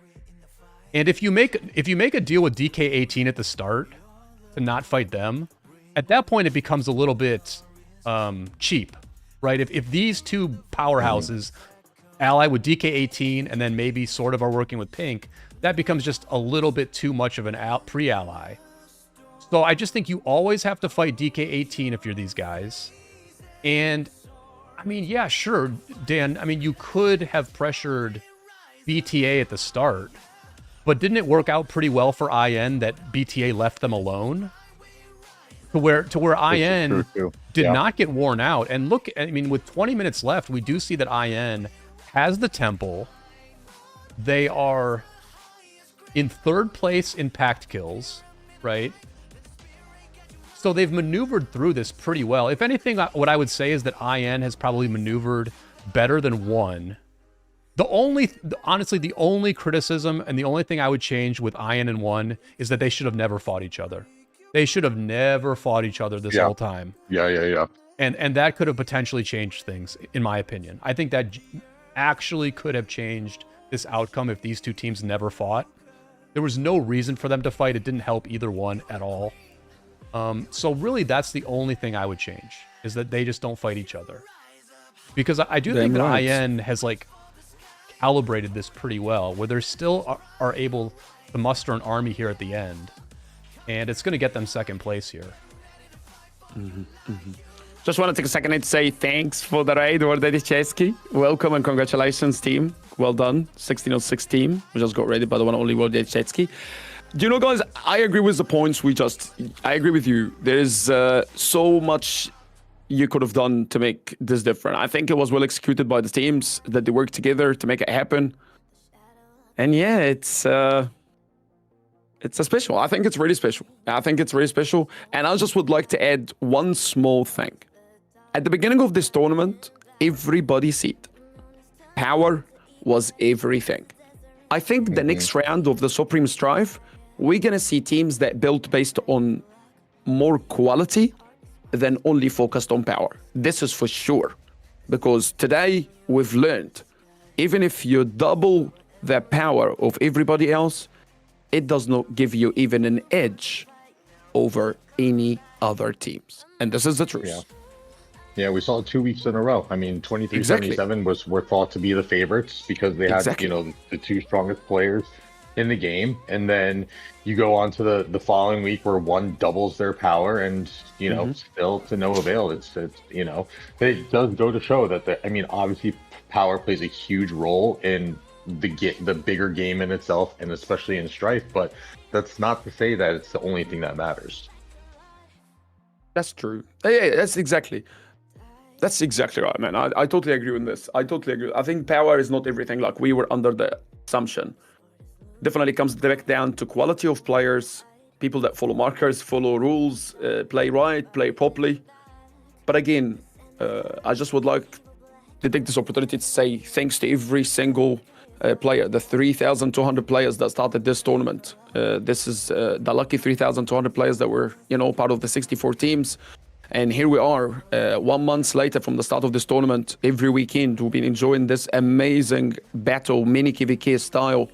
And if you make a deal with DK18 at the start to not fight them, at that point it becomes a little bit cheap. Right, if these two powerhouses ally with DK18 and then maybe sort of are working with Pink, that becomes just a little bit too much of an pre-ally. So I just think you always have to fight DK18 if you're these guys. And I mean, yeah, sure, Dan. I mean, you could have pressured BTA at the start, but didn't it work out pretty well for IN that BTA left them alone? to where This is true IN too. did Yeah. not get worn out. And look, I mean, with 20 minutes left, we do see that IN has the temple. They are in third place in pact kills, right? So they've maneuvered through this pretty well. If anything, what I would say is that IN has probably maneuvered better than one. Honestly, the only criticism and the only thing I would change with IN and one is that they should have never fought each other. They should have never fought each other this whole time. Yeah. And that could have potentially changed things, in my opinion. I think that actually could have changed this outcome if these two teams never fought. There was no reason for them to fight. It didn't help either one at all. So really, that's the only thing I would change, is that they just don't fight each other. Because I do think that IN has, like, calibrated this pretty well, where they still are able to muster an army here at the end. And it's going to get them second place here. Just want to take a second to say thanks for the raid, Wardedicheski. Welcome and congratulations, team. Well done. 1606 team. We just got raided by the one only Wardedicheski. Do you know, guys, I agree with the points I agree with you. There is so much you could have done to make this different. I think it was well executed by the teams, that they worked together to make it happen. And yeah, it's a special. I think it's really special. And I just would like to add one small thing. At the beginning of this tournament, everybody said power was everything. I think the next round of the Supreme Strife, we're going to see teams that built based on more quality than only focused on power. This is for sure. Because today, we've learned, even if you double the power of everybody else, it does not give you even an edge over any other teams. And this is the truth. Yeah, we saw it 2 weeks in a row. I mean, 2377 were thought to be the favorites because they had, the two strongest players in the game. And then you go on to the following week where one doubles their power and, still to no avail. It does go to show that, obviously power plays a huge role in the bigger game in itself, and especially in Strife, but that's not to say that it's the only thing that matters. That's true. Yeah, that's exactly right, man. I totally agree with this. I think power is not everything. Like, we were under the assumption. Definitely comes back down to quality of players, people that follow markers, follow rules, play right, play properly. But again, I just would like to take this opportunity to say thanks to every single player, the 3,200 players that started this tournament. This is the lucky 3,200 players that were, part of the 64 teams. And here we are, 1 month later from the start of this tournament. Every weekend, we've been enjoying this amazing battle, mini KVK style.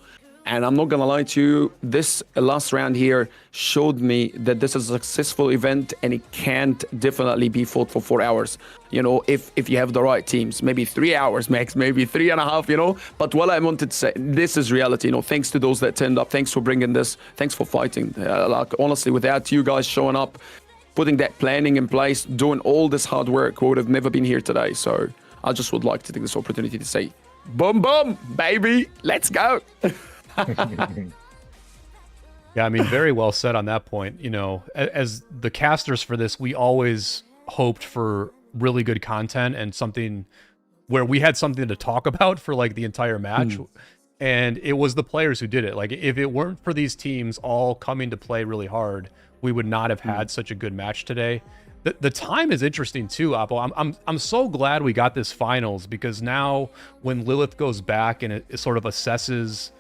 And I'm not going to lie to you, this last round here showed me that this is a successful event and it can't definitely be fought for 4 hours. If you have the right teams, maybe 3 hours max, maybe 3.5, But what I wanted to say, this is reality, thanks to those that turned up. Thanks for bringing this. Thanks for fighting. Honestly, without you guys showing up, putting that planning in place, doing all this hard work, we would have never been here today. So I just would like to take this opportunity to say, boom, boom, baby, let's go. Yeah, very well said on that point. As the casters for this, we always hoped for really good content and something where we had something to talk about for like the entire match. And it was the players who did it. Like, if it weren't for these teams all coming to play really hard, we would not have had such a good match today. The time is interesting too, Apple. I'm so glad we got this finals, because now when Lilith goes back and it sort of assesses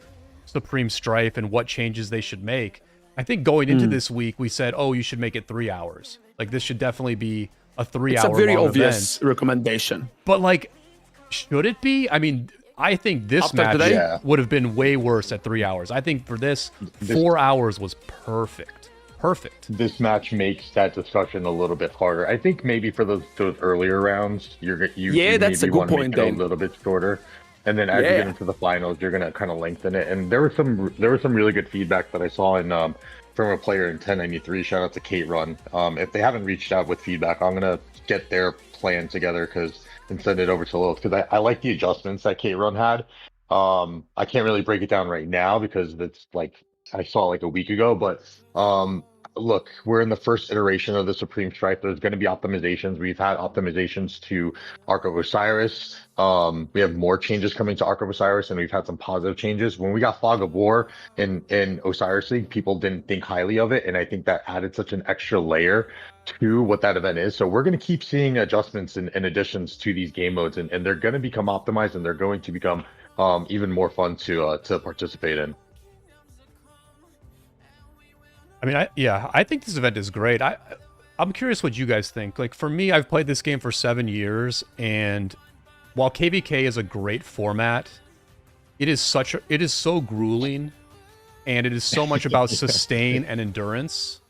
Supreme Strife and what changes they should make, I think going into this week we said, oh, you should make it 3 hours. Like, this should definitely be a 3 hour. It's a very long obvious event. Recommendation. But like, should it be? I think this match would have been way worse at 3 hours. I think for this 4 hours was perfect. This match makes that discussion a little bit harder. I think maybe for those earlier rounds, you that's a good point. A little bit shorter, and then as you get into the finals, you're gonna kind of lengthen it. And there was some really good feedback that I saw in from a player in 1093. Shout out to Kate Run. If they haven't reached out with feedback, I'm gonna get their plan together and send it over to Lilith, because I like the adjustments that Kate Run had. I can't really break it down right now because it's like I saw like a week ago, but look, we're in the first iteration of the Supreme Strife. There's going to be optimizations. We've had optimizations to Ark of Osiris. We have more changes coming to Ark of Osiris, and we've had some positive changes. When we got Fog of War in Osiris League, people didn't think highly of it, and I think that added such an extra layer to what that event is. So we're going to keep seeing adjustments and additions to these game modes, and they're going to become optimized, and they're going to become even more fun to participate in. I mean, I think this event is great. I'm curious what you guys think. Like, for me, I've played this game for 7 years, and while KVK is a great format, it is so grueling, and it is so much about sustain and endurance.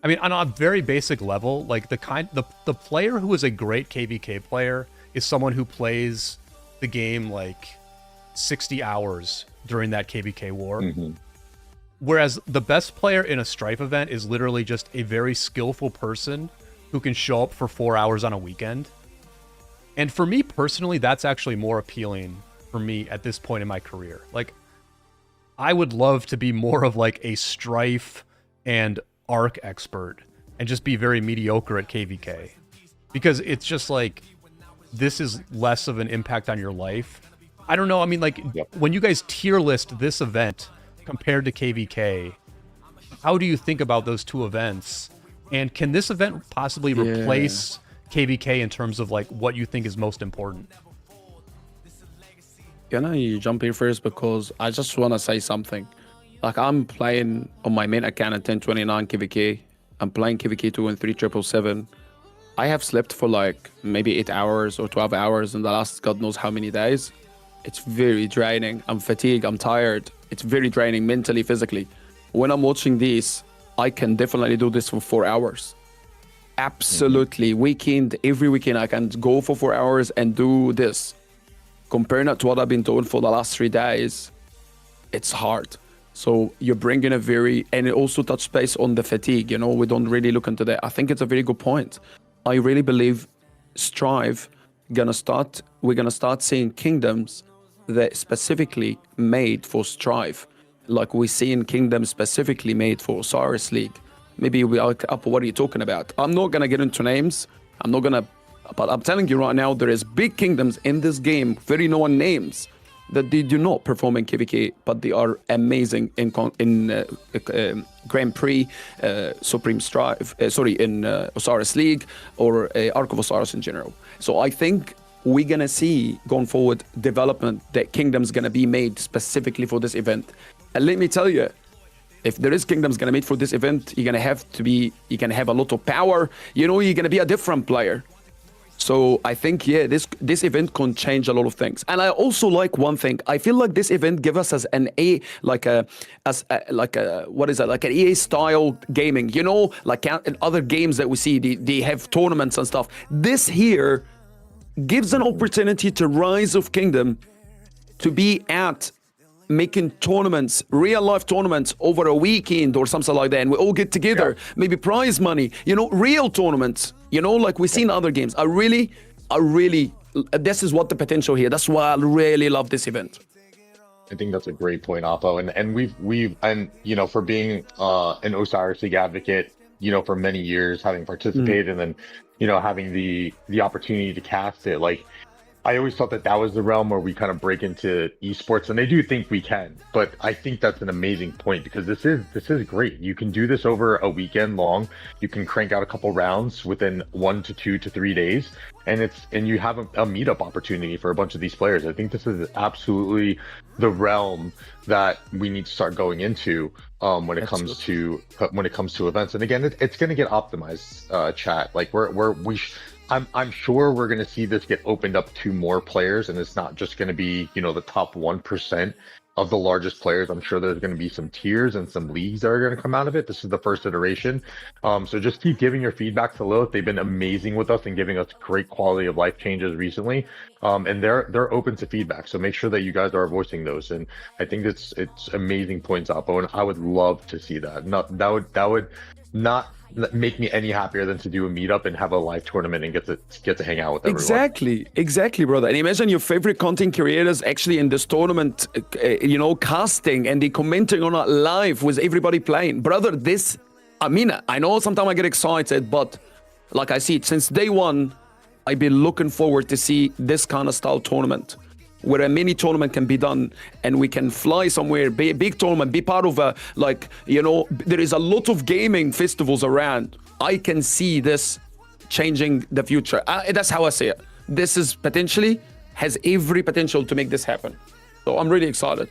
I mean, on a very basic level, like the player who is a great KVK player is someone who plays the game like 60 hours during that KVK war. Mm-hmm. Whereas the best player in a Strife event is literally just a very skillful person who can show up for 4 hours on a weekend. And for me personally, that's actually more appealing for me at this point in my career. Like, I would love to be more of like a Strife and Arc expert and just be very mediocre at KVK. Because it's just like, this is less of an impact on your life. I don't know. I mean, like, when you guys tier list this event compared to KVK, how do you think about those two events? And can this event possibly replace KVK in terms of like what you think is most important? Can I jump in first? Because I just want to say something. Like, I'm playing on my main account at 1029 KVK. I'm playing KVK 2 and 3 777. I have slept for like maybe 8 hours or 12 hours in the last God knows how many days. It's very draining. I'm fatigued. I'm tired. It's very draining mentally, physically. When I'm watching this, I can definitely do this for 4 hours. Absolutely. Every weekend, I can go for 4 hours and do this. Comparing it to what I've been doing for the last 3 days, it's hard. So you're bringing and it also touch base on the fatigue. You know, we don't really look into that. I think it's a very good point. I really believe Strive we're gonna start seeing kingdoms that specifically made for Strife, like we see in kingdoms specifically made for Osiris League. Maybe we are up. What are you talking about? I'm not gonna get into names. But I'm telling you right now, there is big kingdoms in this game, very known names, that they do not perform in KVK, but they are amazing in Grand Prix, Supreme Strife, in Osiris League or Ark of Osiris in general. So I think we're gonna see going forward development that kingdoms gonna be made specifically for this event. And let me tell you, if there is kingdoms gonna made for this event, you're gonna have a lot of power. You know, you're gonna be a different player. So I think, this event can change a lot of things. And I also like one thing. I feel like this event give us as an like an EA style gaming. You know, like in other games that we see, they have tournaments and stuff. This here gives an opportunity to Rise of Kingdom to be at making tournaments, real life tournaments over a weekend or something like that, and we all get together, maybe prize money, you know, real tournaments, you know, like we see in other games. I really, this is what the potential here. That's why I really love this event. I think that's a great point, Oppo. And we've you know, for being an Osiris League advocate, you know, for many years, having participated and then, you know, having the opportunity to cast it, like, I always thought that was the realm where we kind of break into esports, and I do think we can. But I think that's an amazing point, because this is great. You can do this over a weekend long. You can crank out a couple rounds within 1 to 2 to 3 days, and you have a meetup opportunity for a bunch of these players. I think this is absolutely the realm that we need to start going into when it comes to events. And again, it's going to get optimized. Chat, like I'm sure we're going to see this get opened up to more players, and it's not just going to be, you know, the top 1% of the largest players. I'm sure there's going to be some tiers and some leagues that are going to come out of it. This is the first iteration. So just keep giving your feedback to Lilith. They've been amazing with us and giving us great quality of life changes recently. And they're open to feedback. So make sure that you guys are voicing those. And I think it's amazing points, Oppo, and I would love to see that. That would not make me any happier than to do a meetup and have a live tournament and get to hang out with everyone. Exactly, brother. And imagine your favorite content creators actually in this tournament, you know, casting, and they commenting on it live with everybody playing. Brother, this I mean, I know sometimes I get excited, but like I see it since day one, I've been looking forward to see this kind of style tournament where a mini tournament can be done and we can fly somewhere, be a big tournament, be part of a, like, you know, there is a lot of gaming festivals around. I can see this changing the future. That's how I see it. This is potentially, has every potential to make this happen. So I'm really excited.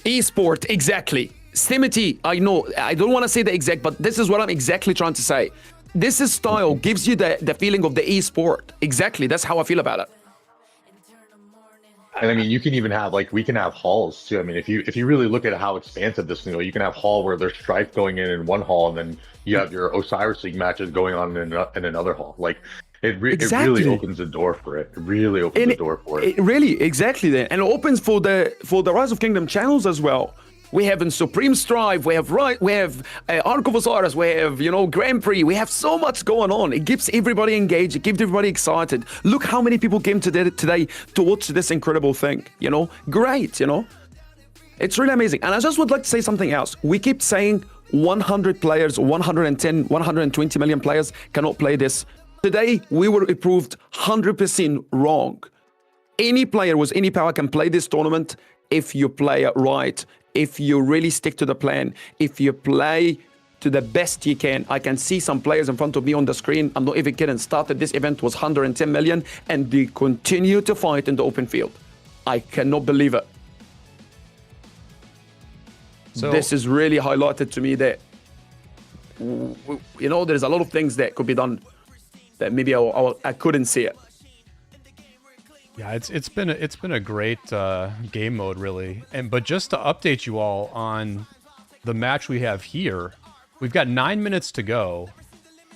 Esport, exactly. Stimity, I know, I don't want to say the exact, but this is what I'm exactly trying to say. This is style gives you the feeling of the esport. Exactly, that's how I feel about it. And I mean, you can even have like we can have halls too. I mean, if you really look at how expansive this thing, you can have hall where there's Strife going in one hall, and then you have your Osiris League matches going on in another hall. Like it really opens the door for it. It really opens the door for it. It really, exactly that, and it opens for the Rise of Kingdom channels as well. We have in Supreme Strife, we have Ark of Osiris, we have, you know, Grand Prix. We have so much going on. It keeps everybody engaged. It keeps everybody excited. Look how many people came today to watch this incredible thing. You know, great. You know, it's really amazing. And I just would like to say something else. We keep saying 100 players, 110, 120 million players cannot play this. Today we were proved 100% wrong. Any player with any power can play this tournament if you play it right. If you really stick to the plan, if you play to the best you can. I can see some players in front of me on the screen. I'm not even kidding. Started this event was 110 million and they continue to fight in the open field. I cannot believe it. So this is really highlighted to me that, you know, there's a lot of things that could be done that maybe I couldn't see it. Yeah, it's been a great game mode, really. But just to update you all on the match we have here, we've got 9 minutes to go.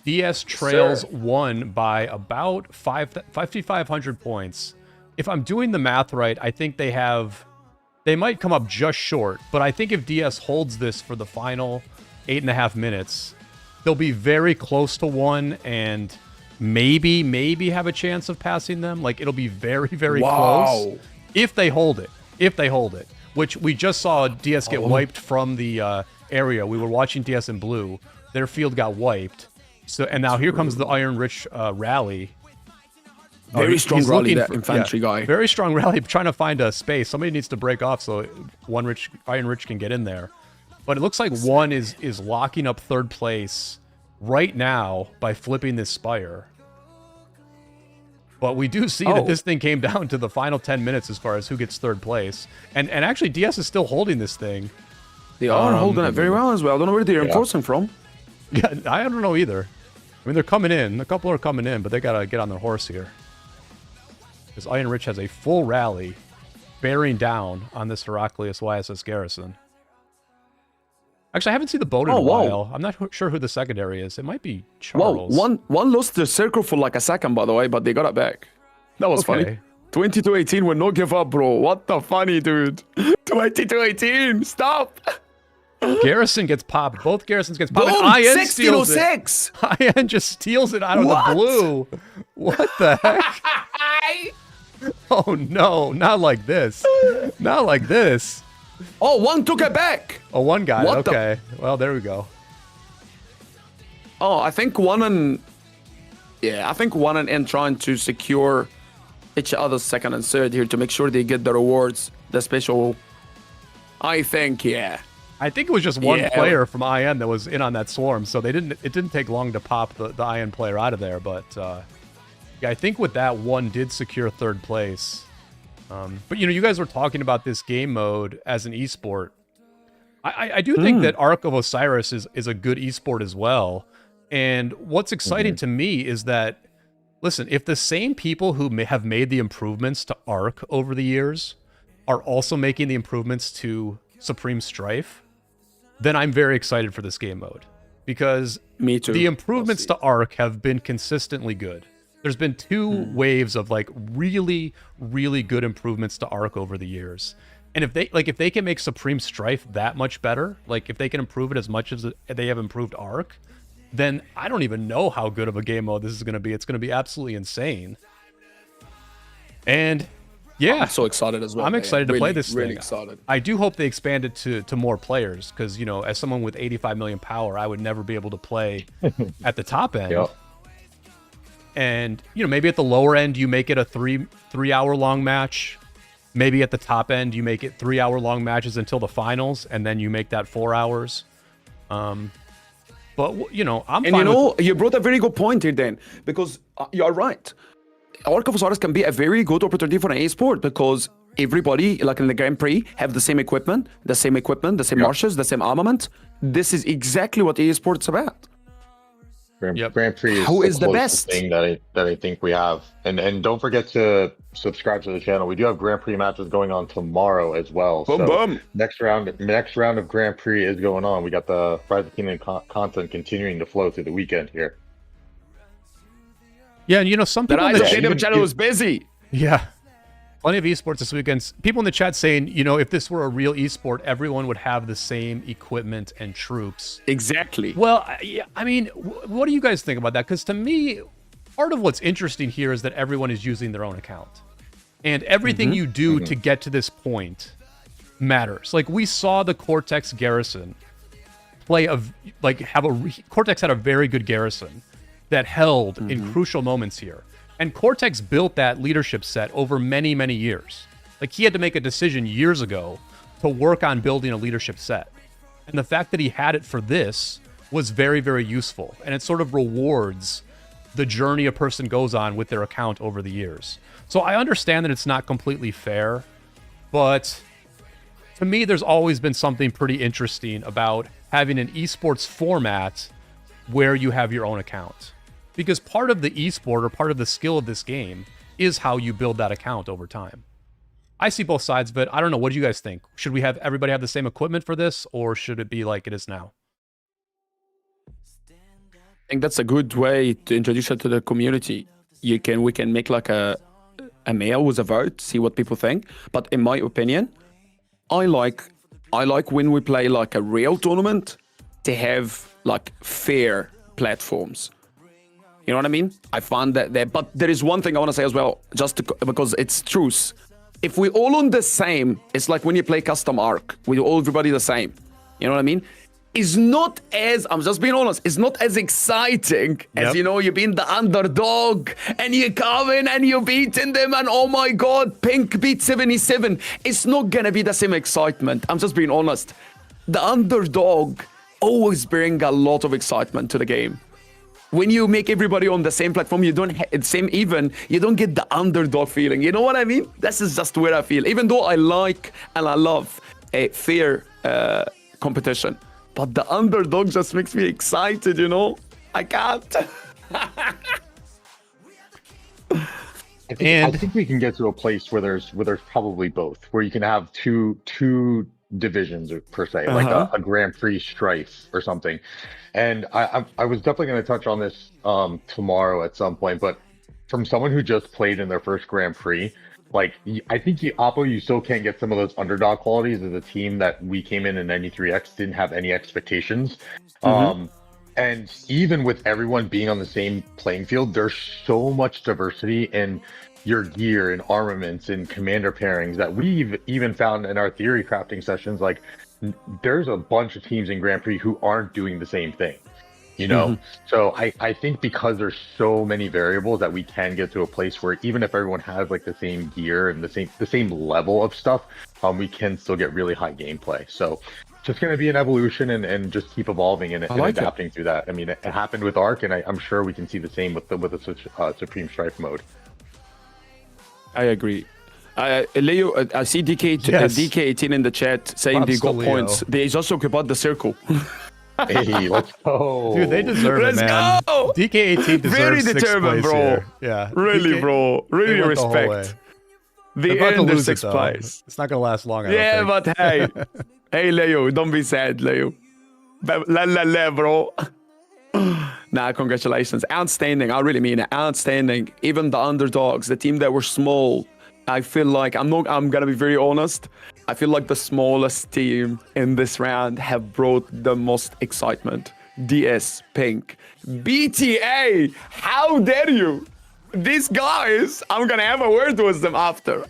DS trails one by about 5,500 points. If I'm doing the math right, I think they might come up just short. But I think if DS holds this for the final 8.5 minutes, they'll be very close to one and maybe have a chance of passing them. Like, it'll be very, very close if they hold it. Which we just saw DS get wiped from the area. We were watching DS in blue. Their field got wiped. So, and now here comes the Iron Rich rally. Very strong rally, that infantry guy. Very strong rally, trying to find a space. Somebody needs to break off so Iron Rich can get in there. But it looks like one is locking up third place right now by flipping this Spire. But we do see that this thing came down to the final 10 minutes as far as who gets third place. And actually, DS is still holding this thing. They are holding it very well as well. I don't know where they're enforcing from. Yeah, I don't know either. I mean, they're coming in. A couple are coming in, but they got to get on their horse here. Because Iron Rich has a full rally bearing down on this Heraclius YSS garrison. Actually, I haven't seen the boat in a while. I'm not sure who the secondary is. It might be Charles. One lost the circle for like a second, by the way, but they got it back. That was funny. 22-18 will not give up, bro. What the funny, dude. 22-18, stop. Garrison gets popped. Both Garrisons gets popped. Boom, and IN steals it. IN just steals it out of the blue. What the heck? Oh, no. Not like this. Not like this. Oh, one took it back. Oh, one got it. Okay. Well, there we go. Oh, I think one and N trying to secure each other's second and third here to make sure they get the rewards, the special. I think, I think it was just one player from IN that was in on that swarm, so it didn't take long to pop the IN player out of there. But yeah, I think with that, one did secure third place. But, you know, you guys were talking about this game mode as an esport. I do think that Ark of Osiris is a good esport as well. And what's exciting to me is that, listen, if the same people who have made the improvements to Ark over the years are also making the improvements to Supreme Strife, then I'm very excited for this game mode. Because me too. The improvements to Ark have been consistently good. There's been two waves of like really, really good improvements to Ark over the years. And if they can make Supreme Strife that much better, like if they can improve it as much as they have improved Ark, then I don't even know how good of a game mode this is going to be. It's going to be absolutely insane. And Yeah. I'm so excited as well. I'm man. excited to play this Really thing. excited. I do hope they expand it to more players because, you know, as someone with 85 million power, I would never be able to play at the top end. Yep. And, you know, maybe at the lower end, you make it a three-hour long match. Maybe at the top end, you make it 3-hour long matches until the finals, and then you make that 4 hours. But, you know, I'm fine And you know, with... you brought a very good point here, Dan, because you're right. Arc of Osiris can be a very good opportunity for an esport because everybody, like in the Grand Prix, have the same equipment, the same marches, the same armament. This is exactly what esports is about. Grand Prix is Who the is the closest best? thing that I think we have. And don't forget to subscribe to the channel. We do have Grand Prix matches going on tomorrow as well. Boom, So boom. next round of Grand Prix is going on. We got the Rise of the Kingdom content continuing to flow through the weekend here. Yeah, and you know, some The people in Rise the of the Kingdom chat... channel is busy. Yeah. Plenty of esports this weekend. People in the chat saying, you know, if this were a real esport, everyone would have the same equipment and troops. Exactly. Well, I mean, what do you guys think about that? Because to me, part of what's interesting here is that everyone is using their own account. And everything you do to get to this point matters. Like, we saw the Cortex Garrison Cortex had a very good garrison that held in crucial moments here. And Cortex built that leadership set over many, many years. Like, he had to make a decision years ago to work on building a leadership set. And the fact that he had it for this was very, very useful. And it sort of rewards the journey a person goes on with their account over the years. So I understand that it's not completely fair, but to me, there's always been something pretty interesting about having an esports format where you have your own account. Because part of the esport or part of the skill of this game is how you build that account over time. I see both sides of it. I don't know. What do you guys think? Should we have everybody have the same equipment for this, or should it be like it is now? I think that's a good way to introduce it to the community. We can make like a mail with a vote, see what people think. But in my opinion, I like when we play like a real tournament to have like fair platforms. You know what I mean? I find that there, but there is one thing I want to say as well, because it's truth. If we all on the same, it's like when you play custom arc, everybody the same. You know what I mean? It's not as, I'm just being honest, it's not as exciting as, you know, you being the underdog and you come in and you're beating them and oh my God, Pink beat 77. It's not gonna be the same excitement. I'm just being honest. The underdog always bring a lot of excitement to the game. When you make everybody on the same platform, you don't you don't get the underdog feeling. You know what I mean? This is just where I feel. Even though I like and I love a fair competition, but the underdog just makes me excited, you know? I can't. I think we can get to a place where there's probably both, where you can have two divisions per se, like a Grand Prix Strife or something. And I was definitely going to touch on this tomorrow at some point, but from someone who just played in their first Grand Prix, like, I think Oppo, you still can't get some of those underdog qualities as a team that we came in 93X, didn't have any expectations. And even with everyone being on the same playing field, there's so much diversity in your gear and armaments and commander pairings that we've even found in our theory crafting sessions. Like, there's a bunch of teams in Grand Prix who aren't doing the same thing, you know? So I think because there's so many variables that we can get to a place where even if everyone has like the same gear and the same level of stuff, we can still get really high gameplay. So just going to be an evolution and just keep evolving and adapting through that. I mean, it happened with Arc, and I'm sure we can see the same with the Supreme Strife mode. I agree. Leo, I see DK18 in the chat saying they got points. They just talk about the circle. Hey, let's go. Dude, they deserve it, man. Let's go! DK18 deserves Very sixth determined, place bro. here. Yeah. Really, bro. Really respect. They earned their sixth place. It's not going to last long, I Yeah, don't but hey. Hey, Leo, don't be sad, Leo. La, bro. Nah, congratulations. Outstanding. I really mean it. Outstanding. Even the underdogs, the team that were small, I feel like, I'm gonna be very honest, I feel like the smallest team in this round have brought the most excitement. DS, Pink, BTA, how dare you? These guys, I'm gonna have a word with them after.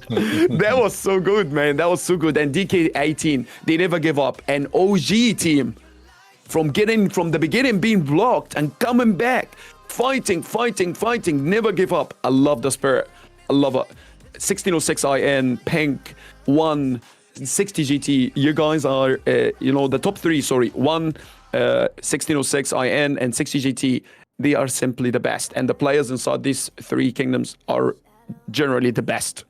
That was so good, man. That was so good. And DK18, they never give up. An OG team from the beginning being blocked and coming back, fighting, never give up. I love the spirit. I love it. 1606 IN, Pink, 160 GT. You guys are, the top three, sorry. 1606 IN and 60 GT. They are simply the best. And the players inside these three kingdoms are generally the best.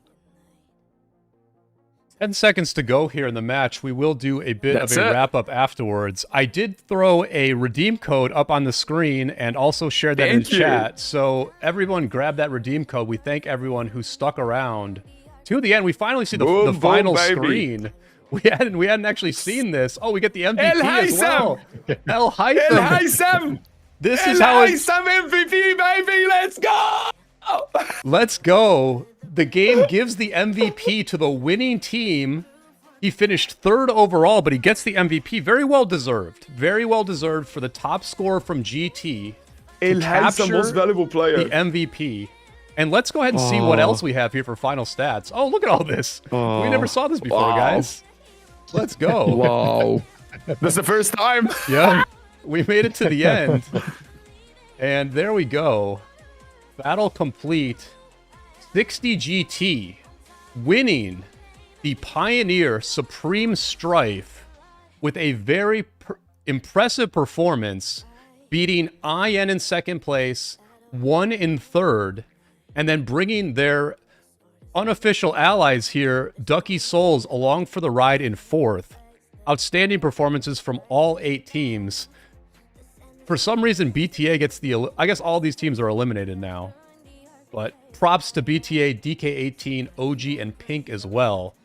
10 seconds to go here in the match. We will do a bit of a wrap-up afterwards. I did throw a redeem code up on the screen and also shared that in the chat. So everyone grab that redeem code. We thank everyone who stuck around to the end. We finally see the final screen. We hadn't actually seen this. Oh, we get the MVP as well. El Haytham. This is how it's MVP, baby. Let's go. Let's go. The game gives the MVP to the winning team. He finished third overall, but he gets the MVP. Very well deserved. Very well deserved for the top scorer from GT. El Haytham, most valuable player. The MVP. And let's go ahead and see what else we have here for final stats. Oh, look at all this. We never saw this before, guys. Let's go. Wow. That's the first time. Yeah. We made it to the end. And there we go. Battle complete. 60 GT winning the Pioneer Supreme Strife with a very impressive performance, beating IN in second place, 1 in third, and then bringing their unofficial allies here, Ducky Souls, along for the ride in fourth. Outstanding performances from all 8 teams. For some reason, BTA gets the... I guess all these teams are eliminated now. But props to BTA, DK18, OG, and Pink as well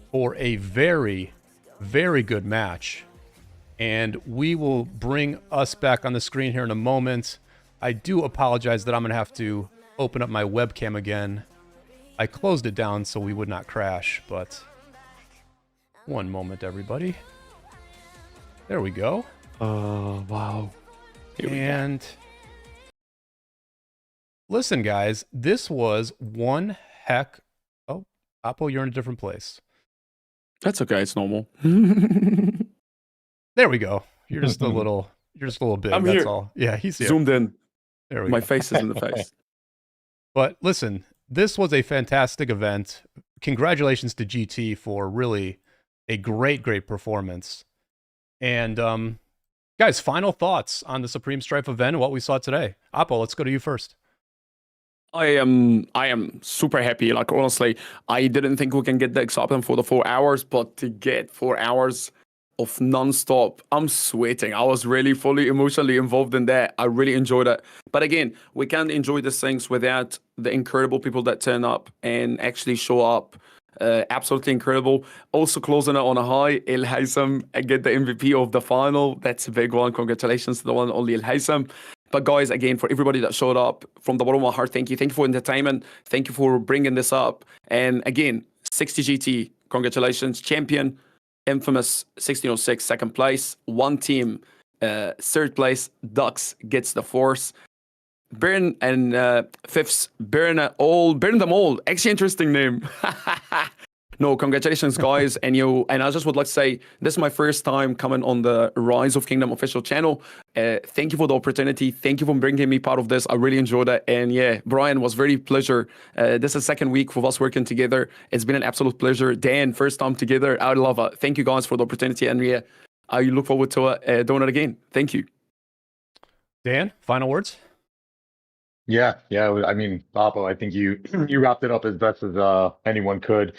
for a very, very good match. And we will bring us back on the screen here in a moment. I do apologize that I'm going to have to open up my webcam again. I closed it down so we would not crash, but... One moment, everybody. There we go. Wow. And... Listen, guys, this was one heck... Oh, Oppo, you're in a different place. That's okay, it's normal. There we go. You're just a little big, I'm that's here. all. Yeah, he's here. Zoomed in. There we My go. face is in the face. But listen, this was a fantastic event. Congratulations to GT for really a great, great performance. And guys, final thoughts on the Supreme Strife event and what we saw today. Oppo, let's go to you first. I am super happy. Like, honestly, I didn't think we can get the excitement for the 4 hours, but to get 4 hours of non-stop, I'm sweating. I was really fully emotionally involved in that. I really enjoyed it. But again, we can't enjoy these things without the incredible people that turn up and actually show up. Absolutely incredible. Also closing it on a high, El Haytham, I get the MVP of the final. That's a big one. Congratulations to the one and only El Haytham. But guys, again, for everybody that showed up, from the bottom of my heart, thank you. Thank you for entertainment. Thank you for bringing this up. And again, 60 GT, congratulations. Champion, infamous 1606, second place. One team, third place. Ducks gets the fourth. Burn and fifths, burn them all. Actually, interesting name. No, congratulations, guys. And I just would like to say, this is my first time coming on the Rise of Kingdom official channel. Thank you for the opportunity. Thank you for bringing me part of this. I really enjoyed it. And yeah, Brian, was very pleasure. This is second week of us working together. It's been an absolute pleasure. Dan, first time together. I love it. Thank you guys for the opportunity. And yeah, I look forward to doing it again. Thank you. Dan, final words? Yeah. I mean, Oppo, I think you wrapped it up as best as anyone could.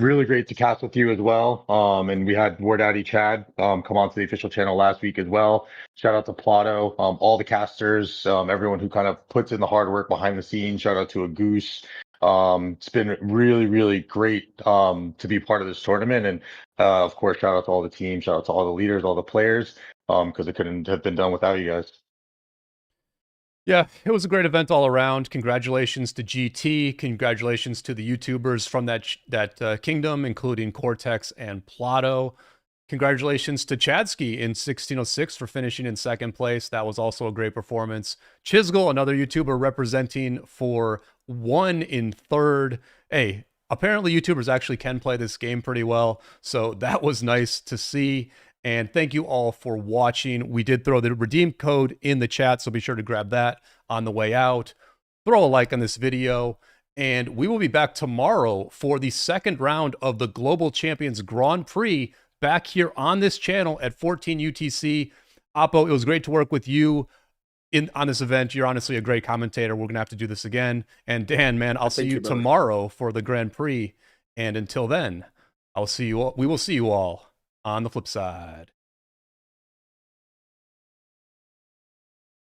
Really great to cast with you as well. And we had War Daddy Chad come onto the official channel last week as well. Shout out to Plato, all the casters, everyone who kind of puts in the hard work behind the scenes. Shout out to a Goose. It's been really, really great to be part of this tournament. And of course, shout out to all the teams, shout out to all the leaders, all the players, because it couldn't have been done without you guys. Yeah, it was a great event all around. Congratulations to GT. Congratulations to the YouTubers from that kingdom, including Cortex and Plato. Congratulations to Chadsky in 1606 for finishing in second place. That was also a great performance. Chisgel, another YouTuber representing for 1 in third. Hey, apparently YouTubers actually can play this game pretty well. So that was nice to see. And thank you all for watching. We did throw the redeem code in the chat, so be sure to grab that on the way out. Throw a like on this video, and we will be back tomorrow for the second round of the Global Champions Grand Prix back here on this channel at 14 UTC. Oppo, it was great to work with you on this event. You're honestly a great commentator. We're gonna have to do this again. And Dan, man, I'll see you tomorrow for the Grand Prix. And until then, we will see you all on the flip side.